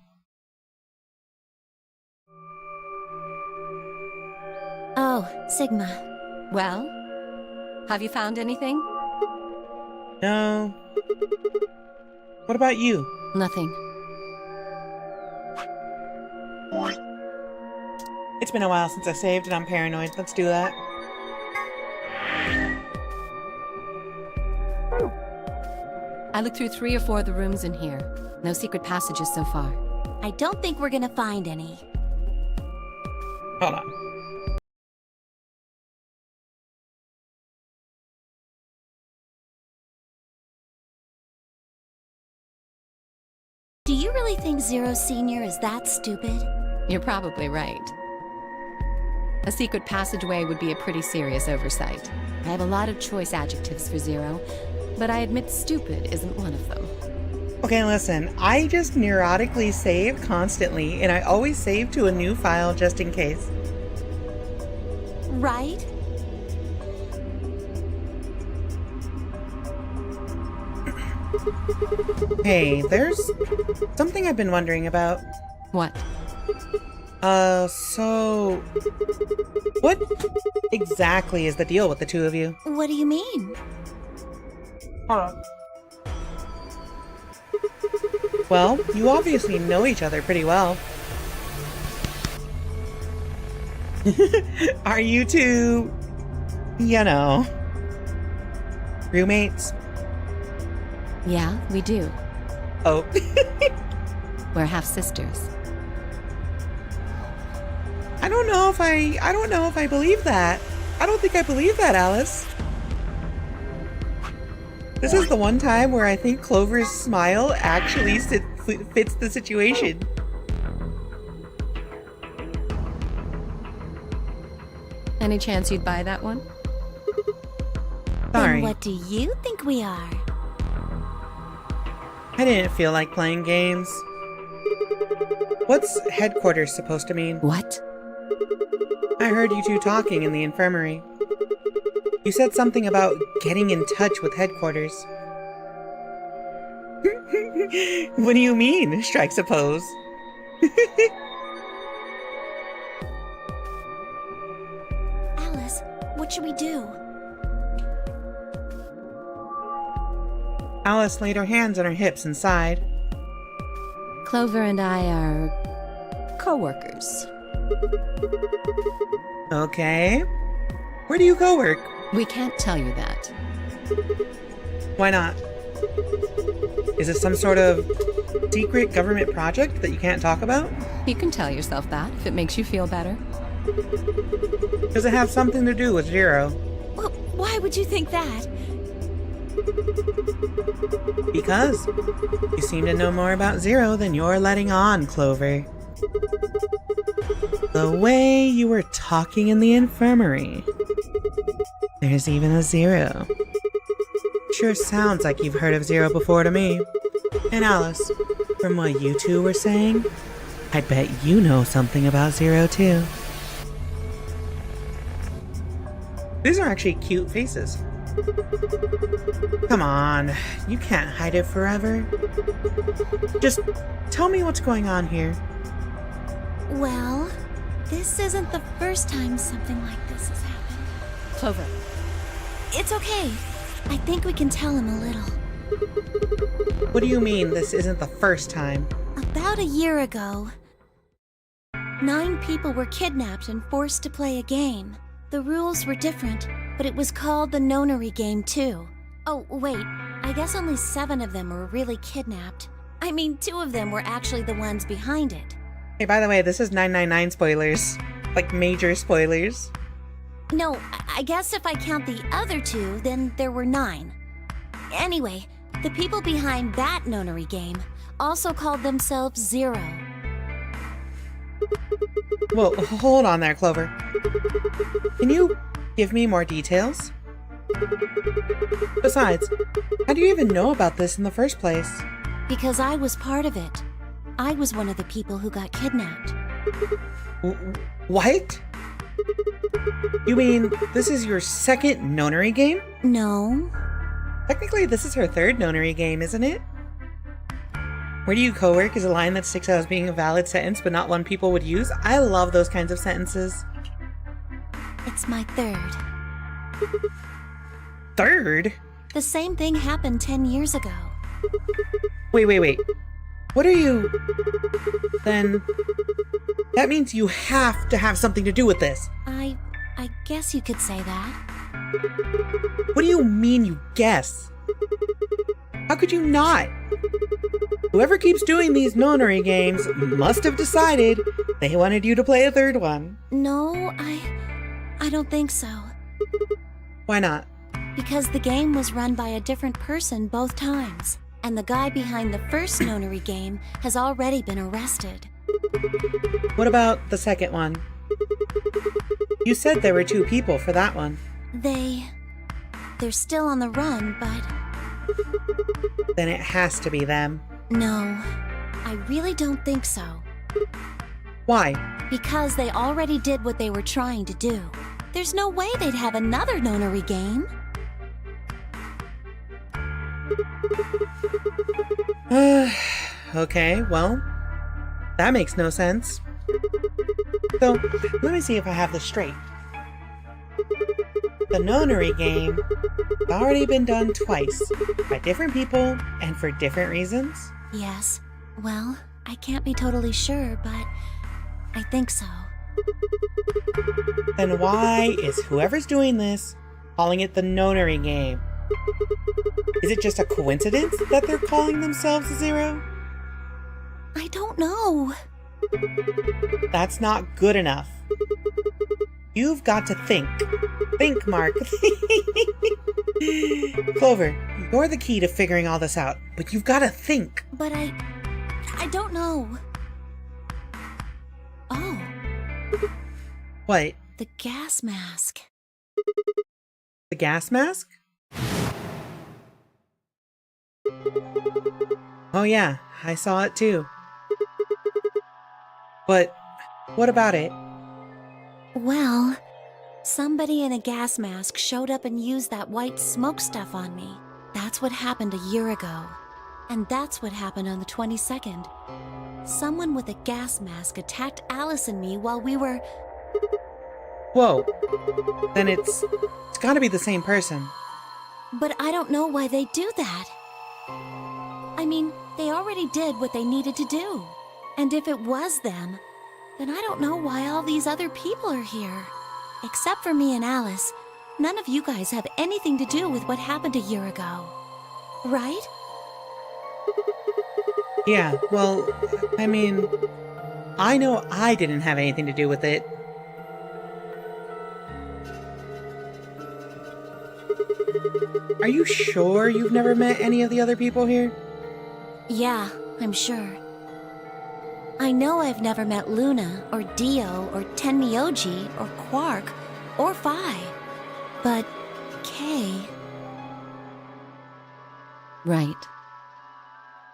Oh, Sigma. Well, have you found anything? No. What about you? Nothing. It's been a while since I saved and I'm paranoid. Let's do that. I looked through 3 or 4 of the rooms in here. No secret passages so far. I don't think we're gonna find any. Hold on. Do you really think Zero Senior is that stupid? You're probably right. A secret passageway would be a pretty serious oversight. I have a lot of choice adjectives for Zero, but I admit stupid isn't one of them. Okay, listen. I just neurotically save constantly, and I always save to a new file just in case. Right? Hey, there's something I've been wondering about. What? So... what exactly is the deal with the two of you? What do you mean? Hold on. Well, you obviously know each other pretty well. Are you two... you know... roommates? Yeah, we do. Oh. We're half-sisters. I don't know if I believe that. I don't think I believe that, Alice. This is the one time where I think Clover's smile actually fits the situation. Any chance you'd buy that one? Sorry. Then what do you think we are? I didn't feel like playing games. What's headquarters supposed to mean? What? I heard you two talking in the infirmary. You said something about getting in touch with headquarters. What do you mean, strikes a pose? Alice, what should we do? Alice laid her hands on her hips and sighed. Clover and I are co-workers. Okay. Where do you co-work? We can't tell you that. Why not? Is it some sort of secret government project that you can't talk about? You can tell yourself that if it makes you feel better. Does it have something to do with Zero? Well, why would you think that? Because you seem to know more about Zero than you're letting on, Clover. The way you were talking in the infirmary. There's even a Zero. Sure sounds like you've heard of Zero before to me. And Alice, from what you two were saying, I bet you know something about Zero too. These are actually cute faces. Come on, you can't hide it forever. Just tell me what's going on here. Well, this isn't the first time something like this has happened. Clover. It's okay. I think we can tell him a little. What do you mean this isn't the first time? About a year ago, 9 people were kidnapped and forced to play a game. The rules were different, but it was called the Nonary game too. Oh, wait, I guess only 7 of them were really kidnapped. I mean, 2 of them were actually the ones behind it. Hey, by the way, this is 999 spoilers. Like, major spoilers. No, I guess if I count the other 2, then there were 9. Anyway, the people behind that Nonary game also called themselves Zero. Well, hold on there, Clover. Can you give me more details? Besides, how do you even know about this in the first place? Because I was part of it. I was one of the people who got kidnapped. What? You mean this is your second Nonary game? No. Technically, this is her third Nonary game, isn't it? Where do you co-work is a line that sticks out as being a valid sentence, but not one people would use. I love those kinds of sentences. It's my third. Third? The same thing happened 10 years ago. Wait. What are you... Then... That means you have to have something to do with this. I guess you could say that. What do you mean you guess? How could you not? Whoever keeps doing these Nonary games must have decided they wanted you to play a third one. No, I don't think so. Why not? Because the game was run by a different person both times, and the guy behind the first Nonary game has already been arrested. What about the second one? You said there were 2 people for that one. They're still on the run, but... Then it has to be them. No, I really don't think so. Why? Because they already did what they were trying to do. There's no way they'd have another Nonary game. Okay, well, that makes no sense. So, let me see if I have this straight. The Nonary game has already been done twice, by different people and for different reasons? Yes. Well, I can't be totally sure, but I think so. Then why is whoever's doing this calling it the Nonary game? Is it just a coincidence that they're calling themselves Zero? I don't know. That's not good enough. You've got to think. Think, Mark. Clover, you're the key to figuring all this out, but you've got to think. But I don't know. Oh. What? The gas mask. The gas mask? Oh yeah, I saw it too. But what about it? Well, somebody in a gas mask showed up and used that white smoke stuff on me. That's what happened a year ago. And that's what happened on the 22nd. Someone with a gas mask attacked Alice and me while we were... Whoa. Then it's gotta be the same person. But I don't know why they do that. I mean, they already did what they needed to do. And if it was them, then I don't know why all these other people are here. Except for me and Alice, none of you guys have anything to do with what happened a year ago. Right? Yeah, well, I mean, I know I didn't have anything to do with it. Are you sure you've never met any of the other people here? Yeah, I'm sure. I know I've never met Luna, or Dio, or Tenmyoji, or Quark, or Phi. But Kay... Right.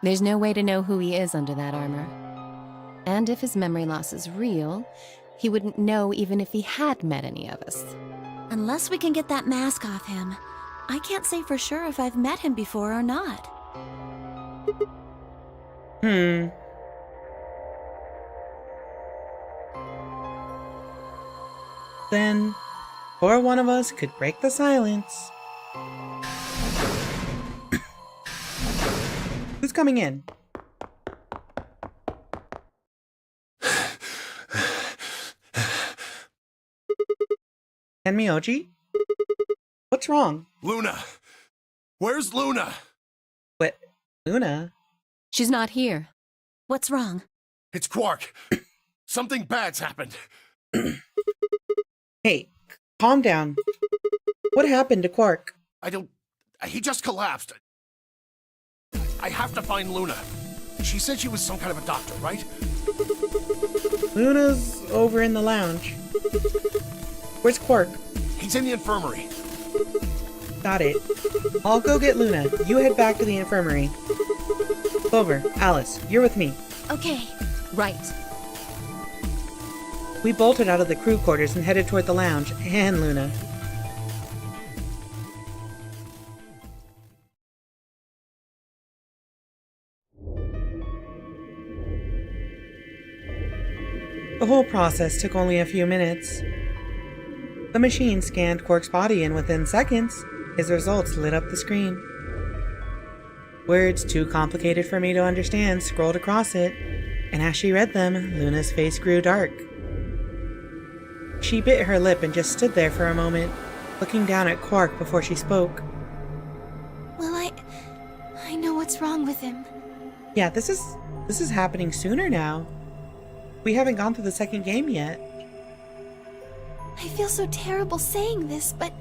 There's no way to know who he is under that armor. And if his memory loss is real, he wouldn't know even if he had met any of us. Unless we can get that mask off him, I can't say for sure if I've met him before or not. Then, or one of us could break the silence. Who's coming in? Tenmyoji? What's wrong? Luna! Where's Luna? What? Luna? She's not here. What's wrong? It's Quark. Something bad's happened. Hey, calm down. What happened to Quark? He just collapsed. I have to find Luna. She said she was some kind of a doctor, right? Luna's over in the lounge. Where's Quark? He's in the infirmary. Got it. I'll go get Luna. You head back to the infirmary. Clover, Alice, you're with me. Okay. Right. We bolted out of the crew quarters and headed toward the lounge, and Luna. The whole process took only a few minutes. The machine scanned Quark's body, and within seconds, his results lit up the screen. Words too complicated for me to understand scrolled across it, and as she read them, Luna's face grew dark. She bit her lip and just stood there for a moment, looking down at Quark before she spoke. Well, I know what's wrong with him. Yeah, this is happening sooner now. We haven't gone through the second game yet. I feel so terrible saying this, but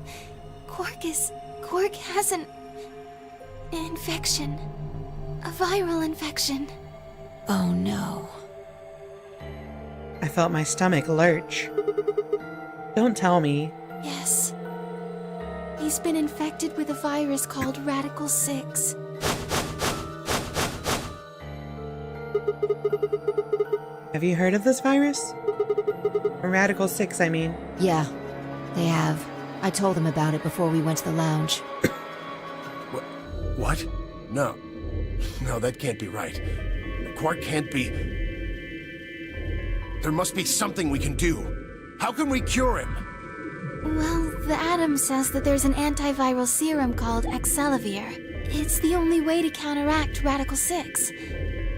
Quark has an infection. A viral infection. Oh no. I felt my stomach lurch. Don't tell me. Yes. He's been infected with a virus called Radical 6. Have you heard of this virus? Or Radical 6, I mean. Yeah, they have. I told them about it before we went to the lounge. What? No. No, that can't be right. Quark can't be... There must be something we can do. How can we cure him? Well, the Atom says that there's an antiviral serum called Axelavir. It's the only way to counteract Radical 6.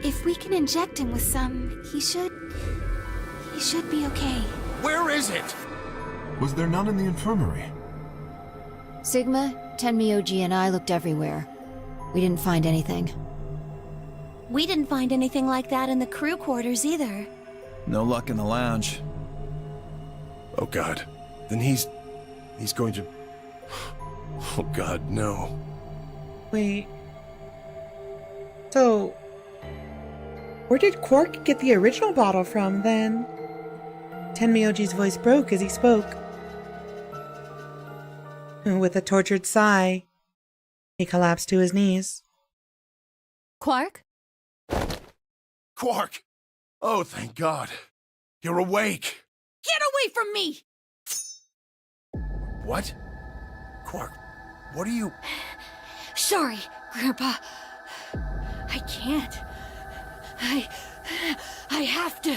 If we can inject him with some, he should be okay. Where is it? Was there none in the infirmary? Sigma, Tenmyoji, and I looked everywhere. We didn't find anything. We didn't find anything like that in the crew quarters either. No luck in the lounge. Oh God. Then he's going to... Oh God, no. Wait. So... where did Quark get the original bottle from, then? Tenmyoji's voice broke as he spoke. With a tortured sigh, he collapsed to his knees. Quark? Quark! Oh, thank God. You're awake. Get away from me! What? Quark, what are you... Sorry, Grandpa. I can't. I have to.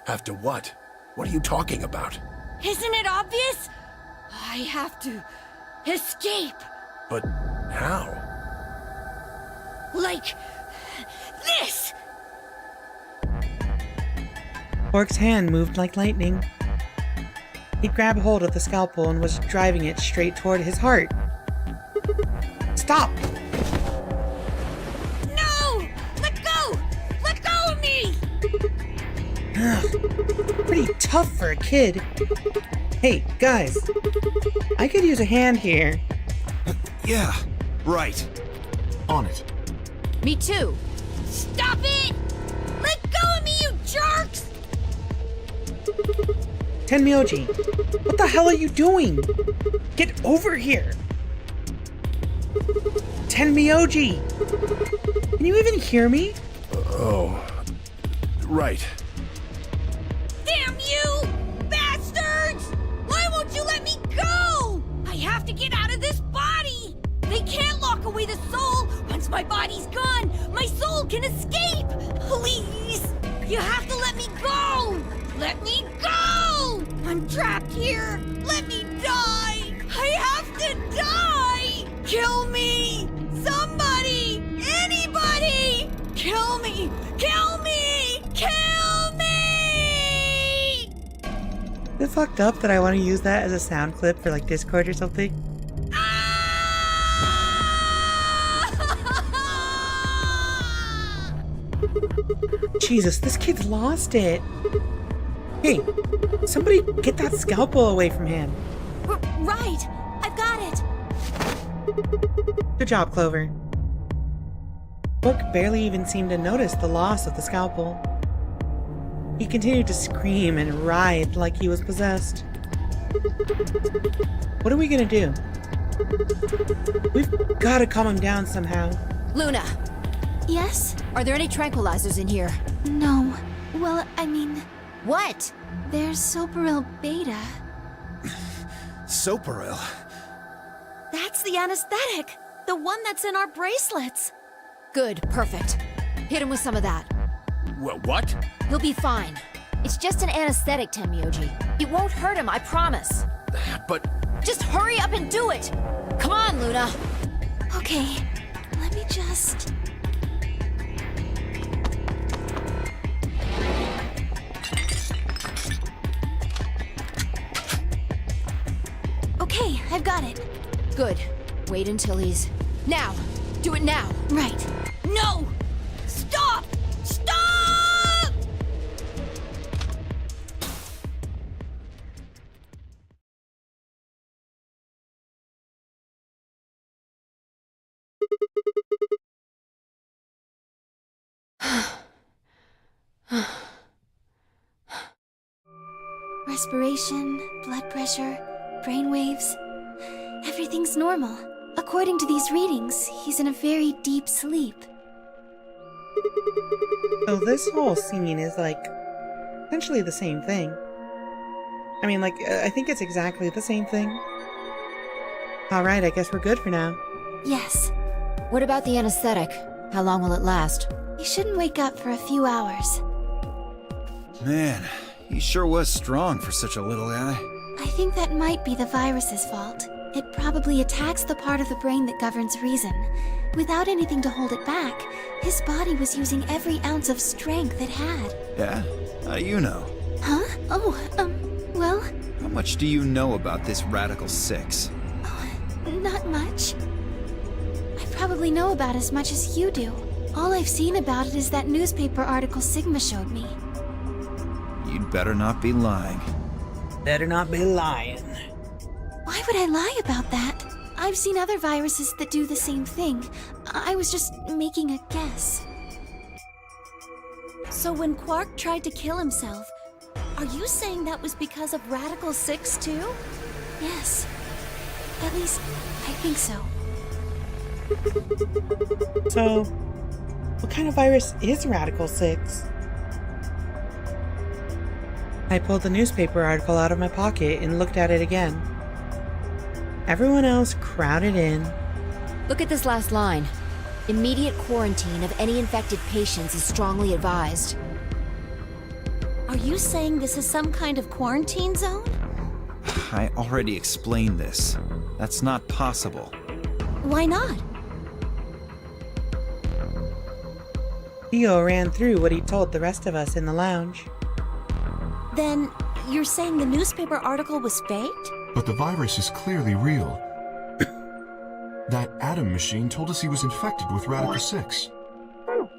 Have to what? What are you talking about? Isn't it obvious? I have to escape. But how? Like this! Quark's hand moved like lightning. He grabbed hold of the scalpel and was driving it straight toward his heart. Stop! No! Let go! Let go of me! Ugh, pretty tough for a kid. Hey, guys. I could use a hand here. Yeah, right. On it. Me too. Stop it! Let go of me, you jerks! Tenmyoji, what the hell are you doing? Get over here! Tenmyoji! Can you even hear me? Oh, right. Damn you! Bastards! Why won't you let me go? I have to get out of this body! They can't lock away the soul! Once my body's gone, my soul can escape! Please! You have to let me go! Let me go! I'm trapped here! Let me die! I have to die! Kill me! Somebody! Anybody! Kill me! Kill me! Kill me! Is it fucked up that I want to use that as a sound clip for like Discord or something? Jesus, this kid's lost it. Hey, somebody get that scalpel away from him. Right! I've got it! Good job, Clover. Book barely even seemed to notice the loss of the scalpel. He continued to scream and writhe like he was possessed. What are we gonna do? We've gotta calm him down somehow. Luna, Yes? are there any tranquilizers in here? No. Well, I mean, What? there's Soparil Beta. Soparil. That's the anesthetic! The one that's in our bracelets! Good, perfect. Hit him with some of that. What? He'll be fine. It's just an anesthetic, Tenmyoji. It won't hurt him, I promise. But Just hurry up and do it! Come on, Luna! Okay, let me just... Okay, I've got it. Good. Wait until he's... Now! Do it now! Right. No! Stop! Stop! Respiration, blood pressure, brain waves. Everything's normal. According to these readings, he's in a very deep sleep. So this whole scene is like essentially the same thing. I mean, like, I think it's exactly the same thing. Alright, I guess we're good for now. Yes, What about the anesthetic? How long will it last? he shouldn't wake up for a few hours. Man, he sure was strong for such a little guy. I think that might be the virus's fault. It probably attacks the part of the brain that governs reason. Without anything to hold it back, his body was using every ounce of strength it had. Yeah? How do you know? Huh? Oh, well, How much do you know about this Radical 6? not much. I probably know about as much as you do. All I've seen about it is that newspaper article Sigma showed me. You'd better not be lying. Better not be lying. Why would I lie about that? I've seen other viruses that do the same thing. I was just making a guess. So when Quark tried to kill himself, are you saying that was because of Radical 6 too? Yes. At least, I think so. So, what kind of virus is Radical 6? I pulled the newspaper article out of my pocket and looked at it again. Everyone else crowded in. Look at this last line. Immediate quarantine of any infected patients is strongly advised. Are you saying this is some kind of quarantine zone? I already explained this. That's not possible. Why not? Dio ran through what he told the rest of us in the lounge. Then, you're saying the newspaper article was faked? But the virus is clearly real. That Adam machine told us he was infected with Radical 6.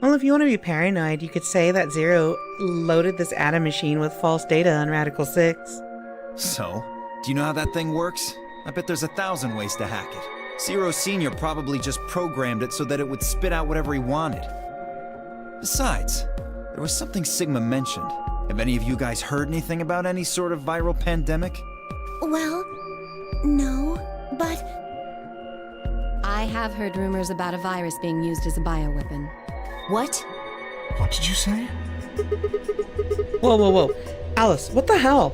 Well, if you want to be paranoid, you could say that Zero loaded this Adam machine with false data on Radical 6. So, do you know how that thing works? I bet there's 1,000 ways to hack it. Zero Senior probably just programmed it so that it would spit out whatever he wanted. Besides, there was something Sigma mentioned. Have any of you guys heard anything about any sort of viral pandemic? Well, no, but... I have heard rumors about a virus being used as a bioweapon. What? What did you say? Whoa, whoa, whoa. Alice, what the hell?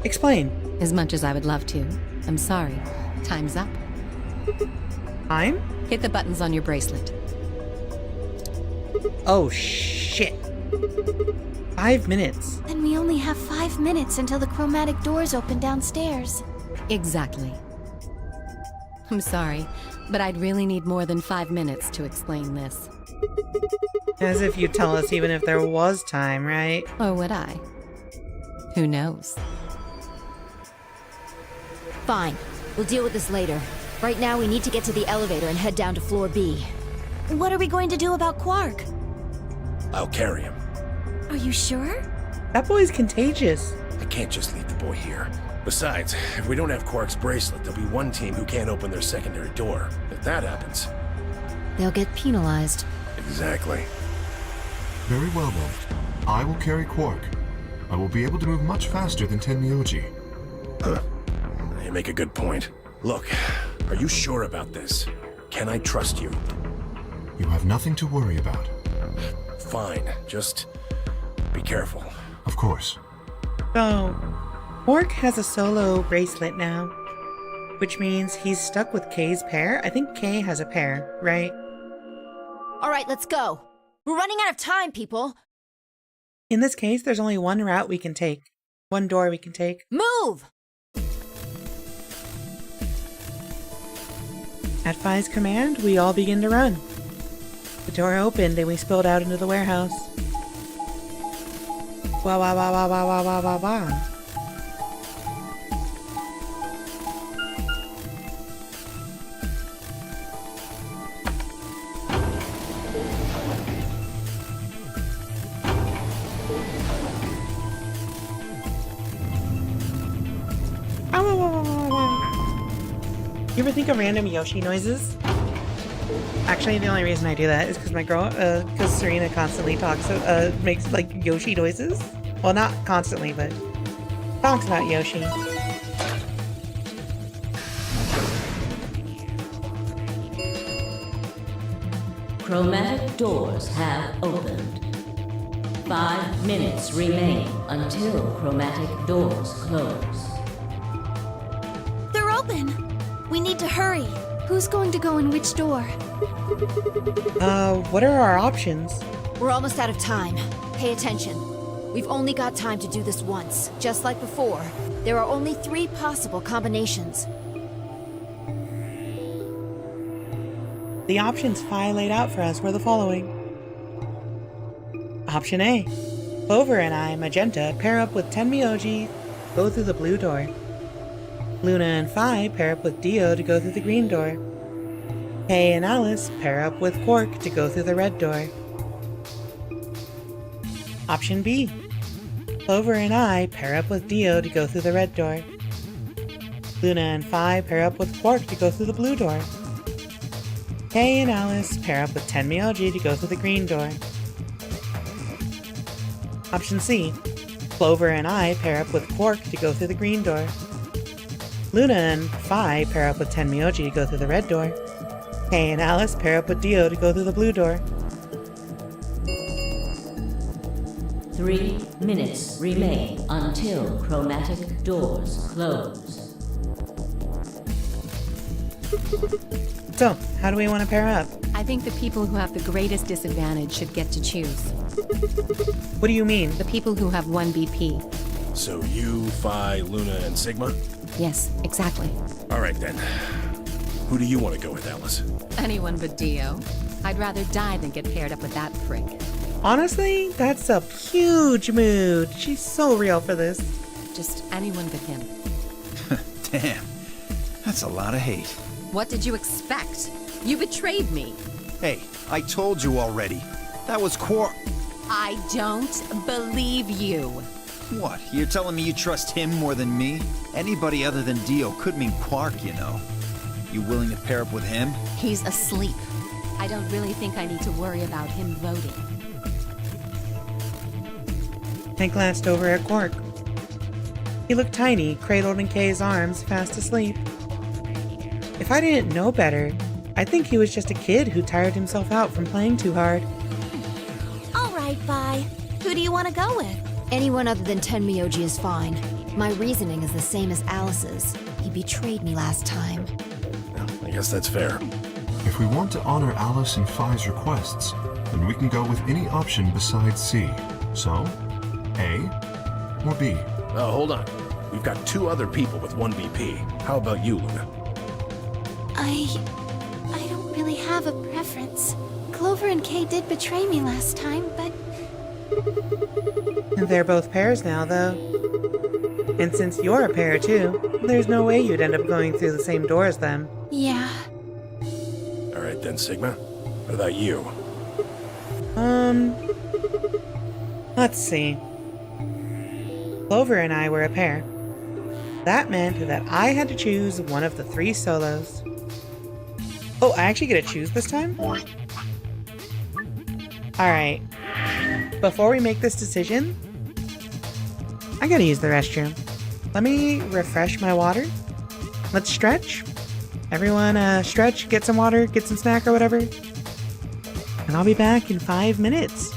Explain. As much as I would love to. I'm sorry. Time's up. Time? Hit the buttons on your bracelet. Oh, shit. 5 minutes. Then we only have 5 minutes until the chromatic doors open downstairs. Exactly. I'm sorry, but I'd really need more than 5 minutes to explain this. As if you'd tell us even if there was time, right? Or would I? Who knows? Fine. We'll deal with this later. Right now, we need to get to the elevator and head down to floor B. What are we going to do about Quark? I'll carry him. Are you sure? That boy's contagious. I can't just leave the boy here. Besides, if we don't have Quark's bracelet, there'll be one team who can't open their secondary door. If that happens... They'll get penalized. Exactly. Very well then. I will carry Quark. I will be able to move much faster than Tenmyoji. You make a good point. Look, are you sure about this? Can I trust you? You have nothing to worry about. Fine, just be careful. Of course. So, Quark has a solo bracelet now, which means he's stuck with Kay's pair. I think Kay has a pair, right? All right, let's go. We're running out of time, people. In this case, there's only one route we can take. One door we can take. Move! At Phi's command, we all begin to run. The door opened and we spilled out into the warehouse. Wah wah wah wah wah wah wah wah wah. Ah, wah, wah, wah, wah, wah. You ever think of random Yoshi noises? Actually, the only reason I do that is because my girl, because Serena constantly makes like Yoshi noises. Well, not constantly, but talks about Yoshi. Chromatic doors have opened. 5 minutes remain until chromatic doors close. They're open! We need to hurry. Who's going to go in which door? What are our options? We're almost out of time. Pay attention. We've only got time to do this once. Just like before, there are only 3 possible combinations. The options Phi laid out for us were the following. Option A. Clover and I, Magenta, pair up with Tenmyoji, go through the blue door. Luna and Phi pair up with Dio to go through the green door. Kay and Alice pair up with Quark to go through the red door. Option B. Clover and I pair up with Dio to go through the red door. Luna and Phi pair up with Quark to go through the blue door. Kay and Alice pair up with Tenmyoji to go through the green door. Option C. Clover and I pair up with Quark to go through the green door. Luna and Phi pair up with Tenmyoji to go through the red door. Kay and Alice pair up with Dio to go through the blue door. 3 minutes remain until chromatic doors close. So, how do we want to pair up? I think the people who have the greatest disadvantage should get to choose. What do you mean? The people who have 1 BP. So you, Phi, Luna, and Sigma? Yes, exactly. All right then. Who do you want to go with, Alice? Anyone but Dio. I'd rather die than get paired up with that prick. Honestly, that's a huge mood. She's so real for this. Just anyone but him. Damn. That's a lot of hate. What did you expect? You betrayed me. Hey, I told you already. That was I don't believe you. What? You're telling me you trust him more than me? Anybody other than Dio could mean Quark, you know. You willing to pair up with him? He's asleep. I don't really think I need to worry about him voting. I glanced over at Quark. He looked tiny, cradled in Kay's arms, fast asleep. If I didn't know better, I'd think he was just a kid who tired himself out from playing too hard. All right, bye. Who do you want to go with? Anyone other than Tenmyoji is fine. My reasoning is the same as Alice's. He betrayed me last time. I guess that's fair. If we want to honor Alice and Phi's requests, then we can go with any option besides C. So, A or B? Hold on. We've got 2 other people with 1 BP. How about you, Luna? I don't really have a preference. Clover and Kay did betray me last time, but They're both pairs now, though. And since you're a pair, too, there's no way you'd end up going through the same door as them. yeah. All right then, Sigma. What about you? Let's see. Clover and I were a pair. That meant that I had to choose one of the 3 solos. Oh, I actually get to choose this time? Alright. Before we make this decision, I gotta use the restroom. Let me refresh my water. Let's stretch. Everyone, stretch, get some water, get some snack or whatever. And I'll be back in 5 minutes.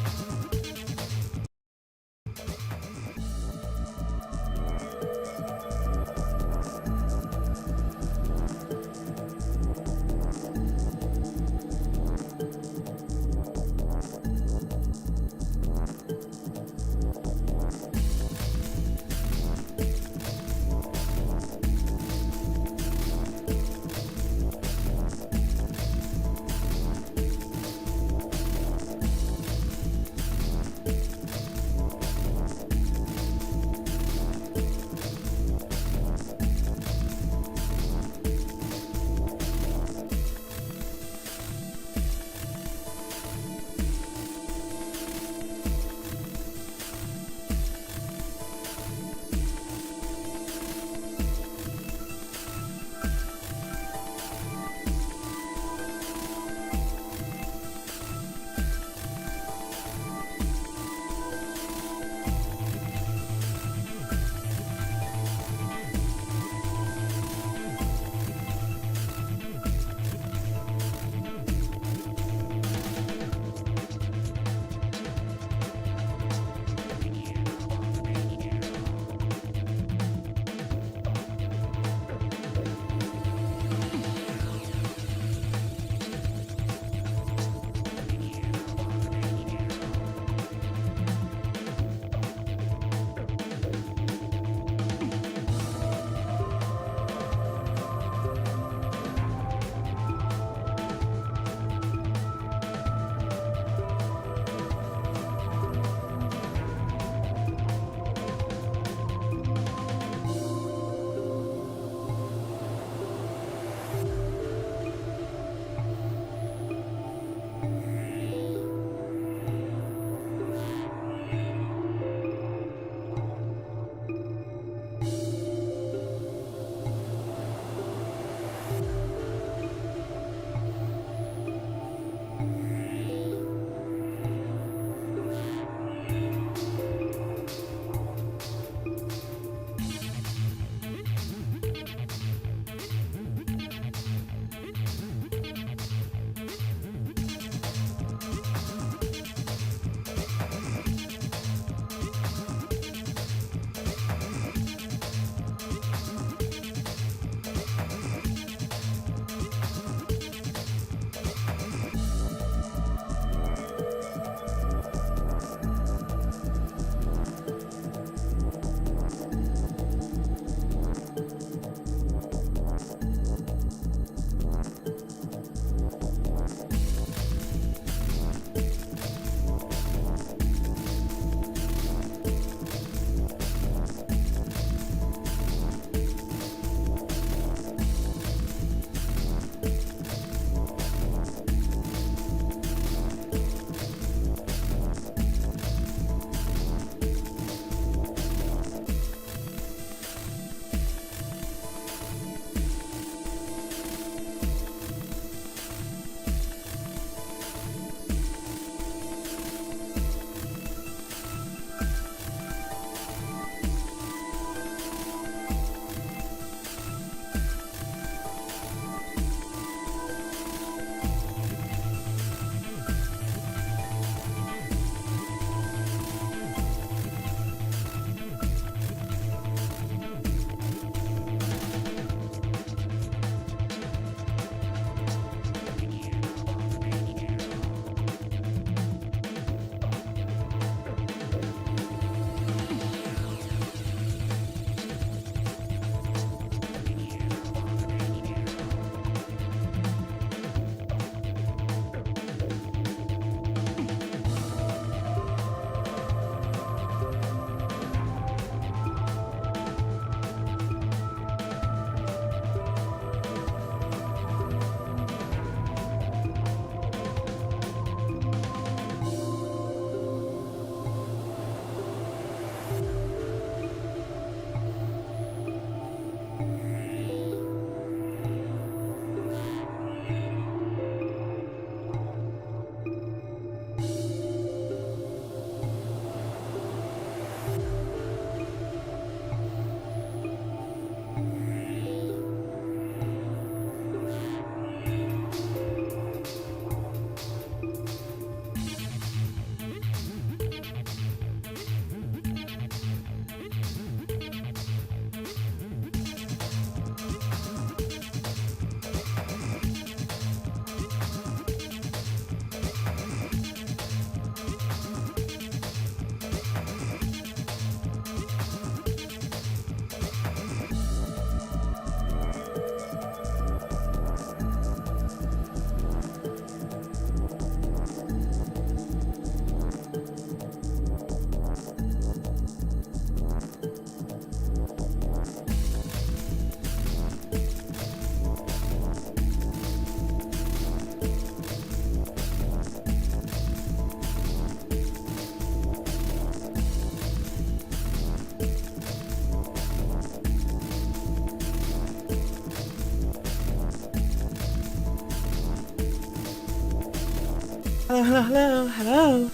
Hello, hello, hello, hello.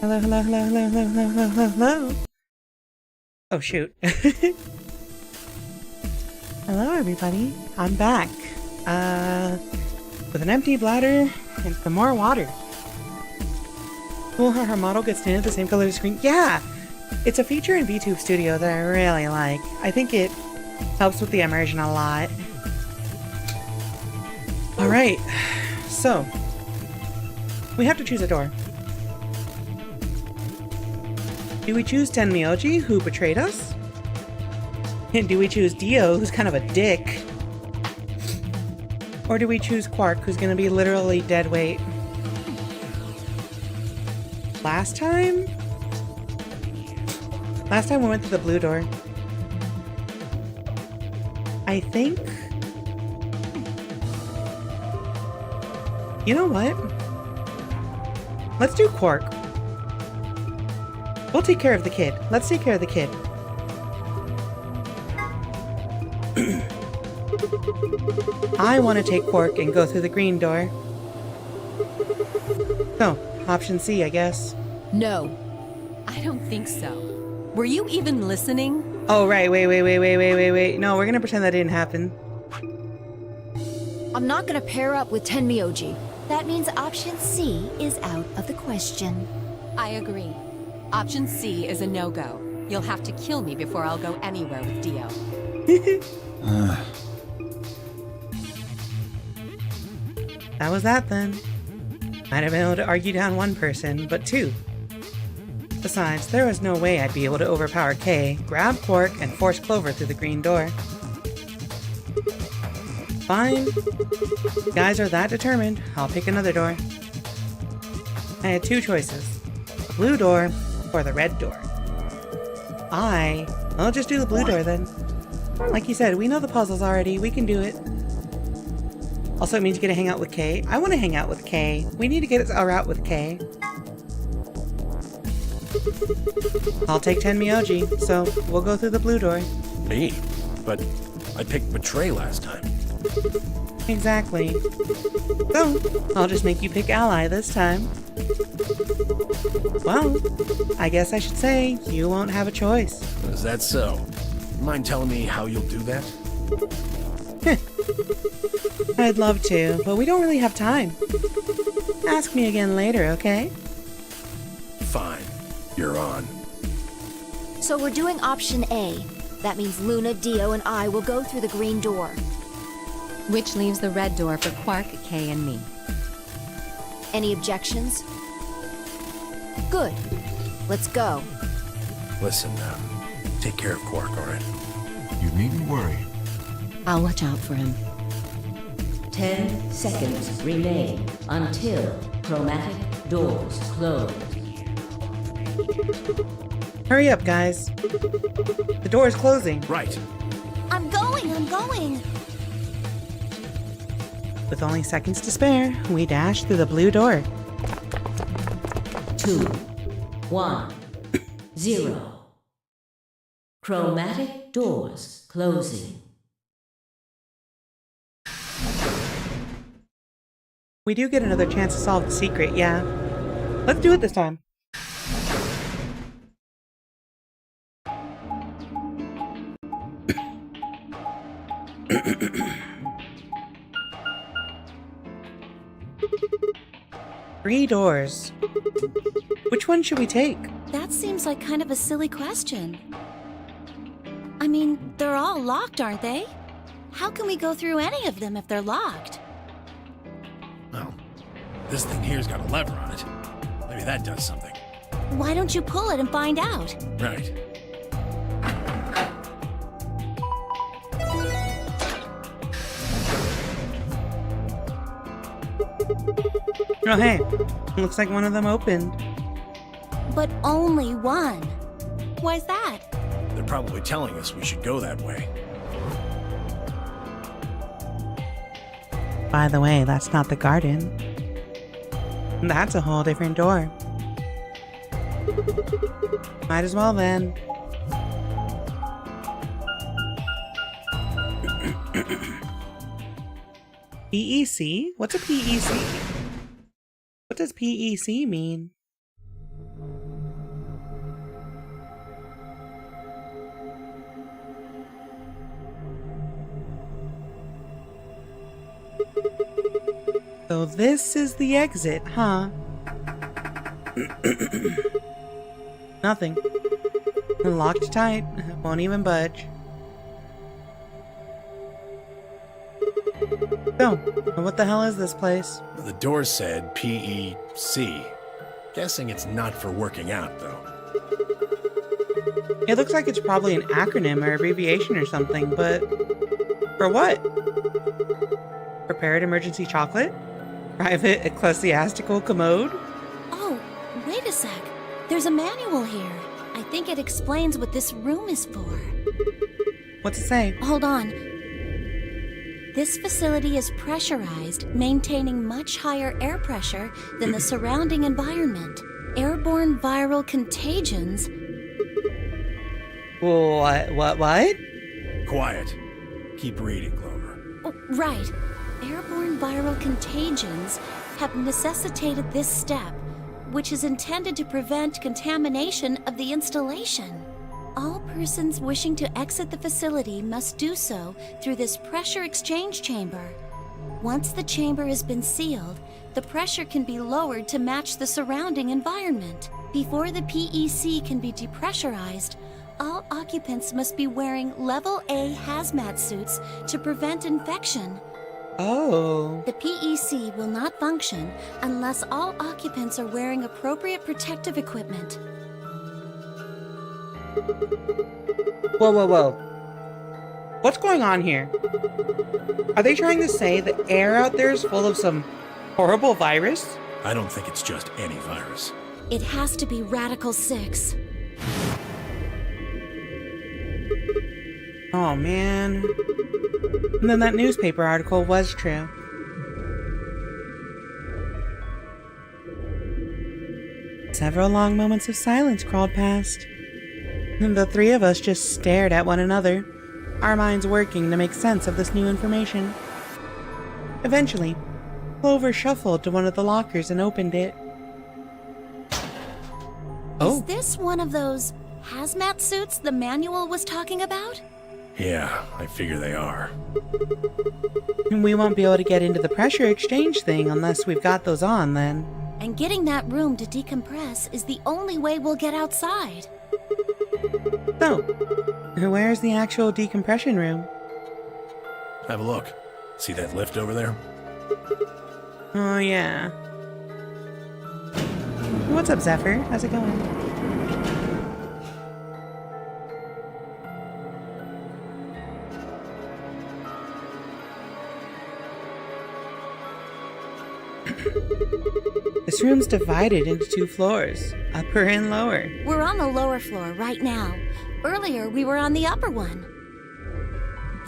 Hello, hello, hello, hello, hello, hello, hello, hello. Oh, shoot. Hello, everybody. I'm back. With an empty bladder and some more water. Cool how her model gets tinted the same color as the screen. Yeah! It's a feature in VTube Studio that I really like. I think it helps with the immersion a lot. Alright, so we have to choose a door. Do we choose Tenmyoji, who betrayed us? And do we choose Dio, who's kind of a dick? Or do we choose Quark, who's gonna be literally dead weight? Last time we went to the blue door. I think... You know what? Let's do Quark. We'll take care of the kid. Let's take care of the kid. I want to take Quark and go through the green door. So, option C, I guess. No. I don't think so. Were you even listening? Oh, right. Wait. No, we're gonna pretend that didn't happen. I'm not gonna pair up with Tenmyoji. That means option C is out of the question. I agree. Option C is a no-go. You'll have to kill me before I'll go anywhere with Dio. That was that then. Might have been able to argue down one person, but two. Besides, there was no way I'd be able to overpower Kay, grab Quark, and force Clover through the green door. Fine. You guys are that determined, I'll pick another door. I had two choices. The blue door, or the red door. I'll just do the blue door then. Like you said, we know the puzzles already, we can do it. Also, it means you get to hang out with Kay. I want to hang out with Kay. We need to get our route with Kay. I'll take Tenmyoji, so we'll go through the blue door. Me? But I picked Betray last time. Exactly. So, I'll just make you pick Ally this time. Well, I guess I should say you won't have a choice. Is that so? Mind telling me how you'll do that? I'd love to, but we don't really have time. Ask me again later, okay? Fine. You're on. So we're doing option A. That means Luna, Dio, and I will go through the green door. Which leaves the red door for Quark, Kay, and me. Any objections? Good. Let's go. Listen, take care of Quark, alright? You needn't worry. I'll watch out for him. 10 seconds remain until chromatic doors close. Hurry up, guys. The door is closing. Right. I'm going! With only seconds to spare, we dash through the blue door. 2, 1, 0. Chromatic doors closing. We do get another chance to solve the secret, yeah. Let's do it this time. Three doors. Which one should we take? That seems like kind of a silly question. I mean, they're all locked, aren't they? How can we go through any of them if they're locked? Well, this thing here's got a lever on it. Maybe that does something. Why don't you pull it and find out? Right. Oh hey, looks like one of them opened. But only one. Why's that? They're probably telling us we should go that way. By the way, that's not the garden. That's a whole different door. Might as well then. PEC? What's a PEC? What does PEC mean? So this is the exit, huh? Nothing. Locked tight. Won't even budge. So, what the hell is this place? The door said PEC. Guessing it's not for working out, though. It looks like it's probably an acronym or abbreviation or something, but for what? Prepared emergency chocolate? Private ecclesiastical commode? Oh, wait a sec. There's a manual here. I think it explains what this room is for. What's it say? Hold on. This facility is pressurized, maintaining much higher air pressure than the surrounding environment. Airborne viral contagions. What? Quiet. Keep reading, Clover. Oh, right. Airborne viral contagions have necessitated this step, which is intended to prevent contamination of the installation. All persons wishing to exit the facility must do so through this pressure exchange chamber. Once the chamber has been sealed, the pressure can be lowered to match the surrounding environment. Before the PEC can be depressurized, all occupants must be wearing Level A hazmat suits to prevent infection. Oh. The PEC will not function unless all occupants are wearing appropriate protective equipment. Whoa. What's going on here? Are they trying to say the air out there is full of some horrible virus? I don't think it's just any virus. It has to be Radical 6. Oh man. And then that newspaper article was true. Several long moments of silence crawled past. And the three of us just stared at one another, our minds working to make sense of this new information. Eventually, Clover shuffled to one of the lockers and opened it. Is this one of those hazmat suits the manual was talking about? Yeah, I figure they are. And we won't be able to get into the pressure exchange thing unless we've got those on, then. And getting that room to decompress is the only way we'll get outside. So, where's the actual decompression room? Have a look. See that lift over there? Oh, yeah. What's up, Zephyr? How's it going? This room's divided into 2 floors, upper and lower. We're on the lower floor right now. Earlier, we were on the upper one.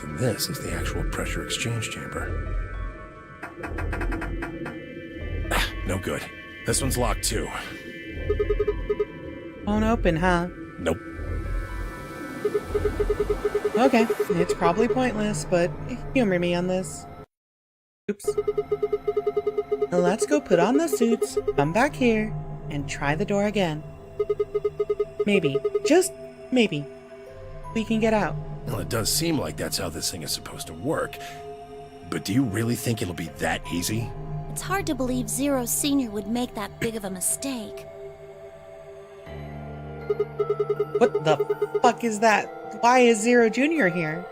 Then this is the actual pressure exchange chamber. No good. This one's locked too. Won't open, huh? Nope. Okay, it's probably pointless, but humor me on this. Oops. Let's go put on the suits, come back here, and try the door again. Maybe, just maybe, we can get out. Well, it does seem like that's how this thing is supposed to work. But do you really think it'll be that easy? It's hard to believe Zero Senior would make that big of a mistake. What the fuck is that? Why is Zero Junior here?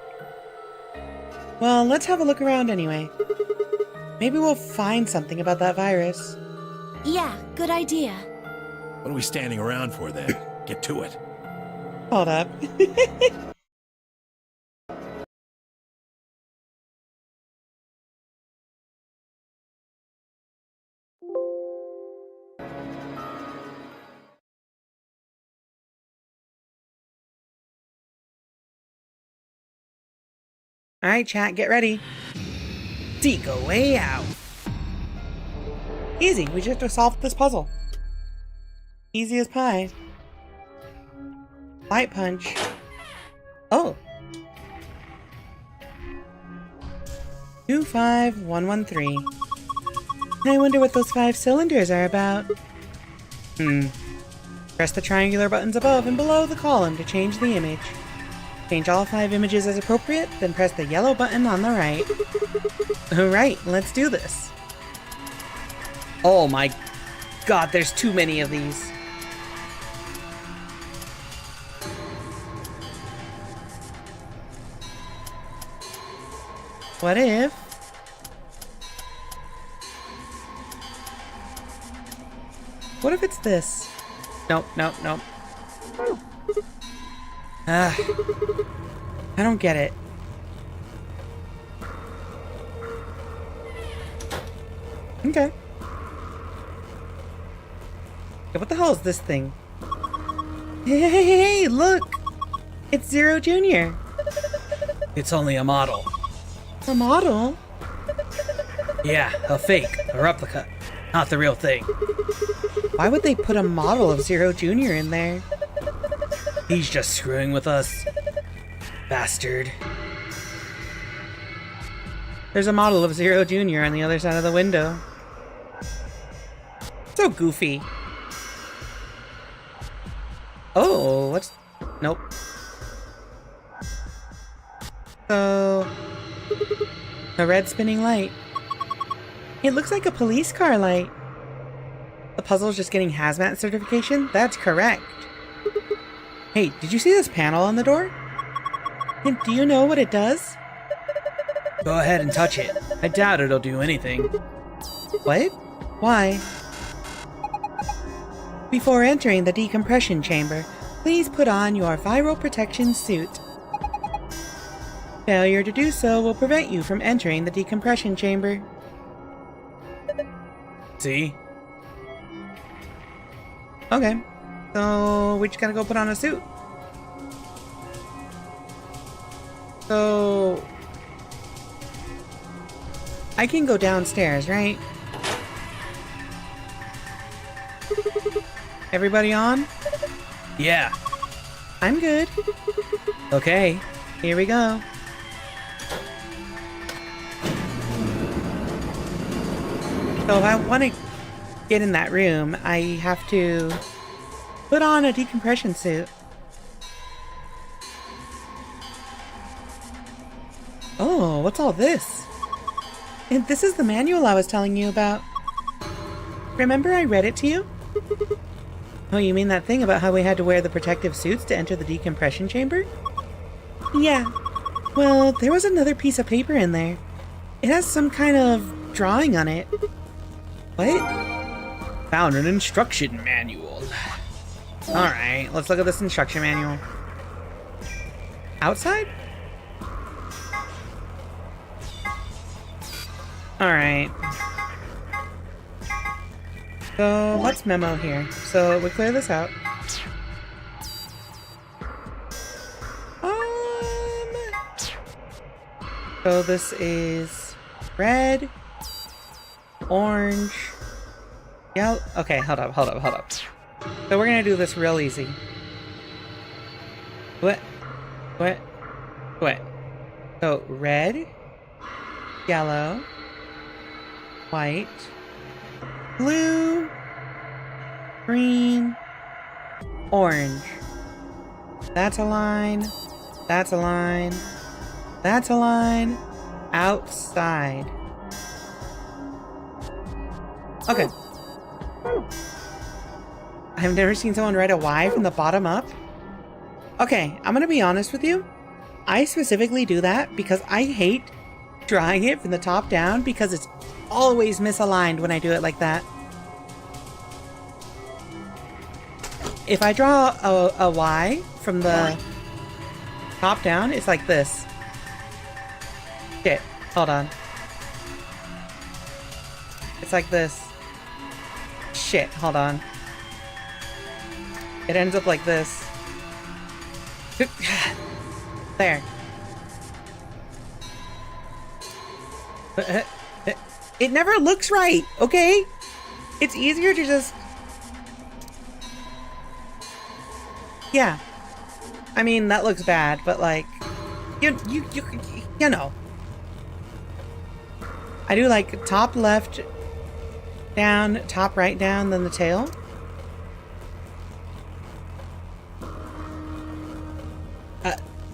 Well, let's have a look around anyway. Maybe we'll find something about that virus. Yeah, good idea. What are we standing around for then? Get to it. Hold up. Alright, chat, get ready. Seek a way out. Easy, we just have to solve this puzzle. Easy as pie. Light punch. Oh. 25113. I wonder what those 5 cylinders are about. Press the triangular buttons above and below the column to change the image. Change all 5 images as appropriate, then press the yellow button on the right. Alright, let's do this. Oh my god, there's too many of these. What if... What if it's this? Nope, nope, nope. I don't get it. Okay. What the hell is this thing? Hey, look! It's Zero Jr. It's only a model. A model? Yeah, a fake, a replica, not the real thing. Why would they put a model of Zero Jr. in there? He's just screwing with us. Bastard. There's a model of Zero Jr. on the other side of the window. So goofy. Oh, what's... Nope. So... A red spinning light. It looks like a police car light. The puzzle's just getting hazmat certification? That's correct. Hey, did you see this panel on the door? And do you know what it does? Go ahead and touch it. I doubt it'll do anything. What? Why? Before entering the decompression chamber, please put on your viral protection suit. Failure to do so will prevent you from entering the decompression chamber. See? Okay. So, we just gotta go put on a suit. So... I can go downstairs, right? Everybody on? Yeah. I'm good. Okay. Here we go. So if I want to get in that room, I have to put on a decompression suit. Oh, what's all this? And this is the manual I was telling you about. Remember I read it to you? Oh, you mean that thing about how we had to wear the protective suits to enter the decompression chamber? Yeah. Well, there was another piece of paper in there. It has some kind of drawing on it. What? Found an instruction manual. Alright, let's look at this instruction manual. Outside? Alright. So, let's memo here. So, we clear this out. So this is red, orange, yellow. Okay, hold up. So we're gonna do this real easy. What? So red, yellow, white, blue, green, orange. That's a line. That's a line. That's a line. Outside. Okay. I've never seen someone write a Y from the bottom up. Okay, I'm gonna be honest with you. I specifically do that because I hate drawing it from the top down because it's always misaligned when I do it like that. If I draw a Y from the top down, it's like this. Shit, hold on. It's like this. Shit, hold on. It ends up like this. There. It never looks right, okay? It's easier to just... Yeah. I mean, that looks bad, but like... You know. I do like top left Down, top right down, then the tail.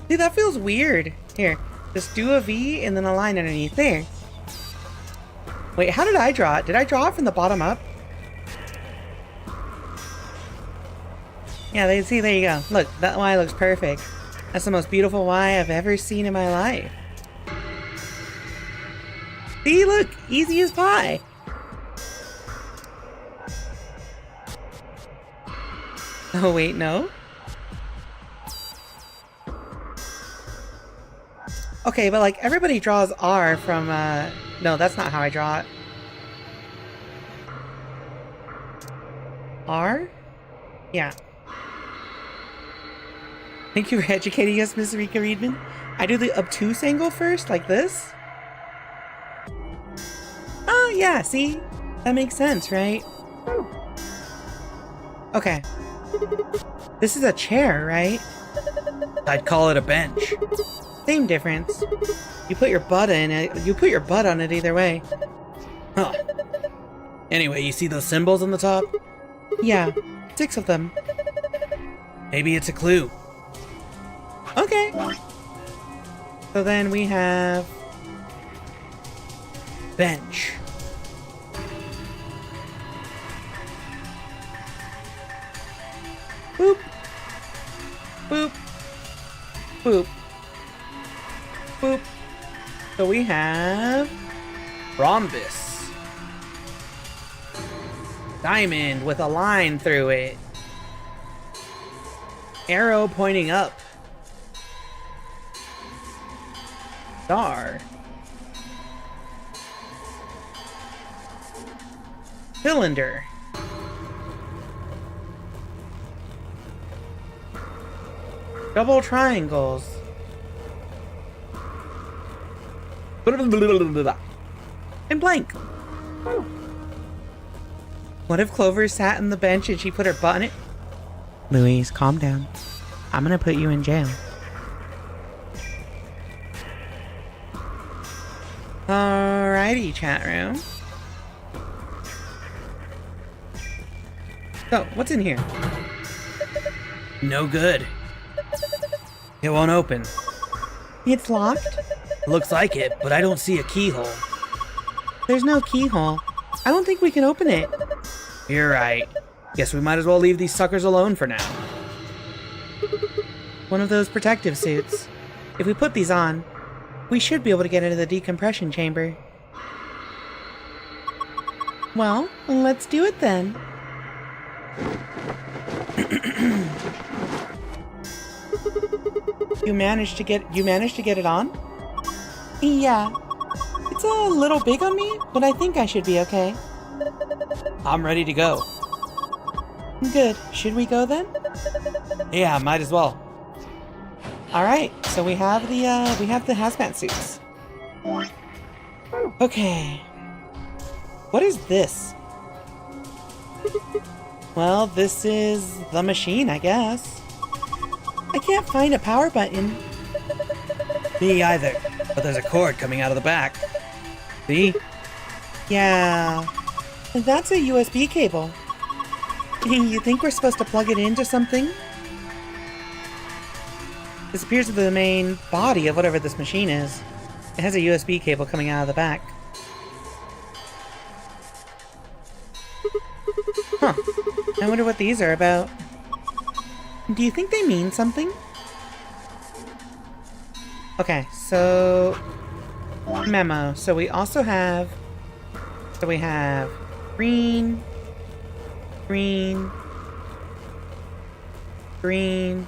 See, that feels weird. Here, just do a V and then a line underneath. There. Wait, how did I draw it? Did I draw it from the bottom up? Yeah, see, there you go. Look, that Y looks perfect. That's the most beautiful Y I've ever seen in my life. See, look, easy as pie. Oh, wait, no? Okay, but like everybody draws R from, no, that's not how I draw it. R? Yeah. Thank you for educating us, Miss Rika Readman. I do the obtuse angle first, like this. Oh, yeah, see? That makes sense, right? Okay. This is a chair, right? I'd call it a bench. Same difference. You put your butt in it. You put your butt on it either way. Huh. Anyway, you see those symbols on the top? Yeah, 6 of them. Maybe it's a clue. Okay. So then we have... bench. Boop. Boop. Boop. Boop. So we have... Rhombus. diamond with a line through it. Arrow pointing up. Star. Cylinder. Double triangles. And blank. What if Clover sat on the bench and she put her butt on it? Louise, calm down. I'm gonna put you in jail. Alrighty, chat room. So, what's in here? No good. It won't open. It's locked? Looks like it, but I don't see a keyhole. There's no keyhole. I don't think we can open it. You're right. Guess we might as well leave these suckers alone for now. One of those protective suits. If we put these on, we should be able to get into the decompression chamber. Well, let's do it then. You managed to get it on? Yeah. It's a little big on me, but I think I should be okay. I'm ready to go. Good. Should we go then? Yeah, might as well. All right. So we have the hazmat suits. Okay. What is this? Well, this is the machine, I guess. I can't find a power button. Me either, but there's a cord coming out of the back. See? Yeah. That's a USB cable. You think we're supposed to plug it into something? This appears to be the main body of whatever this machine is. It has a USB cable coming out of the back. Huh. I wonder what these are about. Do you think they mean something? Okay, so... memo. So we also have... So we have... green... green... green...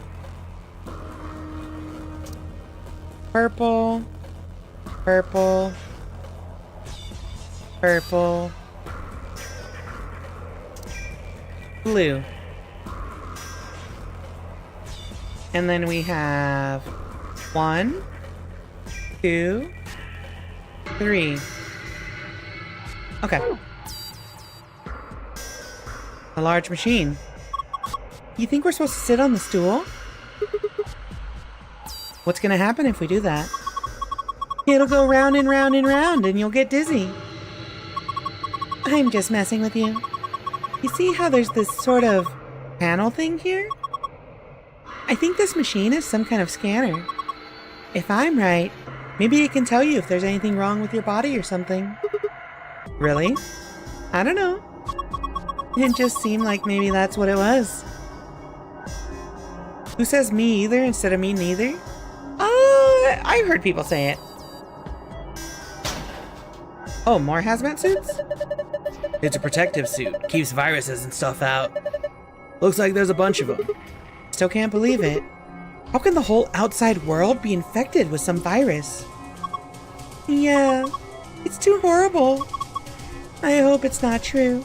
purple... purple... purple... blue. And then we have 1, 2, 3. Okay. A large machine. You think we're supposed to sit on the stool? What's gonna happen if we do that? It'll go round and round and round and you'll get dizzy. I'm just messing with you. You see how there's this sort of panel thing here? I think this machine is some kind of scanner. If I'm right, maybe it can tell you if there's anything wrong with your body or something. Really? I don't know. It just seemed like maybe that's what it was. Who says me either instead of me neither? I've heard people say it. Oh, more hazmat suits? It's a protective suit. Keeps viruses and stuff out. Looks like there's a bunch of them. Still can't believe it. How can the whole outside world be infected with some virus? Yeah, it's too horrible. I hope it's not true.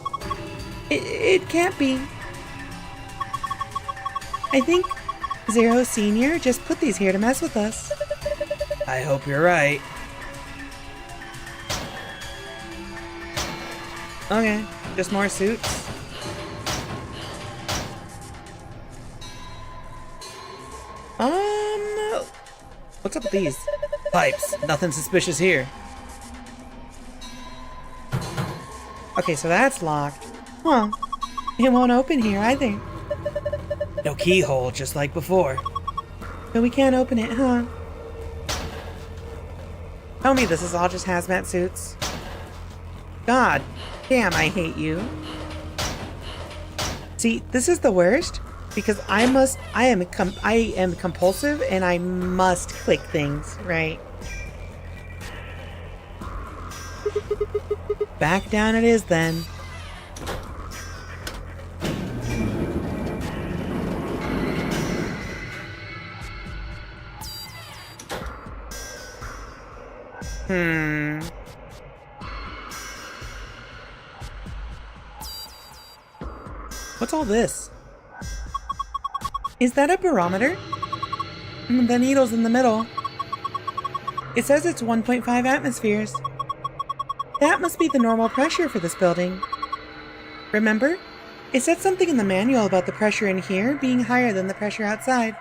It can't be. I think Zero Senior just put these here to mess with us. I hope you're right. Okay, just more suits. What's up with these? Pipes. Nothing suspicious here. Okay, so that's locked. Huh. It won't open here either. No keyhole, just like before. But we can't open it, huh? Tell me this is all just hazmat suits. God damn, I hate you. See, this is the worst because I am compulsive and I must click things, right? Back down it is then. What's all this? Is that a barometer? The needle's in the middle. It says it's 1.5 atmospheres. That must be the normal pressure for this building. Remember? It said something in the manual about the pressure in here being higher than the pressure outside.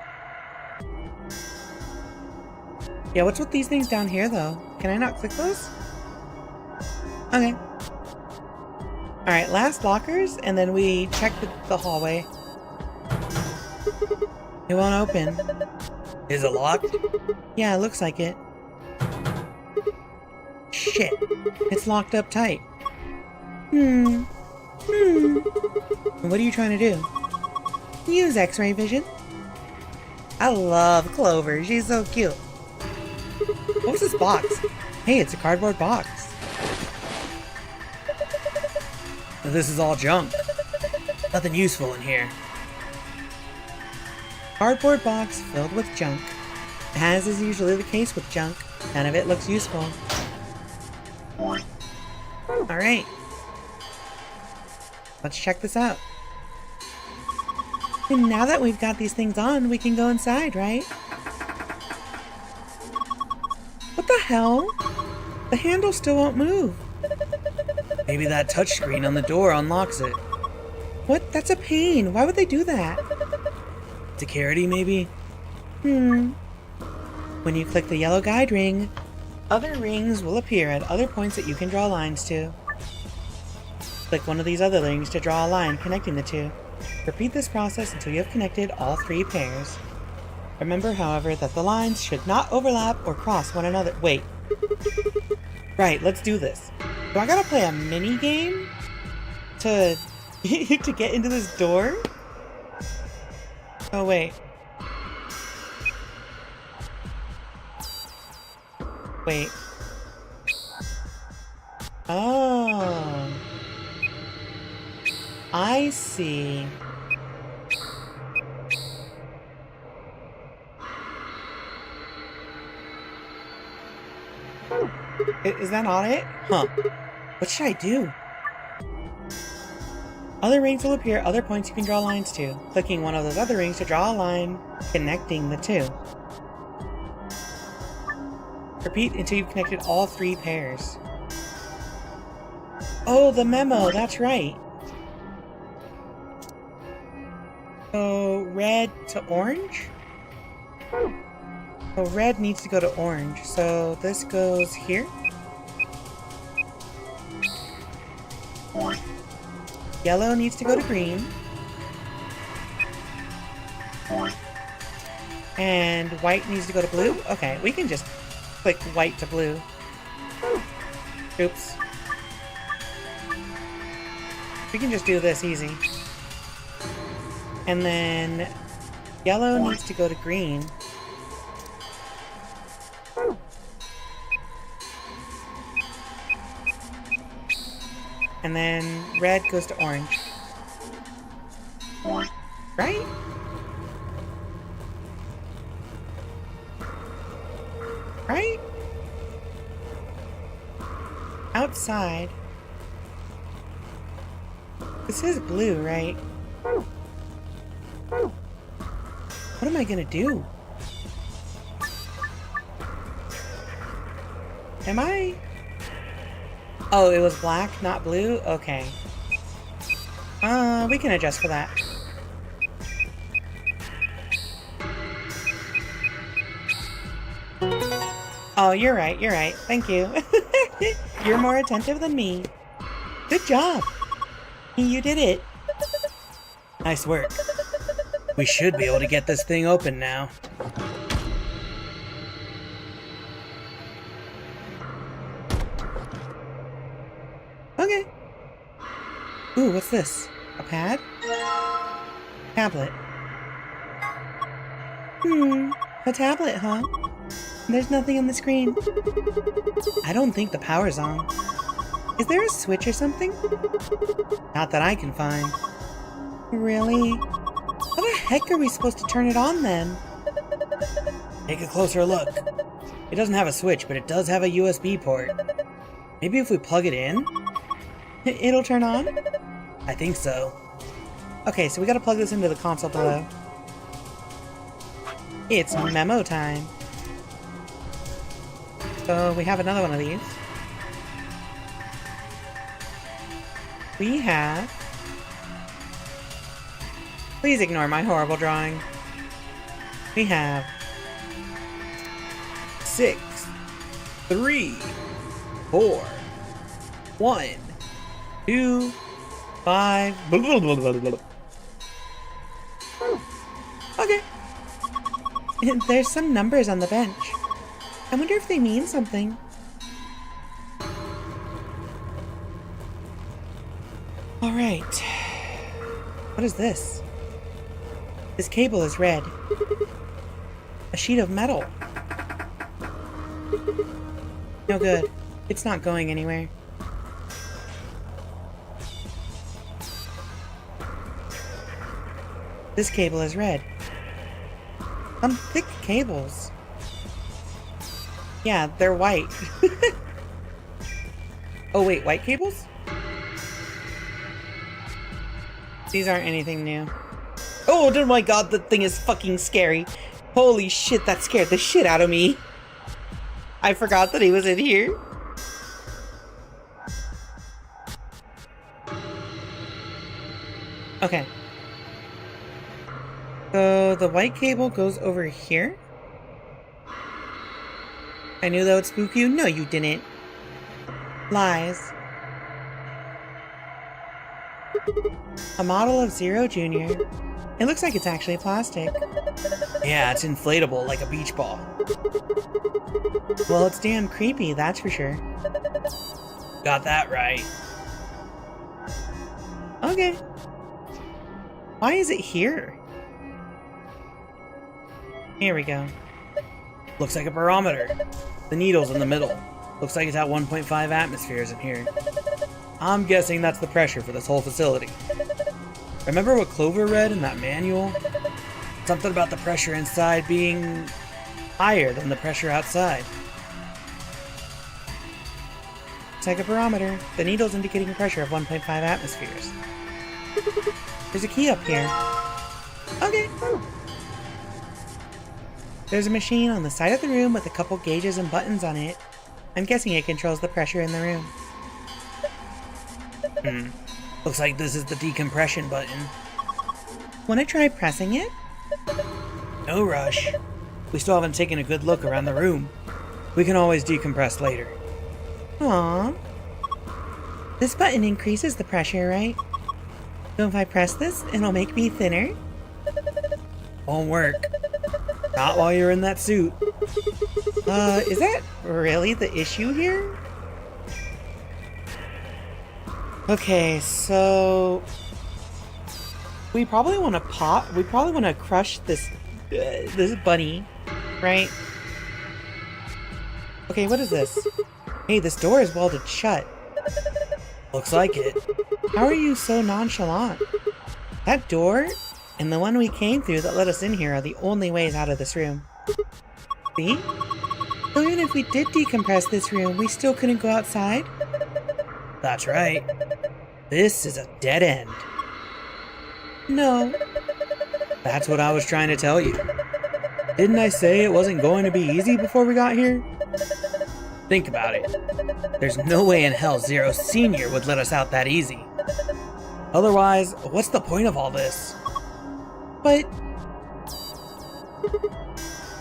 Yeah, what's with these things down here, though? Can I not click those? Okay. Alright, last lockers, and then we check the hallway. It won't open. Is it locked? Yeah, it looks like it. Shit. It's locked up tight. What are you trying to do? Use X-ray vision. I love Clover. She's so cute. What's this box? Hey, it's a cardboard box. This is all junk. Nothing useful in here. Cardboard box filled with junk. As is usually the case with junk, none of it looks useful. Alright. Let's check this out. And now that we've got these things on, we can go inside, right? What the hell? The handle still won't move. Maybe that touchscreen on the door unlocks it. What? That's a pain. Why would they do that? Security, maybe? When you click the yellow guide ring, other rings will appear at other points that you can draw lines to. Click one of these other rings to draw a line connecting the two. Repeat this process until you have connected all 3 pairs. Remember, however, that the lines should not overlap or cross one another. Wait. Right, let's do this. Do I gotta play a mini game to to get into this door? Oh wait. Wait. Oh. I see. Is that not it? Huh. What should I do? Other rings will appear at other points you can draw lines to. Clicking one of those other rings to draw a line connecting the two. Repeat until you've connected all 3 pairs. Oh, the memo, that's right. So, red to orange? So red needs to go to orange, so this goes here? Yellow needs to go to green. And white needs to go to blue? Okay, we can just click white to blue. Oops. We can just do this easy. And then yellow needs to go to green. And then red goes to orange. Right? Right? Outside. This is blue, right? What am I gonna do? Am I? Oh, it was black, not blue? Okay. We can adjust for that. Oh, you're right, you're right. Thank you. You're more attentive than me. Good job. You did it. Nice work. We should be able to get this thing open now. Okay. Ooh, what's this? A pad? Tablet. A tablet, huh? There's nothing on the screen. I don't think the power's on. Is there a switch or something? Not that I can find. Really? How the heck are we supposed to turn it on then? Take a closer look. It doesn't have a switch, but it does have a USB port. Maybe if we plug it in? It'll turn on? I think so. Okay, so we gotta plug this into the console below. It's memo time. So we have another one of these. We have... Please ignore my horrible drawing. We have... 6, 3, 4, 1, 2, 5... Okay. There's some numbers on the bench. I wonder if they mean something. Alright. What is this? This cable is red. A sheet of metal. No good. It's not going anywhere. This cable is red. Some thick cables. Yeah, they're white. Oh wait, white cables? These aren't anything new. Oh my god, that thing is fucking scary. Holy shit, that scared the shit out of me. I forgot that he was in here. Okay. So the white cable goes over here? I knew that would spook you. No, you didn't. Lies. A model of Zero Jr. It looks like it's actually plastic. Yeah, it's inflatable like a beach ball. Well, it's damn creepy, that's for sure. Got that right. Okay. Why is it here? Here we go. Looks like a barometer. The needle's in the middle. Looks like it's at 1.5 atmospheres in here. I'm guessing that's the pressure for this whole facility. Remember what Clover read in that manual? Something about the pressure inside being higher than the pressure outside. It's like a barometer. The needle's indicating a pressure of 1.5 atmospheres. There's a key up here. Okay. There's a machine on the side of the room with a couple gauges and buttons on it. I'm guessing it controls the pressure in the room. Looks like this is the decompression button. Wanna try pressing it? No rush. We still haven't taken a good look around the room. We can always decompress later. Aww. This button increases the pressure, right? So if I press this, it'll make me thinner? Won't work. Not while you're in that suit. Is that really the issue here? Okay, so... we probably want to crush this bunny, right? Okay, what is this? Hey, this door is welded shut. Looks like it. How are you so nonchalant? That door and the one we came through that let us in here are the only ways out of this room. See? So even if we did decompress this room, we still couldn't go outside? That's right. This is a dead end. No. That's what I was trying to tell you. Didn't I say it wasn't going to be easy before we got here? Think about it. There's no way in hell Zero Senior would let us out that easy. Otherwise, what's the point of all this? But...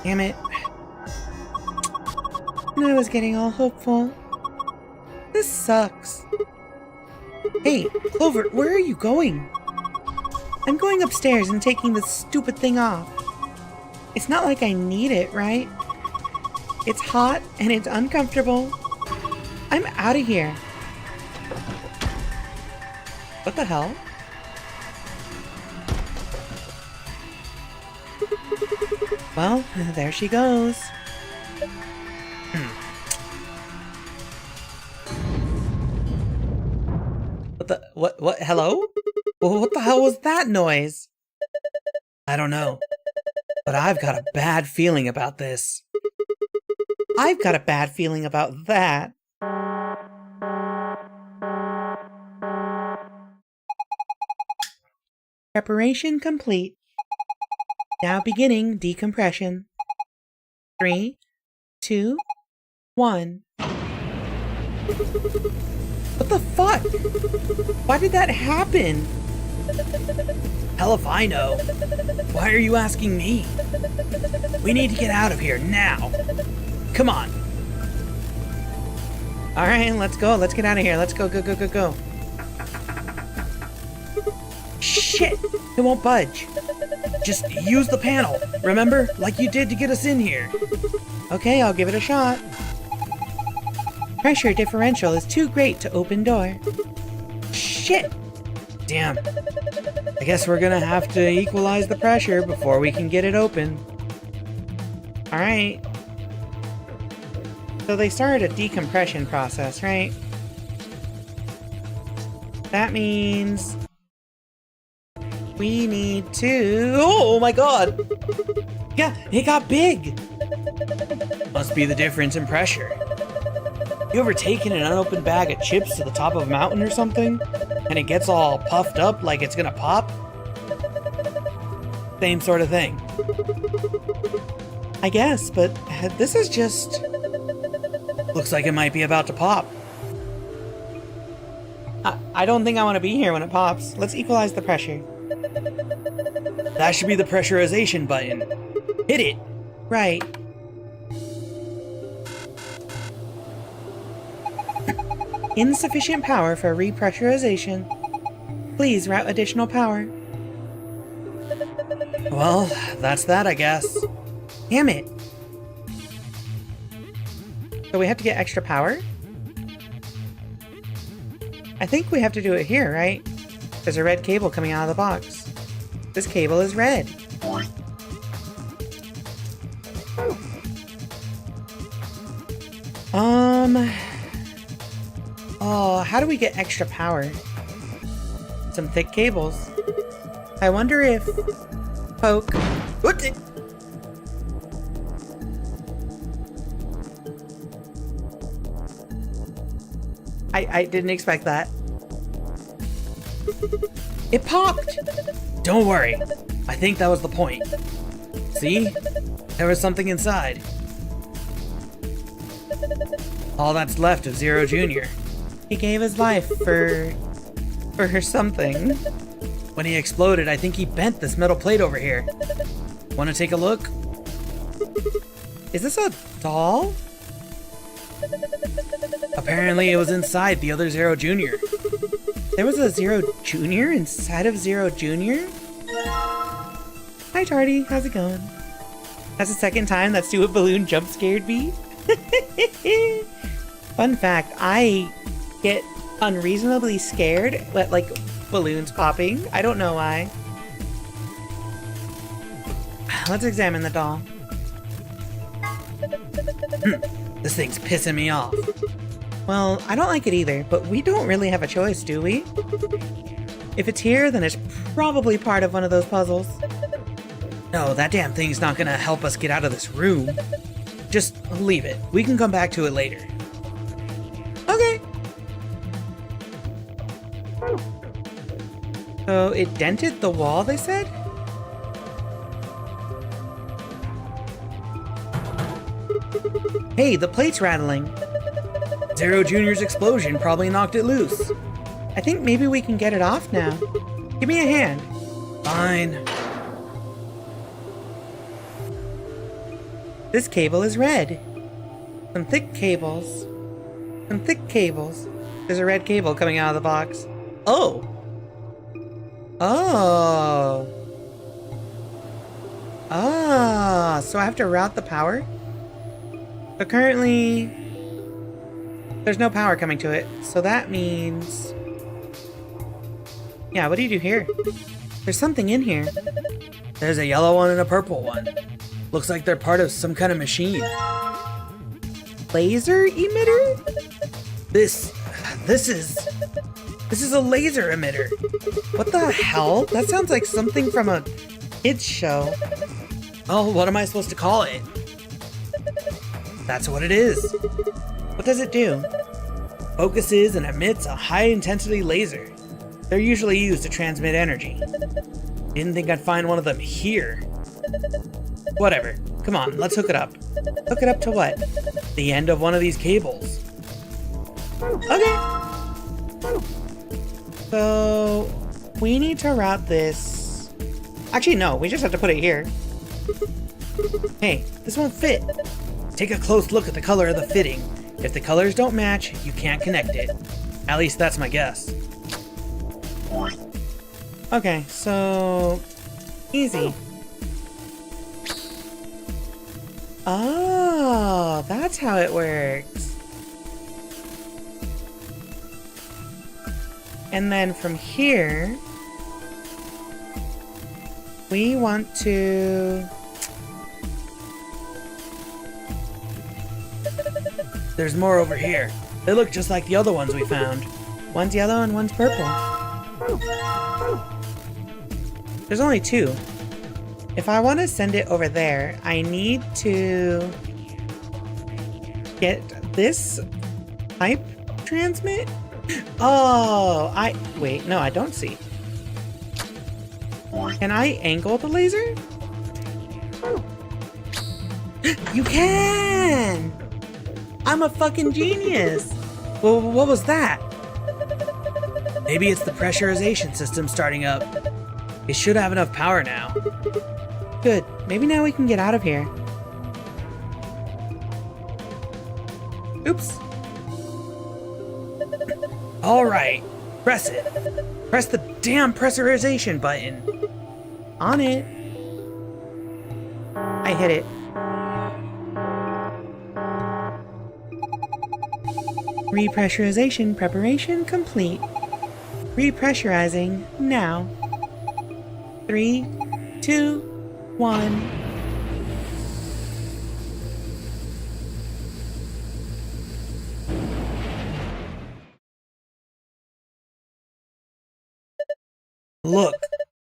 damn it. I was getting all hopeful. This sucks. Hey, Clover, where are you going? I'm going upstairs and taking this stupid thing off. It's not like I need it, right? It's hot and it's uncomfortable. I'm out of here. What the hell? Well, there she goes. What, hello? Well, what the hell was that noise? I don't know. But I've got a bad feeling about this. I've got a bad feeling about that. Preparation complete. Now beginning decompression. 3, 2, 1. What the fuck? Why did that happen? Hell if I know. Why are you asking me? We need to get out of here now. Come on. Alright, let's go. Let's get out of here. Let's go, go, go, go, go. Shit! It won't budge. Just use the panel, remember? Like you did to get us in here. Okay, I'll give it a shot. Pressure differential is too great to open door. Shit! Damn. I guess we're gonna have to equalize the pressure before we can get it open. Alright. So they started a decompression process, right? That means... we need to... oh my god! Yeah, it got big! Must be the difference in pressure. You ever taken an unopened bag of chips to the top of a mountain or something? And it gets all puffed up like it's gonna pop? Same sort of thing. I guess, but this is just... looks like it might be about to pop. I don't think I want to be here when it pops. Let's equalize the pressure. That should be the pressurization button. Hit it! Right. Insufficient power for repressurization. Please route additional power. Well, that's that, I guess. Damn it! So we have to get extra power? I think we have to do it here, right? There's a red cable coming out of the box. This cable is red. Oh, how do we get extra power? Some thick cables. I wonder if... poke... what the... I didn't expect that. It popped! Don't worry. I think that was the point. See? There was something inside. All that's left of Zero Jr. He gave his life for something. When he exploded, I think he bent this metal plate over here. Want to take a look? Is this a doll? Apparently it was inside the other Zero Junior. There was a Zero Junior inside of Zero Junior? Hi, Tardy. How's it going? That's the second time that Stupid Balloon jump scared me. Fun fact, I get unreasonably scared at, like, balloons popping. I don't know why. Let's examine the doll. This thing's pissing me off. Well, I don't like it either, but we don't really have a choice, do we? If it's here, then it's probably part of one of those puzzles. No, that damn thing's not gonna help us get out of this room. Just leave it. We can come back to it later. Okay. So it dented the wall, they said? Hey, the plate's rattling. Zero Junior's explosion probably knocked it loose. I think maybe we can get it off now. Give me a hand. Fine. This cable is red. Some thick cables. Some thick cables. There's a red cable coming out of the box. Oh! Oh! Ah, so I have to route the power? But currently, there's no power coming to it, so that means... Yeah, what do you do here? There's something in here. There's a yellow one and a purple one. Looks like they're part of some kind of machine. Laser emitter? This is a laser emitter. What the hell? That sounds like something from a kids show. Oh, what am I supposed to call it? That's what it is. What does it do? Focuses and emits a high-intensity laser. They're usually used to transmit energy. Didn't think I'd find one of them here. Whatever. Come on, let's hook it up. Hook it up to what? The end of one of these cables. Okay. So, we need to route this... Actually, no, we just have to put it here. Hey, this won't fit. Take a close look at the color of the fitting. If the colors don't match, you can't connect it. At least that's my guess. Okay, so... Easy. Oh, that's how it works. And then from here... We want to... There's more over here. They look just like the other ones we found. One's yellow and one's purple. There's only two. If I want to send it over there, I need to get this pipe transmit? Oh, wait, no, I don't see. Can I angle the laser? You can! I'm a fucking genius! Well, what was that? Maybe it's the pressurization system starting up. It should have enough power now. Good. Maybe now we can get out of here. Oops. Alright. Press it. Press the damn pressurization button. On it. I hit it. Repressurization preparation complete. Repressurizing now. 3, 2, 1. Look,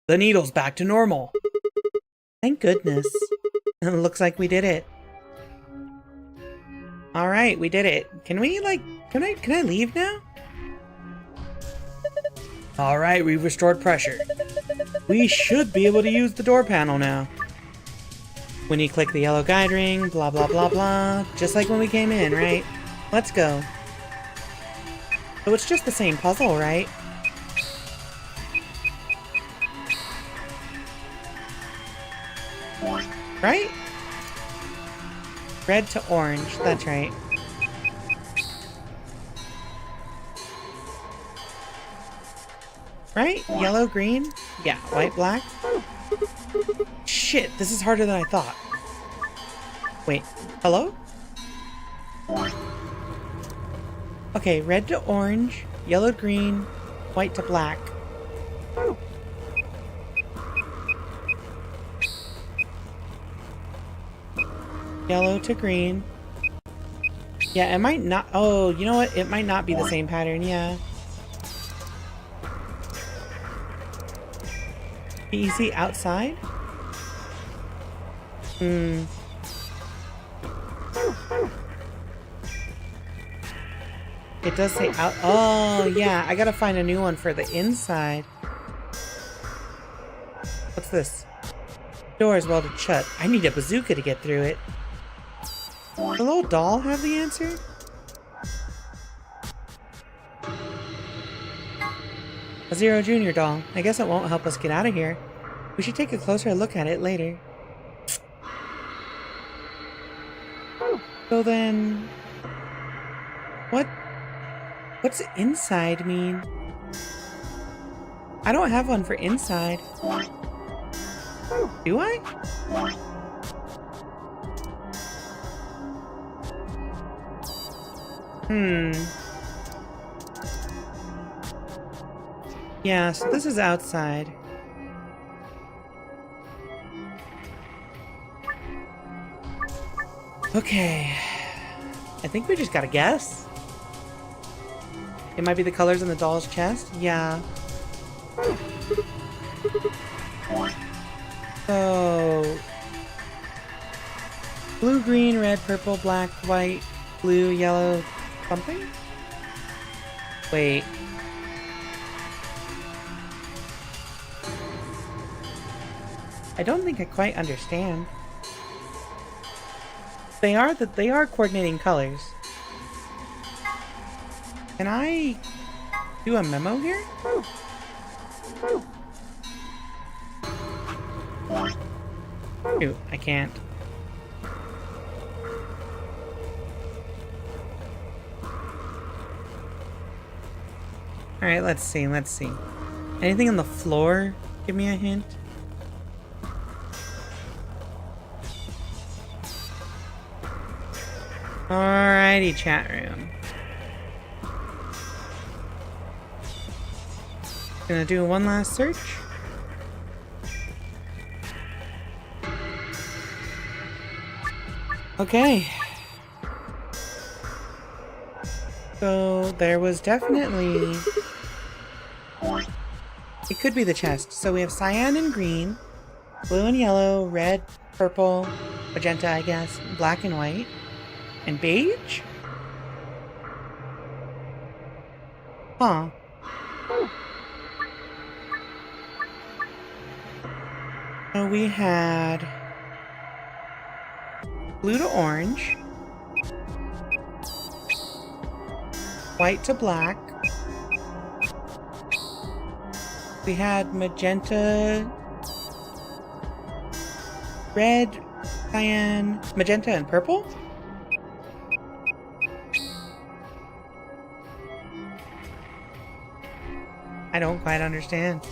the needle's back to normal. Thank goodness. It looks like we did it. All right, we did it. Can we can I leave now? All right, we've restored pressure. We should be able to use the door panel now. When you click the yellow guide ring, blah blah blah blah, just like when we came in, right? Let's go. So it's just the same puzzle, right? Right? Red to orange, that's right. Right? Yellow, green? Yeah, white, black. Shit, this is harder than I thought. Wait, hello? Okay, red to orange, yellow to green, white to black. Yellow to green. Yeah, it might not... Oh, you know what? It might not be the same pattern, yeah. You see outside? Hmm. It does say out... Oh, yeah. I gotta find a new one for the inside. What's this? Door is welded shut. I need a bazooka to get through it. Does the little doll have the answer? A Zero Junior doll. I guess it won't help us get out of here. We should take a closer look at it later. So then... What's inside mean? I don't have one for inside. Do I? Yeah, so this is outside. Okay. I think we just gotta guess. It might be the colors on the doll's chest? Yeah. So... blue, green, red, purple, black, white, blue, yellow, something? Wait. I don't think I quite understand. They are coordinating colors. Can I do a memo here? Shoot, I can't. Alright, let's see. Anything on the floor? Give me a hint. Alrighty, chat room. Gonna do one last search. Okay. So there was definitely... It could be the chest. So we have cyan and green, blue and yellow, red, purple, magenta, I guess, black and white, and beige? Huh. So we had blue to orange, white to black. We had magenta, red, cyan, magenta, and purple? I don't quite understand.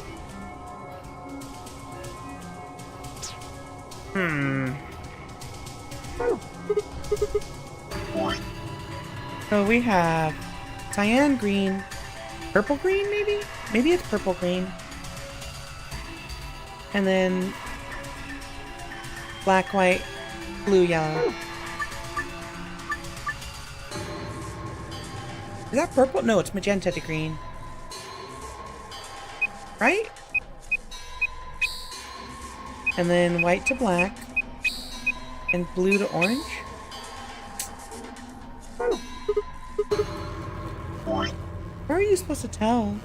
So we have cyan green, purple green maybe? Maybe it's purple green. And then black, white, blue, yellow. Is that purple? No, it's magenta to green. Right? And then white to black. And blue to orange. How are you supposed to tell?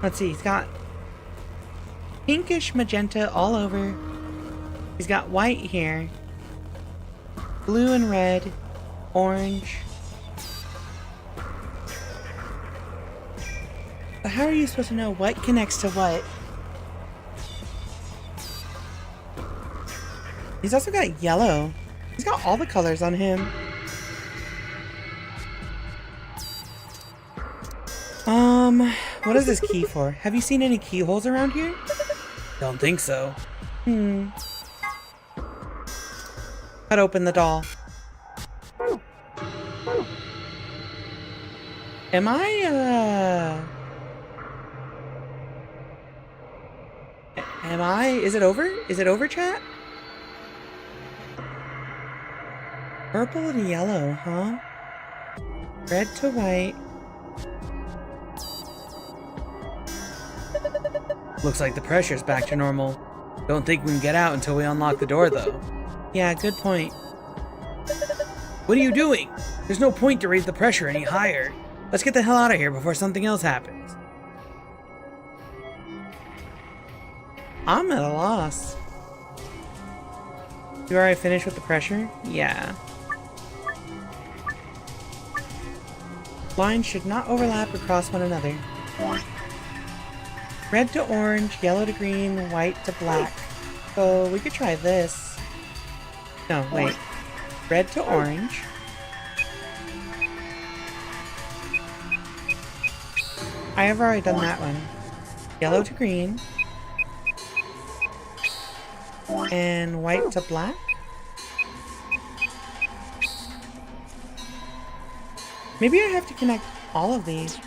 Let's see, he's got pinkish magenta all over. He's got white here. Blue and red. Orange. But how are you supposed to know what connects to what? He's also got yellow. He's got all the colors on him. What is this key for? Have you seen any keyholes around here? Don't think so. Cut open the doll. Am I, is it over? Is it over, chat? Purple to yellow, huh? Red to white. Looks like the pressure's back to normal. Don't think we can get out until we unlock the door, though. Yeah, good point. What are you doing? There's no point to raise the pressure any higher. Let's get the hell out of here before something else happens. I'm at a loss. You already finished with the pressure? Yeah. Lines should not overlap or cross one another. Red to orange, yellow to green, white to black. So we could try this. No, wait. Red to orange. I have already done that one. Yellow to green. And white to black. Maybe I have to connect all of these.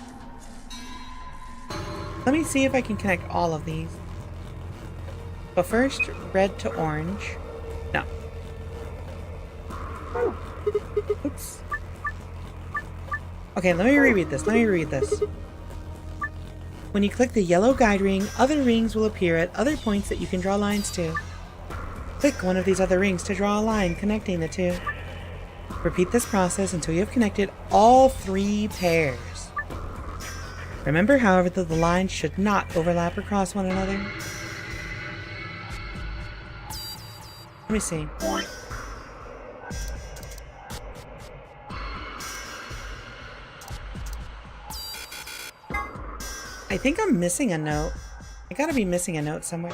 Let me see if I can connect all of these. But first, red to orange. No. Oops. Okay, let me reread this. When you click the yellow guide ring, other rings will appear at other points that you can draw lines to. Click one of these other rings to draw a line connecting the two. Repeat this process until you have connected all 3 pairs. Remember, however, that the lines should not overlap or cross one another. Let me see. I think I'm missing a note. I gotta be missing a note somewhere.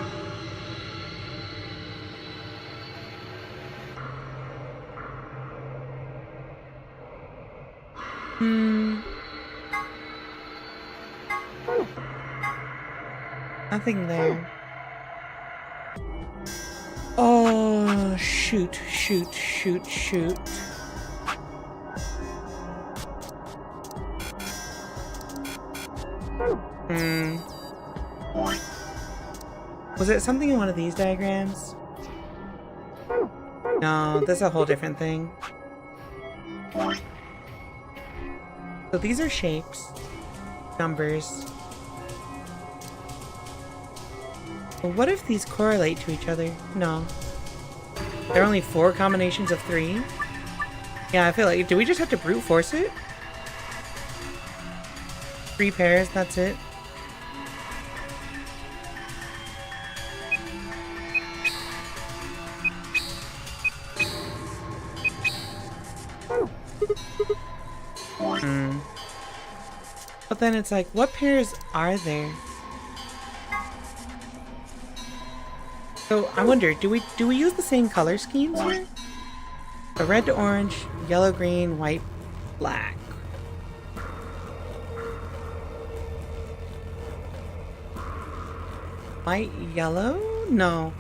Nothing there. Oh, shoot. Was it something in one of these diagrams? No, that's a whole different thing. So these are shapes, numbers. But what if these correlate to each other? No. There are only 4 combinations of 3? Yeah, I feel like, do we just have to brute force it? 3 pairs, that's it. But then it's like, what pairs are there? So I wonder, do we use the same color schemes here? So red to orange, yellow, green, white, black. White, yellow? No.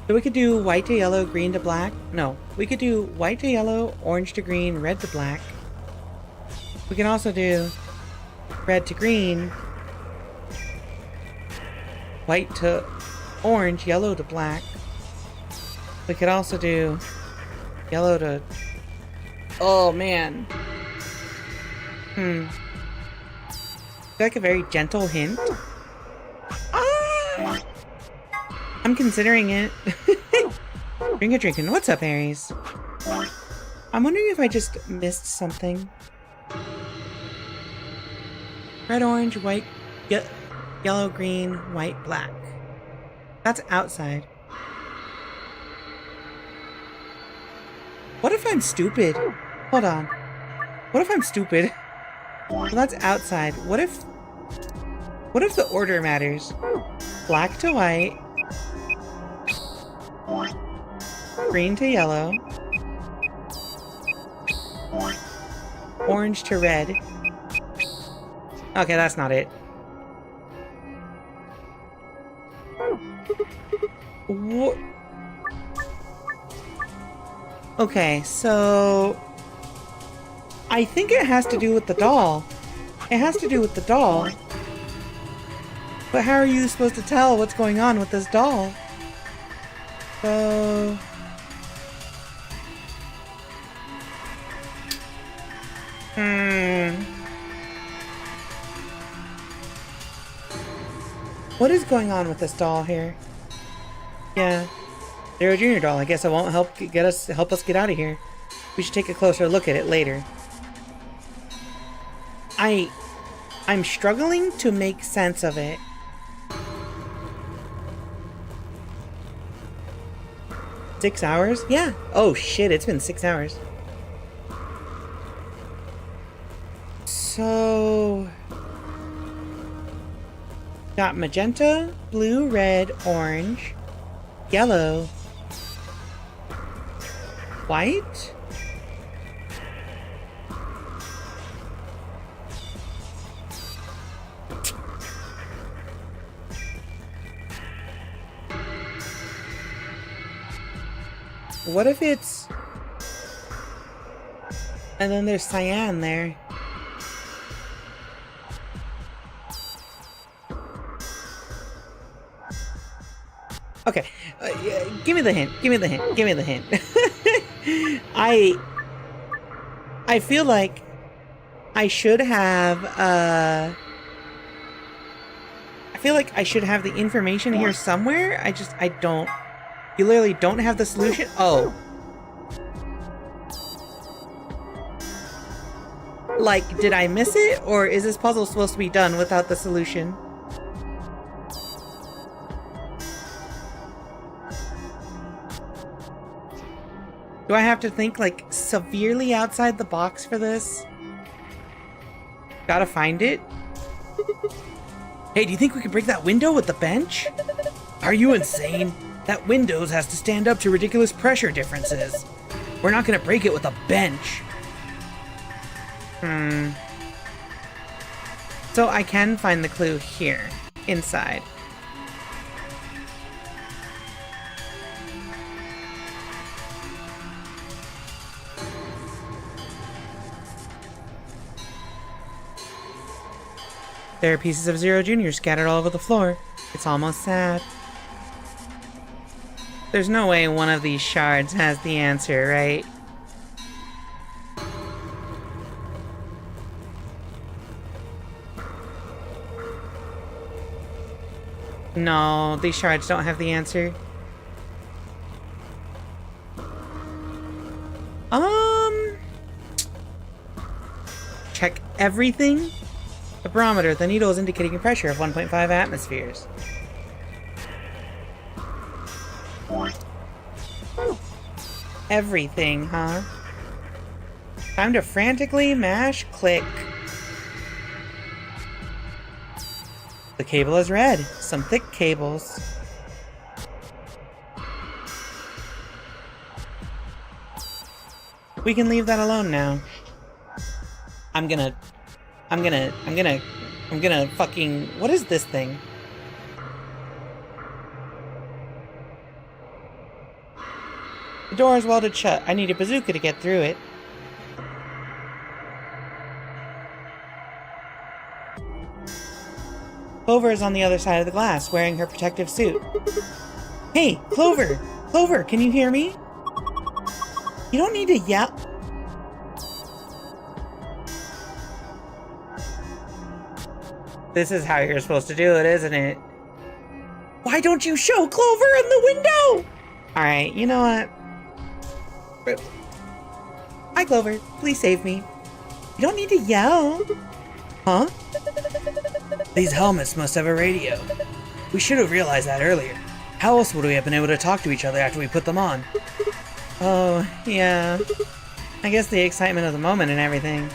So we could do white to yellow, green to black? No. We could do white to yellow, orange to green, red to black. We can also do red to green, white to orange, yellow to black. We could also do yellow to... Oh, man. Like a very gentle hint. Ah! I'm considering it. Drinking. What's up, Aries? I'm wondering if I just missed something. Red, orange, white, yellow, green, white, black. That's outside. What if I'm stupid? Hold on. What if I'm stupid? Well, that's outside. What if the order matters? Black to white. Green to yellow. Orange to red. Okay, that's not it. What? Okay, so I think it has to do with the doll. It has to do with the doll. But how are you supposed to tell what's going on with this doll? So... What is going on with this doll here? Yeah. Zero Junior doll. I guess it won't help us get out of here. We should take a closer look at it later. I'm struggling to make sense of it. Six hours? Yeah. Oh shit, it's been 6 hours. So... got magenta, blue, red, orange, yellow, white? What if it's... and then there's cyan there. Okay, yeah, give me the hint. Give me the hint. Give me the hint. I feel like I should have. I feel like I should have the information here somewhere. I don't. You literally don't have the solution. Oh. Like, did I miss it, or is this puzzle supposed to be done without the solution? Do I have to think, like, severely outside the box for this? Gotta find it? Hey, do you think we could break that window with the bench? Are you insane? That windows has to stand up to ridiculous pressure differences. We're not gonna break it with a bench. So I can find the clue here, inside. There are pieces of Zero Junior scattered all over the floor. It's almost sad. There's no way one of these shards has the answer, right? No, these shards don't have the answer. Check everything. The barometer. The needle is indicating a pressure of 1.5 atmospheres. Everything, huh? Time to frantically mash click. The cable is red. Some thick cables. We can leave that alone now. I'm gonna fucking... What is this thing? The door is welded shut. I need a bazooka to get through it. Clover is on the other side of the glass, wearing her protective suit. Hey, Clover! Clover, can you hear me? You don't need to yell... This is how you're supposed to do it, isn't it? Why don't you show Clover in the window? Alright, you know what? Hi, Clover. Please save me. You don't need to yell. Huh? These helmets must have a radio. We should have realized that earlier. How else would we have been able to talk to each other after we put them on? Oh, yeah. I guess the excitement of the moment and everything.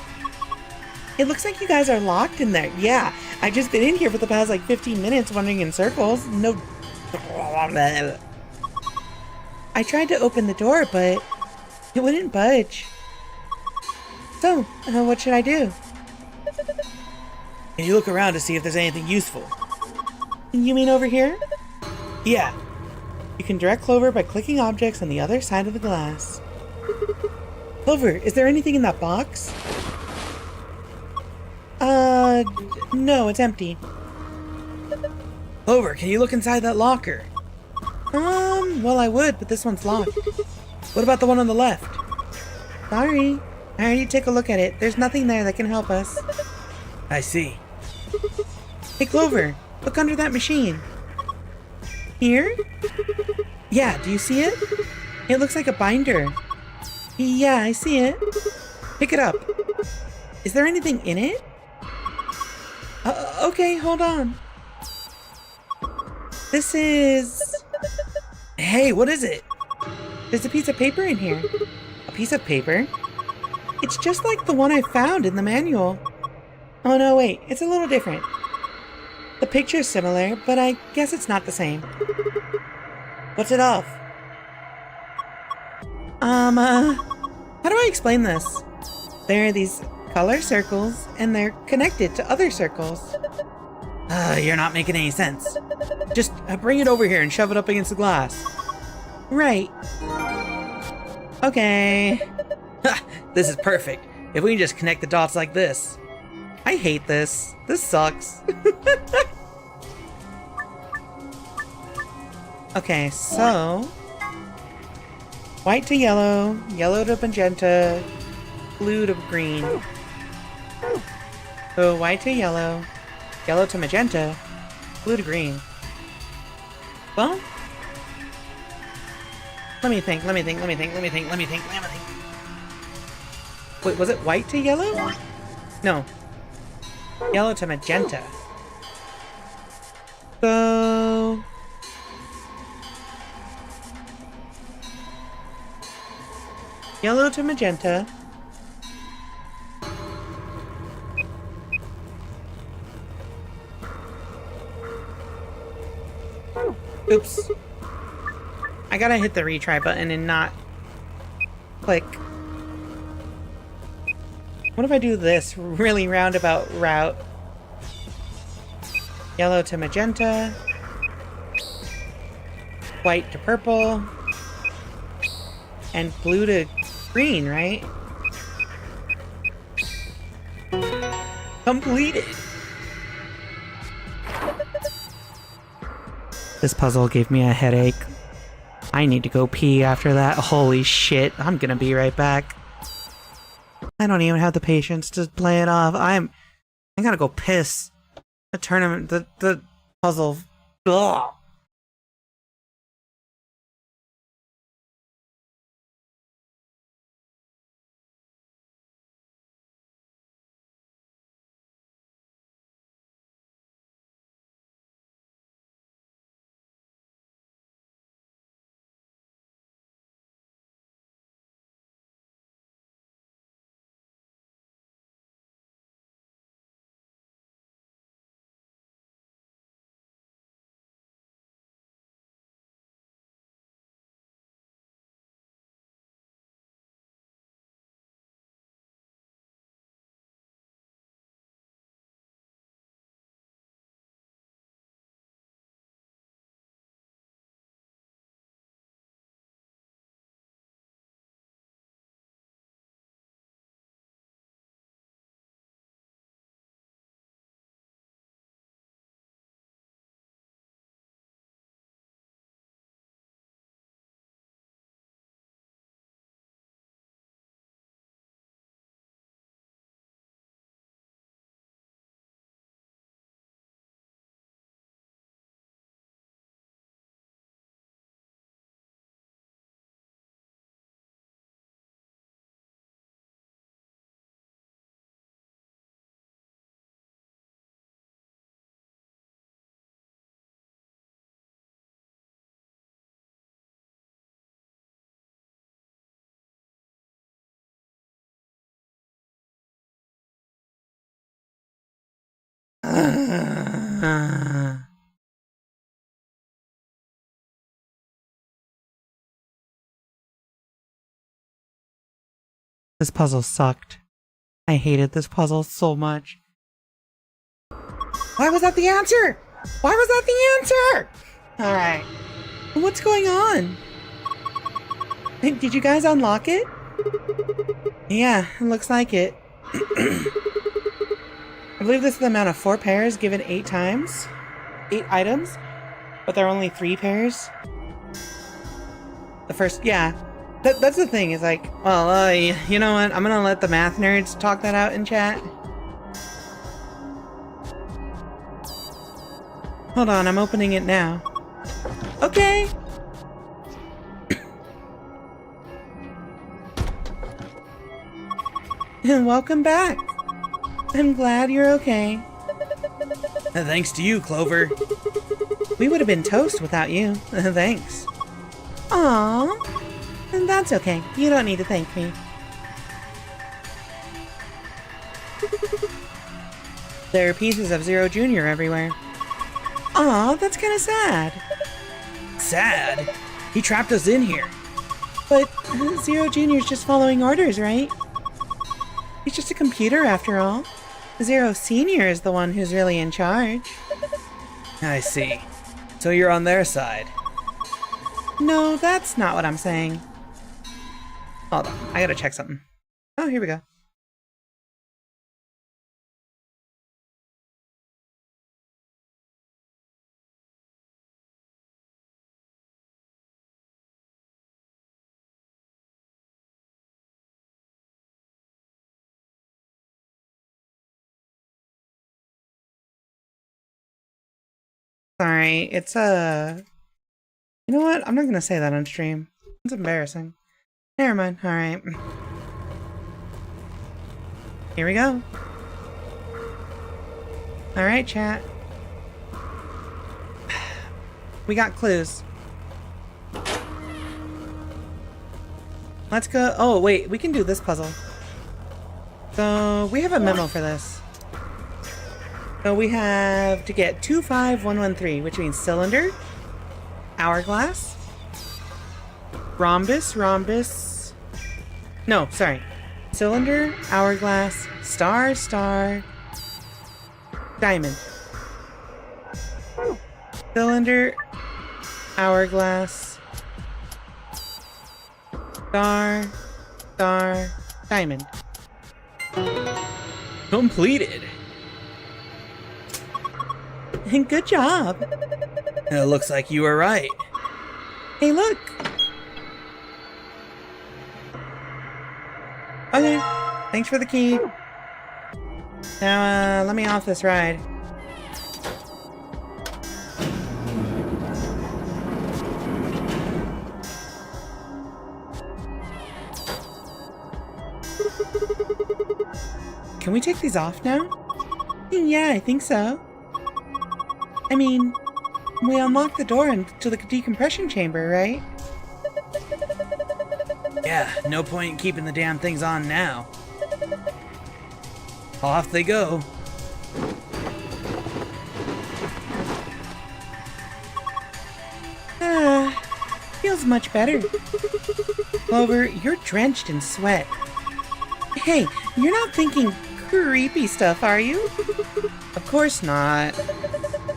It looks like you guys are locked in there. Yeah, I've just been in here for the past, like, 15 minutes wandering in circles. No... I tried to open the door, but it wouldn't budge. So, what should I do? Can you look around to see if there's anything useful? You mean over here? Yeah. You can direct Clover by clicking objects on the other side of the glass. Clover, is there anything in that box? No, it's empty. Clover, can you look inside that locker? Well I would, but this one's locked. What about the one on the left? Sorry. I already took a look at it. There's nothing there that can help us. I see. Hey Clover, look under that machine. Here? Yeah, do you see it? It looks like a binder. Yeah, I see it. Pick it up. Is there anything in it? Okay, hold on. This is... Hey, what is it? There's a piece of paper in here. A piece of paper? It's just like the one I found in the manual. Oh no, wait, it's a little different. The picture's similar, but I guess it's not the same. What's it of? How do I explain this? There are these color circles, and they're connected to other circles. You're not making any sense. Just bring it over here and shove it up against the glass. Right. Okay. This is perfect. If we can just connect the dots like this. I hate this. This sucks. Okay, so... white to yellow, yellow to magenta, blue to green. So white to yellow, yellow to magenta, blue to green. Well... Let me think. Wait, was it white to yellow? No. Yellow to magenta. So... yellow to magenta. Oops. I gotta hit the retry button and not click. What if I do this really roundabout route? Yellow to magenta. White to purple. And blue to green, right? Completed! This puzzle gave me a headache. I need to go pee after that. Holy shit, I'm gonna be right back. I don't even have the patience to play it off. I gotta go piss. The tournament, the puzzle. Ugh. This puzzle sucked. I hated this puzzle so much. Why was that the answer? Why was that the answer? Alright. What's going on? Did you guys unlock it? Yeah, it looks like it. I believe this is the amount of 4 pairs given 8 times. 8 items. But there are only 3 pairs. The first, yeah. That's the thing, is like, well, you know what? I'm gonna let the math nerds talk that out in chat. Hold on, I'm opening it now. Okay! Welcome back. I'm glad you're okay. Thanks to you, Clover. We would have been toast without you. Thanks. Aww. That's okay. You don't need to thank me. There are pieces of Zero Jr. everywhere. Aw, that's kind of sad. Sad? He trapped us in here. But Zero Jr.'s just following orders, right? He's just a computer after all. Zero Sr. is the one who's really in charge. I see. So you're on their side. No, that's not what I'm saying. Hold on, I gotta check something. Oh, here we go. Sorry, it's You know what? I'm not gonna say that on stream. It's embarrassing. Never mind. Alright. Here we go. Alright, chat. We got clues. Let's go. Oh, wait. We can do this puzzle. So, we have a memo for this. So, we have to get 25113, which means cylinder, hourglass, rhombus. No, sorry. Cylinder, hourglass, star, diamond. Cylinder, hourglass, star, diamond. Completed. Good job. It looks like you were right. Hey, look. Okay, thanks for the key. Now, let me off this ride. Can we take these off now? Yeah, I think so. I mean, we unlocked the door into the decompression chamber, right? Yeah, no point in keeping the damn things on now. Off they go. Feels much better. Clover, you're drenched in sweat. Hey, you're not thinking creepy stuff, are you? Of course not.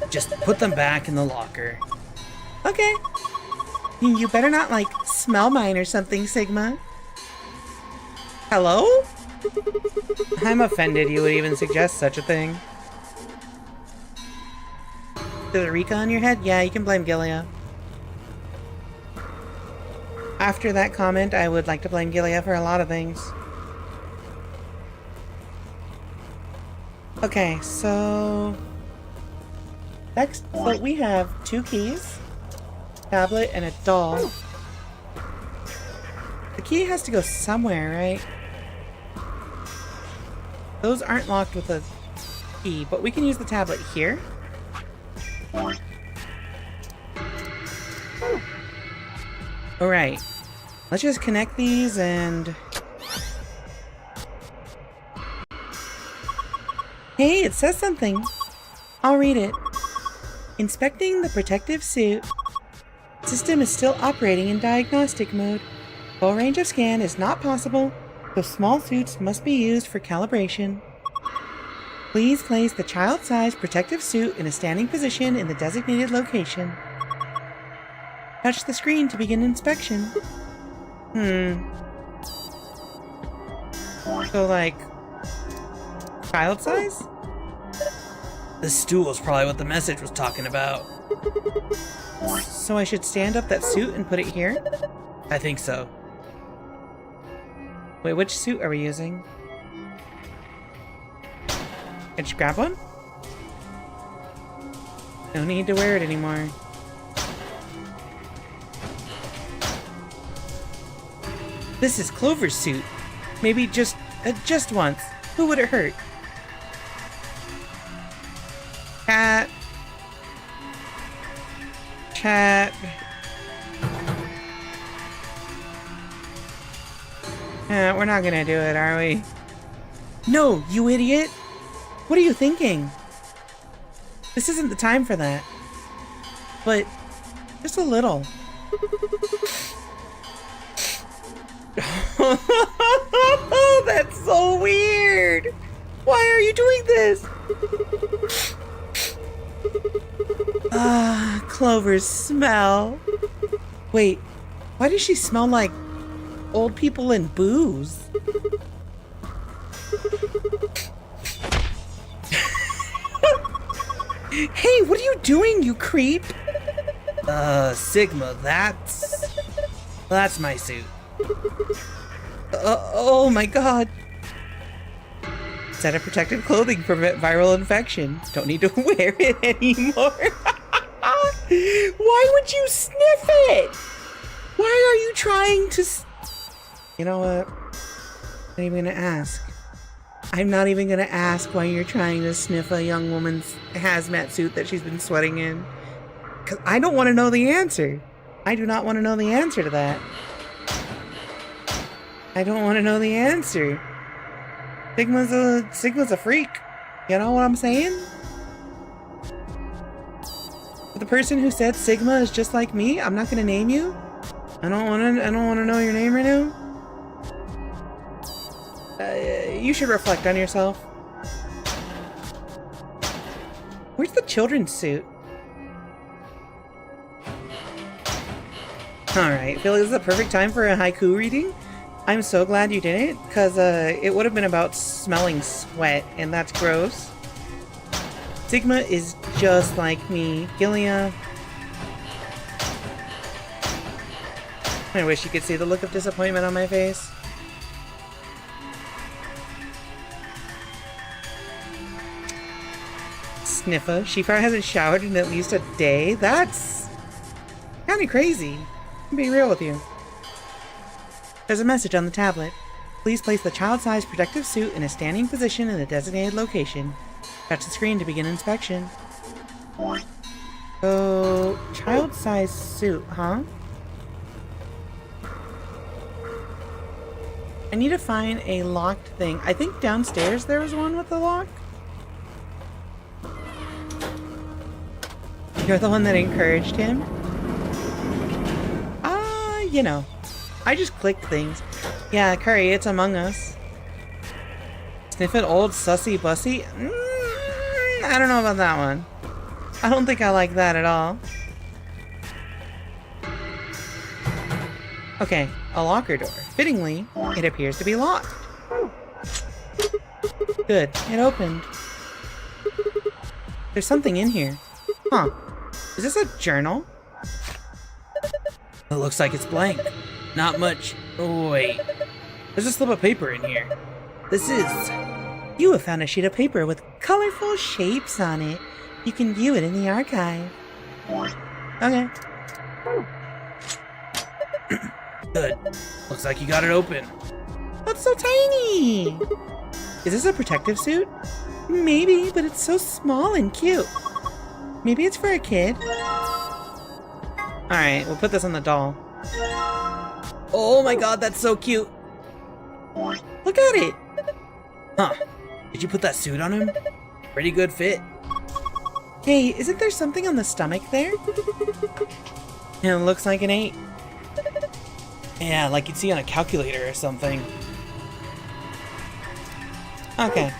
Just put them back in the locker. Okay. You better not, like, smell mine or something, Sigma. Hello? I'm offended you would even suggest such a thing. Is it Rika on your head? Yeah, you can blame Gilia. After that comment, I would like to blame Gilia for a lot of things. Okay, so... Next, so we have 2 keys, tablet, and a doll. The key has to go somewhere, right? Those aren't locked with a key, but we can use the tablet here. Alright, let's just connect these and... Hey, it says something. I'll read it. Inspecting the protective suit. System is still operating in diagnostic mode. Full range of scan is not possible, so small suits must be used for calibration. Please place the child-sized protective suit in a standing position in the designated location. Touch the screen to begin inspection. So, like, child size? The stool is probably what the message was talking about. So I should stand up that suit and put it here? I think so. Wait, which suit are we using? I just grab one? No need to wear it anymore. This is Clover's suit. Maybe just once. Who would it hurt? Cat. Cat. We're not gonna do it, are we? No, you idiot! What are you thinking? This isn't the time for that. But, just a little. That's so weird! Why are you doing this? Clover's smell. Wait, why does she smell like old people and booze? Hey, what are you doing, you creep? Sigma, that's my suit. Oh my god. Set of protective clothing prevent viral infection. Don't need to wear it anymore. Why would you sniff it? Why are you trying to You know what? I'm not even gonna ask. I'm not even gonna ask why you're trying to sniff a young woman's hazmat suit that she's been sweating in. Because I don't want to know the answer. I do not want to know the answer to that. I don't want to know the answer. Sigma's a freak. You know what I'm saying? The person who said Sigma is just like me, I'm not gonna name you. I don't wanna know your name right now. You should reflect on yourself. Where's the children's suit? Alright, I feel like this is a perfect time for a haiku reading. I'm so glad you did it, because it would have been about smelling sweat, and that's gross. Sigma is just like me. Gilia. I wish you could see the look of disappointment on my face. Sniffa. She probably hasn't showered in at least a day. That's kind of crazy. I'm being real with you. There's a message on the tablet. Please place the child-sized protective suit in a standing position in a designated location. Touch the screen to begin inspection. Oh, child-sized suit, huh? I need to find a locked thing. I think downstairs there was one with the lock. You're the one that encouraged him? You know. I just clicked things. Yeah, Curry, it's Among Us. Sniff it, old sussy bussy? I don't know about that one. I don't think I like that at all. Okay, a locker door. Fittingly, it appears to be locked. Good, it opened. There's something in here. Huh. Is this a journal? It looks like it's blank. Not much. Oh, wait. There's a slip of paper in here. This is... You have found a sheet of paper with colorful shapes on it. You can view it in the archive. Okay. Good. Looks like you got it open. That's so tiny! Is this a protective suit? Maybe, but it's so small and cute. Maybe it's for a kid? Alright, we'll put this on the doll. Oh my god, that's so cute! Look at it! Huh. Did you put that suit on him? Pretty good fit. Hey, isn't there something on the stomach there? It looks like an 8. Yeah, like you'd see on a calculator or something. Okay.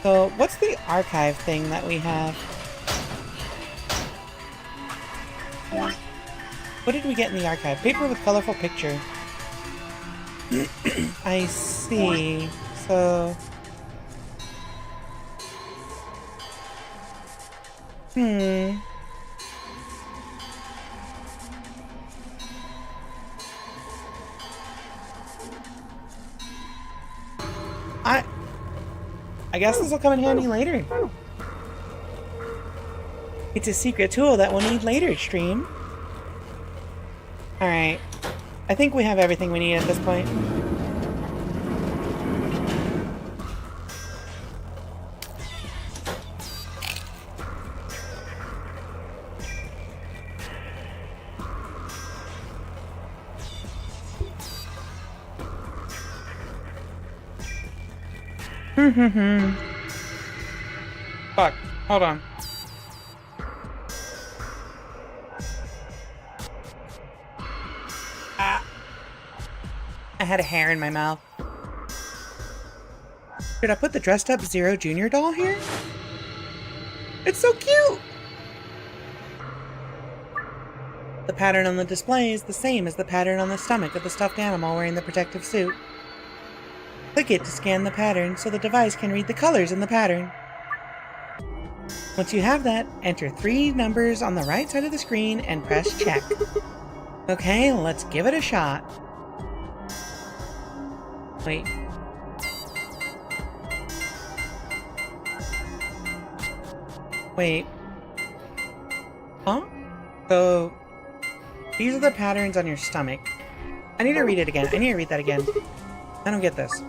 So, what's the archive thing that we have? What did we get in the archive? Paper with colorful picture. I see. So... I guess this will come in handy later. It's a secret tool that we'll need later, stream. Alright. I think we have everything we need at this point. Fuck. Hold on. I had a hair in my mouth. Should I put the dressed up Zero Junior doll here? It's so cute! The pattern on the display is the same as the pattern on the stomach of the stuffed animal wearing the protective suit. Click it to scan the pattern so the device can read the colors in the pattern. Once you have that, enter 3 numbers on the right side of the screen and press check. Okay, let's give it a shot. Wait. Wait. Huh? So, these are the patterns on your stomach. I need to read it again. I need to read that again. I don't get this.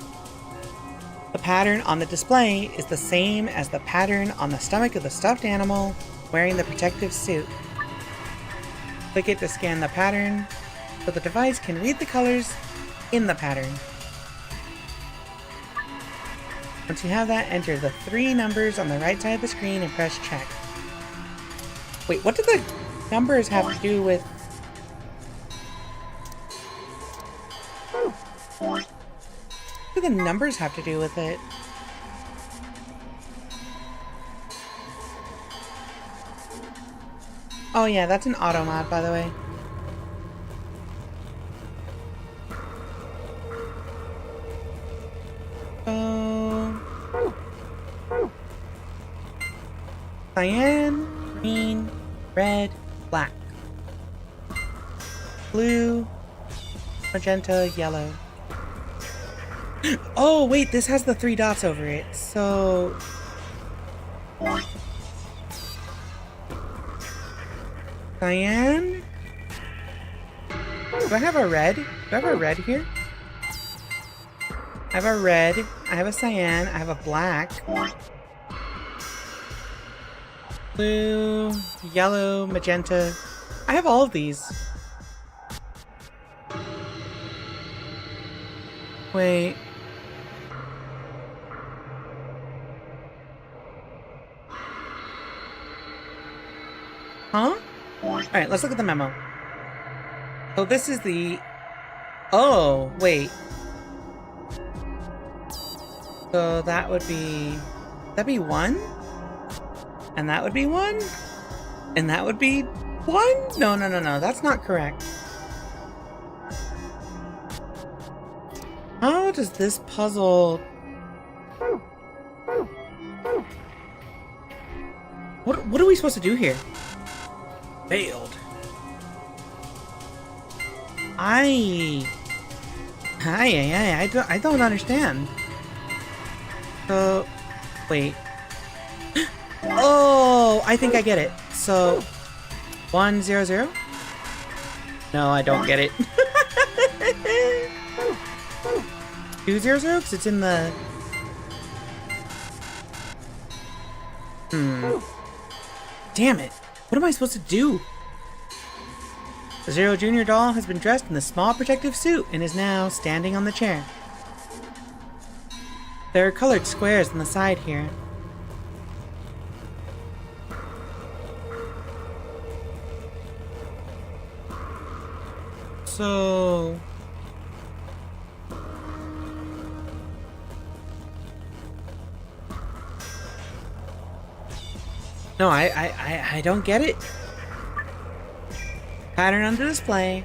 The pattern on the display is the same as the pattern on the stomach of the stuffed animal wearing the protective suit. Click it to scan the pattern so the device can read the colors in the pattern. Once you have that, enter the 3 numbers on the right side of the screen and press check. Wait, what do the numbers have to do with... What do the numbers have to do with it? Oh yeah, that's an auto mod, by the way. Cyan, green, red, black. Blue, magenta, yellow. Oh, wait, this has the 3 dots over it, so... Cyan? Do I have a red? Do I have a red here? I have a red, I have a cyan, I have a black. Blue, yellow, magenta. I have all of these. Wait. Huh? Alright, let's look at the memo. Oh, this is the... Oh, wait. So that would be... That'd be 1? And that would be 1? And that would be 1? No, no, no, no. That's not correct. How does this puzzle... What are we supposed to do here? Failed. I don't understand. So, wait. Oh, I think I get it. So, 1, 0, 0? No, I don't get it. 2, 0, 0? Because it's in the... Damn it. What am I supposed to do? The Zero Junior doll has been dressed in the small protective suit and is now standing on the chair. There are colored squares on the side here. So... No, I don't get it. Pattern on the display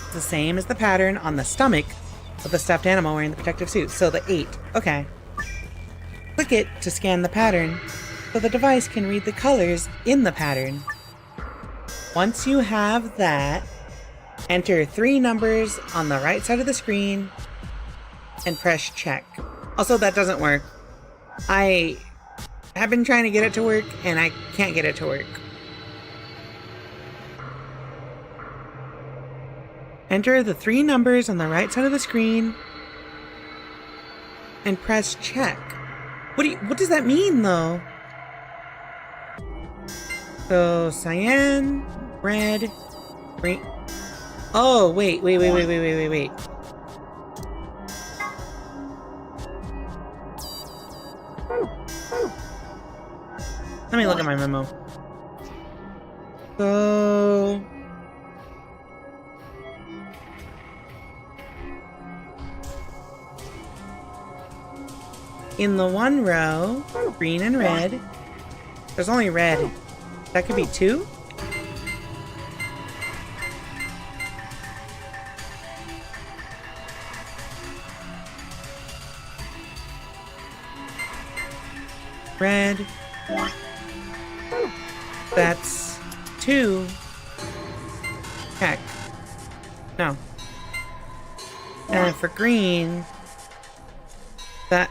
is the same as the pattern on the stomach of the stuffed animal wearing the protective suit. So the 8. Okay. Click it to scan the pattern so the device can read the colors in the pattern. Once you have that, enter 3 numbers on the right side of the screen and press check. Also, that doesn't work. I have been trying to get it to work and I can't get it to work. Enter the 3 numbers on the right side of the screen and press check. What does that mean though? So cyan, red, green. Oh, wait. Let me look at my memo. So in the one row, green and red, there's only red. That could be 2? Red. That's 2. Heck. No. And for green, that...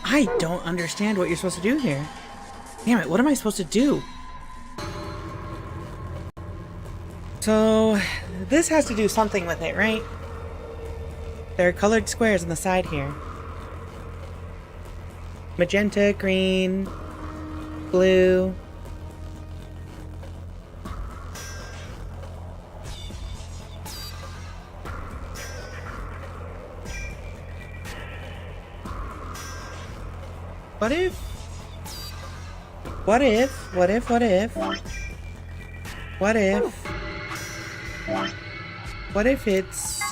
I don't understand what you're supposed to do here. Damn it, what am I supposed to do? So, this has to do something with it, right? There are colored squares on the side here. Magenta, green, blue. What if it's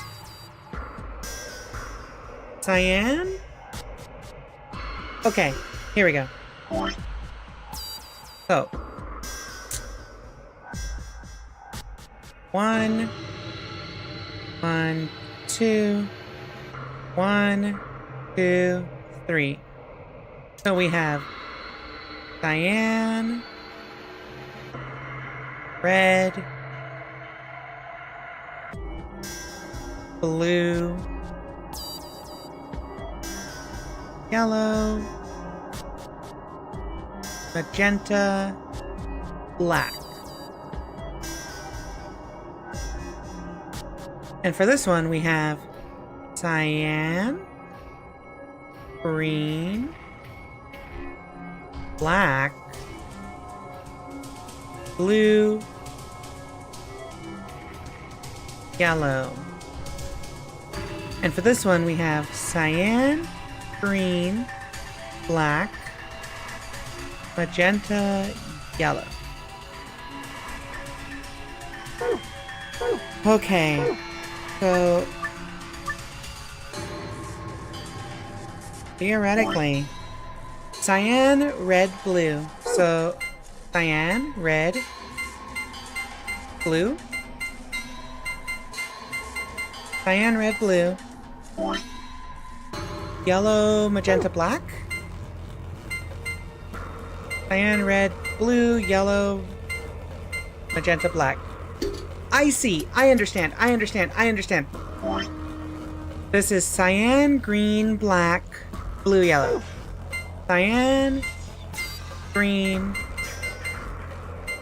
cyan? Okay, here we go. So 1, 2, 1, 2, 3. So we have cyan, red, blue, yellow, magenta, black. And for this one, we have cyan, green, black, blue, yellow. And for this one, we have cyan, green, black, magenta, yellow. Okay, so theoretically, cyan, red, blue. So cyan, red, blue. Cyan, red, blue. Yellow, magenta, black. Cyan, red, blue, yellow, magenta, black. I see. I understand. This is cyan, green, black, blue, yellow. Cyan, green,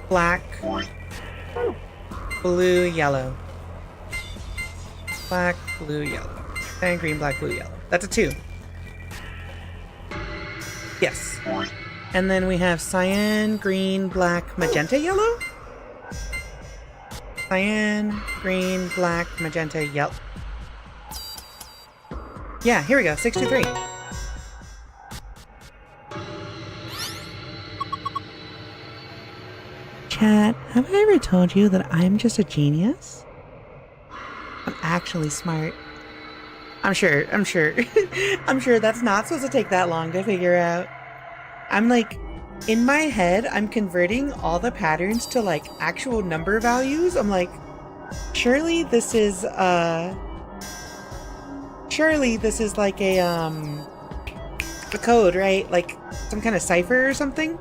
black, blue, yellow. Black, blue, yellow. Cyan, green, black, blue, yellow. That's a 2. Yes. And then we have cyan, green, black, magenta, yellow. Cyan, green, black, magenta, yellow. Yeah, here we go. 6, 2, 3. Chat, have I ever told you that I'm just a genius? I'm actually smart. I'm sure. I'm sure that's not supposed to take that long to figure out. I'm like in my head, I'm converting all the patterns to like actual number values. I'm like, surely this is like a code, right? Like some kind of cipher or something?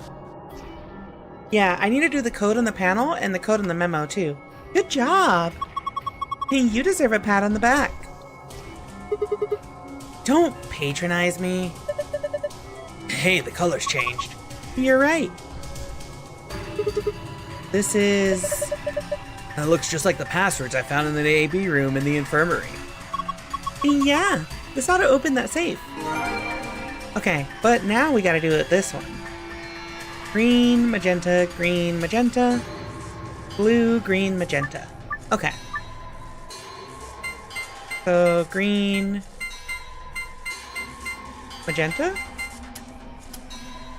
Yeah, I need to do the code on the panel and the code on the memo too. Good job! Hey, you deserve a pat on the back. Don't patronize me. Hey, the color's changed. You're right. This is... It looks just like the passwords I found in the AB room in the infirmary. Yeah, this ought to open that safe. Okay, but now we gotta do it this one. Green, magenta, blue, green, magenta. Okay. So, green, magenta?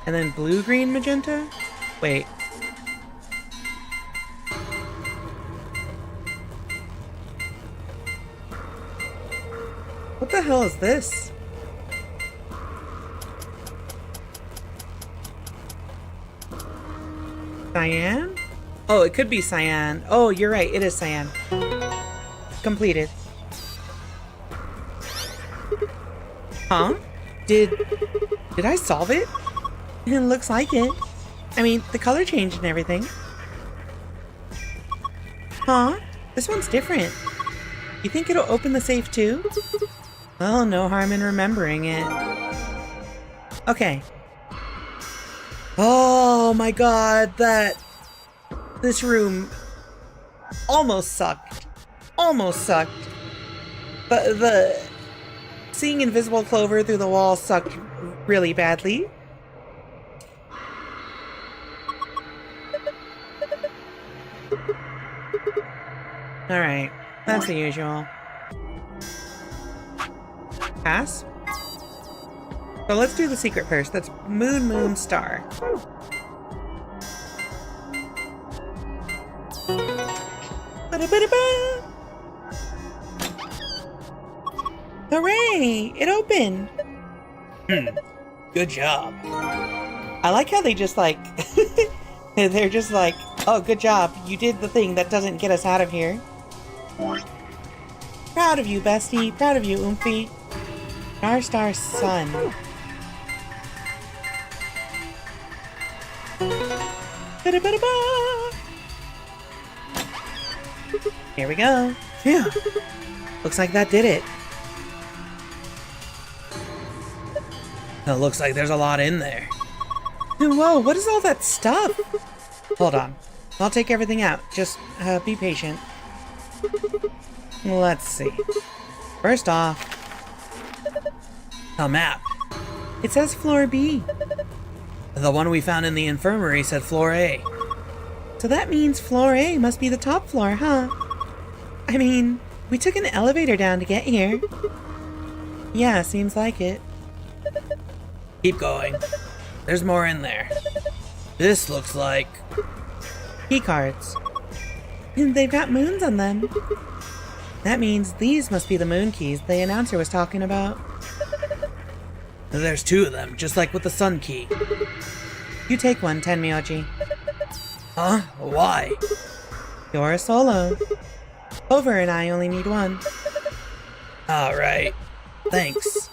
And then blue, green, magenta? Wait. What the hell is this? Cyan? Oh, it could be cyan. Oh, you're right. It is cyan. Completed. Huh? Did I solve it? It looks like it. I mean, the color changed and everything. Huh? This one's different. You think it'll open the safe too? Well, no harm in remembering it. Okay. Oh my god, this room almost sucked. Almost sucked. But the seeing invisible Clover through the wall sucked really badly. Alright, that's the usual. Pass? So let's do the secret first. That's Moon, Moon, Star. Ba-da-ba-da-ba! Hooray! It opened! Good job. I like how they just like... they're just like, oh, good job. You did the thing that doesn't get us out of here. Proud of you, bestie. Proud of you, Oomphy. Star, star, sun. Ba-da-ba-da-ba! Here we go. Phew. Looks like that did it. It looks like there's a lot in there. Whoa, what is all that stuff? Hold on. I'll take everything out. Just be patient. Let's see. First off, A map. it says floor B. The one we found in the infirmary said floor A. So that means floor A must be the top floor, huh? I mean, we took an elevator down to get here. Yeah, seems like it. Keep going. There's more in there. This looks like... Key cards. And they've got moons on them. That means these must be the moon keys the announcer was talking about. There's two of them, just like with the sun key. You take one, Tenmyoji. Huh? Why? You're a solo. Clover and I only need one. Alright. Thanks.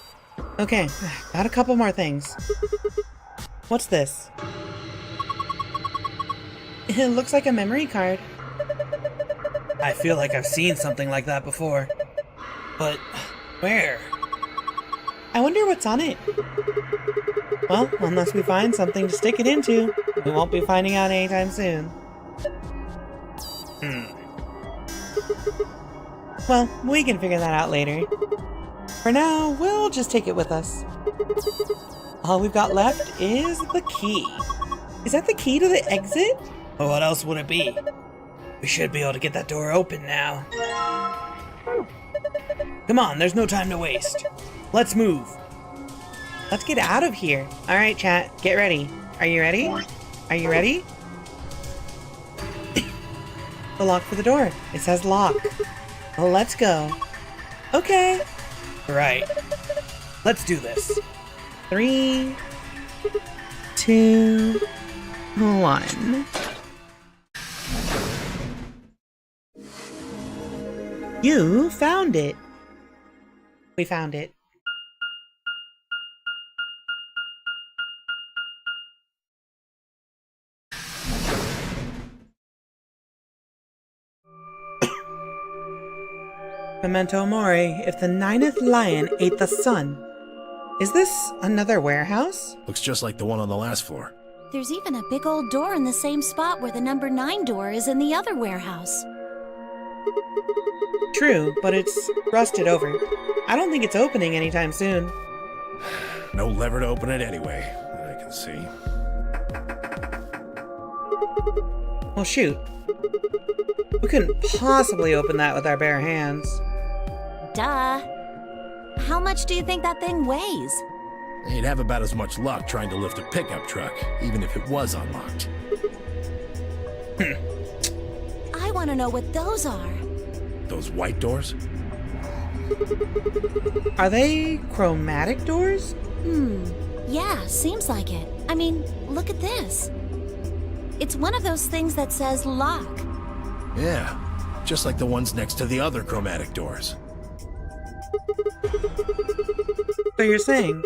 Okay, got a couple more things. What's this? It looks like a memory card. I feel like I've seen something like that before. But where? I wonder what's on it. Well, unless we find something to stick it into, we won't be finding out anytime soon. Well, we can figure that out later. For now, we'll just take it with us. All we've got left is the key. Is that the key to the exit? Well, what else would it be? We should be able to get that door open now. Come on, there's no time to waste. Let's move. Let's get out of here. Alright, chat, get ready. Are you ready? Are you ready? The lock for the door. It says lock. Well, let's go. Okay. Right. Let's do this. 3, 2, 1. You found it. We found it. Memento mori, if the 9th lion ate the sun. Is this another warehouse? Looks just like the one on the last floor. There's even a big old door in the same spot where the number 9 door is in the other warehouse. True, but it's rusted over. I don't think it's opening anytime soon. No lever to open it anyway, that I can see. Well, shoot. We couldn't possibly open that with our bare hands. Duh. How much do you think that thing weighs? You'd have about as much luck trying to lift a pickup truck, even if it was unlocked. I want to know what those are. Those white doors? Are they chromatic doors? Yeah, seems like it. I mean, look at this. It's one of those things that says lock. Yeah, just like the ones next to the other chromatic doors. So you're saying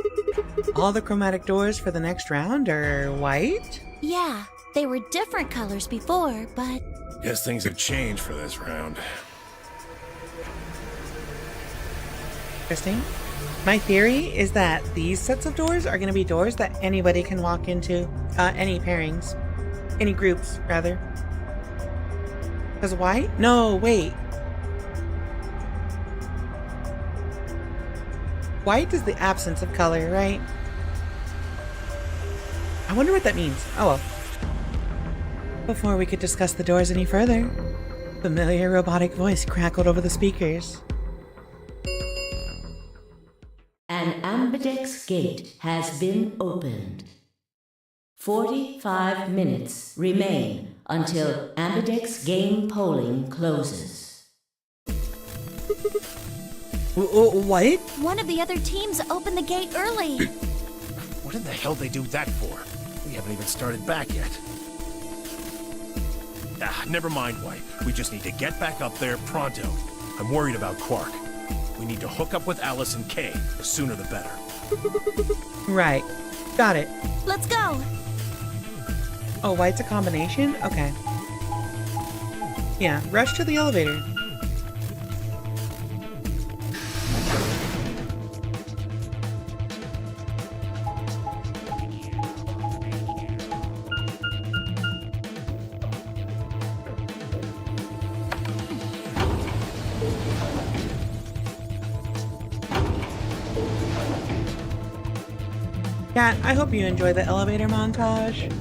all the chromatic doors for the next round are white? Yeah, they were different colors before, but... Guess things have changed for this round. Interesting. My theory is that these sets of doors are going to be doors that anybody can walk into. Any pairings. Any groups, rather. Because white? No, wait. White is the absence of color, right? I wonder what that means. Oh well. Before we could discuss the doors any further, familiar robotic voice crackled over the speakers. An ambidex gate has been opened. 45 minutes remain until ambidex game polling closes. What? One of the other teams opened the gate early. What in the hell they do that for? We haven't even started back yet. Never mind, White. We just need to get back up there pronto. I'm worried about Quark. We need to hook up with Alice and Kay. The sooner the better. Right. Got it. Let's go. Oh, white's a combination? Okay. Yeah, rush to the elevator. Kat, I hope you enjoy the elevator montage.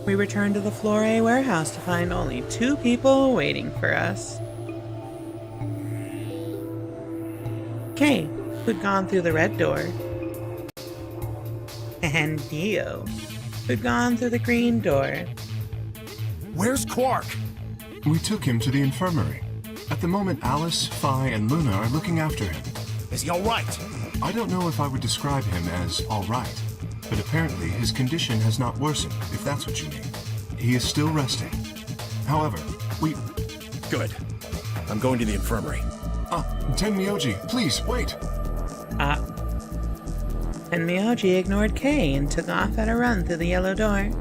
We returned to the Floor A warehouse to find only 2 people waiting for us. Kay, who'd gone through the red door. And Dio, who'd gone through the green door. Where's Quark? We took him to the infirmary. At the moment, Alice, Phi, and Luna are looking after him. Is he alright? I don't know if I would describe him as alright, but apparently his condition has not worsened, if that's what you mean. He is still resting. However, we... Good. I'm going to the infirmary. Tenmyoji, please, wait! And Miyoji ignored Kay and took off at a run through the yellow door.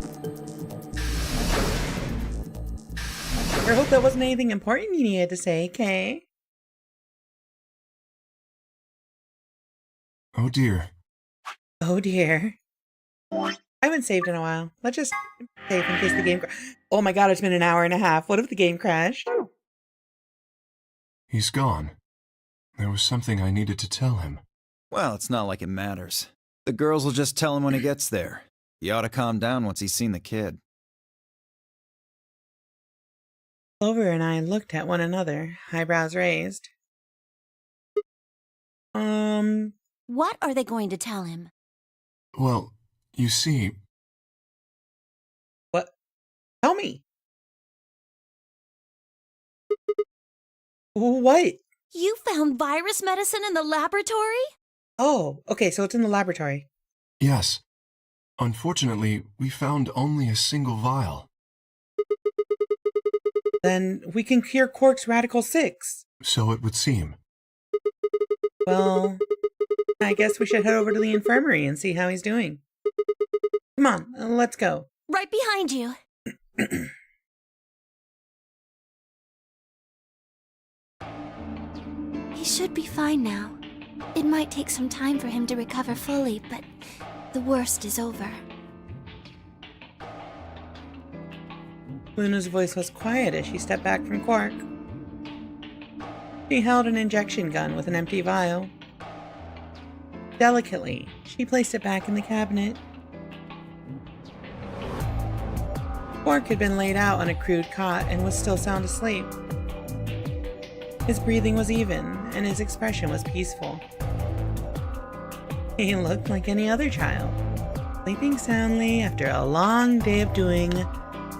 I hope that wasn't anything important you needed to say, Kay. Oh dear. Oh dear. I haven't saved in a while. Let's just save in case the game oh my god, it's been an hour and a half. What if the game crashed? He's gone. There was something I needed to tell him. Well, it's not like it matters. The girls will just tell him when he gets there. He ought to calm down once he's seen the kid. Clover and I looked at one another, eyebrows raised. What are they going to tell him? Well, you see... What? Tell me. What? You found virus medicine in the laboratory? Oh, okay, so it's in the laboratory. Yes. Unfortunately, we found only a single vial. Then we can cure Quark's Radical 6. So it would seem. Well, I guess we should head over to the infirmary and see how he's doing. Come on, let's go. Right behind you. He should be fine now. It might take some time for him to recover fully, but the worst is over. Luna's voice was quiet as she stepped back from Quark. She held an injection gun with an empty vial. Delicately, she placed it back in the cabinet. Quark had been laid out on a crude cot and was still sound asleep. His breathing was even, and his expression was peaceful. He looked like any other child, sleeping soundly after a long day of doing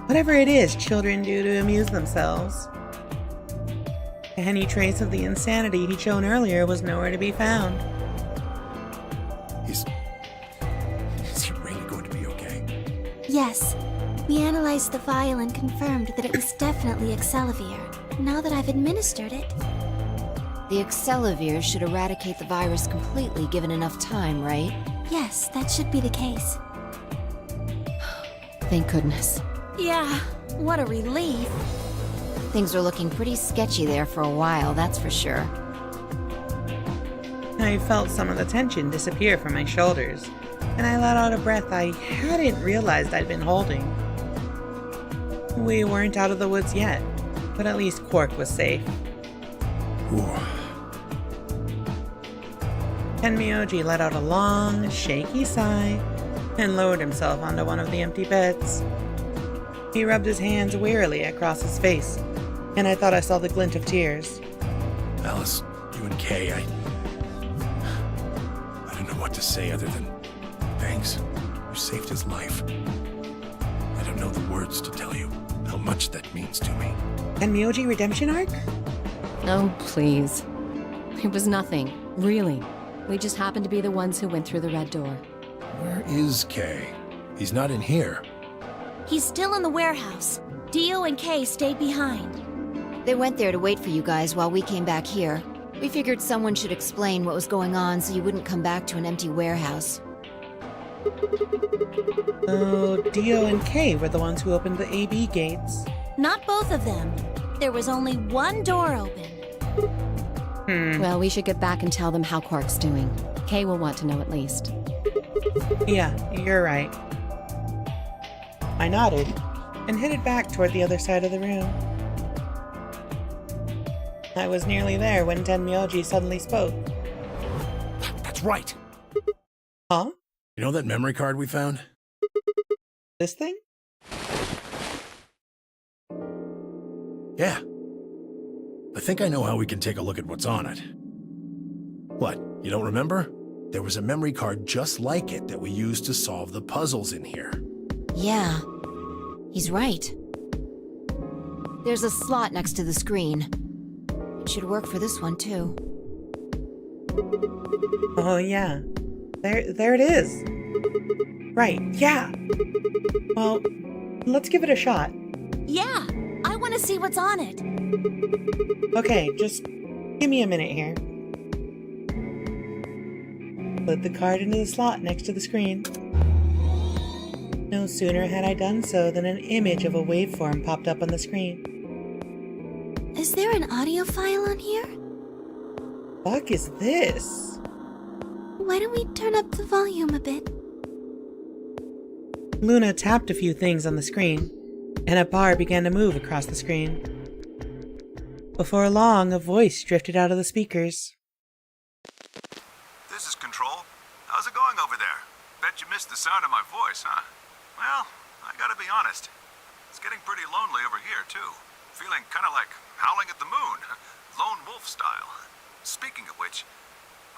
whatever it is children do to amuse themselves. Any trace of the insanity he'd shown earlier was nowhere to be found. Is he really going to be okay? Yes. We analyzed the vial and confirmed that it was definitely Excelavir. Now that I've administered it... The Excelavir should eradicate the virus completely given enough time, right? Yes, that should be the case. Thank goodness. Yeah, what a relief. Things are looking pretty sketchy there for a while, that's for sure. I felt some of the tension disappear from my shoulders, and I let out a breath I hadn't realized I'd been holding. We weren't out of the woods yet, but at least Quark was safe. Ooh. Tenmyoji let out a long, shaky sigh and lowered himself onto one of the empty beds. He rubbed his hands wearily across his face, and I thought I saw the glint of tears. Alice, you and Kay, I don't know what to say other than thanks. You saved his life. I don't know the words to tell you how much that means to me. Tenmyoji redemption arc? Oh, please. It was nothing, really. We just happened to be the ones who went through the red door. Where is Kay? He's not in here. He's still in the warehouse. Dio and Kay stayed behind. They went there to wait for you guys while we came back here. We figured someone should explain what was going on so you wouldn't come back to an empty warehouse. So Dio and Kay were the ones who opened the AB gates. Not both of them. There was only one door open. Well, we should get back and tell them how Quark's doing. Kay will want to know at least. Yeah, you're right. I nodded and headed back toward the other side of the room. I was nearly there when Tenmyoji suddenly spoke. That's right. Huh? You know that memory card we found? This thing? Yeah. I think I know how we can take a look at what's on it. What, you don't remember? There was a memory card just like it that we used to solve the puzzles in here. Yeah, he's right. There's a slot next to the screen. It should work for this one, too. Oh yeah. There it is. Right, yeah. Well, let's give it a shot. Yeah, I want to see what's on it. Okay, just give me a minute here. Put the card into the slot next to the screen. No sooner had I done so than an image of a waveform popped up on the screen. Is there an audio file on here? Fuck is this? Why don't we turn up the volume a bit? Luna tapped a few things on the screen, and a bar began to move across the screen. Before long, a voice drifted out of the speakers. This is Control. How's it going over there? sound of my voice, huh? Well, I gotta be honest. It's getting pretty lonely over here, too. Feeling kind of like howling at the moon. Lone wolf style. Speaking of which,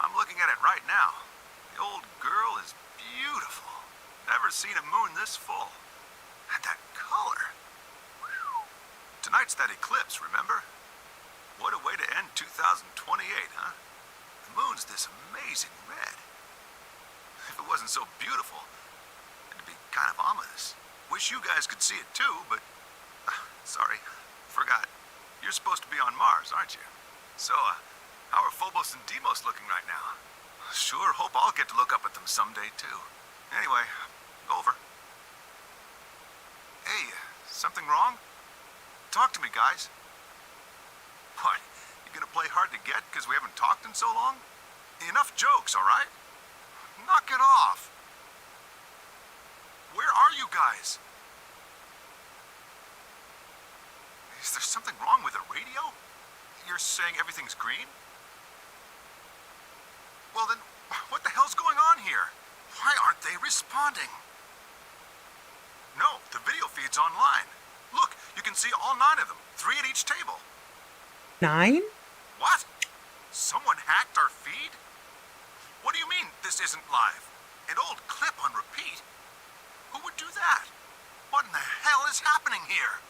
I'm looking at it right now. The old girl is beautiful. Never seen a moon this full. And that color. Whew. Tonight's that eclipse, remember? What a way to end 2028, huh? The moon's this amazing red. If it wasn't so beautiful, it'd be kind of ominous. Wish you guys could see it too, but... sorry, forgot. You're supposed to be on Mars, aren't you? So, how are Phobos and Deimos looking right now? Sure hope I'll get to look up at them someday too. Anyway, over. Hey, something wrong? Talk to me, guys. What, you gonna play hard to get because we haven't talked in so long? Enough jokes, all right? Knock it off. Where are you guys? Is there something wrong with the radio? You're saying everything's green? Well then, what the hell's going on here? Why aren't they responding? No, the video feed's online. Look, you can see all 9 of them, 3 at each table. 9? What? Someone hacked our feed? What do you mean this isn't live? An old clip on repeat? Who would do that? What in the hell is happening here?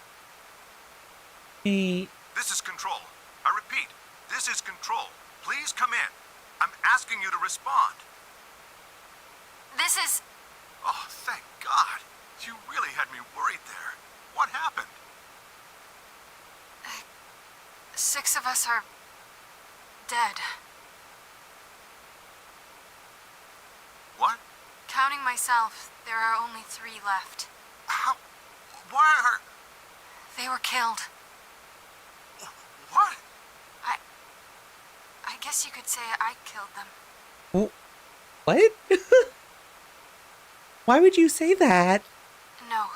Wait. This is Control. I repeat, this is Control. Please come in. I'm asking you to respond. This is... Oh, thank God. You really had me worried there. What happened? 6 of us are... dead. What? Counting myself, there are only 3 left. How? Why are... They were killed. What? I guess you could say I killed them. Oh, what? Why would you say that? No,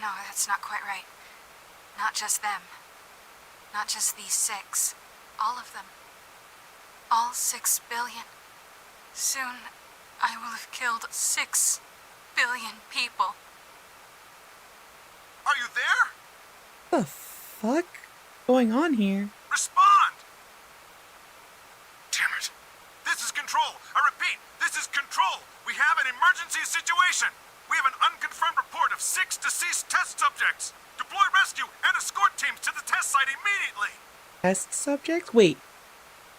that's not quite right. Not just them. Not just these 6. All of them. All 6 billion. Soon, I will have killed 6 billion people. Are you there? What the fuck going on here? Respond! Damn it. This is Control. I repeat, this is Control. We have an emergency situation. We have an unconfirmed report of 6 deceased test subjects. Deploy rescue and escort teams to the test site immediately. Test subjects? Wait.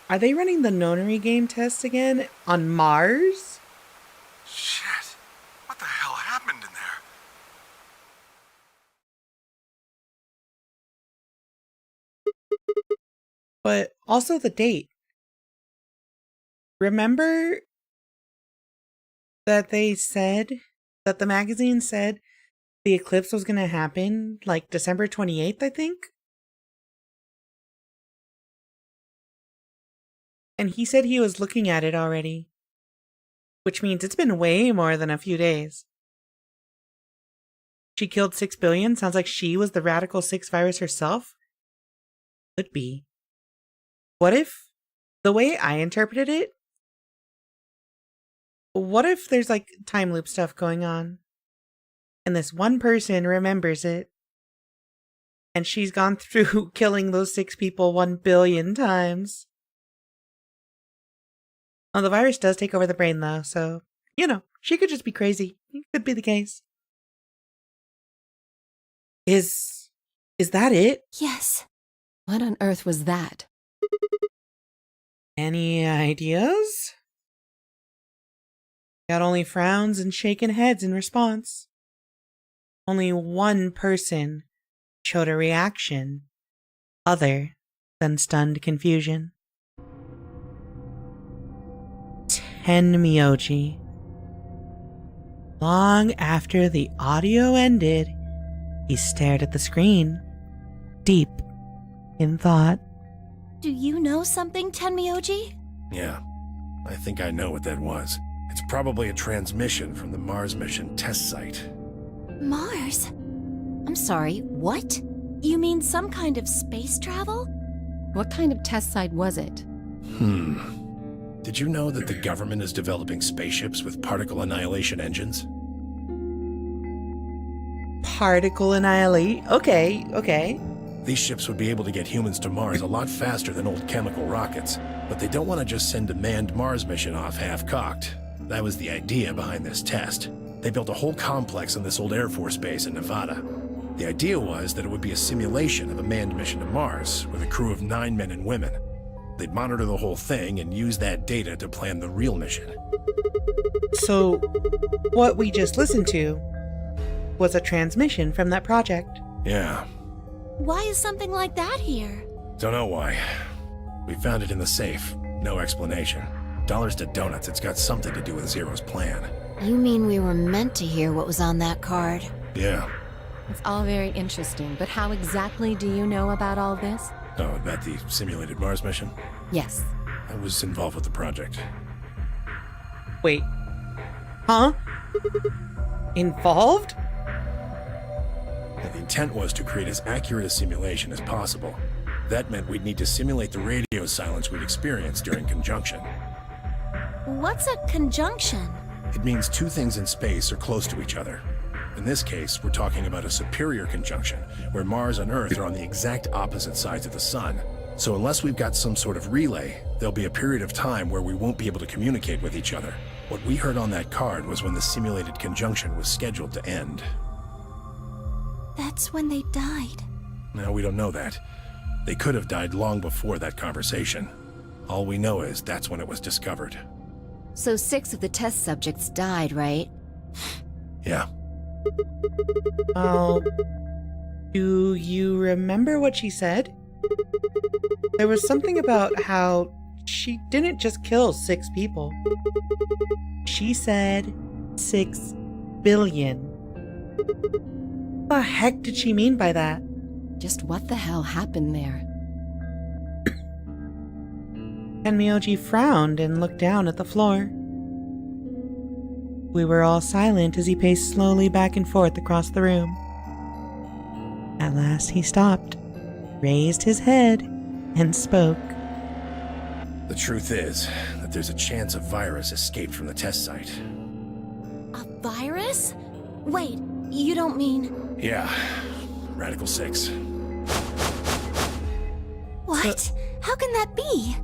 Are they running the nonary game test again on Mars? Shit. What the hell happened in there? But also the date. Remember that they said, that the magazine said the eclipse was going to happen like December 28th, I think? And he said he was looking at it already. Which means it's been way more than a few days. She killed 6 billion? Sounds like she was the Radical 6 virus herself? Could be. What if, the way I interpreted it, what if there's like time loop stuff going on? And this one person remembers it. And she's gone through killing those 6 people 1 billion times. Oh, the virus does take over the brain though, so, you know, she could just be crazy. It could be the case. Is that it? Yes. What on earth was that? Any ideas? Got only frowns and shaken heads in response. Only one person showed a reaction other than stunned confusion. Tenmyoji. Long after the audio ended, he stared at the screen, deep in thought. Do you know something, Tenmyoji? Yeah, I think I know what that was. It's probably a transmission from the Mars mission test site. Mars? I'm sorry, what? You mean some kind of space travel? What kind of test site was it? Did you know that the government is developing spaceships with particle annihilation engines? Particle annihilate. Okay. These ships would be able to get humans to Mars a lot faster than old chemical rockets, but they don't want to just send a manned Mars mission off half-cocked. That was the idea behind this test. They built a whole complex on this old Air Force base in Nevada. The idea was that it would be a simulation of a manned mission to Mars with a crew of 9 men and women. They'd monitor the whole thing and use that data to plan the real mission. So, what we just listened to was a transmission from that project. Yeah. Why is something like that here? Don't know why. We found it in the safe. No explanation. Dollars to donuts, it's got something to do with Zero's plan. You mean we were meant to hear what was on that card? Yeah. It's all very interesting, but how exactly do you know about all this? Oh, about the simulated Mars mission? Yes. I was involved with the project. Wait. Huh? Involved? And the intent was to create as accurate a simulation as possible. That meant we'd need to simulate the radio silence we'd experience during conjunction. What's a conjunction? It means two things in space are close to each other. In this case, we're talking about a superior conjunction, where Mars and Earth are on the exact opposite sides of the Sun. So unless we've got some sort of relay, there'll be a period of time where we won't be able to communicate with each other. What we heard on that card was when the simulated conjunction was scheduled to end. That's when they died. No, we don't know that. They could have died long before that conversation. All we know is that's when it was discovered. So 6 of the test subjects died, right? Yeah. Oh. Do you remember what she said? There was something about how she didn't just kill 6 people. She said 6 billion. What the heck did she mean by that? Just what the hell happened there? Tenmyoji frowned and looked down at the floor. We were all silent as he paced slowly back and forth across the room. At last he stopped, raised his head, and spoke. The truth is that there's a chance a virus escaped from the test site. A virus? Wait, you don't mean... Yeah. Radical 6. What? How can that be?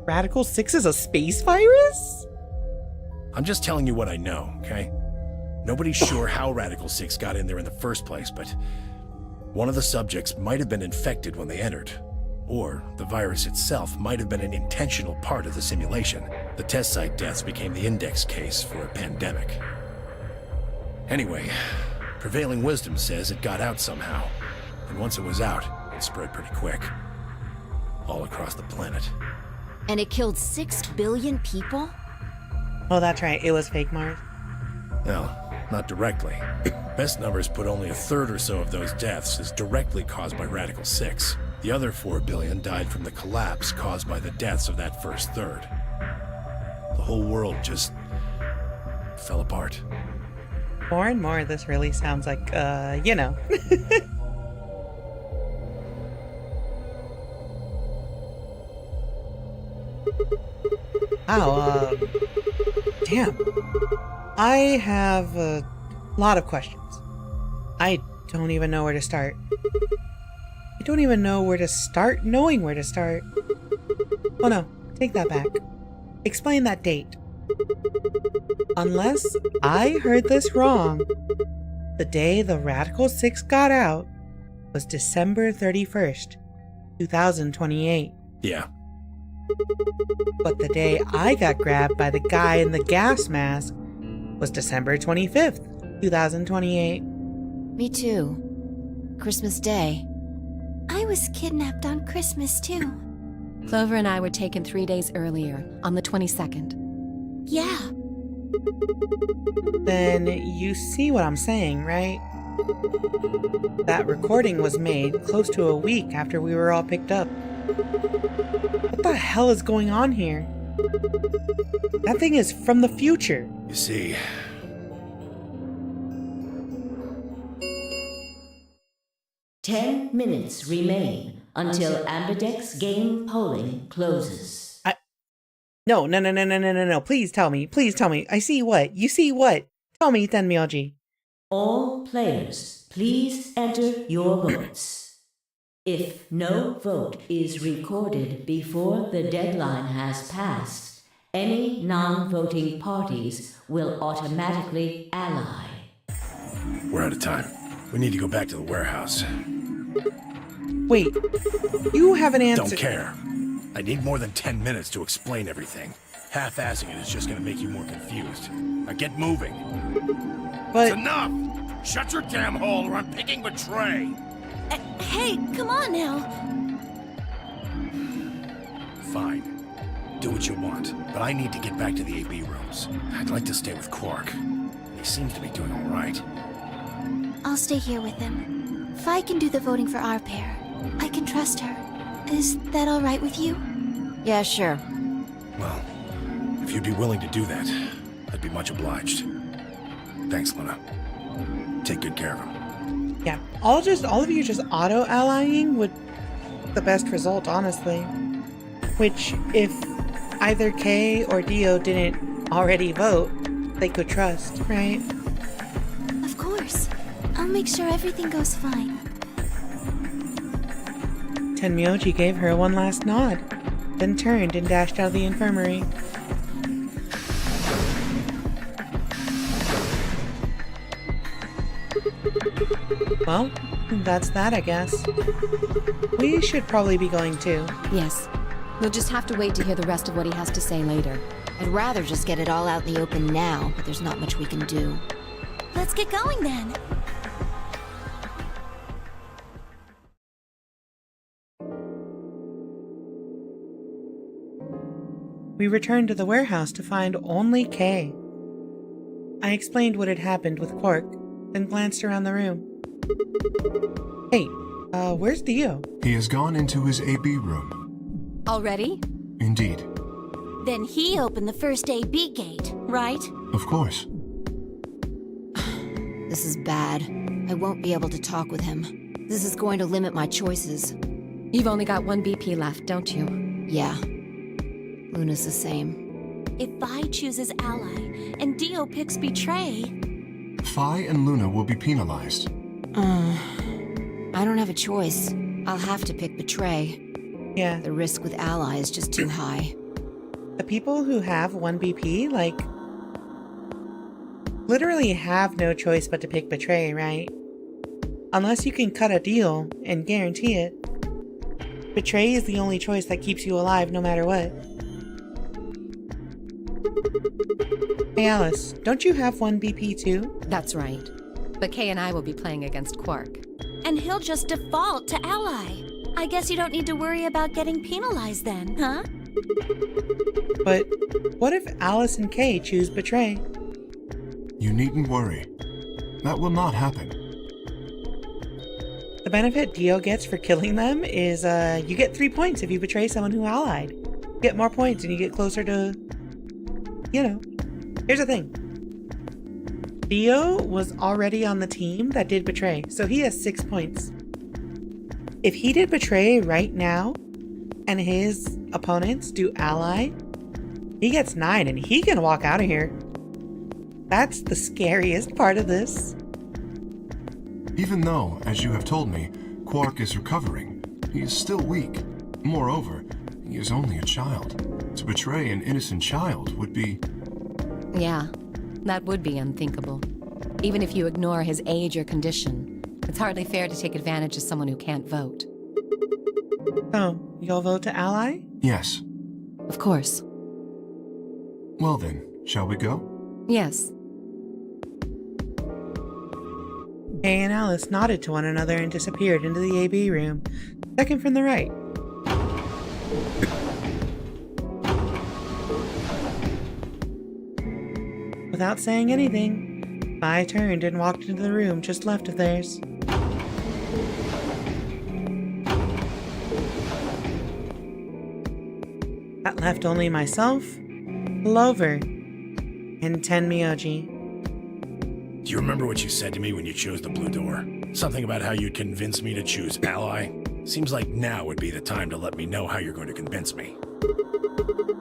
Radical 6 is a space virus? I'm just telling you what I know, okay? Nobody's sure how Radical 6 got in there in the first place, but one of the subjects might have been infected when they entered. Or the virus itself might have been an intentional part of the simulation. The test site deaths became the index case for a pandemic. Anyway, prevailing wisdom says it got out somehow. And once it was out, it spread pretty quick. All across the planet. And it killed 6 billion people? Oh, that's right. It was fake Mars. No, not directly. Best numbers put only a third or so of those deaths as directly caused by Radical 6. The other 4 billion died from the collapse caused by the deaths of that first third. The whole world just fell apart. More and more, this really sounds like, you know. Wow, damn. I have a lot of questions. I don't even know where to start. I don't even know where to start knowing where to start. Oh no, take that back. Explain that date. Unless I heard this wrong, the day the Radical 6 got out was December 31st, 2028. Yeah. But the day I got grabbed by the guy in the gas mask was December 25th, 2028. Me too. Christmas Day. I was kidnapped on Christmas too. Clover and I were taken 3 days earlier, on the 22nd. Yeah. Then you see what I'm saying, right? That recording was made close to a week after we were all picked up. What the hell is going on here? That thing is from the future. You see, 10 minutes remain until Ambidex game polling closes. No. Please tell me. I see what? You see what? Tell me, Tenmyoji. All players, please enter your votes. If no vote is recorded before the deadline has passed, any non-voting parties will automatically ally. We're out of time. We need to go back to the warehouse. Wait, you have an answer. Don't care. I need more than 10 minutes to explain everything. Half-assing it is just gonna make you more confused. Now get moving. But it's enough! Shut your damn hole or I'm picking Betray! Hey, come on now. Fine. Do what you want, but I need to get back to the AB rooms. I'd like to stay with Quark. He seems to be doing all right. I'll stay here with him. Fi can do the voting for our pair. I can trust her. Is that all right with you? Yeah, sure. Well, if you'd be willing to do that, I'd be much obliged. Thanks, Luna. Take good care of him. yeah, all of you just auto-allying would the best result, honestly. Which, if either Kay or Dio didn't already vote, they could trust, right? Of course. I'll make sure everything goes fine. Tenmyoji gave her one last nod, then turned and dashed out of the infirmary. Well, that's that, I guess. We should probably be going too. Yes. We'll just have to wait to hear the rest of what he has to say later. I'd rather just get it all out in the open now, but there's not much we can do. Let's get going then. We returned to the warehouse to find only Kay. I explained what had happened with Quark, then glanced around the room. Hey, where's Dio? He has gone into his AB room. Already? Indeed. Then he opened the first AB gate, right? Of course. This is bad. I won't be able to talk with him. This is going to limit my choices. You've only got one BP left, don't you? Yeah. Luna's the same. If Vi chooses Ally and Dio picks Betray... Fi and Luna will be penalized. I don't have a choice. I'll have to pick Betray. Yeah. The risk with Ally is just too high. The people who have 1 BP, like, literally have no choice but to pick Betray, right? Unless you can cut a deal and guarantee it. Betray is the only choice that keeps you alive no matter what. Hey Alice, don't you have 1 BP too? That's right. But Kay and I will be playing against Quark. And he'll just default to Ally. I guess you don't need to worry about getting penalized then, huh? But what if Alice and Kay choose Betray? You needn't worry. That will not happen. The benefit Dio gets for killing them is you get 3 points if you betray someone who allied. You get more points and you get closer to... You know. Here's the thing. Dio was already on the team that did Betray, so he has 6 points. If he did Betray right now, and his opponents do Ally, he gets 9 and he can walk out of here. That's the scariest part of this. Even though, as you have told me, Quark is recovering, he is still weak. Moreover, he is only a child. To betray an innocent child would be... Yeah, that would be unthinkable. Even if you ignore his age or condition, it's hardly fair to take advantage of someone who can't vote. Oh, you'll vote to Ally? Yes. Of course. Well then, shall we go? Yes. Kay and Alice nodded to one another and disappeared into the AB room, second from the right. Without saying anything, Vi turned and walked into the room just left of theirs. That left only myself, Clover, and Tenmyoji. Do you remember what you said to me when you chose the blue door? Something about how you'd convince me to choose Ally? Seems like now would be the time to let me know how you're going to convince me.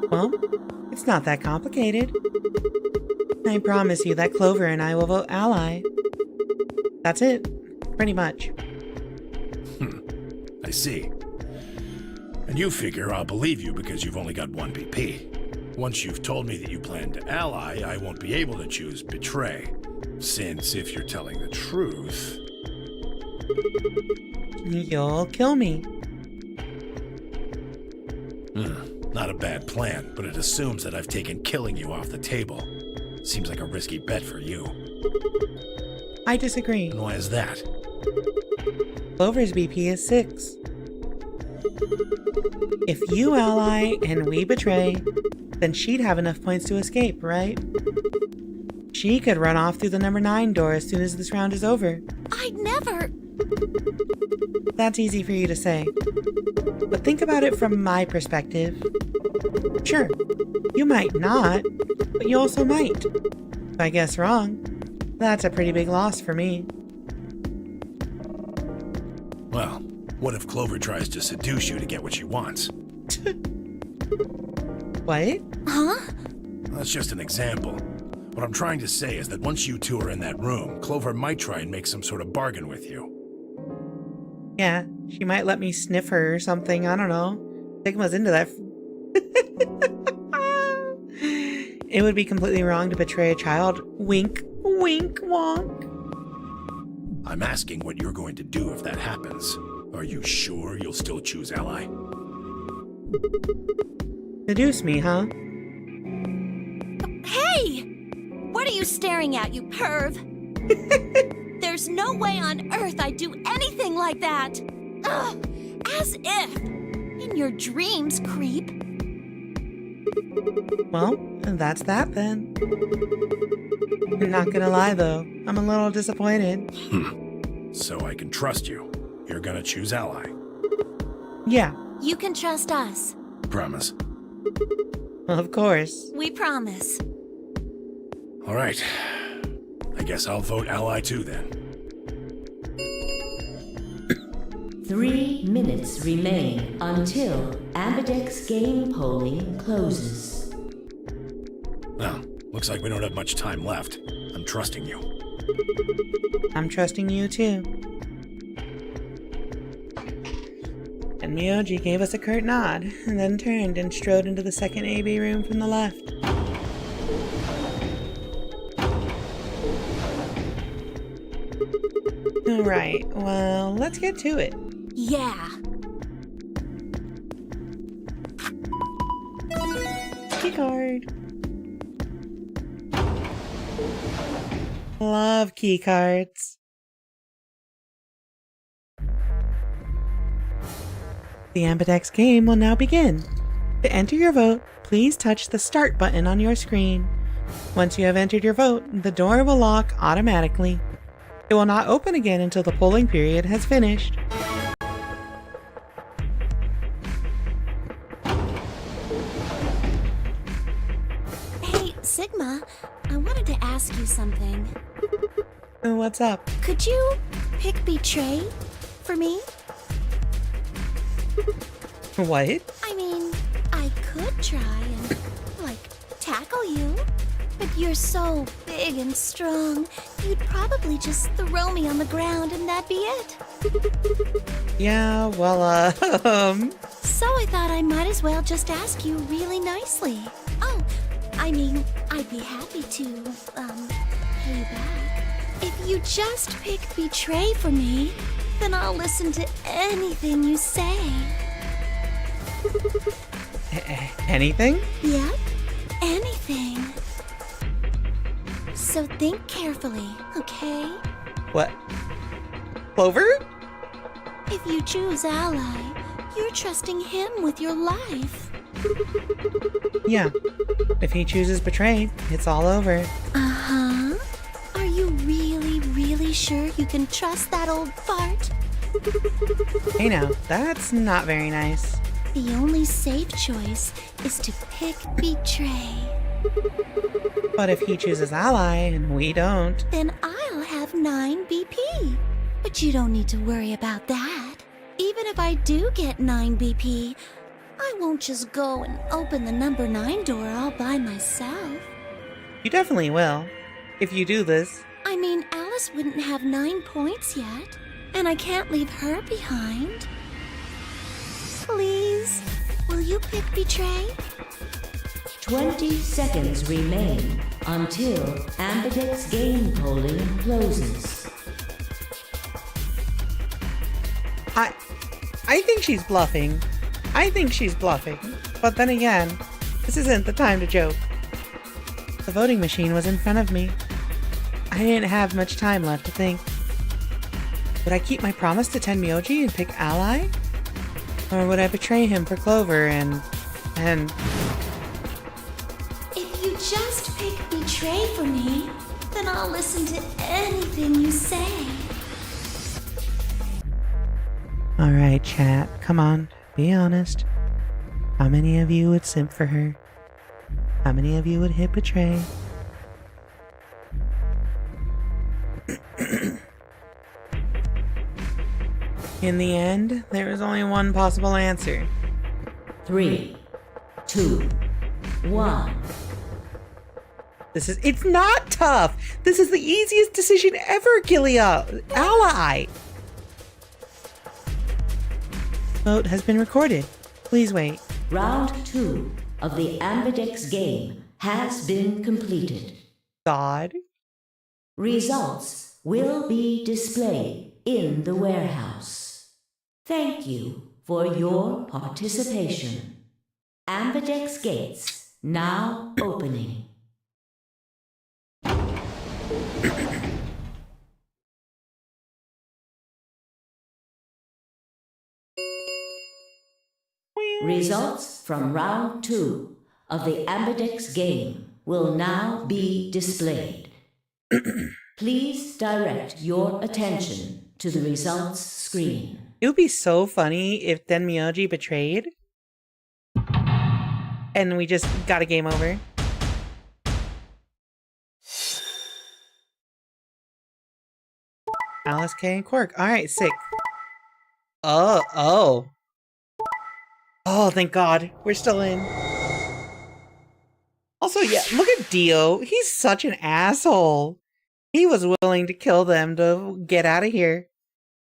Well, it's not that complicated. I promise you that Clover and I will vote Ally. That's it. Pretty much. I see. And you figure I'll believe you because you've only got 1 BP. Once you've told me that you plan to ally, I won't be able to choose betray. Since if you're telling the truth... You'll kill me. Not a bad plan, but it assumes that I've taken killing you off the table. Seems like a risky bet for you. I disagree. And why is that? Clover's BP is 6. If you ally and we betray, then she'd have enough points to escape, right? She could run off through the number 9 door as soon as this round is over. I'd never... That's easy for you to say. But think about it from my perspective. Sure, you might not, but you also might. If I guess wrong, that's a pretty big loss for me. Well, what if Clover tries to seduce you to get what she wants? What? Huh? That's just an example. What I'm trying to say is that once you two are in that room, Clover might try and make some sort of bargain with you. Yeah, she might let me sniff her or something, I don't know. Sigma's into that. It would be completely wrong to betray a child. Wink, wink, wonk. I'm asking what you're going to do if that happens. Are you sure you'll still choose ally? Seduce me, huh? Hey! What are you staring at, you perv? There's no way on earth I'd do anything like that! Ugh! As if! In your dreams, creep! Well, that's that then. I'm not gonna lie though, I'm a little disappointed. So I can trust you. You're gonna choose ally. Yeah. You can trust us. Promise. Of course. We promise. All right. I guess I'll vote ally too then. 3 minutes remain until Ambidex game polling closes. Well, looks like we don't have much time left. I'm trusting you. I'm trusting you too. And Miyoji gave us a curt nod, and then turned and strode into the second AB room from the left. Alright, well, let's get to it. Yeah. Key card. Love key cards. The Ambidex game will now begin. To enter your vote, please touch the Start button on your screen. Once you have entered your vote, the door will lock automatically. It will not open again until the polling period has finished. Hey, Sigma, I wanted to ask you something. What's up? Could you pick Betray for me? What? I mean, I could try and, tackle you. But you're so big and strong, you'd probably just throw me on the ground and that'd be it. Yeah, well, So I thought I might as well just ask you really nicely. Oh, I mean, I'd be happy to, pay you back. If you just pick Betray for me, then I'll listen to anything you say. Anything? Yep, anything. So think carefully, okay? What? Clover? If you choose Ally, you're trusting him with your life. Yeah. If he chooses Betray, it's all over. Uh-huh. Are you really, really sure you can trust that old fart? Hey now, that's not very nice. The only safe choice is to pick Betray. But if he chooses Ally and we don't... Then I'll have 9 BP. But you don't need to worry about that. Even if I do get 9 BP, I won't just go and open the number 9 door all by myself. You definitely will. If you do this. I mean, Alice wouldn't have 9 points yet, and I can't leave her behind. Please, will you pick Betray? 20 seconds remain until Ambidex's game polling closes. I think she's bluffing. But then again, this isn't the time to joke. The voting machine was in front of me. I didn't have much time left to think. Would I keep my promise to Tenmyoji and pick Ally? Or would I betray him for Clover and... If you just pick Betray for me, then I'll listen to anything you say. Alright, chat. Come on. Be honest. How many of you would simp for her? How many of you would hit Betray? In the end, there is only one possible answer. 3, 2, 1. It's not tough! This is the easiest decision ever, Gilead! Ally! Vote has been recorded. Please wait. Round 2 of the Ambidex game has been completed. God. Results will be displayed in the warehouse. Thank you for your participation. Ambidex gates now opening. Results from round 2 of the Ambidex game will now be displayed. Please direct your attention to the results screen. It would be so funny if Tenmyoji betrayed. And we just got a game over. Alice, K, and Quark. Alright, sick. Oh, thank God. We're still in. Also, yeah, look at Dio. He's such an asshole. He was willing to kill them to get out of here.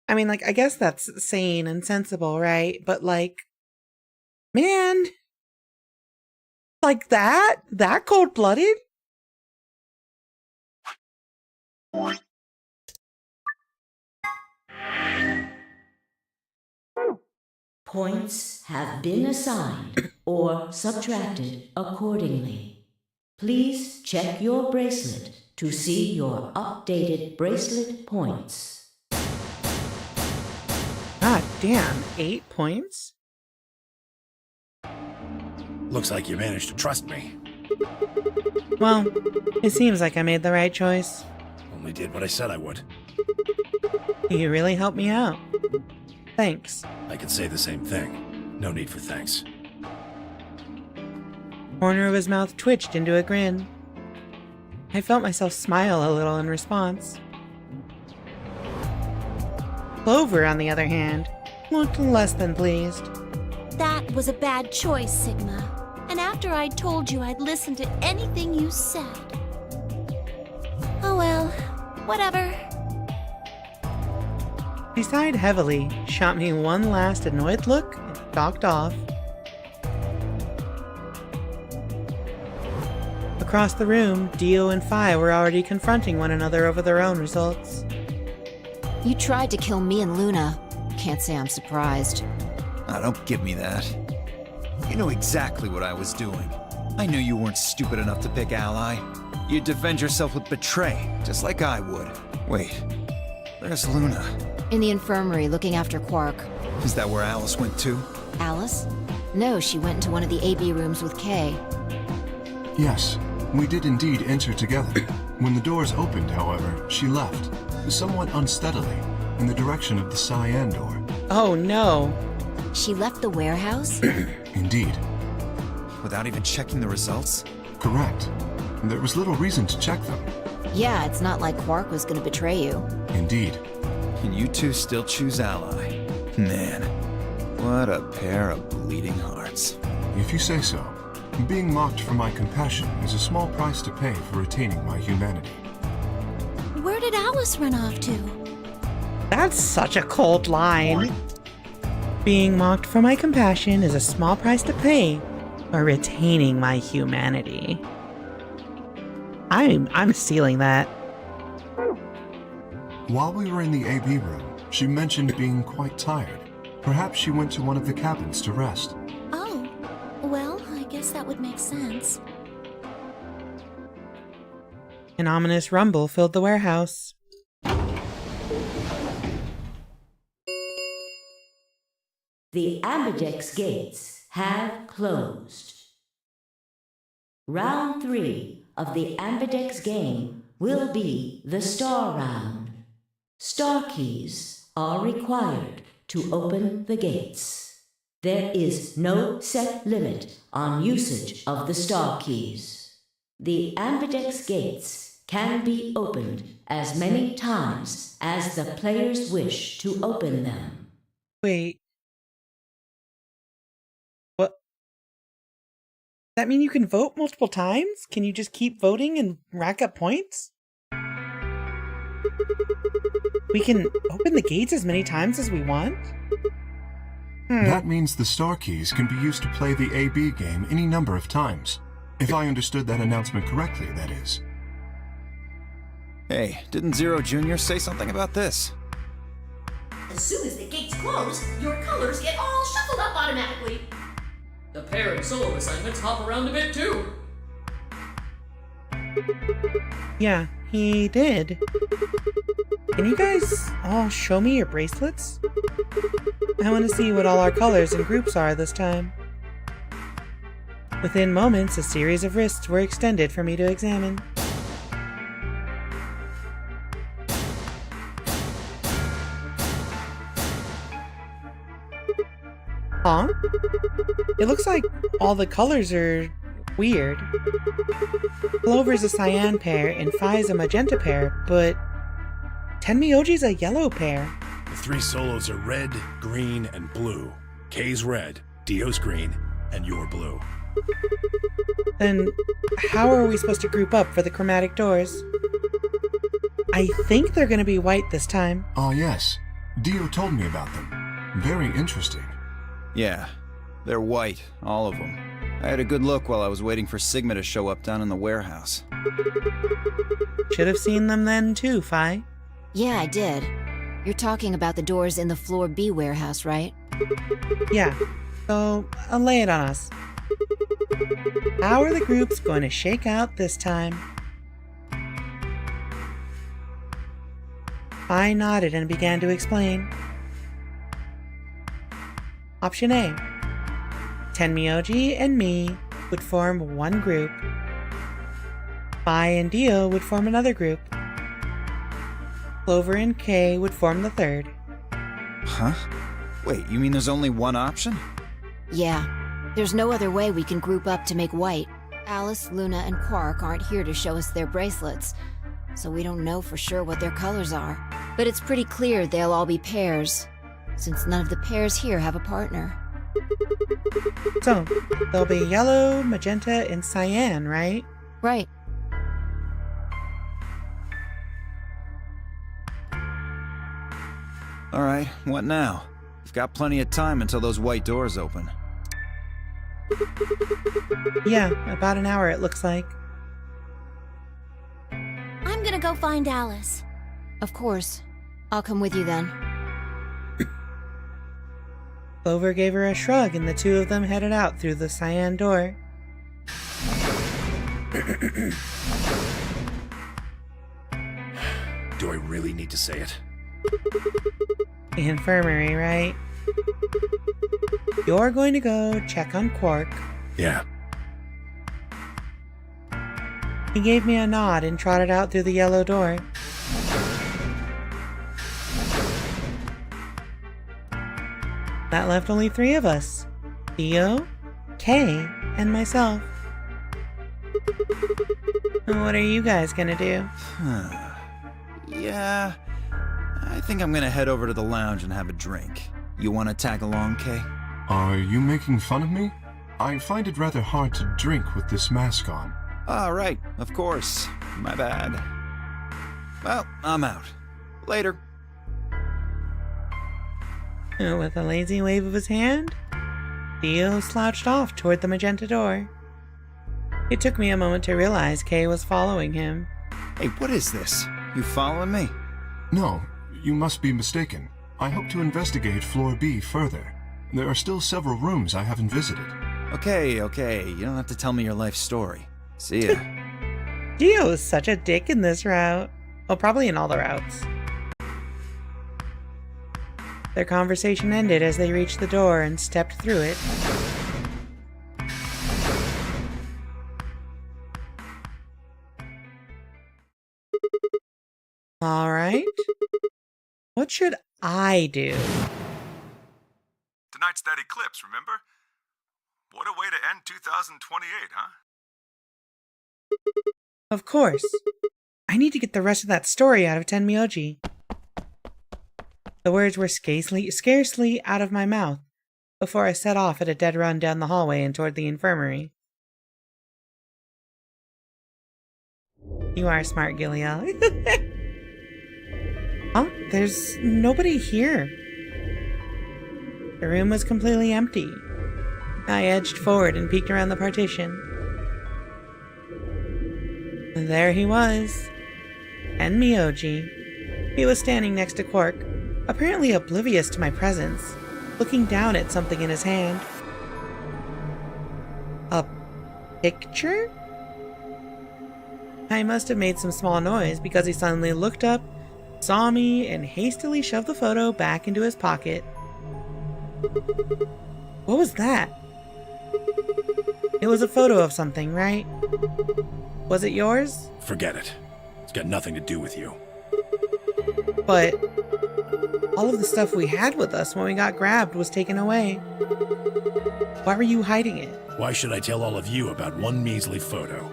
I mean, like, I guess that's sane and sensible, right? But, like, man. Like that? That cold-blooded? Points have been assigned or subtracted accordingly. Please check your bracelet to see your updated bracelet points. God damn, 8 points? Looks like you managed to trust me. Well, it seems like I made the right choice. Only did what I said I would. You really helped me out. Thanks. I could say the same thing. No need for thanks. Corner of his mouth twitched into a grin. I felt myself smile a little in response. Clover, on the other hand, looked less than pleased. That was a bad choice, Sigma. And after I told you I'd listen to anything you said. Oh well, whatever. She sighed heavily, shot me one last annoyed look, and stalked off. Across the room, Dio and Phi were already confronting one another over their own results. You tried to kill me and Luna. Can't say I'm surprised. Oh, don't give me that. You know exactly what I was doing. I knew you weren't stupid enough to pick Ally. You'd defend yourself with Betray, just like I would. Wait, where's Luna? In the infirmary, looking after Quark. Is that where Alice went to? Alice? No, she went into one of the AB rooms with Kay. Yes, we did indeed enter together. When the doors opened, however, she left, somewhat unsteadily, in the direction of the cyan door. Oh no. She left the warehouse? Indeed. Without even checking the results? Correct. There was little reason to check them. Yeah, it's not like Quark was gonna betray you. Indeed. And you two still choose Ally. Man, what a pair of bleeding hearts. If you say so. Being mocked for my compassion is a small price to pay for retaining my humanity. We're Alice run off to? That's such a cold line. Being mocked for my compassion is a small price to pay for retaining my humanity. I'm stealing that. While we were in the AB room, she mentioned being quite tired. Perhaps she went to one of the cabins to rest. Oh, well, I guess that would make sense. An ominous rumble filled the warehouse. The Ambidex gates have closed. Round 3 of the Ambidex game will be the Star Round. Star keys are required to open the gates. There is no set limit on usage of the Star keys. The Ambidex gates can be opened as many times as the players wish to open them. Wait. What? Does that mean you can vote multiple times? Can you just keep voting and rack up points? We can open the gates as many times as we want? That means the star keys can be used to play the AB game any number of times. If I understood that announcement correctly, that is. Hey, didn't Zero Jr. say something about this? As soon as the gates close, your colors get all shuffled up automatically. The pair and solo assignments hop around a bit too. Yeah, he did. Can you guys all show me your bracelets? I want to see what all our colors and groups are this time. Within moments, a series of wrists were extended for me to examine. Huh? It looks like all the colors are weird. Clover's a cyan pair and Phi's a magenta pair, but Tenmyoji's a yellow pair. The 3 solos are red, green, and blue. K's red, Dio's green, and you're blue. Then how are we supposed to group up for the chromatic doors? I think they're gonna be white this time. Ah, yes. Dio told me about them. Very interesting. Yeah, they're white, all of them. I had a good look while I was waiting for Sigma to show up down in the warehouse. Should have seen them then too, Phi. Yeah, I did. You're talking about the doors in the Floor B warehouse, right? Yeah, so lay it on us. How are the groups going to shake out this time? Phi nodded and began to explain. Option A. Tenmyoji and me would form one group. Phi and Dio would form another group. Clover and K would form the third. Huh? Wait, you mean there's only one option? Yeah. There's no other way we can group up to make white. Alice, Luna, and Quark aren't here to show us their bracelets, so we don't know for sure what their colors are. But it's pretty clear they'll all be pairs, since none of the pairs here have a partner. So, they'll be yellow, magenta, and cyan, right? Right. Alright, what now? We've got plenty of time until those white doors open. Yeah, about an hour it looks like. I'm gonna go find Alice. Of course. I'll come with you then. Clover gave her a shrug and the two of them headed out through the cyan door. Do I really need to say it? The infirmary, right? You're going to go check on Quark. Yeah. He gave me a nod and trotted out through the yellow door. That left only 3 of us. Dio, Kay, and myself. What are you guys gonna do? Yeah, I think I'm gonna head over to the lounge and have a drink. You wanna tag along, Kay? Are you making fun of me? I find it rather hard to drink with this mask on. Ah, right, of course. My bad. Well, I'm out. Later. With a lazy wave of his hand, Dio slouched off toward the magenta door. It took me a moment to realize Kay was following him. Hey, what is this? You following me? No, you must be mistaken. I hope to investigate Floor B further. There are still several rooms I haven't visited. Okay. You don't have to tell me your life story. See ya. Dio is such a dick in this route. Well, probably in all the routes. Their conversation ended as they reached the door and stepped through it. Alright. What should I do? Tonight's that eclipse, remember? What a way to end 2028, huh? Of course. I need to get the rest of that story out of Tenmyoji. The words were scarcely out of my mouth before I set off at a dead run down the hallway and toward the infirmary. You are smart, Giliel. Oh, there's nobody here. The room was completely empty. I edged forward and peeked around the partition. There he was. Tenmyoji. He was standing next to Quark, apparently oblivious to my presence, looking down at something in his hand. A picture? I must have made some small noise because he suddenly looked up, saw me, and hastily shoved the photo back into his pocket. What was that? It was a photo of something, right? Was it yours? Forget it. It's got nothing to do with you. But all of the stuff we had with us when we got grabbed was taken away. Why were you hiding it? Why should I tell all of you about one measly photo?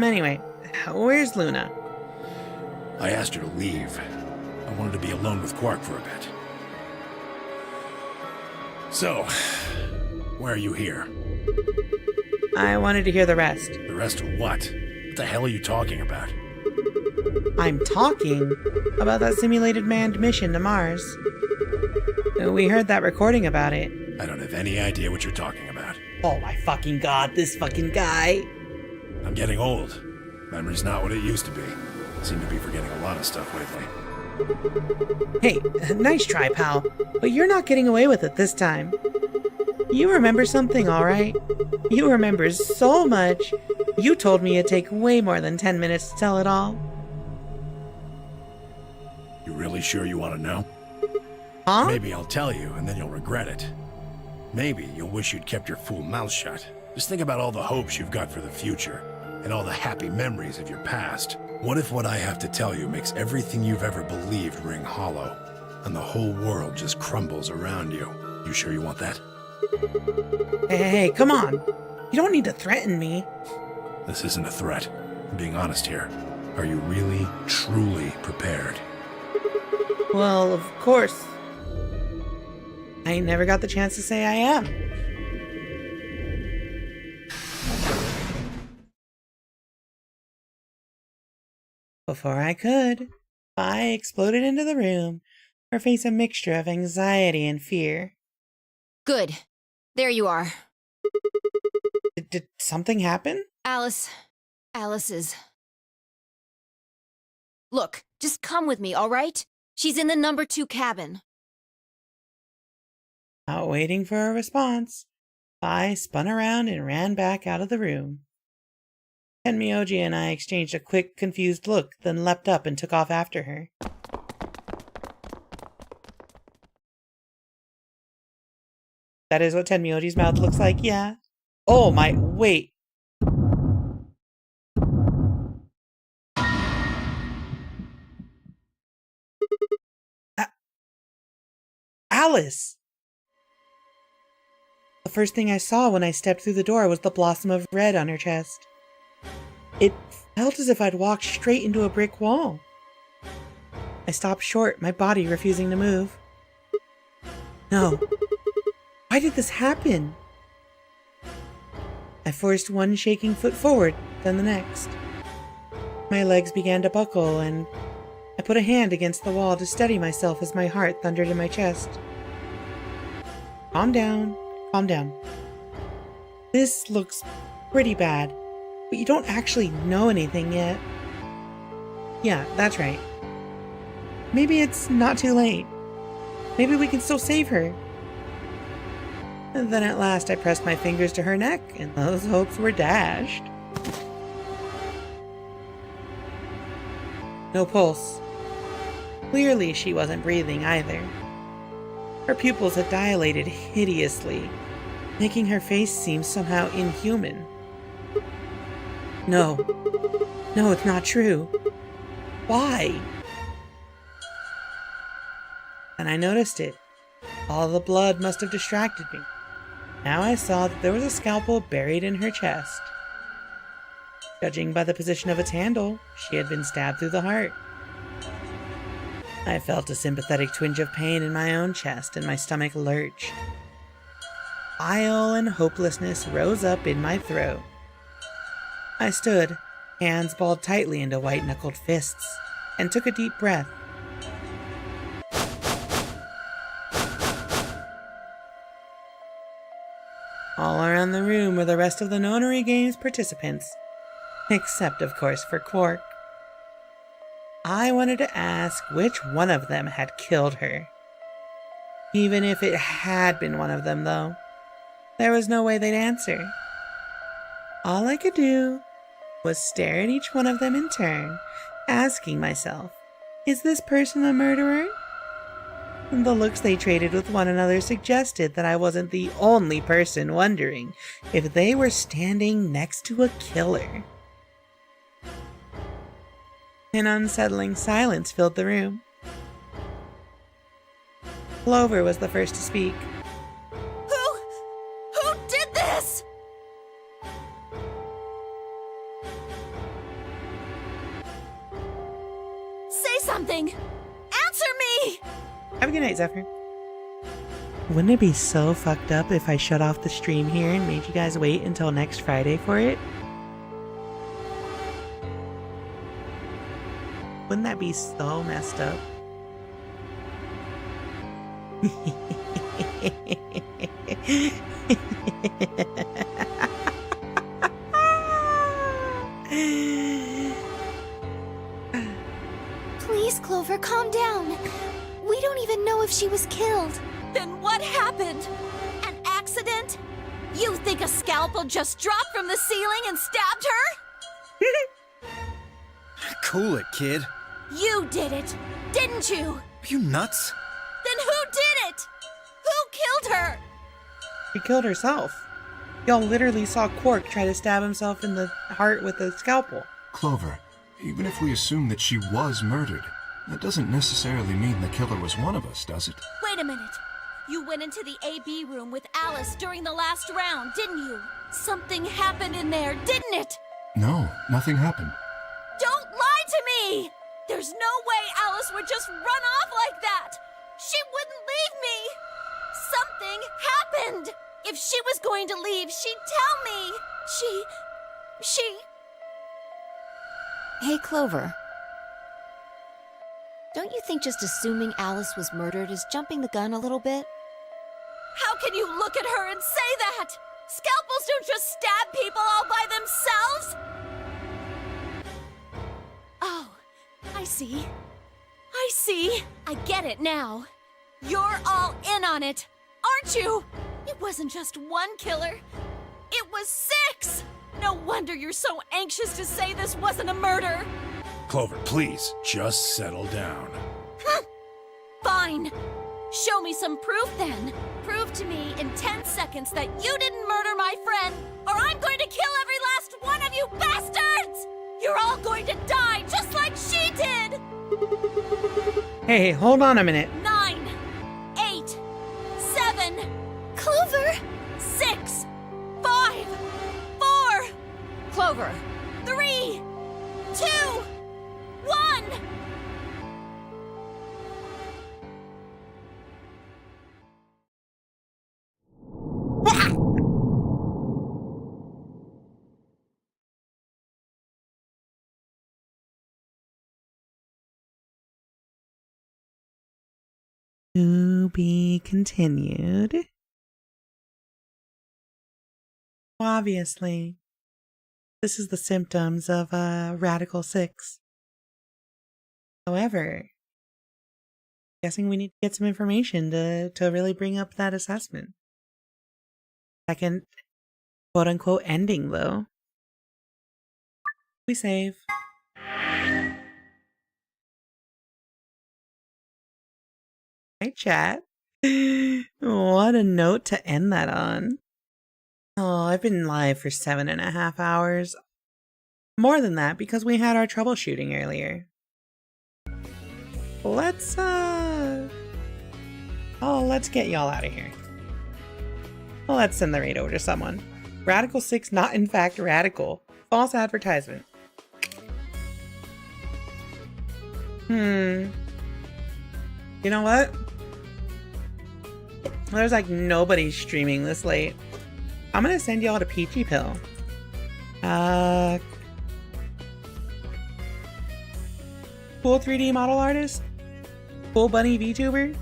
Anyway, where's Luna? I asked her to leave. I wanted to be alone with Quark for a bit. So, why are you here? I wanted to hear the rest. The rest of what? What the hell are you talking about? I'm talking about that simulated manned mission to Mars. We heard that recording about it. I don't have any idea what you're talking about. Oh my fucking god, this fucking guy. I'm getting old. Memory's not what it used to be. I seem to be forgetting a lot of stuff lately. Hey, nice try, pal. But you're not getting away with it this time. You remember something, alright? You remember so much. You told me it'd take way more than 10 minutes to tell it all. You really sure you want to know? Huh? Maybe I'll tell you, and then you'll regret it. Maybe you'll wish you'd kept your fool mouth shut. Just think about all the hopes you've got for the future, and all the happy memories of your past. What if what I have to tell you makes everything you've ever believed ring hollow, and the whole world just crumbles around you? You sure you want that? Hey, come on. You don't need to threaten me. This isn't a threat. I'm being honest here. Are you really, truly prepared? Well, of course. I never got the chance to say I am. Before I could, I exploded into the room, her face a mixture of anxiety and fear. Good. There you are. Did something happen? Alice is... Look, just come with me, all right? She's in the number 2 cabin. Not waiting for a response, I spun around and ran back out of the room. Tenmyoji and I exchanged a quick, confused look, then leapt up and took off after her. That is what Tenmyoji's mouth looks like, yeah. Oh my, wait. Alice! The first thing I saw when I stepped through the door was the blossom of red on her chest. It felt as if I'd walked straight into a brick wall. I stopped short, my body refusing to move. No. Why did this happen? I forced one shaking foot forward then the next. My legs began to buckle, and I put a hand against the wall to steady myself as my heart thundered in my chest. Calm down, calm down. This looks pretty bad, but you don't actually know anything yet. Yeah, that's right. Maybe it's not too late. Maybe we can still save her. And then at last I pressed my fingers to her neck, and those hopes were dashed. No pulse. Clearly she wasn't breathing either. Her pupils had dilated hideously, making her face seem somehow inhuman. No. No, it's not true. Why? And I noticed it. All the blood must have distracted me. Now I saw that there was a scalpel buried in her chest. Judging by the position of its handle, she had been stabbed through the heart. I felt a sympathetic twinge of pain in my own chest, and my stomach lurched. Bile and hopelessness rose up in my throat. I stood, hands balled tightly into white-knuckled fists, and took a deep breath. All around the room were the rest of the Nonary Games participants, except, of course, for Quark. I wanted to ask which one of them had killed her. Even if it had been one of them, though, there was no way they'd answer. All I could do was stare at each one of them in turn, asking myself, is this person a murderer? And the looks they traded with one another suggested that I wasn't the only person wondering if they were standing next to a killer. An unsettling silence filled the room. Clover was the first to speak. Who did this? Say something! Answer me! Have a good night, Zephyr. Wouldn't it be so fucked up if I shut off the stream here and made you guys wait until next Friday for it? Wouldn't that be so messed up? Please, Clover, calm down. We don't even know if she was killed. Then what happened? An accident? You think a scalpel just dropped from the ceiling and stabbed her? Cool it, kid. You did it, didn't you? Are you nuts? Then who did it? Who killed her? She killed herself. Y'all literally saw Quark try to stab himself in the heart with a scalpel. Clover, even if we assume that she was murdered, that doesn't necessarily mean the killer was one of us, does it? Wait a minute. You went into the AB room with Alice during the last round, didn't you? Something happened in there, didn't it? No, nothing happened. Don't lie to me! There's no way Alice would just run off like that! She wouldn't leave me! Something happened! If she was going to leave, she'd tell me! She... Hey, Clover. Don't you think just assuming Alice was murdered is jumping the gun a little bit? How can you look at her and say that? Scalpels don't just stab people all by themselves! Oh, I see. I get it now. You're all in on it, aren't you? It wasn't just one killer. It was 6! No wonder you're so anxious to say this wasn't a murder. Clover, please, just settle down. Fine. Show me some proof then. Prove to me in 10 seconds that you didn't murder my friend, or I'm going to kill every last one of you bastards! You're all going to die just like she did! Hey, hold on a minute. 9, 8, 7, Clover! 6, 5, 4, Clover! 3, 2, 1! To be continued. Obviously, this is the symptoms of Radical 6. However, guessing we need to get some information to really bring up that assessment. Second, quote-unquote ending, though. We save. Hey, chat. What a note to end that on. Oh, I've been live for 7.5 hours. More than that, because we had our troubleshooting earlier. Let's get y'all out of here. Let's send the raid over to someone. Radical 6, not in fact radical. False advertisement. You know what? There's like nobody streaming this late. I'm gonna send y'all to Peachy Pill. Cool 3D model artist? Cool bunny VTuber?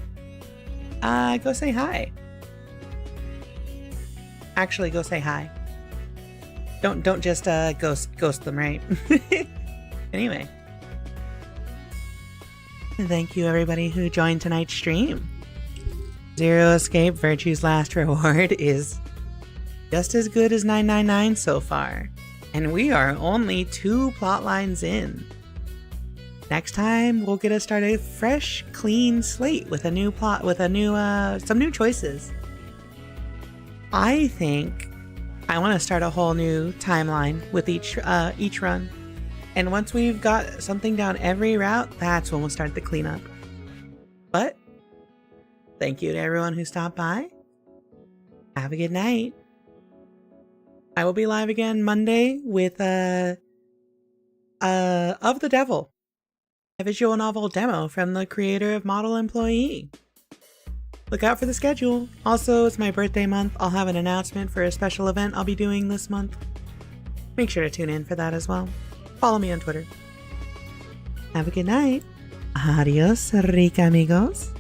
Go say hi. Actually, go say hi. Don't just ghost them, right? Anyway. Thank you everybody who joined tonight's stream. Zero Escape Virtue's Last Reward is just as good as 999 so far. And we are only 2 plot lines in. Next time, we'll get to start a fresh, clean slate with a new plot, with a new, some new choices. I think I want to start a whole new timeline with each run. And once we've got something down every route, that's when we'll start the cleanup. But, thank you to everyone who stopped by. Have a good night. I will be live again Monday with, Of the Devil. A visual novel demo from the creator of Model Employee. Look out for the schedule. Also, it's my birthday month. I'll have an announcement for a special event I'll be doing this month. Make sure to tune in for that as well. Follow me on Twitter. Have a good night. Adios, Rika amigos.